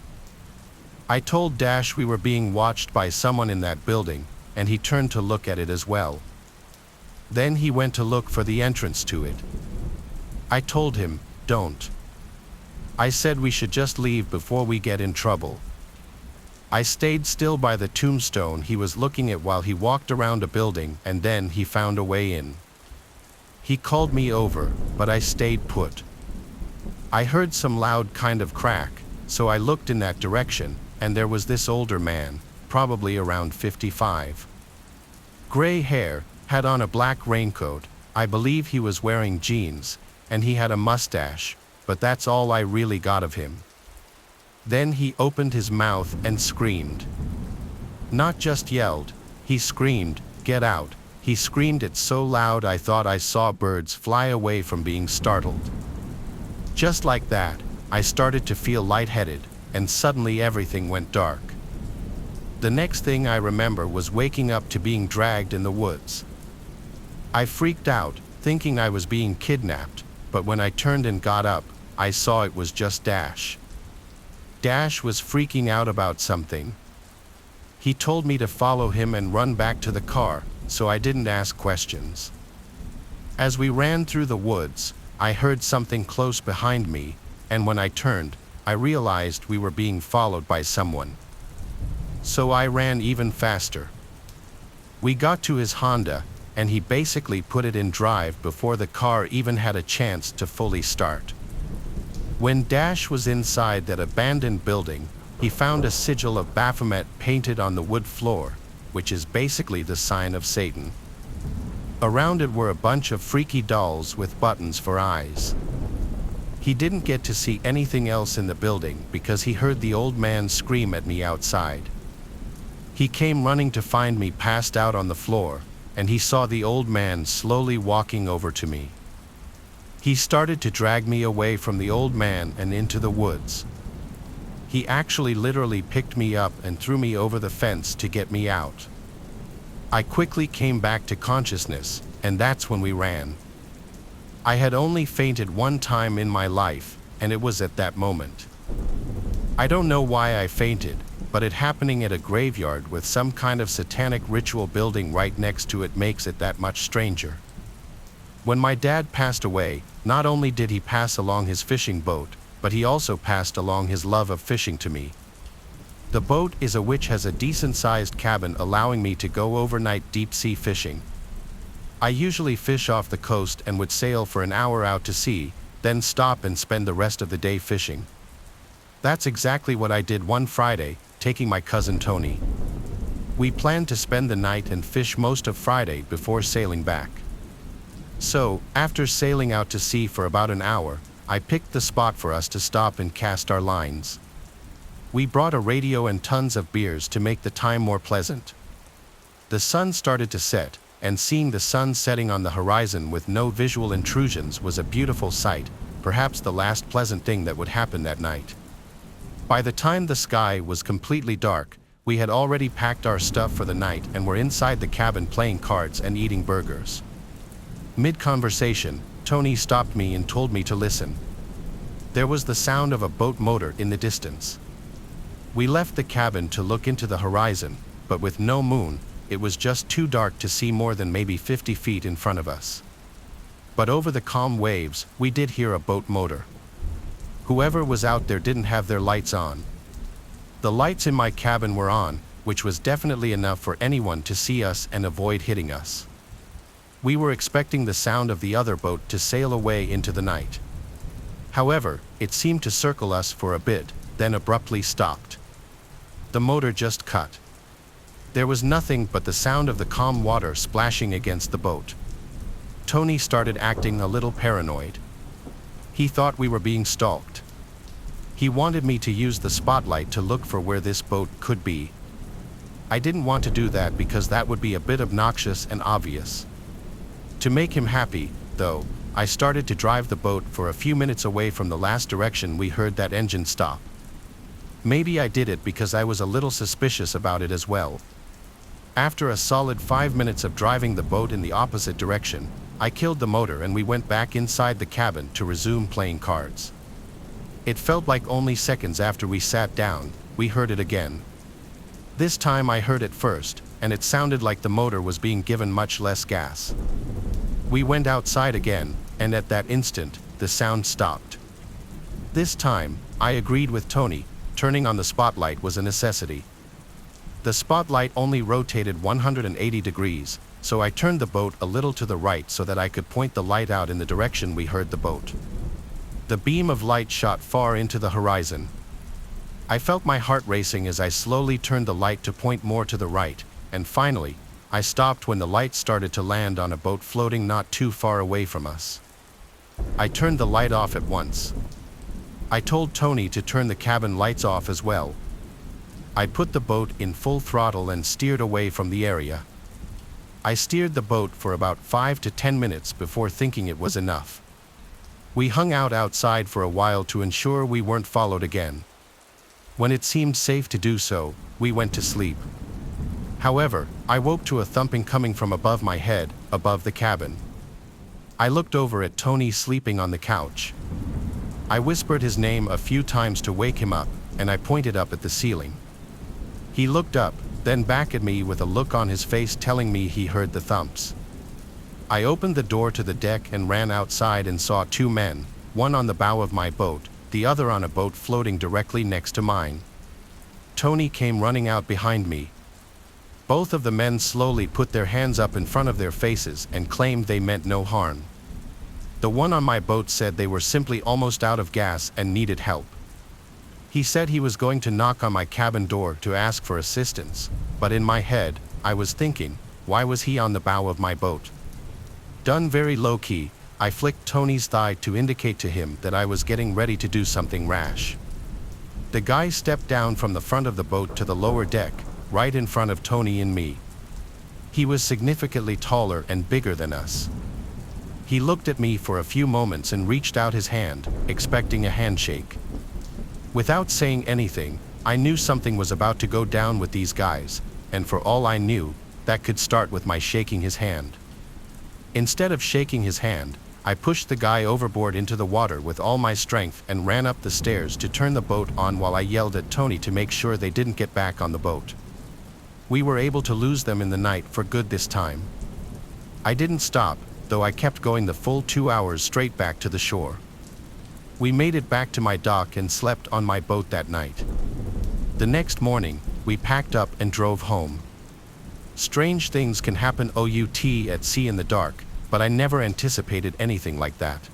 I told Dash we were being watched by someone in that building, and he turned to look at it as well. Then he went to look for the entrance to it. I told him, "Don't." I said we should just leave before we get in trouble. I stayed still by the tombstone he was looking at while he walked around a building, and then he found a way in. He called me over, but I stayed put. I heard some loud kind of crack, so I looked in that direction, and there was this older man, probably around 55. Gray hair, had on a black raincoat, I believe he was wearing jeans, and he had a mustache, but that's all I really got of him. Then he opened his mouth and screamed. Not just yelled, he screamed, "Get out." He screamed it so loud I thought I saw birds fly away from being startled. Just like that, I started to feel lightheaded, and suddenly everything went dark. The next thing I remember was waking up to being dragged in the woods. I freaked out, thinking I was being kidnapped, but when I turned and got up, I saw it was just Dash. Dash was freaking out about something. He told me to follow him and run back to the car, so I didn't ask questions. As we ran through the woods, I heard something close behind me, and when I turned, I realized we were being followed by someone. So I ran even faster. We got to his Honda, and he basically put it in drive before the car even had a chance to fully start. When Dash was inside that abandoned building, he found a sigil of Baphomet painted on the wood floor, which is basically the sign of Satan. Around it were a bunch of freaky dolls with buttons for eyes. He didn't get to see anything else in the building because he heard the old man scream at me outside. He came running to find me passed out on the floor, and he saw the old man slowly walking over to me. He started to drag me away from the old man and into the woods. He actually literally picked me up and threw me over the fence to get me out. I quickly came back to consciousness, and that's when we ran. I had only fainted one time in my life, and it was at that moment. I don't know why I fainted, but it happening at a graveyard with some kind of satanic ritual building right next to it makes it that much stranger. When my dad passed away, not only did he pass along his fishing boat, but he also passed along his love of fishing to me. The boat is a which has a decent-sized cabin allowing me to go overnight deep-sea fishing. I usually fish off the coast and would sail for an hour out to sea, then stop and spend the rest of the day fishing. That's exactly what I did one Friday, taking my cousin Tony. We planned to spend the night and fish most of Friday before sailing back. So, after sailing out to sea for about an hour, I picked the spot for us to stop and cast our lines. We brought a radio and tons of beers to make the time more pleasant. The sun started to set, and seeing the sun setting on the horizon with no visual intrusions was a beautiful sight, perhaps the last pleasant thing that would happen that night. By the time the sky was completely dark, we had already packed our stuff for the night and were inside the cabin playing cards and eating burgers. Mid-conversation, Tony stopped me and told me to listen. There was the sound of a boat motor in the distance. We left the cabin to look into the horizon, but with no moon, it was just too dark to see more than maybe 50 feet in front of us. But over the calm waves, we did hear a boat motor. Whoever was out there didn't have their lights on. The lights in my cabin were on, which was definitely enough for anyone to see us and avoid hitting us. We were expecting the sound of the other boat to sail away into the night. However, it seemed to circle us for a bit, then abruptly stopped. The motor just cut. There was nothing but the sound of the calm water splashing against the boat. Tony started acting a little paranoid. He thought we were being stalked. He wanted me to use the spotlight to look for where this boat could be. I didn't want to do that because that would be a bit obnoxious and obvious. To make him happy, though, I started to drive the boat for a few minutes away from the last direction we heard that engine stop. Maybe I did it because I was a little suspicious about it as well. After a solid 5 minutes of driving the boat in the opposite direction, I killed the motor and we went back inside the cabin to resume playing cards. It felt like only seconds after we sat down, we heard it again. This time I heard it first, and it sounded like the motor was being given much less gas. We went outside again, and at that instant, the sound stopped. This time, I agreed with Tony, turning on the spotlight was a necessity. The spotlight only rotated 180 degrees, so I turned the boat a little to the right so that I could point the light out in the direction we heard the boat. The beam of light shot far into the horizon. I felt my heart racing as I slowly turned the light to point more to the right, and finally, I stopped when the light started to land on a boat floating not too far away from us. I turned the light off at once. I told Tony to turn the cabin lights off as well. I put the boat in full throttle and steered away from the area. I steered the boat for about 5 to 10 minutes before thinking it was enough. We hung out outside for a while to ensure we weren't followed again. When it seemed safe to do so, we went to sleep. However, I woke to a thumping coming from above my head, above the cabin. I looked over at Tony sleeping on the couch. I whispered his name a few times to wake him up, and I pointed up at the ceiling. He looked up, then back at me with a look on his face telling me he heard the thumps. I opened the door to the deck and ran outside and saw 2 men, one on the bow of my boat, the other on a boat floating directly next to mine. Tony came running out behind me. Both of the men slowly put their hands up in front of their faces and claimed they meant no harm. The one on my boat said they were simply almost out of gas and needed help. He said he was going to knock on my cabin door to ask for assistance, but in my head, I was thinking, why was he on the bow of my boat? Done very low-key, I flicked Tony's thigh to indicate to him that I was getting ready to do something rash. The guy stepped down from the front of the boat to the lower deck, right in front of Tony and me. He was significantly taller and bigger than us. He looked at me for a few moments and reached out his hand, expecting a handshake. Without saying anything, I knew something was about to go down with these guys, and for all I knew, that could start with my shaking his hand. Instead of shaking his hand, I pushed the guy overboard into the water with all my strength and ran up the stairs to turn the boat on while I yelled at Tony to make sure they didn't get back on the boat. We were able to lose them in the night for good this time. I didn't stop, though I kept going the full 2 hours straight back to the shore. We made it back to my dock and slept on my boat that night. The next morning, we packed up and drove home. Strange things can happen at sea in the dark, but I never anticipated anything like that.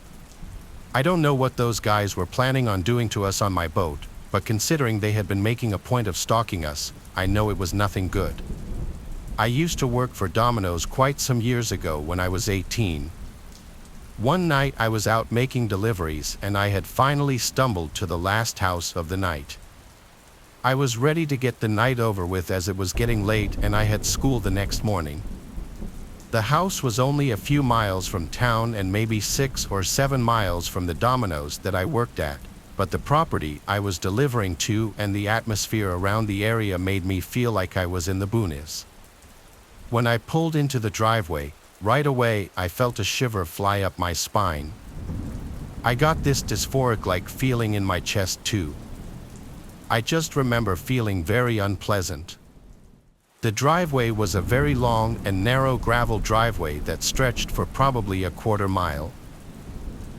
I don't know what those guys were planning on doing to us on my boat, but considering they had been making a point of stalking us, I know it was nothing good. I used to work for Domino's quite some years ago when I was 18. One night I was out making deliveries and I had finally stumbled to the last house of the night. I was ready to get the night over with as it was getting late and I had school the next morning. The house was only a few miles from town and maybe 6 or 7 miles from the Domino's that I worked at, but the property I was delivering to and the atmosphere around the area made me feel like I was in the boonies. When I pulled into the driveway, right away I felt a shiver fly up my spine. I got this dysphoric-like feeling in my chest too. I just remember feeling very unpleasant. The driveway was a very long and narrow gravel driveway that stretched for probably a quarter mile.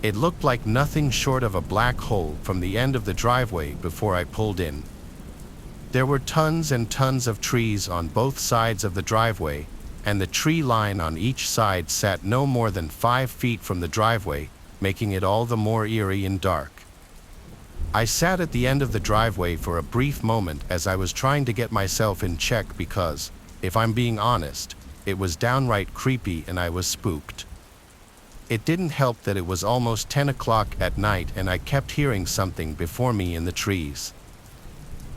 It looked like nothing short of a black hole from the end of the driveway before I pulled in. There were tons and tons of trees on both sides of the driveway, and the tree line on each side sat no more than 5 feet from the driveway, making it all the more eerie and dark. I sat at the end of the driveway for a brief moment as I was trying to get myself in check because, if I'm being honest, it was downright creepy and I was spooked. It didn't help that it was almost 10 o'clock at night and I kept hearing something before me in the trees.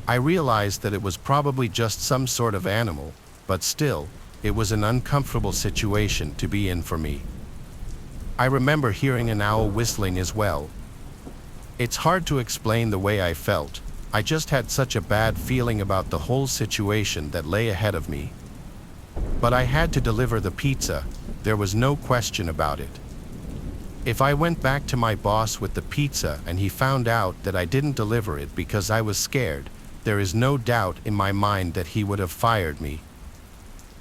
I realized that it was probably just some sort of animal, but still, it was an uncomfortable situation to be in for me. I remember hearing an owl whistling as well. It's hard to explain the way I felt. I just had such a bad feeling about the whole situation that lay ahead of me. But I had to deliver the pizza. There was no question about it. If I went back to my boss with the pizza and he found out that I didn't deliver it because I was scared, there is no doubt in my mind that he would have fired me.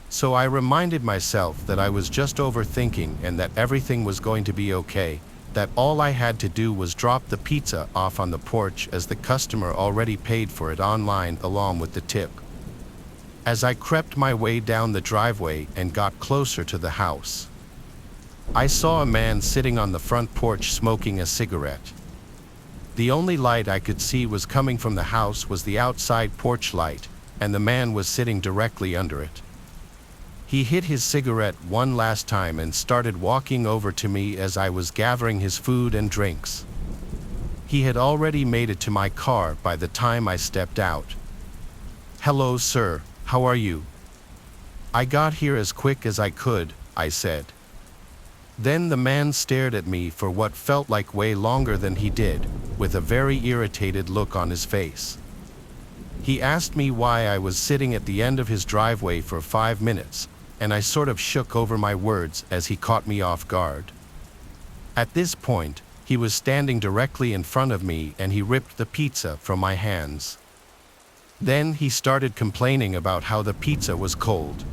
So I reminded myself that I was just overthinking and that everything was going to be okay, that all I had to do was drop the pizza off on the porch as the customer already paid for it online along with the tip. As I crept my way down the driveway and got closer to the house, I saw a man sitting on the front porch smoking a cigarette. The only light I could see was coming from the house was the outside porch light, and the man was sitting directly under it. He hit his cigarette one last time and started walking over to me as I was gathering his food and drinks. He had already made it to my car by the time I stepped out. "Hello, sir, how are you?" "I got here as quick as I could," I said. Then the man stared at me for what felt like way longer than he did, with a very irritated look on his face. He asked me why I was sitting at the end of his driveway for 5 minutes, and I sort of shook over my words as he caught me off guard. At this point, he was standing directly in front of me and he ripped the pizza from my hands. Then he started complaining about how the pizza was cold.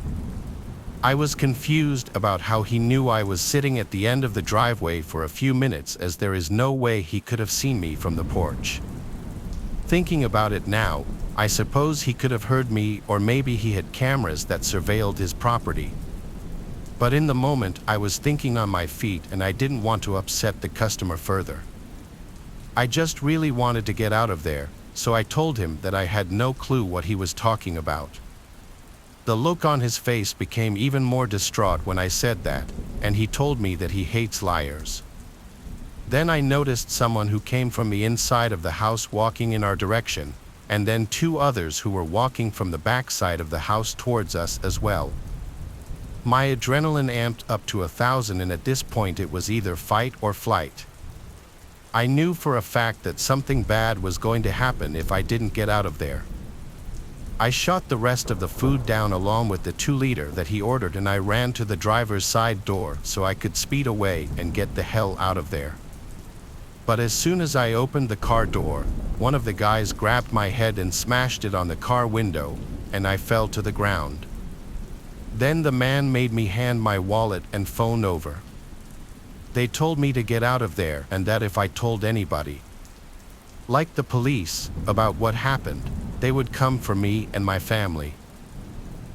I was confused about how he knew I was sitting at the end of the driveway for a few minutes, as there is no way he could have seen me from the porch. Thinking about it now, I suppose he could have heard me, or maybe he had cameras that surveilled his property. But in the moment, I was thinking on my feet and I didn't want to upset the customer further. I just really wanted to get out of there, so I told him that I had no clue what he was talking about. The look on his face became even more distraught when I said that, and he told me that he hates liars. Then I noticed someone who came from the inside of the house walking in our direction, and then 2 others who were walking from the back side of the house towards us as well. My adrenaline amped up to 1,000, and at this point it was either fight or flight. I knew for a fact that something bad was going to happen if I didn't get out of there. I shot the rest of the food down along with the 2-liter that he ordered, and I ran to the driver's side door so I could speed away and get the hell out of there. But as soon as I opened the car door, one of the guys grabbed my head and smashed it on the car window, and I fell to the ground. Then the man made me hand my wallet and phone over. They told me to get out of there and that if I told anybody, like the police, about what happened, they would come for me and my family.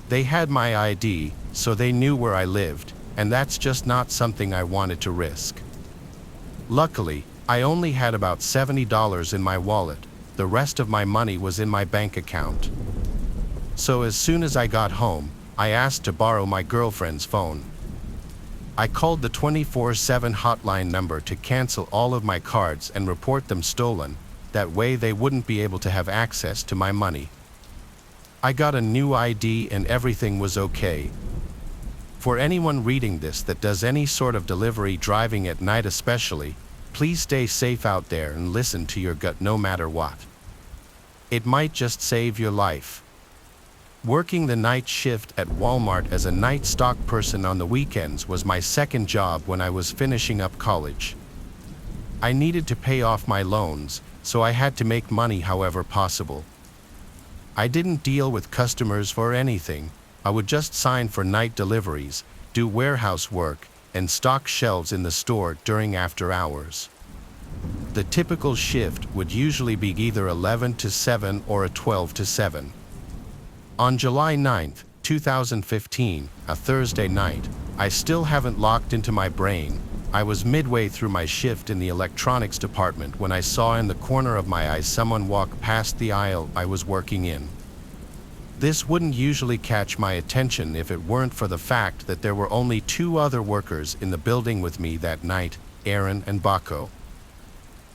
They had my ID, so they knew where I lived, and that's just not something I wanted to risk. Luckily, I only had about $70 in my wallet. The rest of my money was in my bank account. So as soon as I got home, I asked to borrow my girlfriend's phone. I called the 24/7 hotline number to cancel all of my cards and report them stolen. That way they wouldn't be able to have access to my money. I got a new ID and everything was okay. For anyone reading this that does any sort of delivery driving at night especially, please stay safe out there and listen to your gut no matter what. It might just save your life. Working the night shift at Walmart as a night stock person on the weekends was my second job when I was finishing up college. I needed to pay off my loans, so I had to make money however possible. I didn't deal with customers or anything. I would just sign for night deliveries, do warehouse work, and stock shelves in the store during after hours. The typical shift would usually be either 11 to 7 or a 12 to 7. On July 9, 2015, a Thursday night, I still haven't locked into my brain. I was midway through my shift in the electronics department when I saw in the corner of my eye someone walk past the aisle I was working in. This wouldn't usually catch my attention if it weren't for the fact that there were only two other workers in the building with me that night, Aaron and Baco.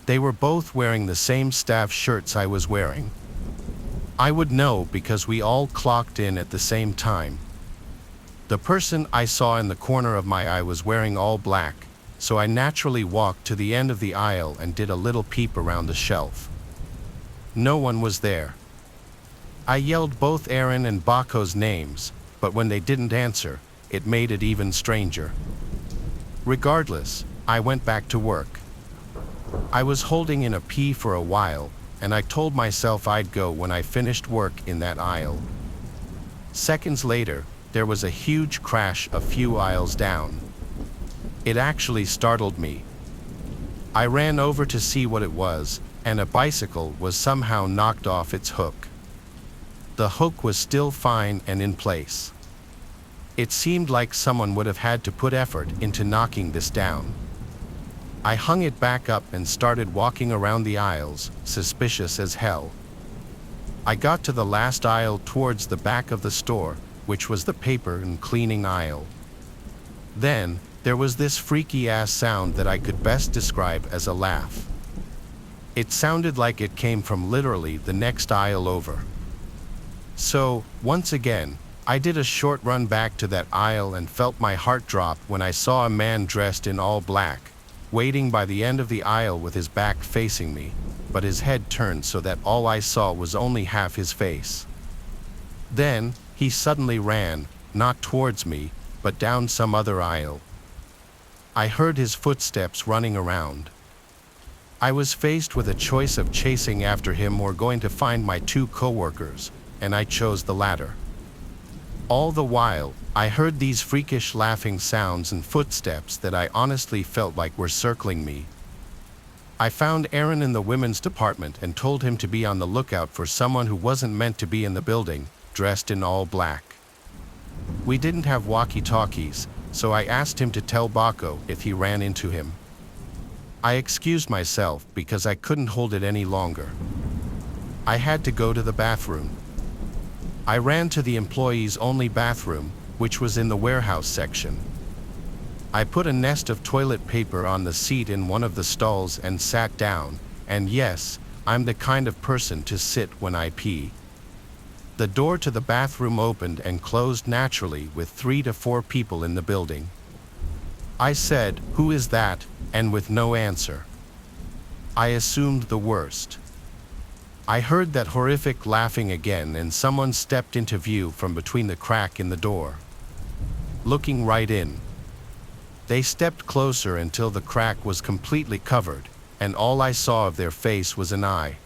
They were both wearing the same staff shirts I was wearing. I would know because we all clocked in at the same time. The person I saw in the corner of my eye was wearing all black, so I naturally walked to the end of the aisle and did a little peep around the shelf. No one was there. I yelled both Aaron and Baco's names, but when they didn't answer, it made it even stranger. Regardless, I went back to work. I was holding in a pee for a while, and I told myself I'd go when I finished work in that aisle. Seconds later, there was a huge crash a few aisles down. It actually startled me. I ran over to see what it was, and a bicycle was somehow knocked off its hook. The hook was still fine and in place. It seemed like someone would have had to put effort into knocking this down. I hung it back up and started walking around the aisles, suspicious as hell. I got to the last aisle towards the back of the store, which was the paper and cleaning aisle. Then, there was this freaky-ass sound that I could best describe as a laugh. It sounded like it came from literally the next aisle over. So, once again, I did a short run back to that aisle and felt my heart drop when I saw a man dressed in all black, waiting by the end of the aisle with his back facing me, but his head turned so that all I saw was only half his face. Then, he suddenly ran, not towards me, but down some other aisle. I heard his footsteps running around. I was faced with a choice of chasing after him or going to find my two coworkers, and I chose the latter. All the while, I heard these freakish laughing sounds and footsteps that I honestly felt like were circling me. I found Aaron in the women's department and told him to be on the lookout for someone who wasn't meant to be in the building, dressed in all black. We didn't have walkie-talkies, so I asked him to tell Baco if he ran into him. I excused myself because I couldn't hold it any longer. I had to go to the bathroom. I ran to the employees-only bathroom, which was in the warehouse section. I put a nest of toilet paper on the seat in one of the stalls and sat down, and yes, I'm the kind of person to sit when I pee. The door to the bathroom opened and closed naturally with 3 to 4 people in the building. I said, "Who is that?" and with no answer. I assumed the worst. I heard that horrific laughing again and someone stepped into view from between the crack in the door. Looking right in. They stepped closer until the crack was completely covered, and all I saw of their face was an eye.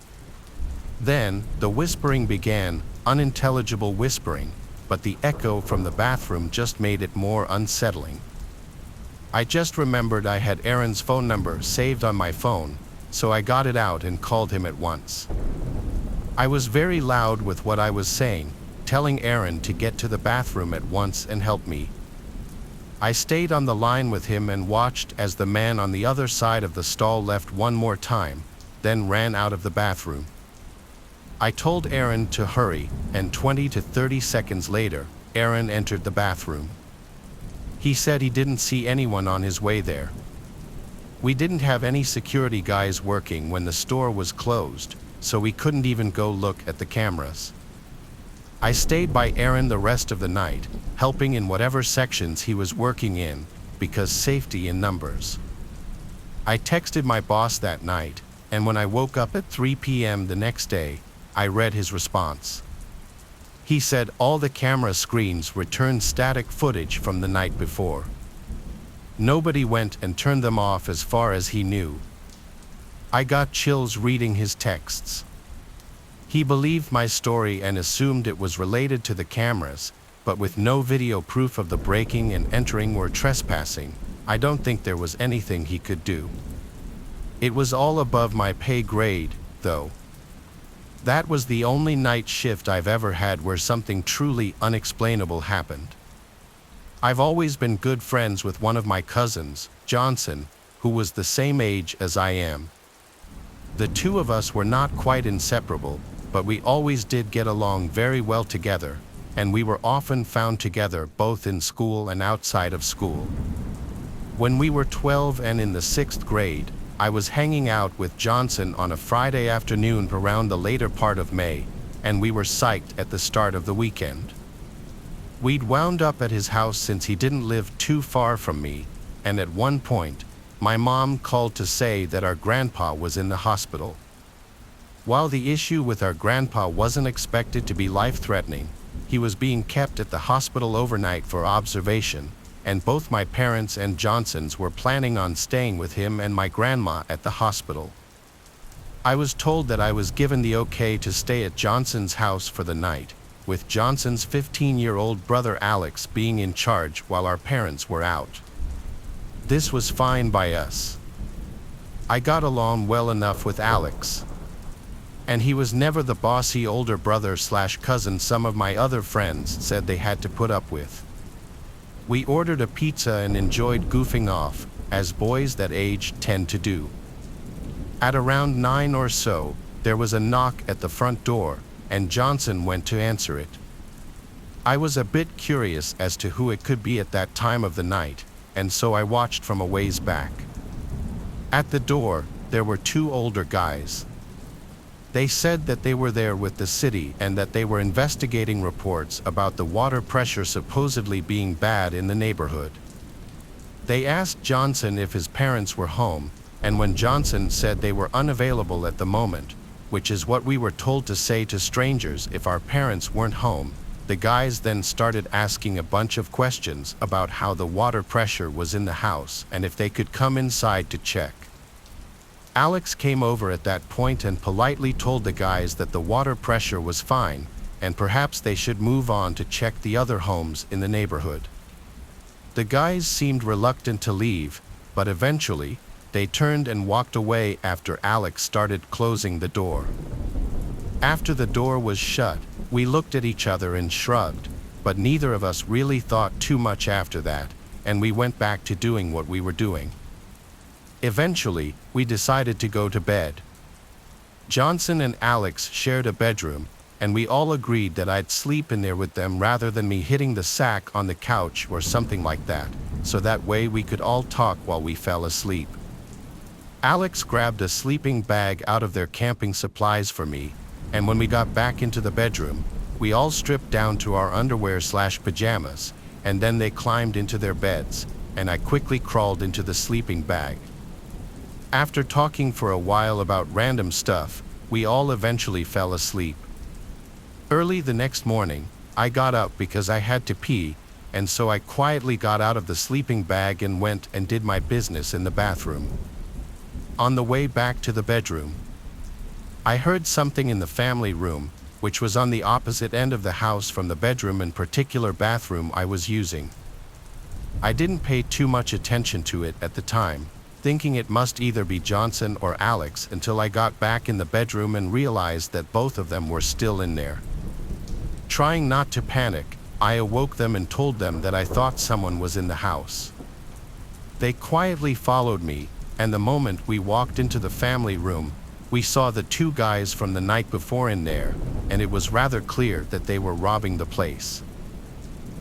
Then, the whispering began, unintelligible whispering, but the echo from the bathroom just made it more unsettling. I just remembered I had Aaron's phone number saved on my phone, so I got it out and called him at once. I was very loud with what I was saying, telling Aaron to get to the bathroom at once and help me. I stayed on the line with him and watched as the man on the other side of the stall left one more time, then ran out of the bathroom. I told Aaron to hurry, and 20 to 30 seconds later, Aaron entered the bathroom. He said he didn't see anyone on his way there. We didn't have any security guys working when the store was closed, so we couldn't even go look at the cameras. I stayed by Aaron the rest of the night, helping in whatever sections he was working in, because safety in numbers. I texted my boss that night, and when I woke up at 3 p.m. the next day, I read his response. He said all the camera screens returned static footage from the night before. Nobody went and turned them off as far as he knew. I got chills reading his texts. He believed my story and assumed it was related to the cameras, but with no video proof of the breaking and entering or trespassing, I don't think there was anything he could do. It was all above my pay grade, though. That was the only night shift I've ever had where something truly unexplainable happened. I've always been good friends with one of my cousins, Johnson, who was the same age as I am. The two of us were not quite inseparable, but we always did get along very well together, and we were often found together both in school and outside of school. When we were 12 and in the 6th grade, I was hanging out with Johnson on a Friday afternoon around the later part of May, and we were psyched at the start of the weekend. We'd wound up at his house since he didn't live too far from me, and at one point, my mom called to say that our grandpa was in the hospital. While the issue with our grandpa wasn't expected to be life-threatening, he was being kept at the hospital overnight for observation, and both my parents and Johnson's were planning on staying with him and my grandma at the hospital. I was told that I was given the okay to stay at Johnson's house for the night, with Johnson's 15-year-old brother Alex being in charge while our parents were out. This was fine by us. I got along well enough with Alex, and he was never the bossy older brother/cousin some of my other friends said they had to put up with. We ordered a pizza and enjoyed goofing off, as boys that age tend to do. At around 9 or so, there was a knock at the front door, and Johnson went to answer it. I was a bit curious as to who it could be at that time of the night, and so I watched from a ways back. At the door, there were two older guys. They said that they were there with the city and that they were investigating reports about the water pressure supposedly being bad in the neighborhood. They asked Johnson if his parents were home, and when Johnson said they were unavailable at the moment, which is what we were told to say to strangers if our parents weren't home, the guys then started asking a bunch of questions about how the water pressure was in the house and if they could come inside to check. Alex came over at that point and politely told the guys that the water pressure was fine, and perhaps they should move on to check the other homes in the neighborhood. The guys seemed reluctant to leave, but eventually, they turned and walked away after Alex started closing the door. After the door was shut, we looked at each other and shrugged, but neither of us really thought too much after that, and we went back to doing what we were doing. Eventually, we decided to go to bed. Johnson and Alex shared a bedroom, and we all agreed that I'd sleep in there with them rather than me hitting the sack on the couch or something like that, so that way we could all talk while we fell asleep. Alex grabbed a sleeping bag out of their camping supplies for me, and when we got back into the bedroom, we all stripped down to our underwear/pajamas, and then they climbed into their beds, and I quickly crawled into the sleeping bag. After talking for a while about random stuff, we all eventually fell asleep. Early the next morning, I got up because I had to pee, and so I quietly got out of the sleeping bag and went and did my business in the bathroom. On the way back to the bedroom, I heard something in the family room, which was on the opposite end of the house from the bedroom and particular bathroom I was using. I didn't pay too much attention to it at the time, thinking it must either be Johnson or Alex until I got back in the bedroom and realized that both of them were still in there. Trying not to panic, I awoke them and told them that I thought someone was in the house. They quietly followed me, and the moment we walked into the family room, we saw the two guys from the night before in there, and it was rather clear that they were robbing the place.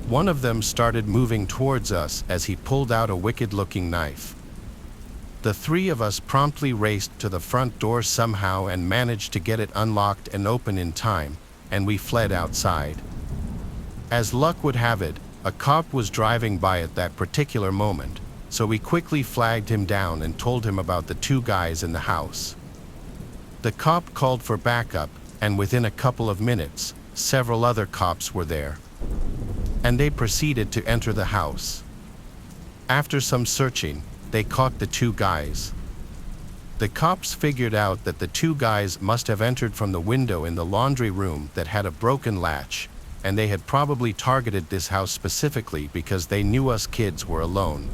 One of them started moving towards us as he pulled out a wicked-looking knife. The three of us promptly raced to the front door somehow and managed to get it unlocked and open in time, and we fled outside. As luck would have it, a cop was driving by at that particular moment, so we quickly flagged him down and told him about the two guys in the house. The cop called for backup, and within a couple of minutes, several other cops were there, and they proceeded to enter the house. After some searching, they caught the two guys. The cops figured out that the two guys must have entered from the window in the laundry room that had a broken latch, and they had probably targeted this house specifically because they knew us kids were alone.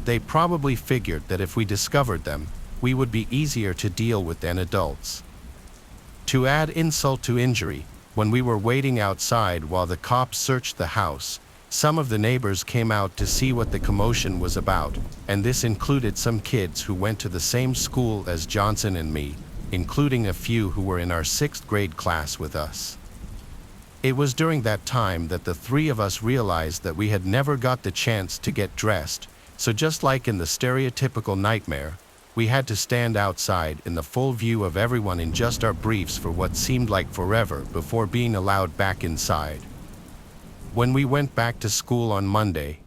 They probably figured that if we discovered them, we would be easier to deal with than adults. To add insult to injury, when we were waiting outside while the cops searched the house, some of the neighbors came out to see what the commotion was about, and this included some kids who went to the same school as Johnson and me, including a few who were in our 6th grade class with us. It was during that time that the three of us realized that we had never got the chance to get dressed, so just like in the stereotypical nightmare, we had to stand outside in the full view of everyone in just our briefs for what seemed like forever before being allowed back inside. When we went back to school on Monday,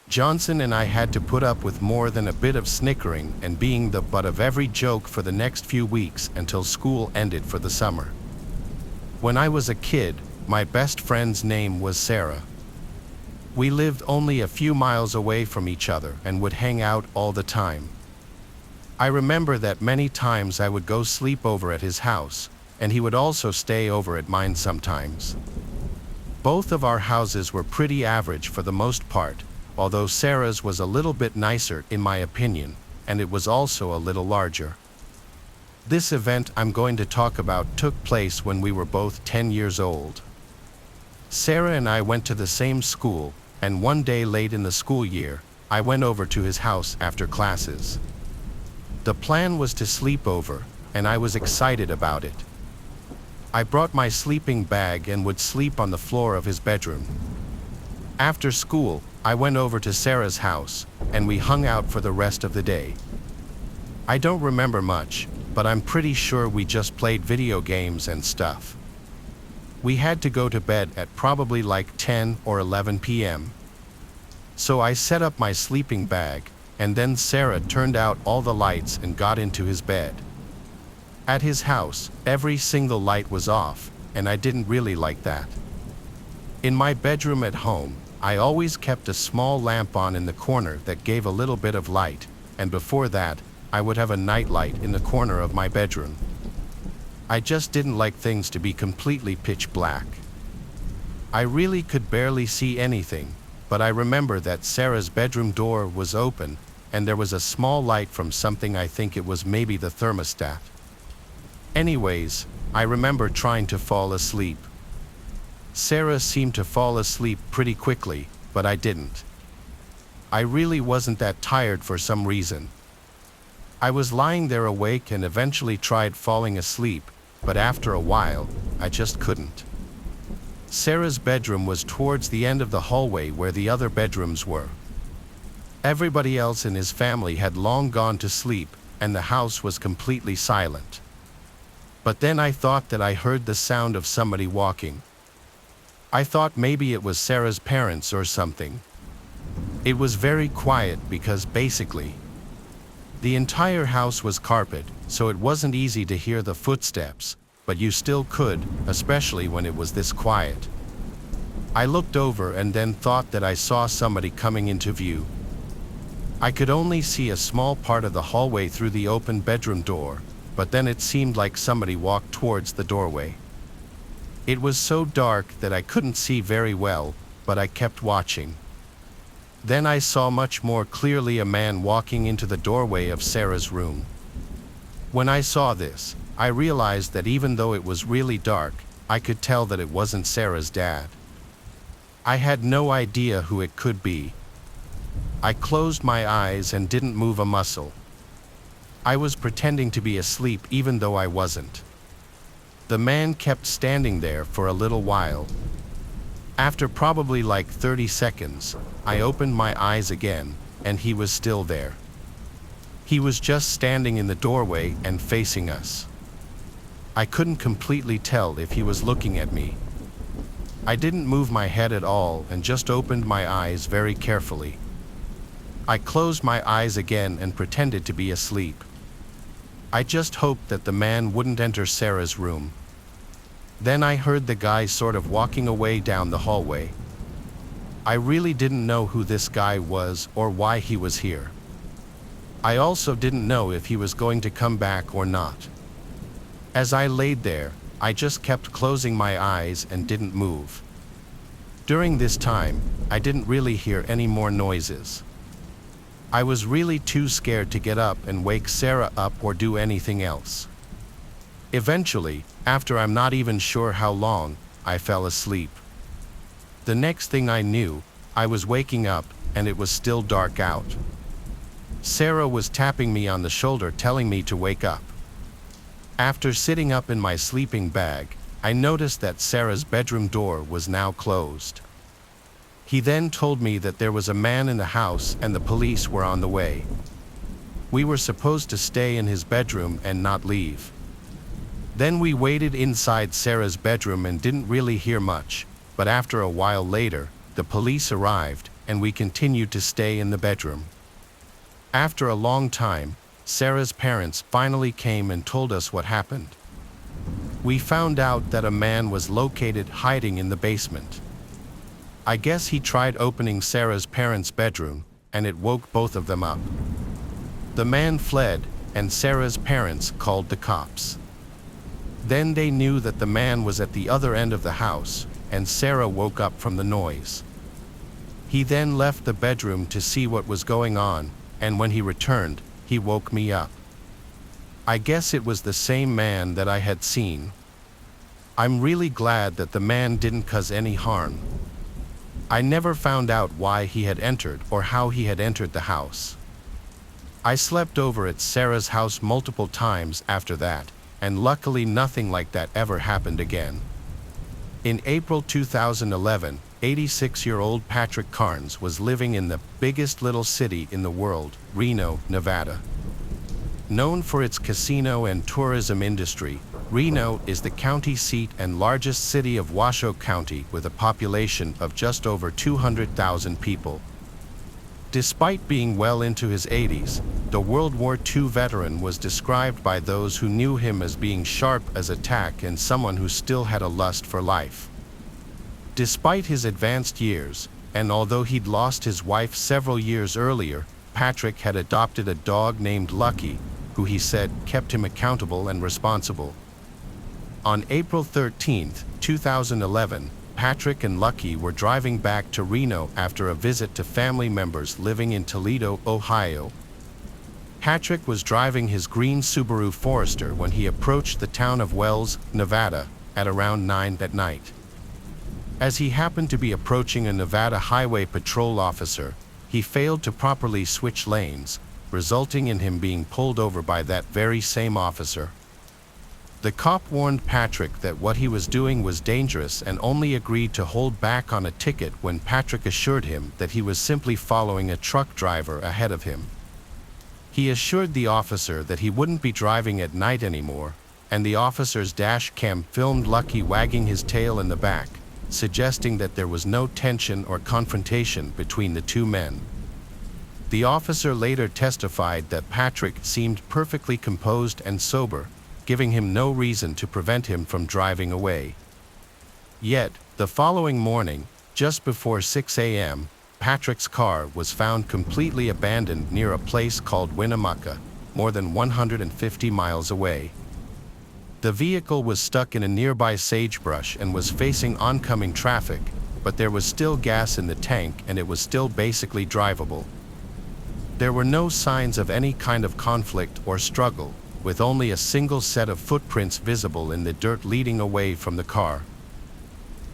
Johnson and I had to put up with more than a bit of snickering and being the butt of every joke for the next few weeks until school ended for the summer. When I was a kid, my best friend's name was Sarah. We lived only a few miles away from each other and would hang out all the time. I remember that many times I would go sleep over at his house, and he would also stay over at mine sometimes. Both of our houses were pretty average for the most part, although Sarah's was a little bit nicer in my opinion, and it was also a little larger. This event I'm going to talk about took place when we were both 10 years old. Sarah and I went to the same school, and one day late in the school year, I went over to his house after classes. The plan was to sleep over, and I was excited about it. I brought my sleeping bag and would sleep on the floor of his bedroom. After school, I went over to Sarah's house, and we hung out for the rest of the day. I don't remember much, but I'm pretty sure we just played video games and stuff. We had to go to bed at probably like 10 or 11 p.m. So I set up my sleeping bag, and then Sarah turned out all the lights and got into his bed. At his house, every single light was off, and I didn't really like that. In my bedroom at home, I always kept a small lamp on in the corner that gave a little bit of light, and before that, I would have a nightlight in the corner of my bedroom. I just didn't like things to be completely pitch black. I really could barely see anything, but I remember that Sarah's bedroom door was open, and there was a small light from something. I think it was maybe the thermostat. Anyways, I remember trying to fall asleep. Sarah seemed to fall asleep pretty quickly, but I didn't. I really wasn't that tired for some reason. I was lying there awake and eventually tried falling asleep, but after a while, I just couldn't. Sarah's bedroom was towards the end of the hallway where the other bedrooms were. Everybody else in his family had long gone to sleep, and the house was completely silent. But then I thought that I heard the sound of somebody walking. I thought maybe it was Sarah's parents or something. It was very quiet because basically, the entire house was carpet, so it wasn't easy to hear the footsteps, but you still could, especially when it was this quiet. I looked over and then thought that I saw somebody coming into view. I could only see a small part of the hallway through the open bedroom door, but then it seemed like somebody walked towards the doorway. It was so dark that I couldn't see very well, but I kept watching. Then I saw much more clearly a man walking into the doorway of Sarah's room. When I saw this, I realized that even though it was really dark, I could tell that it wasn't Sarah's dad. I had no idea who it could be. I closed my eyes and didn't move a muscle. I was pretending to be asleep even though I wasn't. The man kept standing there for a little while. After probably like 30 seconds, I opened my eyes again, and he was still there. He was just standing in the doorway and facing us. I couldn't completely tell if he was looking at me. I didn't move my head at all and just opened my eyes very carefully. I closed my eyes again and pretended to be asleep. I just hoped that the man wouldn't enter Sarah's room. Then I heard the guy sort of walking away down the hallway. I really didn't know who this guy was or why he was here. I also didn't know if he was going to come back or not. As I laid there, I just kept closing my eyes and didn't move. During this time, I didn't really hear any more noises. I was really too scared to get up and wake Sarah up or do anything else. Eventually, after I'm not even sure how long, I fell asleep. The next thing I knew, I was waking up, and it was still dark out. Sarah was tapping me on the shoulder telling me to wake up. After sitting up in my sleeping bag, I noticed that Sarah's bedroom door was now closed. He then told me that there was a man in the house and the police were on the way. We were supposed to stay in his bedroom and not leave. Then we waited inside Sarah's bedroom and didn't really hear much, but after a while later, the police arrived and we continued to stay in the bedroom. After a long time, Sarah's parents finally came and told us what happened. We found out that a man was located hiding in the basement. I guess he tried opening Sarah's parents' bedroom, and it woke both of them up. The man fled, and Sarah's parents called the cops. Then they knew that the man was at the other end of the house, and Sarah woke up from the noise. He then left the bedroom to see what was going on, and when he returned, he woke me up. I guess it was the same man that I had seen. I'm really glad that the man didn't cause any harm. I never found out why he had entered or how he had entered the house. I slept over at Sarah's house multiple times after that, and luckily nothing like that ever happened again. In April 2011, 86-year-old Patrick Carnes was living in the biggest little city in the world, Reno, Nevada. Known for its casino and tourism industry, Reno is the county seat and largest city of Washoe County with a population of just over 200,000 people. Despite being well into his 80s, the World War II veteran was described by those who knew him as being sharp as a tack and someone who still had a lust for life. Despite his advanced years, and although he'd lost his wife several years earlier, Patrick had adopted a dog named Lucky, who he said kept him accountable and responsible. On April 13, 2011, Patrick and Lucky were driving back to Reno after a visit to family members living in Toledo, Ohio. Patrick was driving his green Subaru Forester when he approached the town of Wells, Nevada, at around 9 at night. As he happened to be approaching a Nevada Highway Patrol officer, he failed to properly switch lanes, resulting in him being pulled over by that very same officer. The cop warned Patrick that what he was doing was dangerous and only agreed to hold back on a ticket when Patrick assured him that he was simply following a truck driver ahead of him. He assured the officer that he wouldn't be driving at night anymore, and the officer's dash cam filmed Lucky wagging his tail in the back, suggesting that there was no tension or confrontation between the two men. The officer later testified that Patrick seemed perfectly composed and sober, giving him no reason to prevent him from driving away. Yet, the following morning, just before 6 a.m., Patrick's car was found completely abandoned near a place called Winnemucca, more than 150 miles away. The vehicle was stuck in a nearby sagebrush and was facing oncoming traffic, but there was still gas in the tank and it was still basically drivable. There were no signs of any kind of conflict or struggle, with only a single set of footprints visible in the dirt leading away from the car.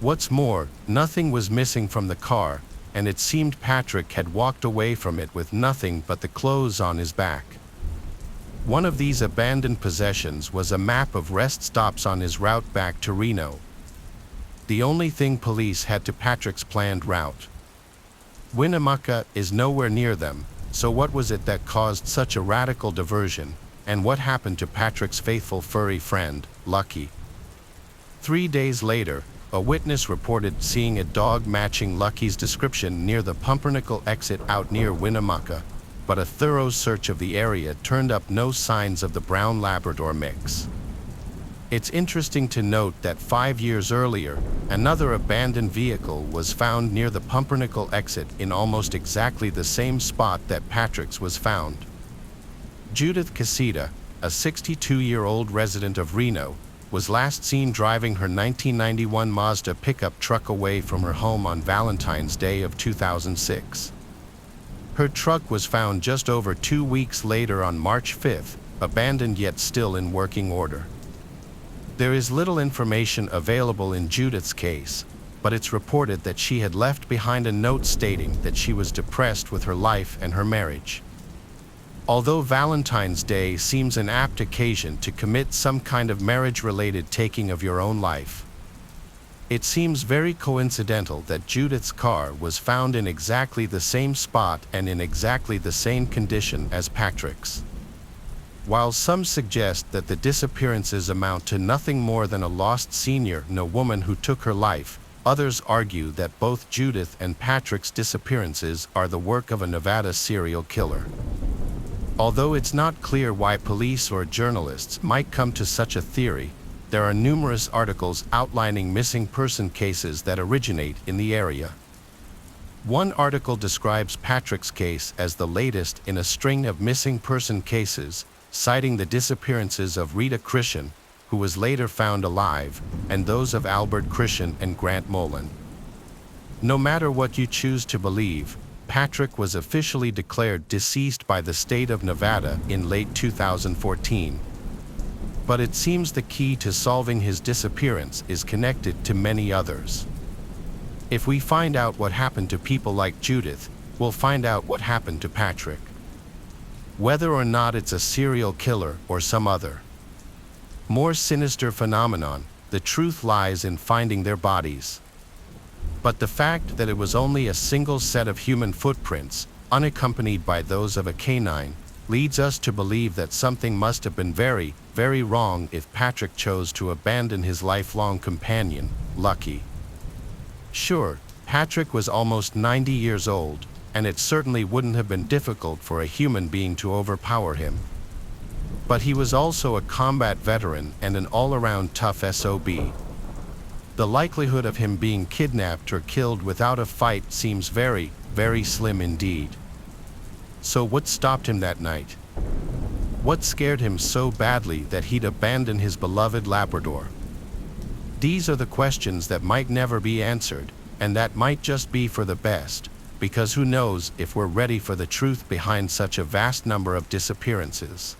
What's more, nothing was missing from the car, and it seemed Patrick had walked away from it with nothing but the clothes on his back. One of these abandoned possessions was a map of rest stops on his route back to Reno. The only thing police had to Patrick's planned route. Winnemucca is nowhere near them, so what was it that caused such a radical diversion? And what happened to Patrick's faithful furry friend, Lucky? 3 days later, a witness reported seeing a dog matching Lucky's description near the Pumpernickel exit out near Winnemucca, but a thorough search of the area turned up no signs of the brown Labrador mix. It's interesting to note that 5 years earlier, another abandoned vehicle was found near the Pumpernickel exit in almost exactly the same spot that Patrick's was found. Judith Casita, a 62-year-old resident of Reno, was last seen driving her 1991 Mazda pickup truck away from her home on Valentine's Day of 2006. Her truck was found just over 2 weeks later on March 5th, abandoned yet still in working order. There is little information available in Judith's case, but it's reported that she had left behind a note stating that she was depressed with her life and her marriage. Although Valentine's Day seems an apt occasion to commit some kind of marriage-related taking of your own life, it seems very coincidental that Judith's car was found in exactly the same spot and in exactly the same condition as Patrick's. While some suggest that the disappearances amount to nothing more than a lost senior in a woman who took her life, others argue that both Judith and Patrick's disappearances are the work of a Nevada serial killer. Although it's not clear why police or journalists might come to such a theory, there are numerous articles outlining missing person cases that originate in the area. One article describes Patrick's case as the latest in a string of missing person cases, citing the disappearances of Rita Christian, who was later found alive, and those of Albert Christian and Grant Mullen. No matter what you choose to believe, Patrick was officially declared deceased by the state of Nevada in late 2014. But it seems the key to solving his disappearance is connected to many others. If we find out what happened to people like Judith, we'll find out what happened to Patrick. Whether or not it's a serial killer or some other more sinister phenomenon, the truth lies in finding their bodies. But the fact that it was only a single set of human footprints, unaccompanied by those of a canine, leads us to believe that something must have been very, very wrong if Patrick chose to abandon his lifelong companion, Lucky. Sure, Patrick was almost 90 years old, and it certainly wouldn't have been difficult for a human being to overpower him. But he was also a combat veteran and an all-around tough SOB. The likelihood of him being kidnapped or killed without a fight seems very, very slim indeed. So what stopped him that night? What scared him so badly that he'd abandon his beloved Labrador? These are the questions that might never be answered, and that might just be for the best, because who knows if we're ready for the truth behind such a vast number of disappearances.